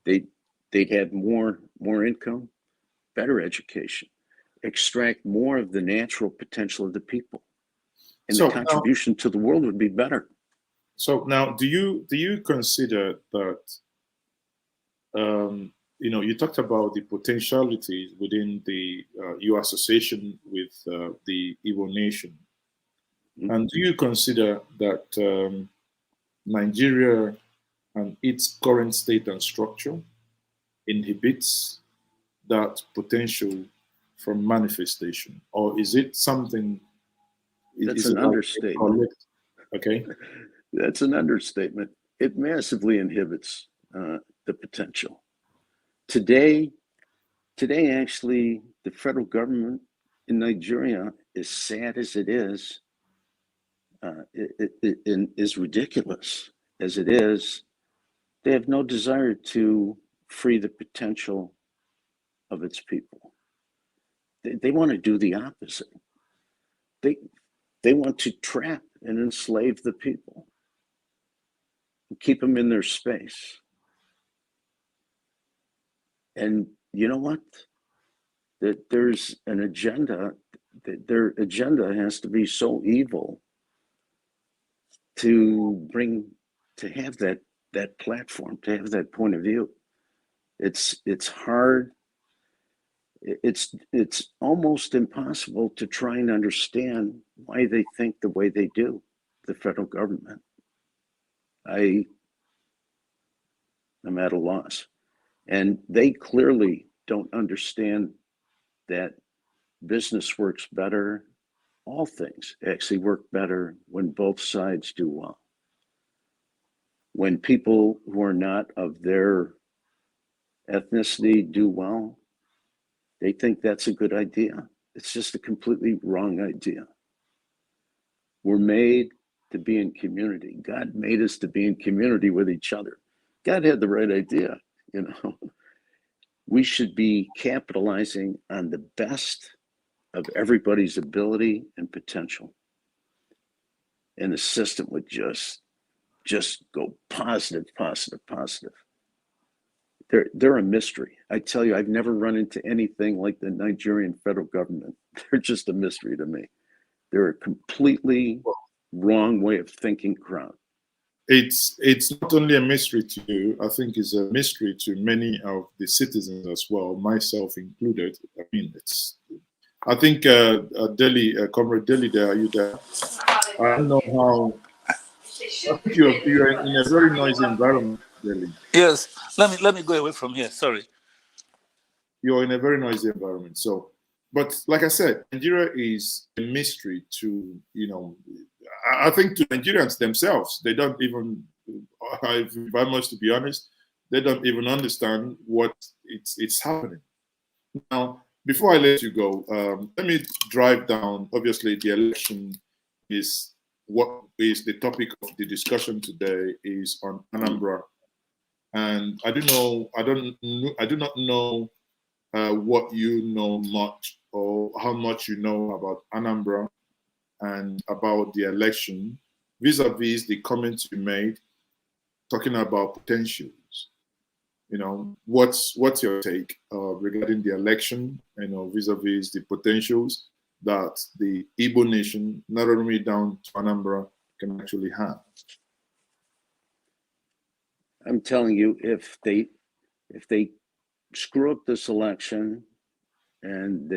They'd have more income, better education, extract more of the natural potential of the people, and the contribution to the world would be better. So now, do you consider that? You talked about the potentialities within your association with the Igbo nation, and do you consider that Nigeria and its current state and structure inhibits that potential from manifestation, or is it something? That's an understatement. Okay, that's an understatement. It massively inhibits the potential. Today, actually, the federal government in Nigeria, as sad as it is ridiculous as it is, they have no desire to free the potential of its people. They want to do the opposite. They want to trap and enslave the people, and keep them in their space. And you know what? That there's an agenda. Their agenda has to be so evil to have that platform, to have that point of view. It's hard. It's almost impossible to try and understand why they think the way they do, the federal government. I'm at a loss. And they clearly don't understand that business works better. All things actually work better when both sides do well. When people who are not of their ethnicity do well, they think that's a good idea. It's just a completely wrong idea. We're made to be in community. God made us to be in community with each other. God had the right idea, you know. We should be capitalizing on the best of everybody's ability and potential. And the system would just go positive, positive, positive. They're a mystery. I tell you, I've never run into anything like the Nigerian federal government. They're just a mystery to me. They're a completely wrong way of thinking crowd. It's not only a mystery to you, I think it's a mystery to many of the citizens as well, myself included. I mean, I think Delhi, Comrade Delhi, are you there? I don't know how. I think you're in a very noisy environment, Delhi. Yes, let me go away from here. Sorry. You're in a very noisy environment. So, but like I said, Nigeria is a mystery to, you know, I think to Nigerians themselves. They don't even, if I must to be honest, they don't even understand what it's happening. Now, before I let you go, let me drive down. Obviously, the election is what is the topic of the discussion today is on Anambra, and I do not know what you know much or how much you know about Anambra and about the election vis-a-vis the comments you made talking about potentials. You know, what's your take regarding the election, you know, vis-a-vis the potentials that the Igbo nation, not only down to Anambra, can actually have? I'm telling you, if they screw up this election, and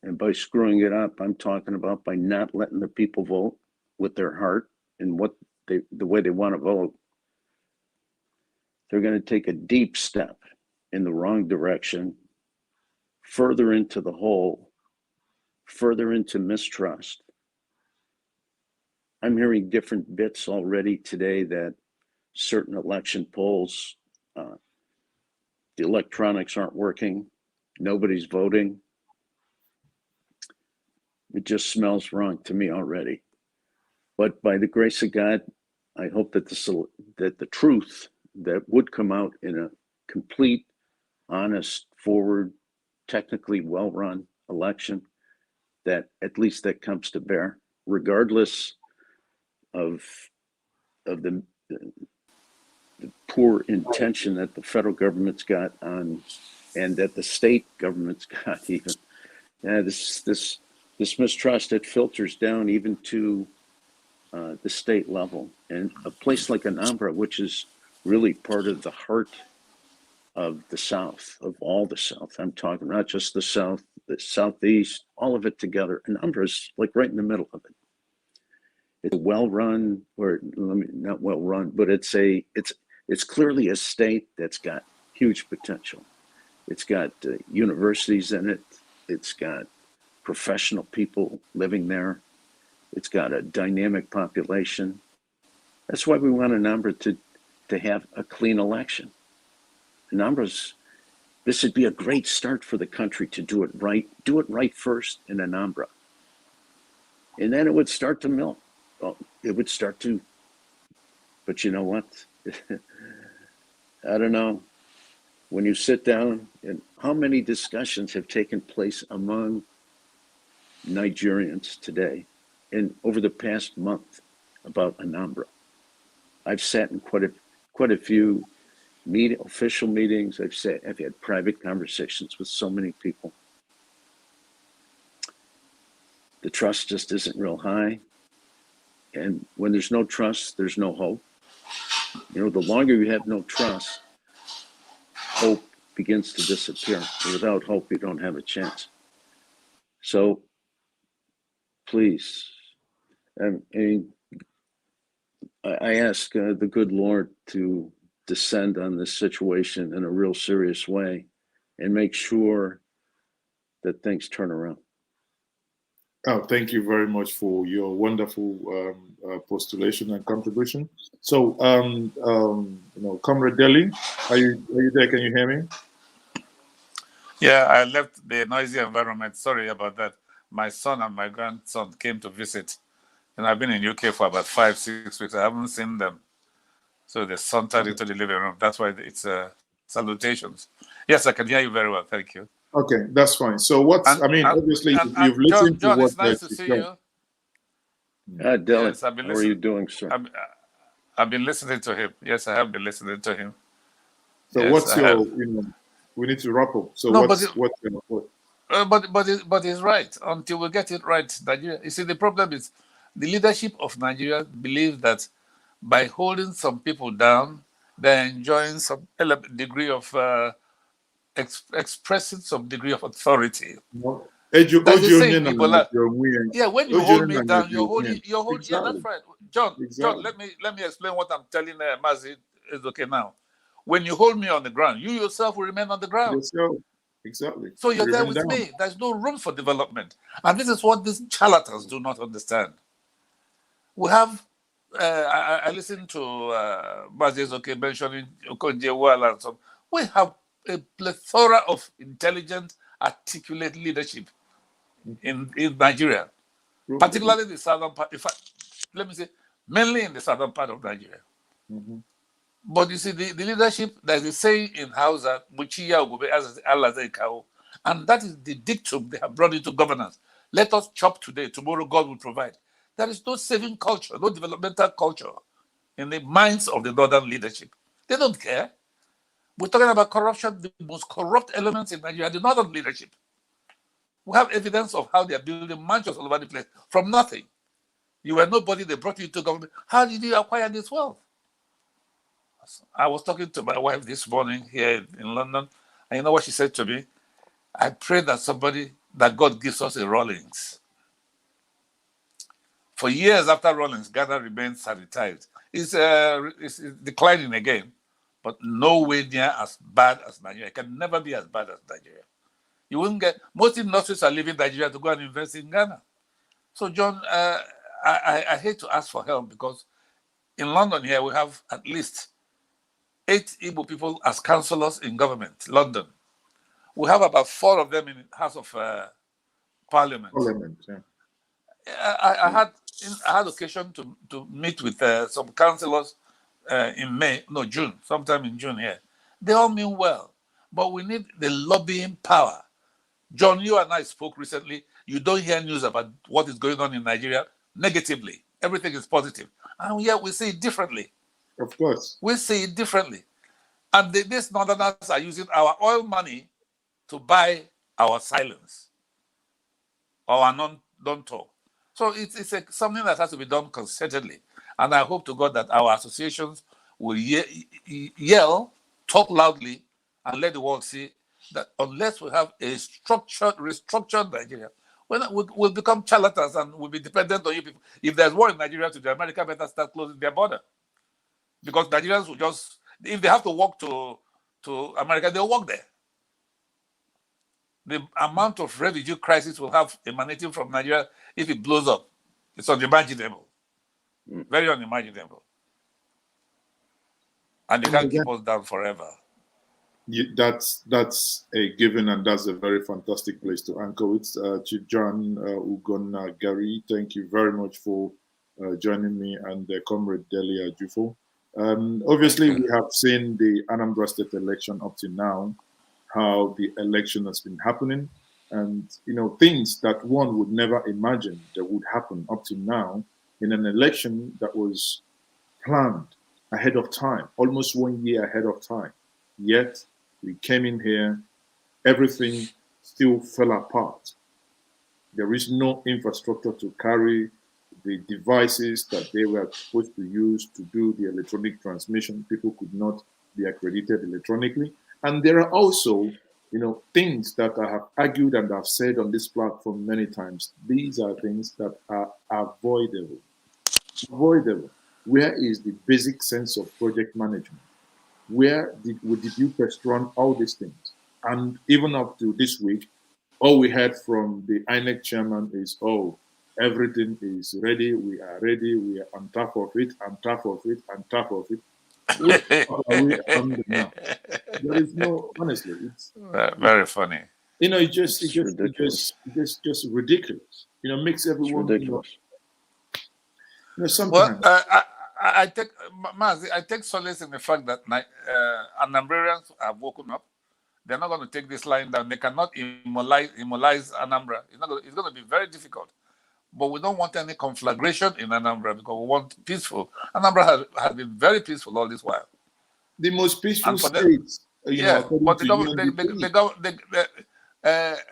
and by screwing it up, I'm talking about by not letting the people vote with their heart and the way they want to vote, they're going to take a deep step in the wrong direction, further into the hole, further into mistrust. I'm hearing different bits already today that certain election polls, the electronics aren't working, nobody's voting. It just smells wrong to me already. But by the grace of God, I hope that the truth that would come out in a complete, honest, forward, technically well-run election, that at least that comes to bear, regardless of the poor intention that the federal government's got on, and that the state government's got even. This mistrust, it filters down even to the state level. And a place like Anambra, which is really part of the heart of the South, of all the South. I'm talking not just the South, the Southeast, all of it together. Anambra is like right in the middle of it. It's well-run, or not well-run, but it's clearly a state that's got huge potential. It's got universities in it. It's got professional people living there. It's got a dynamic population. That's why we want Anambra to have a clean election. This would be a great start for the country to do it right. Do it right first in Anambra. And then it would start to milk. Well, it would start to, but you know what? I don't know. When you sit down, and how many discussions have taken place among Nigerians today and over the past month about Anambra? I've sat in quite a few official meetings. I've had private conversations with so many people. The trust just isn't real high. And when there's no trust, there's no hope. You know, the longer you have no trust, hope begins to disappear. And without hope, you don't have a chance. So please, I ask the good Lord to descend on this situation in a real serious way and make sure that things turn around. Oh, thank you very much for your wonderful postulation and contribution. So, Comrade Deli, are you there? Can you hear me? Yeah, I left the noisy environment. Sorry about that. My son and my grandson came to visit, and I've been in UK for about 5-6 weeks. I haven't seen them, so they sauntered into the living room. That's why it's salutations. Yes, I can hear you very well. Thank you. Okay, that's fine. So obviously you've listened John, to what it's nice to see you. Dylan, yes, I've been how are you doing, sir? I've been listening to him. Yes, I have been listening to him. So yes, what's your, we need to wrap up. So no, but he's right. Until we get it right, Nigeria. You see, the problem is the leadership of Nigeria believes that by holding some people down, they're enjoying some degree of expressing some degree of authority. No. Yeah, when you hold me down, you're holding. Exactly. Yeah, that's right. John, Exactly. John, let me explain what I'm telling Mazi is okay now. When you hold me on the ground, you yourself will remain on the ground. Yourself. Exactly. So you're there with me. There's no room for development. And this is what these charlatans do not understand. We have, I listened to Mazi mentioning Okonjo-Iweala and so on. We have a plethora of intelligent, articulate leadership in Nigeria, particularly the southern part. In fact, let me say, mainly in the southern part of Nigeria. But you see, the leadership, there's a saying in Hausa, and that is the dictum they have brought into governance. Let us chop today, tomorrow God will provide. There is no saving culture, no developmental culture in the minds of the northern leadership. They don't care. We're talking about corruption. The most corrupt elements in Nigeria, the northern leadership. We have evidence of how they are building mansions all over the place from nothing. You were nobody, they brought you into government. How did you acquire this wealth? I was talking to my wife this morning here in London, and you know what she said to me? I pray that God gives us a Rawlings. For years after Rawlings, Ghana remains sanitized. It's declining again, but nowhere near as bad as Nigeria. It can never be as bad as Nigeria. You wouldn't get, most industries are leaving Nigeria to go and invest in Ghana. So, John, I hate to ask for help because in London here, we have at least 8 Igbo people as councillors in government, London. We have about 4 of them in the House of Parliament. I had occasion to meet with some councillors in June, sometime in June here. They all mean well, but we need the lobbying power. John, you and I spoke recently. You don't hear news about what is going on in Nigeria negatively. Everything is positive. And yet we see it differently. Of course. We see it differently. And these northerners are using our oil money to buy our silence, our non-talk. So it's something that has to be done concertedly. And I hope to God that our associations will yell, talk loudly, and let the world see that unless we have a restructured Nigeria, we'll become charlatans and we'll be dependent on you people. If there's war in Nigeria today, America better start closing their border. Because Nigerians will just, if they have to walk to America, they'll walk there. The amount of refugee crisis we'll have emanating from Nigeria if it blows up, it's unimaginable. Very unimaginable. And you can't keep us down forever. That's a given, and that's a very fantastic place to anchor with. Chief John Ugon Gary, thank you very much for joining me, and Comrade Delia Jufo. Obviously, we have seen the Anambra State election up to now, how the election has been happening, and things that one would never imagine that would happen up to now in an election that was planned ahead of time, almost 1 year ahead of time. Yet we came in here, everything still fell apart. There is no infrastructure to carry the devices that they were supposed to use to do the electronic transmission. People could not be accredited electronically. And there are also, things that I have argued and I've said on this platform many times. These are things that are avoidable. Where is the basic sense of project management? where did you first run all these things? And even up to this week, all we heard from the INEC chairman is, oh, everything is ready, we are ready, we are on top of it, on top of it, on top of it. What are we on now? There is no, honestly, it's very funny. You know, it's just ridiculous. You know, makes everyone ridiculous. You know, sometimes. Well, I take Mazi, I take solace in the fact that Anambrarians have woken up. They're not going to take this line down. They cannot immortalize Anambra. It's going to be very difficult. But we don't want any conflagration in Anambra because we want peaceful. Anambra has been very peaceful all this while. The most peaceful states. Yeah, but the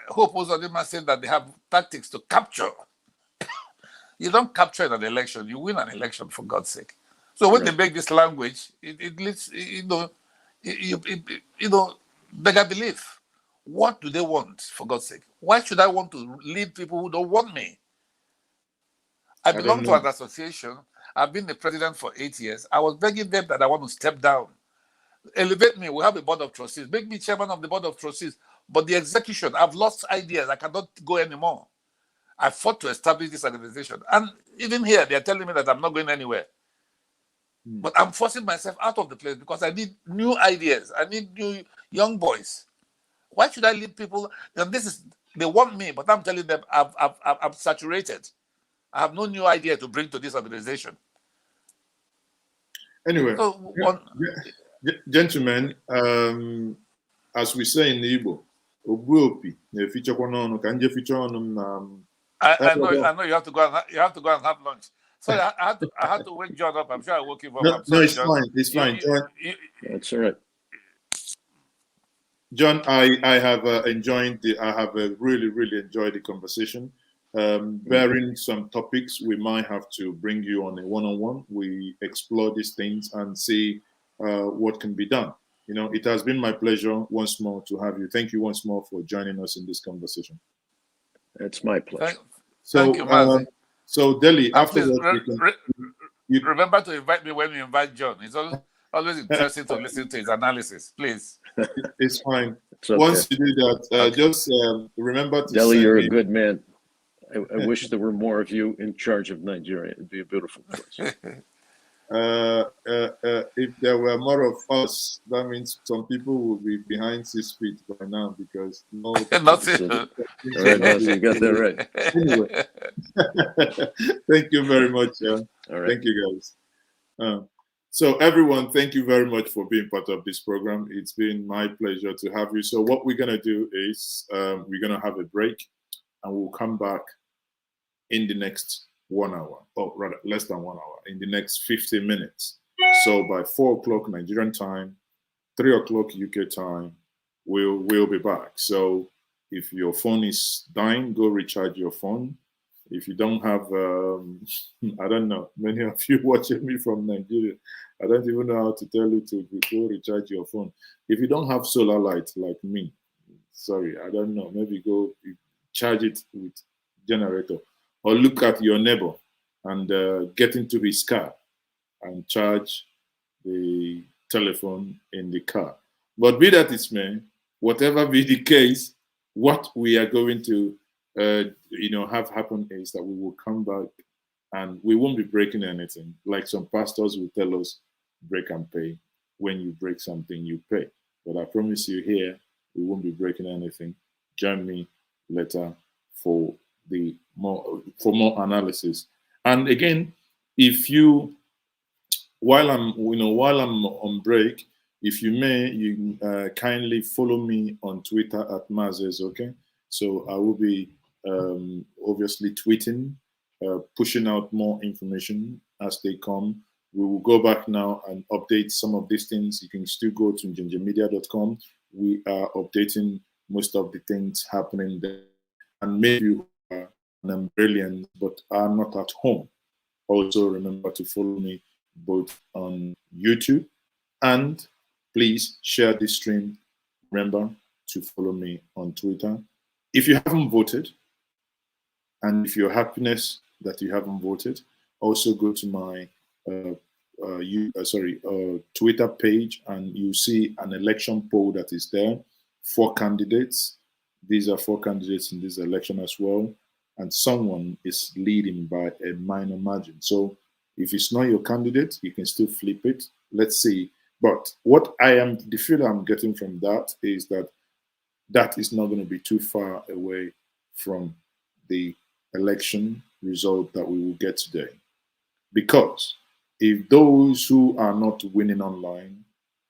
Hope Uzodinma said that they have tactics to capture. You don't capture an election, you win an election, for God's sake. So when they make this language, it leads, they got belief. What do they want, for God's sake? Why should I want to lead people who don't want me? I belong to an association. I've been the president for 8 years. I was begging them that I want to step down. Elevate me. We have a board of trustees. Make me chairman of the board of trustees. But the execution, I've lost ideas. I cannot go anymore. I fought to establish this organization. And even here, they're telling me that I'm not going anywhere. But I'm forcing myself out of the place because I need new ideas. I need new young boys. Why should I lead people? And they want me, but I'm telling them I'm saturated. I have no new idea to bring to this organization. Anyway, so, gentlemen, as we say in Igbo, I know you have to go and have lunch. Sorry, I had to wake John up. I'm sure I woke him up. No, I'm sorry, it's John. fine. It's fine, John. That's all right. John, I have enjoyed I have really enjoyed the conversation. Bearing some topics, we might have to bring you on a one-on-one. We explore these things and see what can be done. You know, it has been my pleasure once more to have you. Thank you once more for joining us in this conversation. It's my pleasure. Thank you, Mazi. So Delhi, afterwards, remember to invite me when you invite John. It's always interesting to listen to his analysis. Please. It's fine. It's okay. Once you do that, just remember to Delhi, you're me. a good man. I wish there were more of you in charge of Nigeria. It'd be a beautiful place. If there were more of us, that means some people will be behind 6 feet by now because no. All right, Mazi, you got that right. Anyway, thank you very much. All right. Thank you, guys. So everyone, thank you very much for being part of this program. It's been my pleasure to have you. So what we're gonna do is we're gonna have a break, and we'll come back in the next 1 hour, or rather less than 1 hour, in the next 50 minutes. So by 4 o'clock Nigerian time, 3 o'clock UK time, we'll be back. So if your phone is dying, go recharge your phone. If you don't have, I don't know, many of you watching me from Nigeria, I don't even know how to tell you to go recharge your phone. If you don't have solar light like me, sorry, I don't know, maybe go charge it with generator, or look at your neighbor and get into his car and charge the telephone in the car. But be that it may, whatever be the case, what we are going to have happen is that we will come back and we won't be breaking anything. Like some pastors will tell us, break and pay. When you break something, you pay. But I promise you here, we won't be breaking anything. Join me later for more analysis. And again, if you, while I'm on break, if you may, you kindly follow me on Twitter at Mazes, okay? So I will be obviously tweeting, pushing out more information as they come. We will go back now and update some of these things. You can still go to gingermedia.com. We are updating most of the things happening there. And maybe you are Anambralians but are not at home. Also remember to follow me both on YouTube, and please share this stream. Remember to follow me on Twitter. If you haven't voted, and if you're happiness that you haven't voted, also go to my Twitter page, and you see an election poll that is there. 4 candidates. These are 4 candidates in this election as well, and someone is leading by a minor margin. So if it's not your candidate, you can still flip it. Let's see. But the feel I'm getting from that is that that is not going to be too far away from the election result that we will get today. Because if those who are not winning online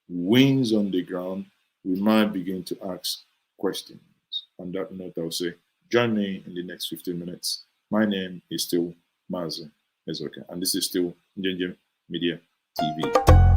wins on the ground, we might begin to ask questions. On that note, I'll say, join me in the next 15 minutes. My name is still Mazi Ezoka, and this is still Njenjem Media TV.